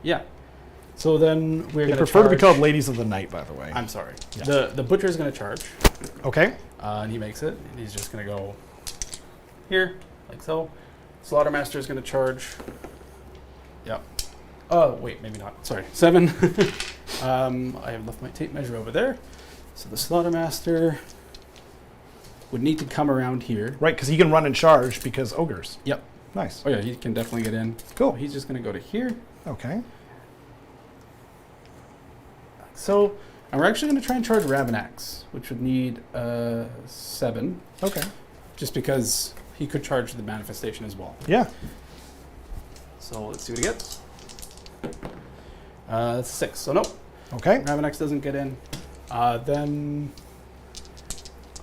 [SPEAKER 2] Yeah. So then we're
[SPEAKER 1] They
[SPEAKER 2] going
[SPEAKER 1] prefer to be called ladies of the night, by the way.
[SPEAKER 2] I'm sorry.
[SPEAKER 1] Yeah.
[SPEAKER 2] The butcher is going to charge,
[SPEAKER 1] Okay.
[SPEAKER 2] and he makes it. And he's just going to go here, like so. Slaughtermaster is going to charge. Yep. Oh, wait, maybe not. Sorry. 7. I have left my tape measure over there. So the Slaughtermaster would need to come around here.
[SPEAKER 1] Right, because he can run and charge because ogres.
[SPEAKER 2] Yep.
[SPEAKER 1] Nice.
[SPEAKER 2] Oh, yeah, he can definitely get in.
[SPEAKER 1] Cool.
[SPEAKER 2] He's just going to go to here.
[SPEAKER 1] Okay.
[SPEAKER 2] So, and we're actually going to try and charge Ravanax, which would need 7,
[SPEAKER 1] Okay.
[SPEAKER 2] just because he could charge the manifestation as well.
[SPEAKER 1] Yeah.
[SPEAKER 2] So let's see what he gets. That's 6. So nope,
[SPEAKER 1] Okay.
[SPEAKER 2] Ravanax doesn't get in. Then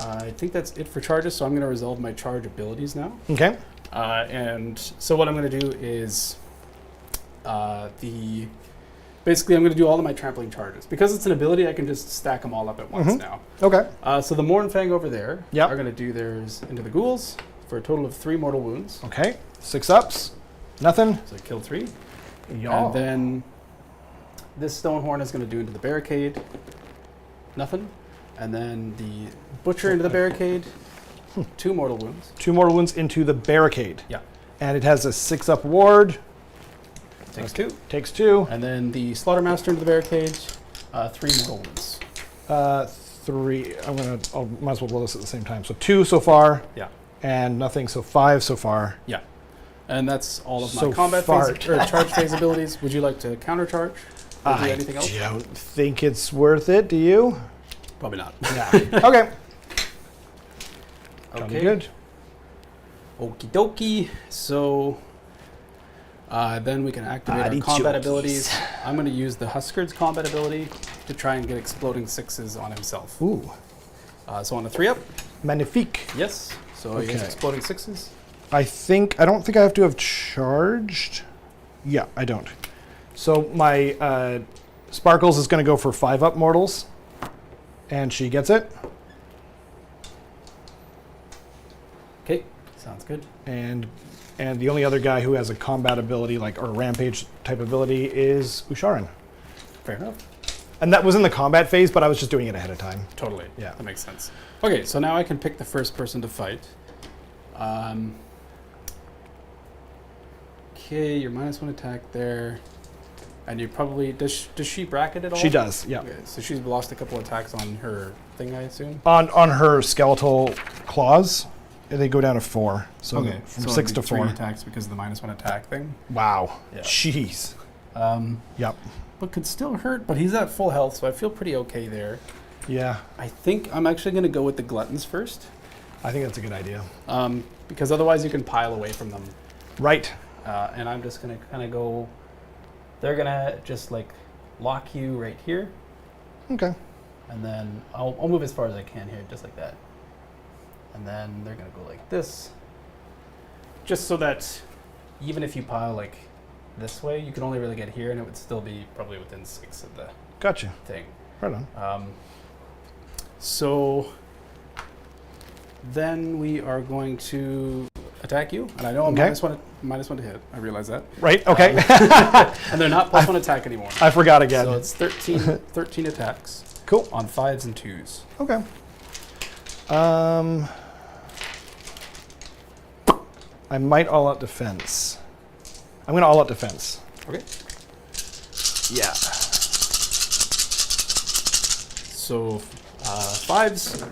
[SPEAKER 2] I think that's it for charges. So I'm going to resolve my charge abilities now.
[SPEAKER 1] Okay.
[SPEAKER 2] And so what I'm going to do is basically I'm going to do all of my trampling charges. Because it's an ability, I can just stack them all up at once
[SPEAKER 1] Mhm.
[SPEAKER 2] now.
[SPEAKER 1] Okay.
[SPEAKER 2] So the Mournfang over there
[SPEAKER 1] Yep.
[SPEAKER 2] are going to do theirs into the ghouls for a total of 3 mortal wounds.
[SPEAKER 1] Okay. 6 ups. Nothing.
[SPEAKER 2] So kill 3.
[SPEAKER 1] Yeah.
[SPEAKER 2] And then this Stonehorn is going to do into the barricade. Nothing. And then the Butcher into the barricade. 2 mortal wounds.
[SPEAKER 1] 2 mortal wounds into the barricade.
[SPEAKER 2] Yeah.
[SPEAKER 1] And it has a 6-up ward.
[SPEAKER 2] Takes
[SPEAKER 1] Okay.
[SPEAKER 2] 2.
[SPEAKER 1] Takes 2.
[SPEAKER 2] And then the Slaughtermaster into the barricade. 3 mortal wounds.
[SPEAKER 1] 3. Might as well roll this at the same time. So 2 so far.
[SPEAKER 2] Yeah.
[SPEAKER 1] And nothing. So 5 so far.
[SPEAKER 2] Yeah. And that's all of my
[SPEAKER 1] So
[SPEAKER 2] combat
[SPEAKER 1] fart.
[SPEAKER 2] phase, or charge phase abilities. Would you like to countercharge? Or do anything else?
[SPEAKER 1] don't think it's worth it. Do you?
[SPEAKER 2] Probably not.
[SPEAKER 1] Yeah. Okay. Sounded
[SPEAKER 2] Okay.
[SPEAKER 1] good.
[SPEAKER 2] Okie dokie. So then we can activate our combat abilities. I'm going to use the Husker's combat ability to try and get exploding 6s on himself.
[SPEAKER 1] Ooh.
[SPEAKER 2] So on a 3-up,
[SPEAKER 1] Magnifique.
[SPEAKER 2] yes. So he has
[SPEAKER 1] Okay.
[SPEAKER 2] exploding 6s.
[SPEAKER 1] I don't think I have to have charged. Yeah, I don't. So my Sparkles is going to go for 5-up mortals. And she gets it.
[SPEAKER 2] Okay, sounds good.
[SPEAKER 1] And the only other guy who has a combat ability, or a rampage type ability, is Usharan.
[SPEAKER 2] Fair enough.
[SPEAKER 1] And that was in the combat phase, but I was just doing it ahead of time.
[SPEAKER 2] Totally.
[SPEAKER 1] Yeah.
[SPEAKER 2] That makes sense. Okay, so now I can pick the first person to fight. Okay, your -1 attack there. And you probably... Does she bracket at all?
[SPEAKER 1] She does, yeah.
[SPEAKER 2] Okay, so she's lost a couple attacks on her thing, I assume?
[SPEAKER 1] On her skeletal claws, they go down to 4. So
[SPEAKER 2] Okay,
[SPEAKER 1] from
[SPEAKER 2] so
[SPEAKER 1] 6
[SPEAKER 2] it'd
[SPEAKER 1] to
[SPEAKER 2] be
[SPEAKER 1] 4.
[SPEAKER 2] 3 attacks because of the -1 attack thing.
[SPEAKER 1] Wow.
[SPEAKER 2] Yeah.
[SPEAKER 1] Jeez. Yep.
[SPEAKER 2] But could still hurt. But he's at full health, so I feel pretty okay there.
[SPEAKER 1] Yeah.
[SPEAKER 2] I think I'm actually going to go with the gluttons first,
[SPEAKER 1] I think that's a good idea.
[SPEAKER 2] because otherwise you can pile away from them.
[SPEAKER 1] Right.
[SPEAKER 2] And I'm just going to kind of go. They're going to just like lock you right here,
[SPEAKER 1] Okay.
[SPEAKER 2] and then I'll move as far as I can here, just like that. And then they're going to go like this, just so that even if you pile like this way, you can only really get here, and it would still be probably within 6 of the
[SPEAKER 1] Gotcha.
[SPEAKER 2] thing.
[SPEAKER 1] Right on.
[SPEAKER 2] So then we are going to attack you, and I know I'm
[SPEAKER 1] Okay.
[SPEAKER 2] minus one to hit. I realize that.
[SPEAKER 1] Right. Okay.
[SPEAKER 2] And they're not +1 attack anymore.
[SPEAKER 1] I forgot again.
[SPEAKER 2] So it's 13 attacks
[SPEAKER 1] Cool.
[SPEAKER 2] on 5s and 2s.
[SPEAKER 1] Okay. I might all out defense. I'm gonna all out defense.
[SPEAKER 2] Okay.
[SPEAKER 1] Yeah.
[SPEAKER 2] So 5s.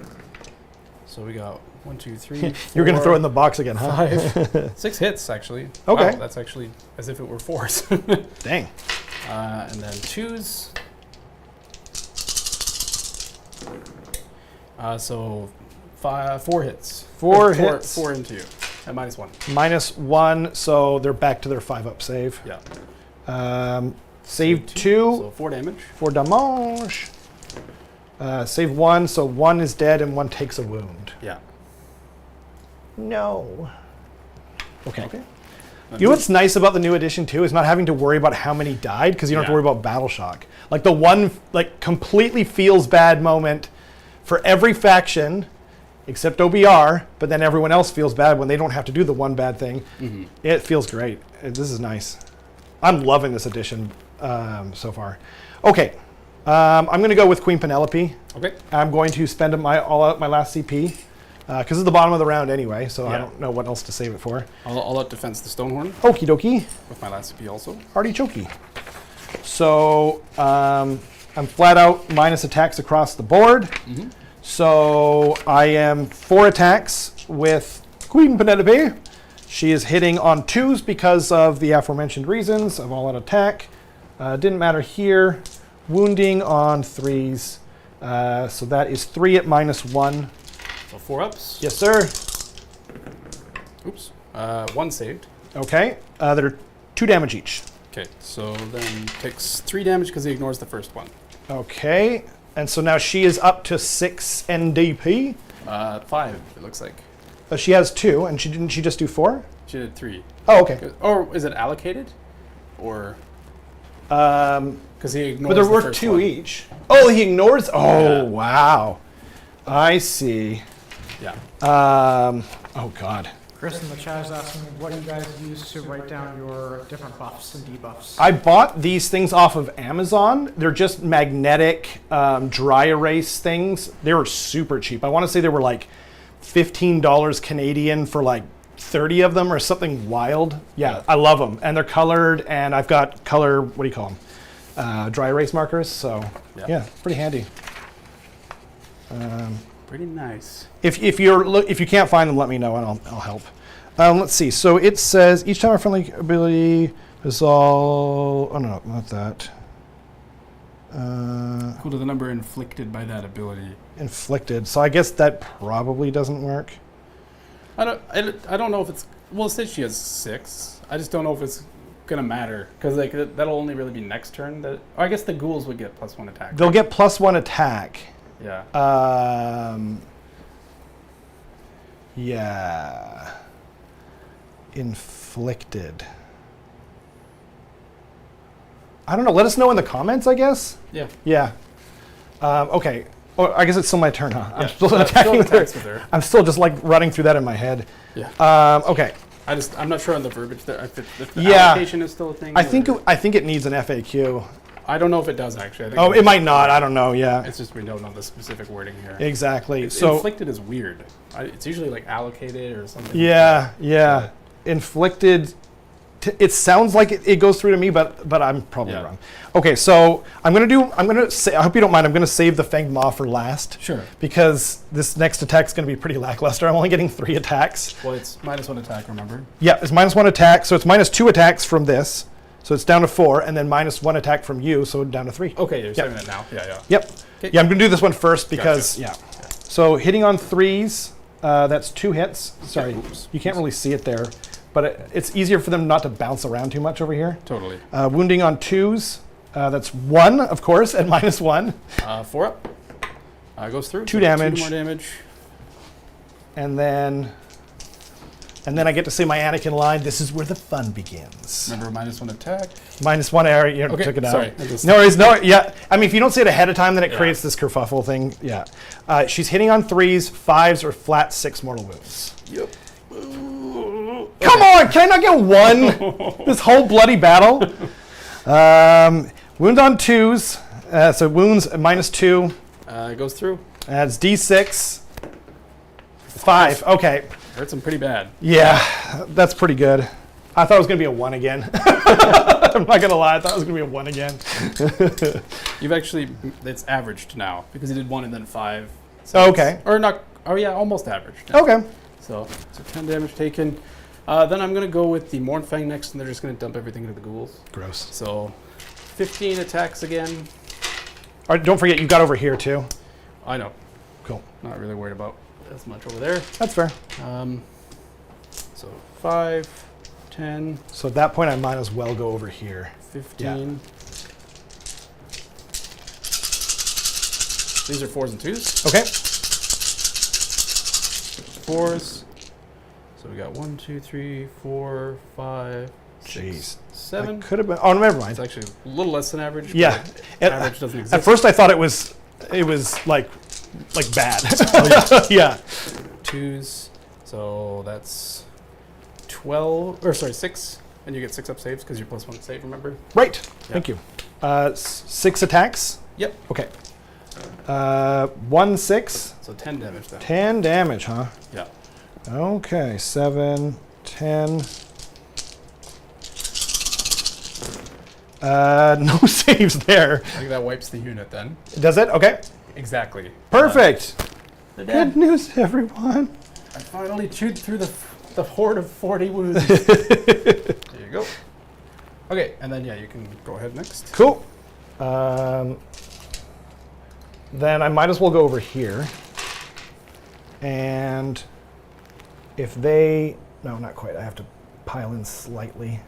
[SPEAKER 2] So we got 1, 2, 3.
[SPEAKER 1] You're gonna
[SPEAKER 2] 4,
[SPEAKER 1] throw it in the box again, huh?
[SPEAKER 2] 5, 6 hits actually.
[SPEAKER 1] Okay.
[SPEAKER 2] Wow, that's actually as if it were 4s.
[SPEAKER 1] Dang.
[SPEAKER 2] And then 2s. So 4 hits.
[SPEAKER 1] Four hits.
[SPEAKER 2] 4 into you at -1.
[SPEAKER 1] -1, so they're back to their 5-up save.
[SPEAKER 2] Yeah.
[SPEAKER 1] Save
[SPEAKER 2] So
[SPEAKER 1] 2
[SPEAKER 2] 4 damage.
[SPEAKER 1] for damage. Save 1, so 1 is dead and 1 takes a wound.
[SPEAKER 2] Yeah.
[SPEAKER 1] No. Okay.
[SPEAKER 2] Okay.
[SPEAKER 1] You know what's nice about the new edition too is not having to worry about how many died because you don't have to
[SPEAKER 2] Yeah.
[SPEAKER 1] worry about battle shock. Like the one like completely feels bad moment for every faction except OBR, but then everyone else feels bad when they don't have to do the one bad thing.
[SPEAKER 2] Mm-hmm.
[SPEAKER 1] It feels great. This is nice. I'm loving this edition so far. Okay, I'm going to go with Queen Penelope.
[SPEAKER 2] Okay.
[SPEAKER 1] I'm going to spend all out my last CP because it's the bottom of the round anyway, so I
[SPEAKER 2] Yeah.
[SPEAKER 1] don't know what else to save it for.
[SPEAKER 2] I'll out defense the Stonehorn
[SPEAKER 1] Okie dokie.
[SPEAKER 2] with my last CP also.
[SPEAKER 1] Artichoke. So I'm flat out minus attacks across the board.
[SPEAKER 2] Mm-hmm.
[SPEAKER 1] So I am 4 attacks with Queen Penelope. She is hitting on 2s because of the aforementioned reasons of all out attack. Didn't matter here. Wounding on 3s. So that is 3 at -1.
[SPEAKER 2] So 4 ups.
[SPEAKER 1] Yes, sir.
[SPEAKER 2] Oops. 1 saved.
[SPEAKER 1] Okay. They're 2 damage each.
[SPEAKER 2] Okay. So then takes 3 damage because he ignores the first one.
[SPEAKER 1] Okay. And so now she is up to 6 NDP.
[SPEAKER 2] 5. It looks like
[SPEAKER 1] She has 2, and didn't she just do 4?
[SPEAKER 2] she did 3.
[SPEAKER 1] Oh, okay.
[SPEAKER 2] Or is it allocated? Or because he ignores.
[SPEAKER 1] But there
[SPEAKER 2] the
[SPEAKER 1] were
[SPEAKER 2] first
[SPEAKER 1] 2
[SPEAKER 2] one.
[SPEAKER 1] each. Oh, he ignores. Oh,
[SPEAKER 2] Yeah.
[SPEAKER 1] wow. I see.
[SPEAKER 2] Yeah.
[SPEAKER 1] Oh God.
[SPEAKER 3] Chris in the chat is asking what you guys use to write down your different buffs and debuffs.
[SPEAKER 1] I bought these things off of Amazon. They're just magnetic dry erase things. They were super cheap. I want to say they were like $15 Canadian for like 30 of them or something wild. Yeah, I love them. And they're colored, and I've got color, what do you call them? Dry erase markers. So yeah, pretty handy.
[SPEAKER 2] Pretty nice.
[SPEAKER 1] If you can't find them, let me know and I'll help. Let's see. So it says each time a friendly ability is all. Oh no, not that.
[SPEAKER 2] Cool to the number inflicted by that ability.
[SPEAKER 1] Inflicted. So I guess that probably doesn't work.
[SPEAKER 2] I don't know if it's. Well, it says she has 6. I just don't know if it's gonna matter because like that'll only really be next turn. Or I guess the ghouls would get +1 attack.
[SPEAKER 1] They'll get +1 attack.
[SPEAKER 2] Yeah.
[SPEAKER 1] Yeah. Inflicted. I don't know. Let us know in the comments, I guess.
[SPEAKER 2] Yeah.
[SPEAKER 1] Yeah. Okay. Oh, I guess it's still my turn, huh? I'm
[SPEAKER 2] Yeah.
[SPEAKER 1] still
[SPEAKER 2] Still
[SPEAKER 1] attacking with
[SPEAKER 2] attacks
[SPEAKER 1] her.
[SPEAKER 2] with her.
[SPEAKER 1] I'm still just like running through that in my head.
[SPEAKER 2] Yeah.
[SPEAKER 1] Okay.
[SPEAKER 2] I'm not sure on the verbiage there. If the
[SPEAKER 1] Yeah.
[SPEAKER 2] allocation is still a thing.
[SPEAKER 1] I think
[SPEAKER 2] or-
[SPEAKER 1] it needs an FAQ.
[SPEAKER 2] I don't know if it does actually. I think
[SPEAKER 1] Oh, it might not. I don't know. Yeah.
[SPEAKER 2] It's just we don't know the specific wording here.
[SPEAKER 1] Exactly.
[SPEAKER 2] It's
[SPEAKER 1] So
[SPEAKER 2] inflicted is weird. It's usually like allocated or something.
[SPEAKER 1] yeah. Inflicted It sounds like it goes through to me, but I'm probably
[SPEAKER 2] Yeah.
[SPEAKER 1] wrong. Okay, so I'm gonna say, I hope you don't mind, I'm gonna save the Fanged Maw for last.
[SPEAKER 2] Sure.
[SPEAKER 1] Because this next attack's gonna be pretty lackluster. I'm only getting 3 attacks.
[SPEAKER 2] Well, it's -1 attack, remember?
[SPEAKER 1] Yeah, it's -1 attack, so it's -2 attacks from this. So it's down to 4, and then -1 attack from you, so down to 3.
[SPEAKER 2] Okay, you're saving it now. Yeah.
[SPEAKER 1] Yep.
[SPEAKER 2] Okay.
[SPEAKER 1] Yeah, I'm gonna do this one first because,
[SPEAKER 2] Gotcha.
[SPEAKER 1] yeah. So hitting on 3s, that's 2 hits. Sorry,
[SPEAKER 2] Oops.
[SPEAKER 1] you can't really see it there, but it's easier for them not to bounce around too much over here.
[SPEAKER 2] Totally.
[SPEAKER 1] Wounding on 2s, that's 1, of course, at -1.
[SPEAKER 2] 4 up. Goes through.
[SPEAKER 1] 2
[SPEAKER 2] So
[SPEAKER 1] damage.
[SPEAKER 2] 2 more damage.
[SPEAKER 1] And then I get to say my Anakin line, this is where the fun begins.
[SPEAKER 2] Remember, -1 attack.
[SPEAKER 1] -1 area, you
[SPEAKER 2] Okay,
[SPEAKER 1] took it out.
[SPEAKER 2] sorry.
[SPEAKER 1] No worries, yeah. I mean, if you don't say it ahead of time, then it
[SPEAKER 2] Yeah.
[SPEAKER 1] creates this kerfuffle thing, yeah. She's hitting on 3s, 5s, or flat 6 mortal wounds.
[SPEAKER 2] Yep.
[SPEAKER 1] Come on, can I not get 1 this whole bloody battle? Wound on 2s, so wounds at -2.
[SPEAKER 2] Goes through.
[SPEAKER 1] That's D6. 5, okay.
[SPEAKER 2] Hurts him pretty bad.
[SPEAKER 1] Yeah, that's pretty good. I thought it was going to be a 1 again. I'm not going to lie, I thought it was going to be a 1 again.
[SPEAKER 2] You've actually, it's averaged now because he did 1 and then 5.
[SPEAKER 1] Oh, okay.
[SPEAKER 2] Or not, oh yeah, almost averaged. now.
[SPEAKER 1] Okay.
[SPEAKER 2] So 10 damage taken. Then I'm going to go with the Mournfang next, and they're just going to dump everything into the ghouls.
[SPEAKER 1] Gross.
[SPEAKER 2] So 15 attacks again.
[SPEAKER 1] All right, don't forget, you got over here too.
[SPEAKER 2] I know.
[SPEAKER 1] Cool.
[SPEAKER 2] Not really worried about as much over there.
[SPEAKER 1] That's fair.
[SPEAKER 2] So 5, 10,
[SPEAKER 1] So at that point, I might as well go over here.
[SPEAKER 2] 15. These are 4s and 2s.
[SPEAKER 1] Okay.
[SPEAKER 2] 4s. So we got 1, 2, 3, 4, 5, 6,
[SPEAKER 1] Jeez.
[SPEAKER 2] 7.
[SPEAKER 1] Could have been. Oh, never mind.
[SPEAKER 2] It's actually a little less than average.
[SPEAKER 1] Yeah.
[SPEAKER 2] but average doesn't exist.
[SPEAKER 1] At first, I thought it was like bad. Yeah.
[SPEAKER 2] 2s. So that's 12, or sorry, 6. And you get 6 up saves because you're +1 to save, remember?
[SPEAKER 1] Right.
[SPEAKER 2] Yeah.
[SPEAKER 1] Thank you. 6 attacks.
[SPEAKER 2] Yep.
[SPEAKER 1] Okay. 1, 6.
[SPEAKER 2] So 10 damage then.
[SPEAKER 1] 10 damage, huh?
[SPEAKER 2] Yeah.
[SPEAKER 1] Okay. 7, 10. No saves there.
[SPEAKER 2] I think that wipes the unit then.
[SPEAKER 1] Does it? Okay.
[SPEAKER 2] Exactly.
[SPEAKER 1] Perfect.
[SPEAKER 2] They're
[SPEAKER 1] Good
[SPEAKER 2] dead.
[SPEAKER 1] news, everyone.
[SPEAKER 2] I finally chewed through the horde of 40 wounds. There you go. Okay, and then yeah, you can go ahead next.
[SPEAKER 1] Cool. Then I might as well go over here. And if they... No, not quite. I have to pile in slightly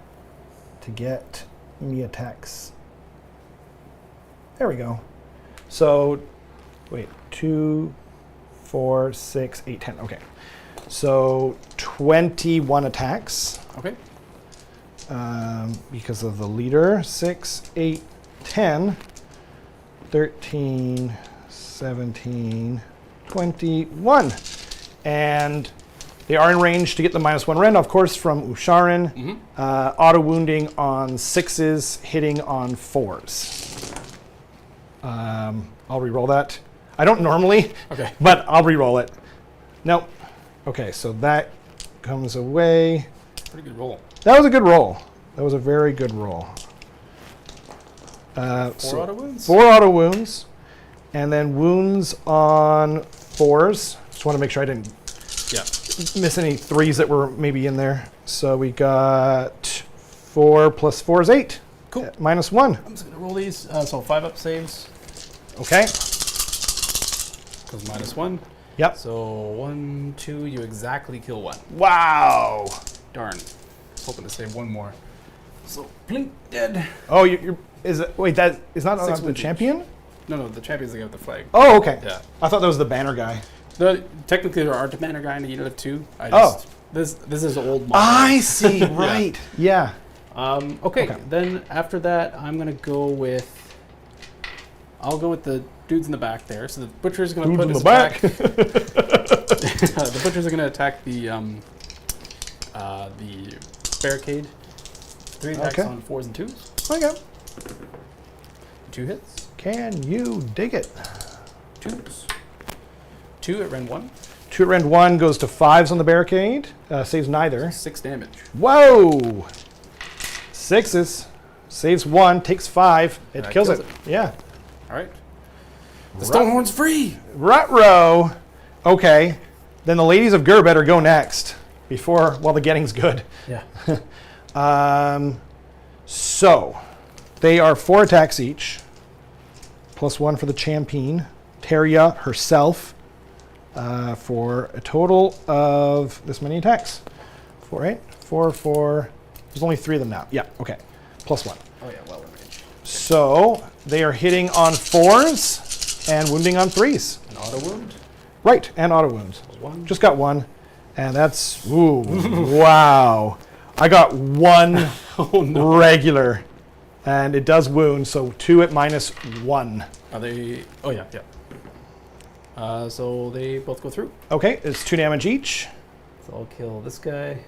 [SPEAKER 1] to get me attacks. There we go. So, wait. 2, 4, 6, 8, 10. Okay. So 21 attacks.
[SPEAKER 2] Okay.
[SPEAKER 1] Because of the leader. 6, 8, 10, 13, 17, 21. And they are in range to get the -1 rend, of course, from Usharin.
[SPEAKER 2] Mm-hmm.
[SPEAKER 1] Auto wounding on 6s, hitting on 4s. I'll re-roll that. I don't normally,
[SPEAKER 2] Okay.
[SPEAKER 1] but I'll re-roll it. Nope. Okay, so that comes away.
[SPEAKER 2] Pretty good roll.
[SPEAKER 1] That was a good roll. That was a very good roll.
[SPEAKER 2] 4 auto wounds?
[SPEAKER 1] 4 auto wounds. And then wounds on 4s. Just want to make sure I didn't
[SPEAKER 2] Yeah.
[SPEAKER 1] miss any 3s that were maybe in there. So we got 4 plus 4 is 8.
[SPEAKER 2] Cool.
[SPEAKER 1] -1.
[SPEAKER 2] I'm just going to roll these. So 5 up saves.
[SPEAKER 1] Okay.
[SPEAKER 2] Because -1.
[SPEAKER 1] Yep.
[SPEAKER 2] So 1, 2, you exactly kill 1.
[SPEAKER 1] Wow.
[SPEAKER 2] Darn. Hoping to save 1 more. So blink dead.
[SPEAKER 1] Oh, is it? Wait, that is not
[SPEAKER 2] 6
[SPEAKER 1] the
[SPEAKER 2] wounds each.
[SPEAKER 1] champion?
[SPEAKER 2] No, the champion's the guy with the flag.
[SPEAKER 1] Oh, okay.
[SPEAKER 2] Yeah.
[SPEAKER 1] I thought that was the banner guy.
[SPEAKER 2] Technically, there aren't a banner guy in the unit of 2.
[SPEAKER 1] Oh.
[SPEAKER 2] This is old model.
[SPEAKER 1] I see. Right. Yeah.
[SPEAKER 2] Okay. Then after that, I'm gonna go with. I'll go with the dudes in the back there. So the butcher's gonna
[SPEAKER 1] Dudes
[SPEAKER 2] put
[SPEAKER 1] in
[SPEAKER 2] his
[SPEAKER 1] the back.
[SPEAKER 2] attack. The butchers are gonna attack the barricade. 3 attacks
[SPEAKER 1] Okay.
[SPEAKER 2] on 4s and 2s.
[SPEAKER 1] Okay.
[SPEAKER 2] 2 hits.
[SPEAKER 1] Can you dig it?
[SPEAKER 2] 2s. 2 at rend 1.
[SPEAKER 1] 2 at rend 1 goes to 5s on the barricade. Saves neither.
[SPEAKER 2] 6 damage.
[SPEAKER 1] Whoa! Sixes. Saves 1, takes 5. It
[SPEAKER 2] That
[SPEAKER 1] kills
[SPEAKER 2] kills
[SPEAKER 1] it. Yeah.
[SPEAKER 2] All right. The Stonehorn's free.
[SPEAKER 1] Ruh-roh. Okay. Then the ladies of Gur better go next before, well, the getting's good.
[SPEAKER 2] Yeah.
[SPEAKER 1] So, they are 4 attacks each. +1 for the champion. Teria herself. For a total of this many attacks. 4, 8, 4, 4. There's only 3 of them now. Yeah, okay. +1.
[SPEAKER 2] Oh yeah, well in range.
[SPEAKER 1] So, they are hitting on 4s and wounding on 3s.
[SPEAKER 2] An auto wound.
[SPEAKER 1] Right, and auto wounds.
[SPEAKER 2] 1.
[SPEAKER 1] Just got 1. And that's, ooh, wow. I got 1
[SPEAKER 2] Oh no.
[SPEAKER 1] regular. And it does wound, so 2 at -1.
[SPEAKER 2] Are they? Oh yeah, yeah. So they both go through.
[SPEAKER 1] Okay, it's 2 damage each.
[SPEAKER 2] So I'll kill this guy,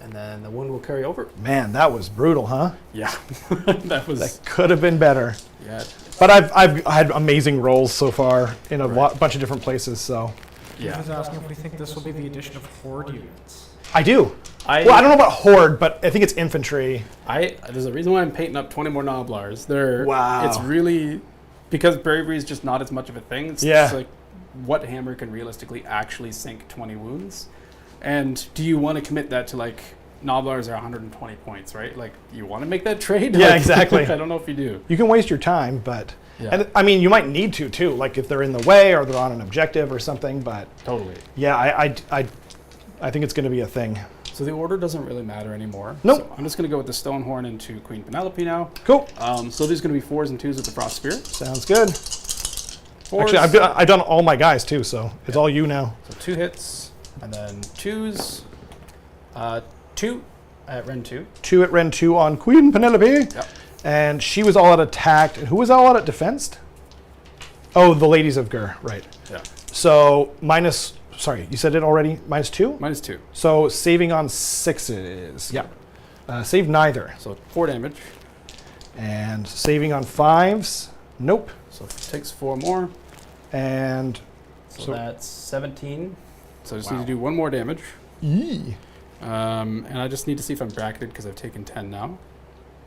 [SPEAKER 2] and then the wound will carry over.
[SPEAKER 1] Man, that was brutal, huh?
[SPEAKER 2] Yeah, that was.
[SPEAKER 1] That could have been better.
[SPEAKER 2] Yeah,
[SPEAKER 1] But I've had amazing rolls so far in a
[SPEAKER 2] Right.
[SPEAKER 1] bunch of different places, so.
[SPEAKER 3] He was asking if we think this will be the addition of horde units.
[SPEAKER 1] I do.
[SPEAKER 2] I
[SPEAKER 1] Well, I don't know about horde, but I think it's infantry.
[SPEAKER 2] There's a reason why I'm painting up 20 more Noblars.
[SPEAKER 1] Wow.
[SPEAKER 2] It's really because bravery is just not as much of a thing. It's
[SPEAKER 1] Yeah.
[SPEAKER 2] just like what hammer can realistically actually sink 20 wounds, and do you want to commit that to like Noblars are 120 points, right? Like you want to make that trade?
[SPEAKER 1] Yeah,
[SPEAKER 2] Like,
[SPEAKER 1] exactly.
[SPEAKER 2] I don't know if you do.
[SPEAKER 1] You can waste your time, but.
[SPEAKER 2] Yeah,
[SPEAKER 1] And I mean, you might need to too, like if they're in the way or they're on an objective or something. But
[SPEAKER 2] totally.
[SPEAKER 1] yeah, I think it's going to be a thing.
[SPEAKER 2] So the order doesn't really matter anymore.
[SPEAKER 1] Nope.
[SPEAKER 2] So I'm just going to go with the Stonehorn into Queen Penelope now.
[SPEAKER 1] Cool.
[SPEAKER 2] So there's going to be 4s and 2s with the Frost Spirit.
[SPEAKER 1] Sounds good.
[SPEAKER 2] 4s,
[SPEAKER 1] Actually, I've done all my guys too, so it's all you now.
[SPEAKER 2] so 2 hits, and then 2s. 2 at Ren 2.
[SPEAKER 1] 2 at Ren 2 on Queen Penelope.
[SPEAKER 2] Yep.
[SPEAKER 1] And she was all out attacked. And who was all out at defensed? Oh, the ladies of Gur, right.
[SPEAKER 2] Yeah.
[SPEAKER 1] So sorry, you said it already, -2?
[SPEAKER 2] -2.
[SPEAKER 1] So saving on 6s. Yeah. Save neither.
[SPEAKER 2] So 4 damage.
[SPEAKER 1] And saving on 5s. Nope.
[SPEAKER 2] So it takes 4 more.
[SPEAKER 1] And
[SPEAKER 2] So,
[SPEAKER 1] So-
[SPEAKER 2] that's 17. So I just
[SPEAKER 1] Wow.
[SPEAKER 2] need to do 1 more damage.
[SPEAKER 1] yee.
[SPEAKER 2] And I just need to see if I'm bracketed because I've taken 10 now.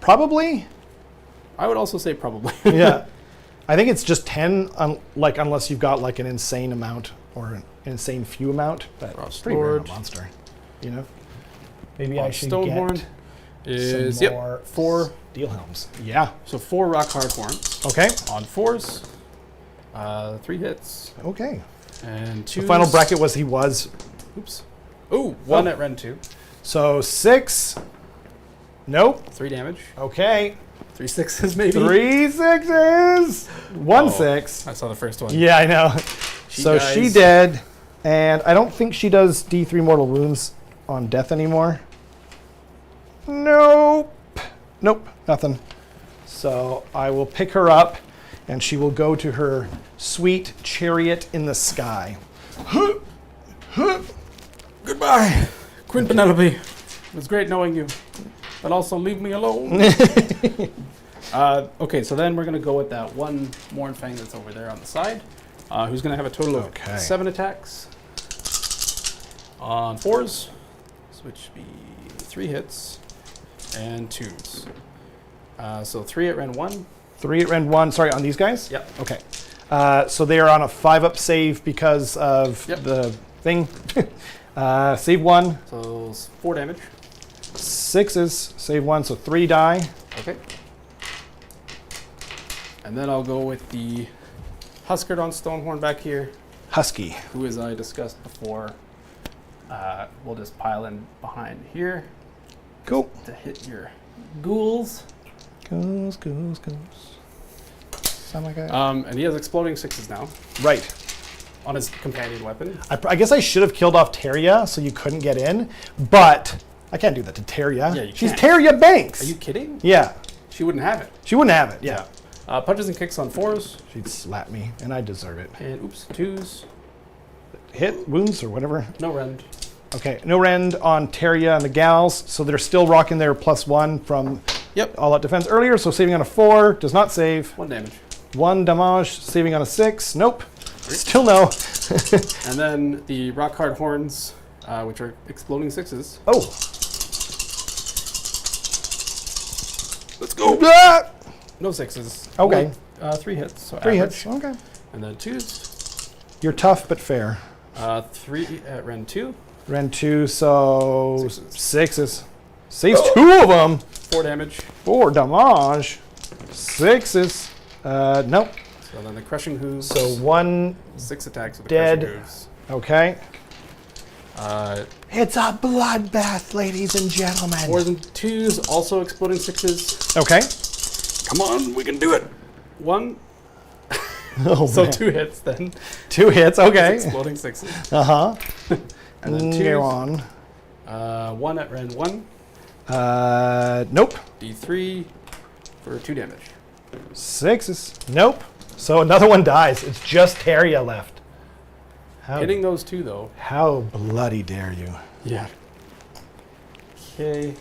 [SPEAKER 1] Probably.
[SPEAKER 2] I would also say probably.
[SPEAKER 1] Yeah. I think it's just 10, unless you've got like an insane amount or an insane few amount. But
[SPEAKER 2] Frost
[SPEAKER 1] it's pretty rare in a
[SPEAKER 2] Lord.
[SPEAKER 1] monster, you know. Maybe I should
[SPEAKER 2] Stonehorn
[SPEAKER 1] get
[SPEAKER 2] is
[SPEAKER 1] some more
[SPEAKER 2] 4.
[SPEAKER 1] steel helms. Yeah.
[SPEAKER 2] So 4 rock hard horns
[SPEAKER 1] Okay.
[SPEAKER 2] on 4s. 3 hits
[SPEAKER 1] Okay.
[SPEAKER 2] and 2.
[SPEAKER 1] The final bracket was he was.
[SPEAKER 2] Oops. Ooh, 1
[SPEAKER 1] Oh.
[SPEAKER 2] at Ren 2.
[SPEAKER 1] So 6. Nope.
[SPEAKER 2] 3 damage.
[SPEAKER 1] Okay.
[SPEAKER 2] 3 6s maybe.
[SPEAKER 1] 3 6s. 1
[SPEAKER 2] Oh.
[SPEAKER 1] 6.
[SPEAKER 2] I saw the first one.
[SPEAKER 1] Yeah, I know.
[SPEAKER 2] She
[SPEAKER 1] So
[SPEAKER 2] dies.
[SPEAKER 1] she dead, and I don't think she does D3 mortal wounds on death anymore. Nope. Nope, nothing. So I will pick her up, and she will go to her sweet chariot in the sky.
[SPEAKER 2] Goodbye, Queen Penelope. It was great knowing you, but also leave me alone. Okay, so then we're going to go with that one Mournfang that's over there on the side, who's going to have a total of
[SPEAKER 1] Okay.
[SPEAKER 2] 7 attacks on 4s, which be 3 hits and 2s. So 3 at Ren 1.
[SPEAKER 1] 3 at Rend 1. Sorry, on these guys?
[SPEAKER 2] Yep.
[SPEAKER 1] Okay. So they are on a 5-up save because of
[SPEAKER 2] Yep.
[SPEAKER 1] the thing. Save 1.
[SPEAKER 2] So 4 damage.
[SPEAKER 1] 6s. Save 1, so 3 die.
[SPEAKER 2] Okay. And then I'll go with the Huskardon Stonehorn back here,
[SPEAKER 1] Husky.
[SPEAKER 2] who, as I discussed before, we'll just pile in behind here
[SPEAKER 1] Cool.
[SPEAKER 2] to hit your ghouls.
[SPEAKER 1] Goes. Sound like a...
[SPEAKER 2] And he has exploding 6s now
[SPEAKER 1] right.
[SPEAKER 2] on his companion weapon.
[SPEAKER 1] I guess I should have killed off Teria so you couldn't get in, but I can't do that to Teria.
[SPEAKER 2] Yeah, you
[SPEAKER 1] She's
[SPEAKER 2] can't.
[SPEAKER 1] Teria Banks.
[SPEAKER 2] Are you kidding?
[SPEAKER 1] Yeah.
[SPEAKER 2] She wouldn't have it.
[SPEAKER 1] She wouldn't have it. Yeah.
[SPEAKER 2] Punches and kicks on 4s.
[SPEAKER 1] She'd slap me, and I deserve it.
[SPEAKER 2] And oops, 2s.
[SPEAKER 1] Hit, wounds, or whatever.
[SPEAKER 2] No rend.
[SPEAKER 1] Okay, no rend on Teria and the gals, so they're still rocking their +1 from
[SPEAKER 2] Yep.
[SPEAKER 1] all out defense earlier, so saving on a 4, does not save.
[SPEAKER 2] 1 damage.
[SPEAKER 1] 1 damage, saving on a 6, nope. Still no.
[SPEAKER 2] And then the rock hard horns, which are exploding 6s.
[SPEAKER 1] Oh.
[SPEAKER 2] Let's go.
[SPEAKER 1] Ah!
[SPEAKER 2] No sixes.
[SPEAKER 1] Okay.
[SPEAKER 2] Only, 3 hits. So
[SPEAKER 1] Three
[SPEAKER 2] average.
[SPEAKER 1] hits. Okay.
[SPEAKER 2] And then 2s.
[SPEAKER 1] You're tough but fair.
[SPEAKER 2] 3 at Ren 2.
[SPEAKER 1] Ren 2, so
[SPEAKER 2] Sixes.
[SPEAKER 1] sixes. Saves 2 of them.
[SPEAKER 2] 4 damage.
[SPEAKER 1] 4 damage. Sixes. Nope.
[SPEAKER 2] So then the Crushing Hooves.
[SPEAKER 1] So 1
[SPEAKER 2] 6 attacks with the
[SPEAKER 1] dead.
[SPEAKER 2] Crushing Hooves.
[SPEAKER 1] Okay.
[SPEAKER 2] Uh,
[SPEAKER 1] It's a bloodbath, ladies and gentlemen.
[SPEAKER 2] 4s and 2s, also exploding 6s.
[SPEAKER 1] Okay.
[SPEAKER 2] Come on, we can do it. 1.
[SPEAKER 1] Oh,
[SPEAKER 2] So
[SPEAKER 1] man.
[SPEAKER 2] 2 hits then.
[SPEAKER 1] 2 hits. Okay.
[SPEAKER 2] Exploding 6s.
[SPEAKER 1] Uh-huh.
[SPEAKER 2] And then 2s.
[SPEAKER 1] Go on.
[SPEAKER 2] 1 at Ren 1.
[SPEAKER 1] Nope.
[SPEAKER 2] D3 for 2 damage.
[SPEAKER 1] Sixes. Nope. So another one dies. It's just Teria left.
[SPEAKER 2] Hitting those 2 though.
[SPEAKER 1] How bloody dare you?
[SPEAKER 2] Yeah. Okay.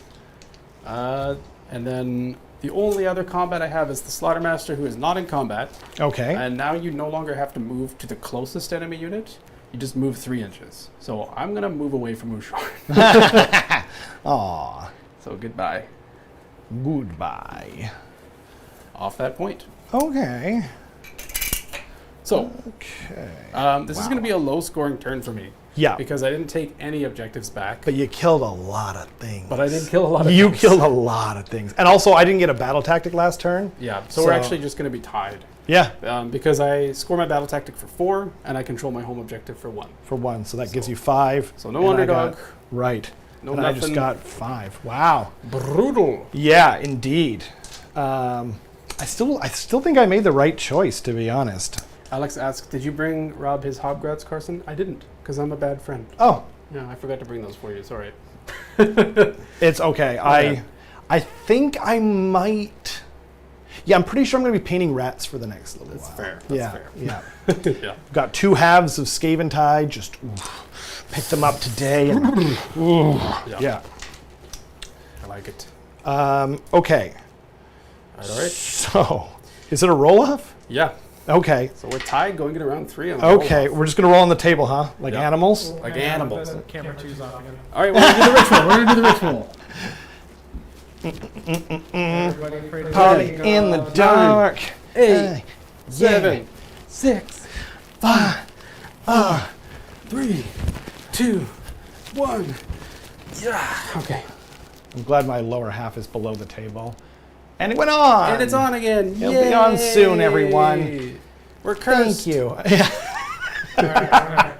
[SPEAKER 2] And then the only other combat I have is the Slaughtermaster, who is not in combat.
[SPEAKER 1] Okay.
[SPEAKER 2] And now you no longer have to move to the closest enemy unit. You just move 3 inches. So I'm going to move away from Ushar.
[SPEAKER 1] Aw.
[SPEAKER 2] So goodbye.
[SPEAKER 1] Goodbye.
[SPEAKER 2] Off that point.
[SPEAKER 1] Okay.
[SPEAKER 2] So
[SPEAKER 1] Okay.
[SPEAKER 2] this is going to be a low-scoring turn for me.
[SPEAKER 1] Yeah.
[SPEAKER 2] Because I didn't take any objectives back.
[SPEAKER 1] But you killed a lot of things.
[SPEAKER 2] But I did kill a lot of
[SPEAKER 1] You
[SPEAKER 2] things.
[SPEAKER 1] killed a lot of things. And also, I didn't get a battle tactic last turn.
[SPEAKER 2] Yeah, so we're actually just going to be tied.
[SPEAKER 1] Yeah.
[SPEAKER 2] Because I score my battle tactic for 4, and I control my home objective for 1.
[SPEAKER 1] For 1. So that gives you 5.
[SPEAKER 2] So no
[SPEAKER 1] and I
[SPEAKER 2] underdog.
[SPEAKER 1] got- right.
[SPEAKER 2] No
[SPEAKER 1] and
[SPEAKER 2] nothing.
[SPEAKER 1] I just got 5. Wow.
[SPEAKER 2] Brutal.
[SPEAKER 1] Yeah, indeed. I still think I made the right choice, to be honest.
[SPEAKER 2] Alex asked, did you bring Rob his Hobgrats, Carson? I didn't, because I'm a bad friend.
[SPEAKER 1] Oh,
[SPEAKER 2] Yeah, I forgot to bring those for you. It's all right.
[SPEAKER 1] it's okay.
[SPEAKER 2] Okay.
[SPEAKER 1] I think I might. Yeah, I'm pretty sure I'm going to be painting rats for the next little
[SPEAKER 2] That's
[SPEAKER 1] while.
[SPEAKER 2] fair. That's
[SPEAKER 1] yeah,
[SPEAKER 2] fair.
[SPEAKER 1] yeah.
[SPEAKER 2] Yeah.
[SPEAKER 1] Got 2 halves of Scaventide. Just picked them up today. And, yeah.
[SPEAKER 2] I like it.
[SPEAKER 1] Okay.
[SPEAKER 2] All right.
[SPEAKER 1] So, is it a roll-off?
[SPEAKER 2] Yeah.
[SPEAKER 1] Okay.
[SPEAKER 2] So we're tied going into round 3 on the
[SPEAKER 1] Okay,
[SPEAKER 2] roll-off.
[SPEAKER 1] we're just going to roll on the table, huh? Like
[SPEAKER 2] Yeah.
[SPEAKER 1] animals?
[SPEAKER 2] Like
[SPEAKER 3] Hang on,
[SPEAKER 2] animals.
[SPEAKER 3] the Camera 2's off again.
[SPEAKER 2] All right, we're going to do the ritual.
[SPEAKER 3] We're gonna do the ritual. Everybody pray to
[SPEAKER 1] Party
[SPEAKER 3] God.
[SPEAKER 1] in the dark.
[SPEAKER 2] 8,
[SPEAKER 1] Yeah.
[SPEAKER 2] 7, 6,
[SPEAKER 1] 5,
[SPEAKER 2] 3, 2, 1. Yeah. Okay.
[SPEAKER 1] I'm glad my lower half is below the table. And it went on.
[SPEAKER 2] And it's on again.
[SPEAKER 1] It'll be on soon, everyone.
[SPEAKER 2] Yay. We're cursed.
[SPEAKER 1] Thank you.
[SPEAKER 3] All right.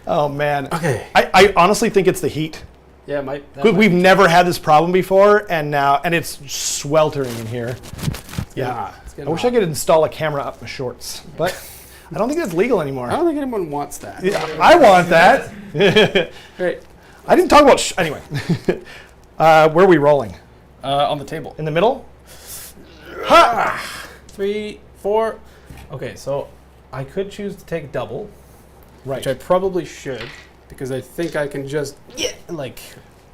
[SPEAKER 1] Oh, man.
[SPEAKER 2] Okay.
[SPEAKER 1] I honestly think it's the heat.
[SPEAKER 2] Yeah, it might. that
[SPEAKER 1] Good,
[SPEAKER 2] might
[SPEAKER 1] we've
[SPEAKER 2] be-
[SPEAKER 1] never had this problem before, and it's sweltering in here.
[SPEAKER 2] getting
[SPEAKER 1] Yeah.
[SPEAKER 2] hot. It's
[SPEAKER 1] I
[SPEAKER 2] getting
[SPEAKER 1] wish
[SPEAKER 2] hot.
[SPEAKER 1] I could install a camera up my shorts, but I don't think that's legal anymore.
[SPEAKER 2] I don't think anyone wants that.
[SPEAKER 1] Yeah, I want that.
[SPEAKER 2] Great.
[SPEAKER 1] I didn't talk about anyway. Where are we rolling?
[SPEAKER 2] On the table.
[SPEAKER 1] In the middle? Ha!
[SPEAKER 2] 3, 4. Okay, so I could choose to take double,
[SPEAKER 1] Right.
[SPEAKER 2] which I probably should, because I think I can just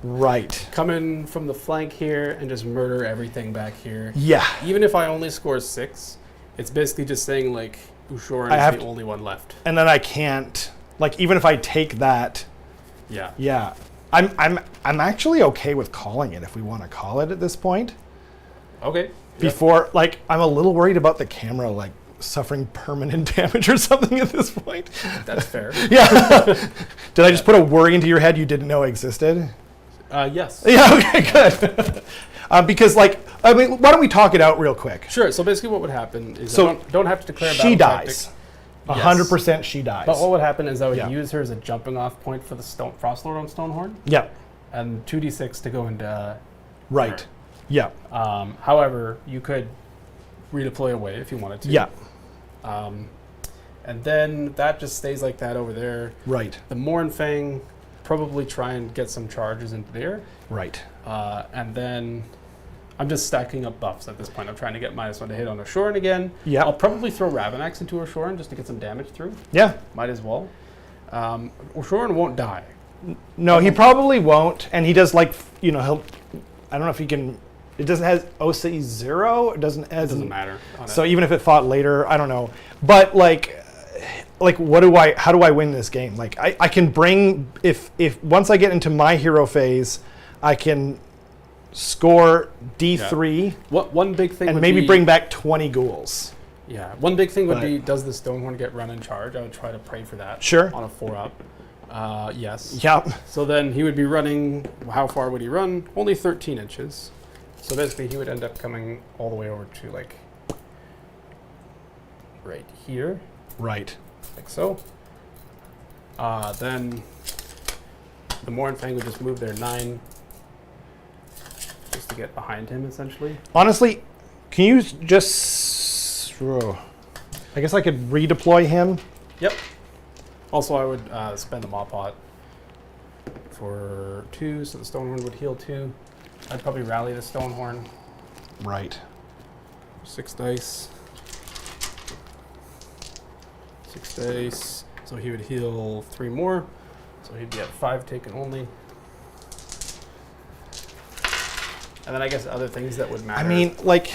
[SPEAKER 1] Right.
[SPEAKER 2] come in from the flank here and just murder everything back here.
[SPEAKER 1] Yeah.
[SPEAKER 2] Even if I only score 6, it's basically just saying like Ushoran
[SPEAKER 1] I have
[SPEAKER 2] is the
[SPEAKER 1] to-
[SPEAKER 2] only one left.
[SPEAKER 1] And then I can't, like, even if I take that,
[SPEAKER 2] Yeah.
[SPEAKER 1] yeah. I'm actually okay with calling it if we want to call it at this point.
[SPEAKER 2] Okay.
[SPEAKER 1] Before, like, I'm a little worried about the camera, like, suffering permanent damage or something at this point.
[SPEAKER 2] That's fair.
[SPEAKER 1] Yeah. Did I just put a worry into your head you didn't know existed?
[SPEAKER 2] Yes.
[SPEAKER 1] Yeah, okay, good. Because, like, I mean, why don't we talk it out real quick?
[SPEAKER 2] Sure. So basically, what would happen is
[SPEAKER 1] So
[SPEAKER 2] I don't have to declare
[SPEAKER 1] She
[SPEAKER 2] battle
[SPEAKER 1] dies.
[SPEAKER 2] tactic.
[SPEAKER 1] 100% she dies.
[SPEAKER 2] But what would happen is I would
[SPEAKER 1] Yeah.
[SPEAKER 2] use her as a jumping off point for the Frost Lord on Stonehorn,
[SPEAKER 1] Yeah,
[SPEAKER 2] and 2d6 to go into.
[SPEAKER 1] right. Yeah,
[SPEAKER 2] However, you could redeploy away if you wanted to.
[SPEAKER 1] yeah,
[SPEAKER 2] And then that just stays like that over there.
[SPEAKER 1] right,
[SPEAKER 2] The Mournfang, probably try and get some charges into there.
[SPEAKER 1] right.
[SPEAKER 2] And then I'm just stacking up buffs at this point. I'm trying to get -1 to hit on Ashoran again.
[SPEAKER 1] Yeah.
[SPEAKER 2] I'll probably throw Ravanax into Ashoran just to get some damage through.
[SPEAKER 1] Yeah.
[SPEAKER 2] Might as well. Ashoran won't die.
[SPEAKER 1] No, he probably won't. And he does, like, you know, he'll, I don't know if he can, it doesn't have OC 0. It doesn't,
[SPEAKER 2] It doesn't matter. On
[SPEAKER 1] So
[SPEAKER 2] it.
[SPEAKER 1] even if it fought later, I don't know. But like how do I win this game? Like I can bring, if once I get into my hero phase, I can score D3,
[SPEAKER 2] One big thing
[SPEAKER 1] and
[SPEAKER 2] would
[SPEAKER 1] maybe
[SPEAKER 2] be,
[SPEAKER 1] bring back 20 ghouls.
[SPEAKER 2] Yeah, one big thing would
[SPEAKER 1] But-
[SPEAKER 2] be, does the Stonehorn get run and charge? I would try to pray for that.
[SPEAKER 1] Sure.
[SPEAKER 2] On a 4-up. Yes.
[SPEAKER 1] Yep.
[SPEAKER 2] So then he would be running, how far would he run? Only 13 inches. So basically he would end up coming all the way over to like right here,
[SPEAKER 1] Right.
[SPEAKER 2] like so. Then the Mournfang would just move their 9 just to get behind him essentially.
[SPEAKER 1] Honestly, can you just... I guess I could redeploy him.
[SPEAKER 2] Yep. Also, I would spend the Maw Pot for 2, so the Stonehorn would heal 2. I'd probably rally the Stonehorn.
[SPEAKER 1] Right.
[SPEAKER 2] 6 dice. 6 dice. So he would heal 3 more. So he'd be at 5 taken only. And then I guess other things that would matter.
[SPEAKER 1] I mean, like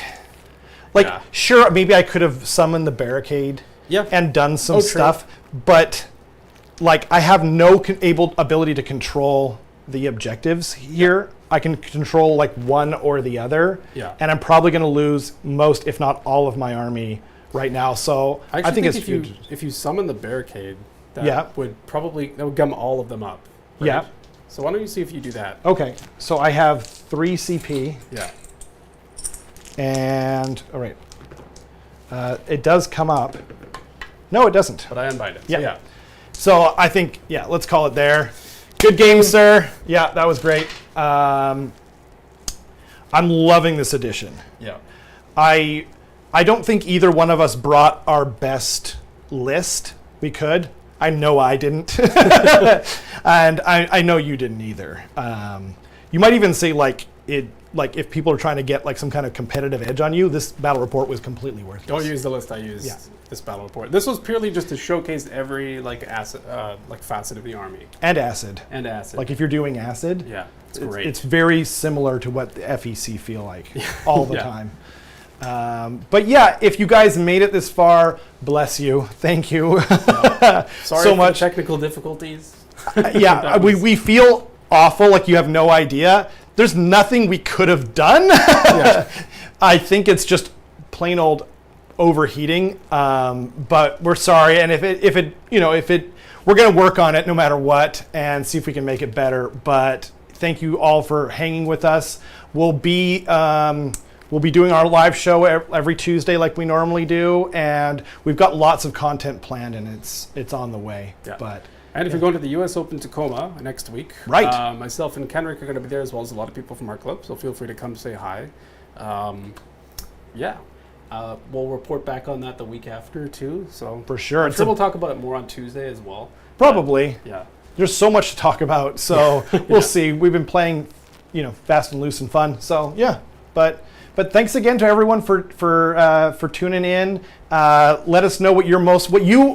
[SPEAKER 2] Yeah.
[SPEAKER 1] sure, maybe I could have summoned the barricade
[SPEAKER 2] yeah.
[SPEAKER 1] and done some
[SPEAKER 2] Oh, true.
[SPEAKER 1] stuff, but like I have no ability to control the objectives here. I can control like one or the other,
[SPEAKER 2] Yeah.
[SPEAKER 1] and I'm probably going to lose most, if not all, of my army right now. So
[SPEAKER 2] I
[SPEAKER 1] I think it's
[SPEAKER 2] if you summon the barricade, that
[SPEAKER 1] Yeah.
[SPEAKER 2] would gum all of them up. Right?
[SPEAKER 1] Yeah.
[SPEAKER 2] So why don't you see if you do that?
[SPEAKER 1] Okay. So I have 3 CP,
[SPEAKER 2] Yeah.
[SPEAKER 1] and all right, it does come up. No, it doesn't.
[SPEAKER 2] But I unbind it.
[SPEAKER 1] Yeah.
[SPEAKER 2] So yeah.
[SPEAKER 1] So I think, yeah, let's call it there. Good game, sir. Yeah, that was great. I'm loving this edition.
[SPEAKER 2] Yeah.
[SPEAKER 1] I don't think either one of us brought our best list. We could. I know I didn't. And I know you didn't either. You might even say like if people are trying to get like some kind of competitive edge on you, this battle report was completely worth it.
[SPEAKER 2] Don't use the list I used.
[SPEAKER 1] Yeah.
[SPEAKER 2] This battle report. This was purely just to showcase every facet of the army
[SPEAKER 1] And acid.
[SPEAKER 2] and acid.
[SPEAKER 1] Like if you're doing acid,
[SPEAKER 2] yeah, it's great.
[SPEAKER 1] it's very similar to what the FEC feel like all the
[SPEAKER 2] Yeah.
[SPEAKER 1] time. But yeah, if you guys made it this far, bless you. Thank you.
[SPEAKER 2] Sorry
[SPEAKER 1] so
[SPEAKER 2] for
[SPEAKER 1] much.
[SPEAKER 2] the technical difficulties.
[SPEAKER 1] Yeah,
[SPEAKER 2] That was-
[SPEAKER 1] we feel awful, like you have no idea. There's nothing we could have done.
[SPEAKER 2] Yeah.
[SPEAKER 1] I think it's just plain old overheating. But we're sorry, and if it, we're gonna work on it no matter what, and see if we can make it better. But thank you all for hanging with us. We'll be doing our live show every Tuesday like we normally do, and we've got lots of content planned, and it's on the way.
[SPEAKER 2] Yeah.
[SPEAKER 1] But
[SPEAKER 2] And if you're going to the U.S. Open Tacoma next week,
[SPEAKER 1] Right.
[SPEAKER 2] Myself and Kenrick are going to be there, as well as a lot of people from our club. So feel free to come say hi. We'll report back on that the week after too. So
[SPEAKER 1] for sure,
[SPEAKER 2] I'm sure we'll talk about it more on Tuesday as well.
[SPEAKER 1] probably.
[SPEAKER 2] Yeah.
[SPEAKER 1] There's so much to talk about, so we'll see. We've been playing, fast and loose and fun. So yeah, but thanks again to everyone for tuning in. Let us know what you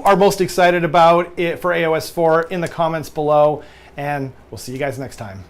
[SPEAKER 1] are most excited about for AoS 4 in the comments below, and we'll see you guys next time.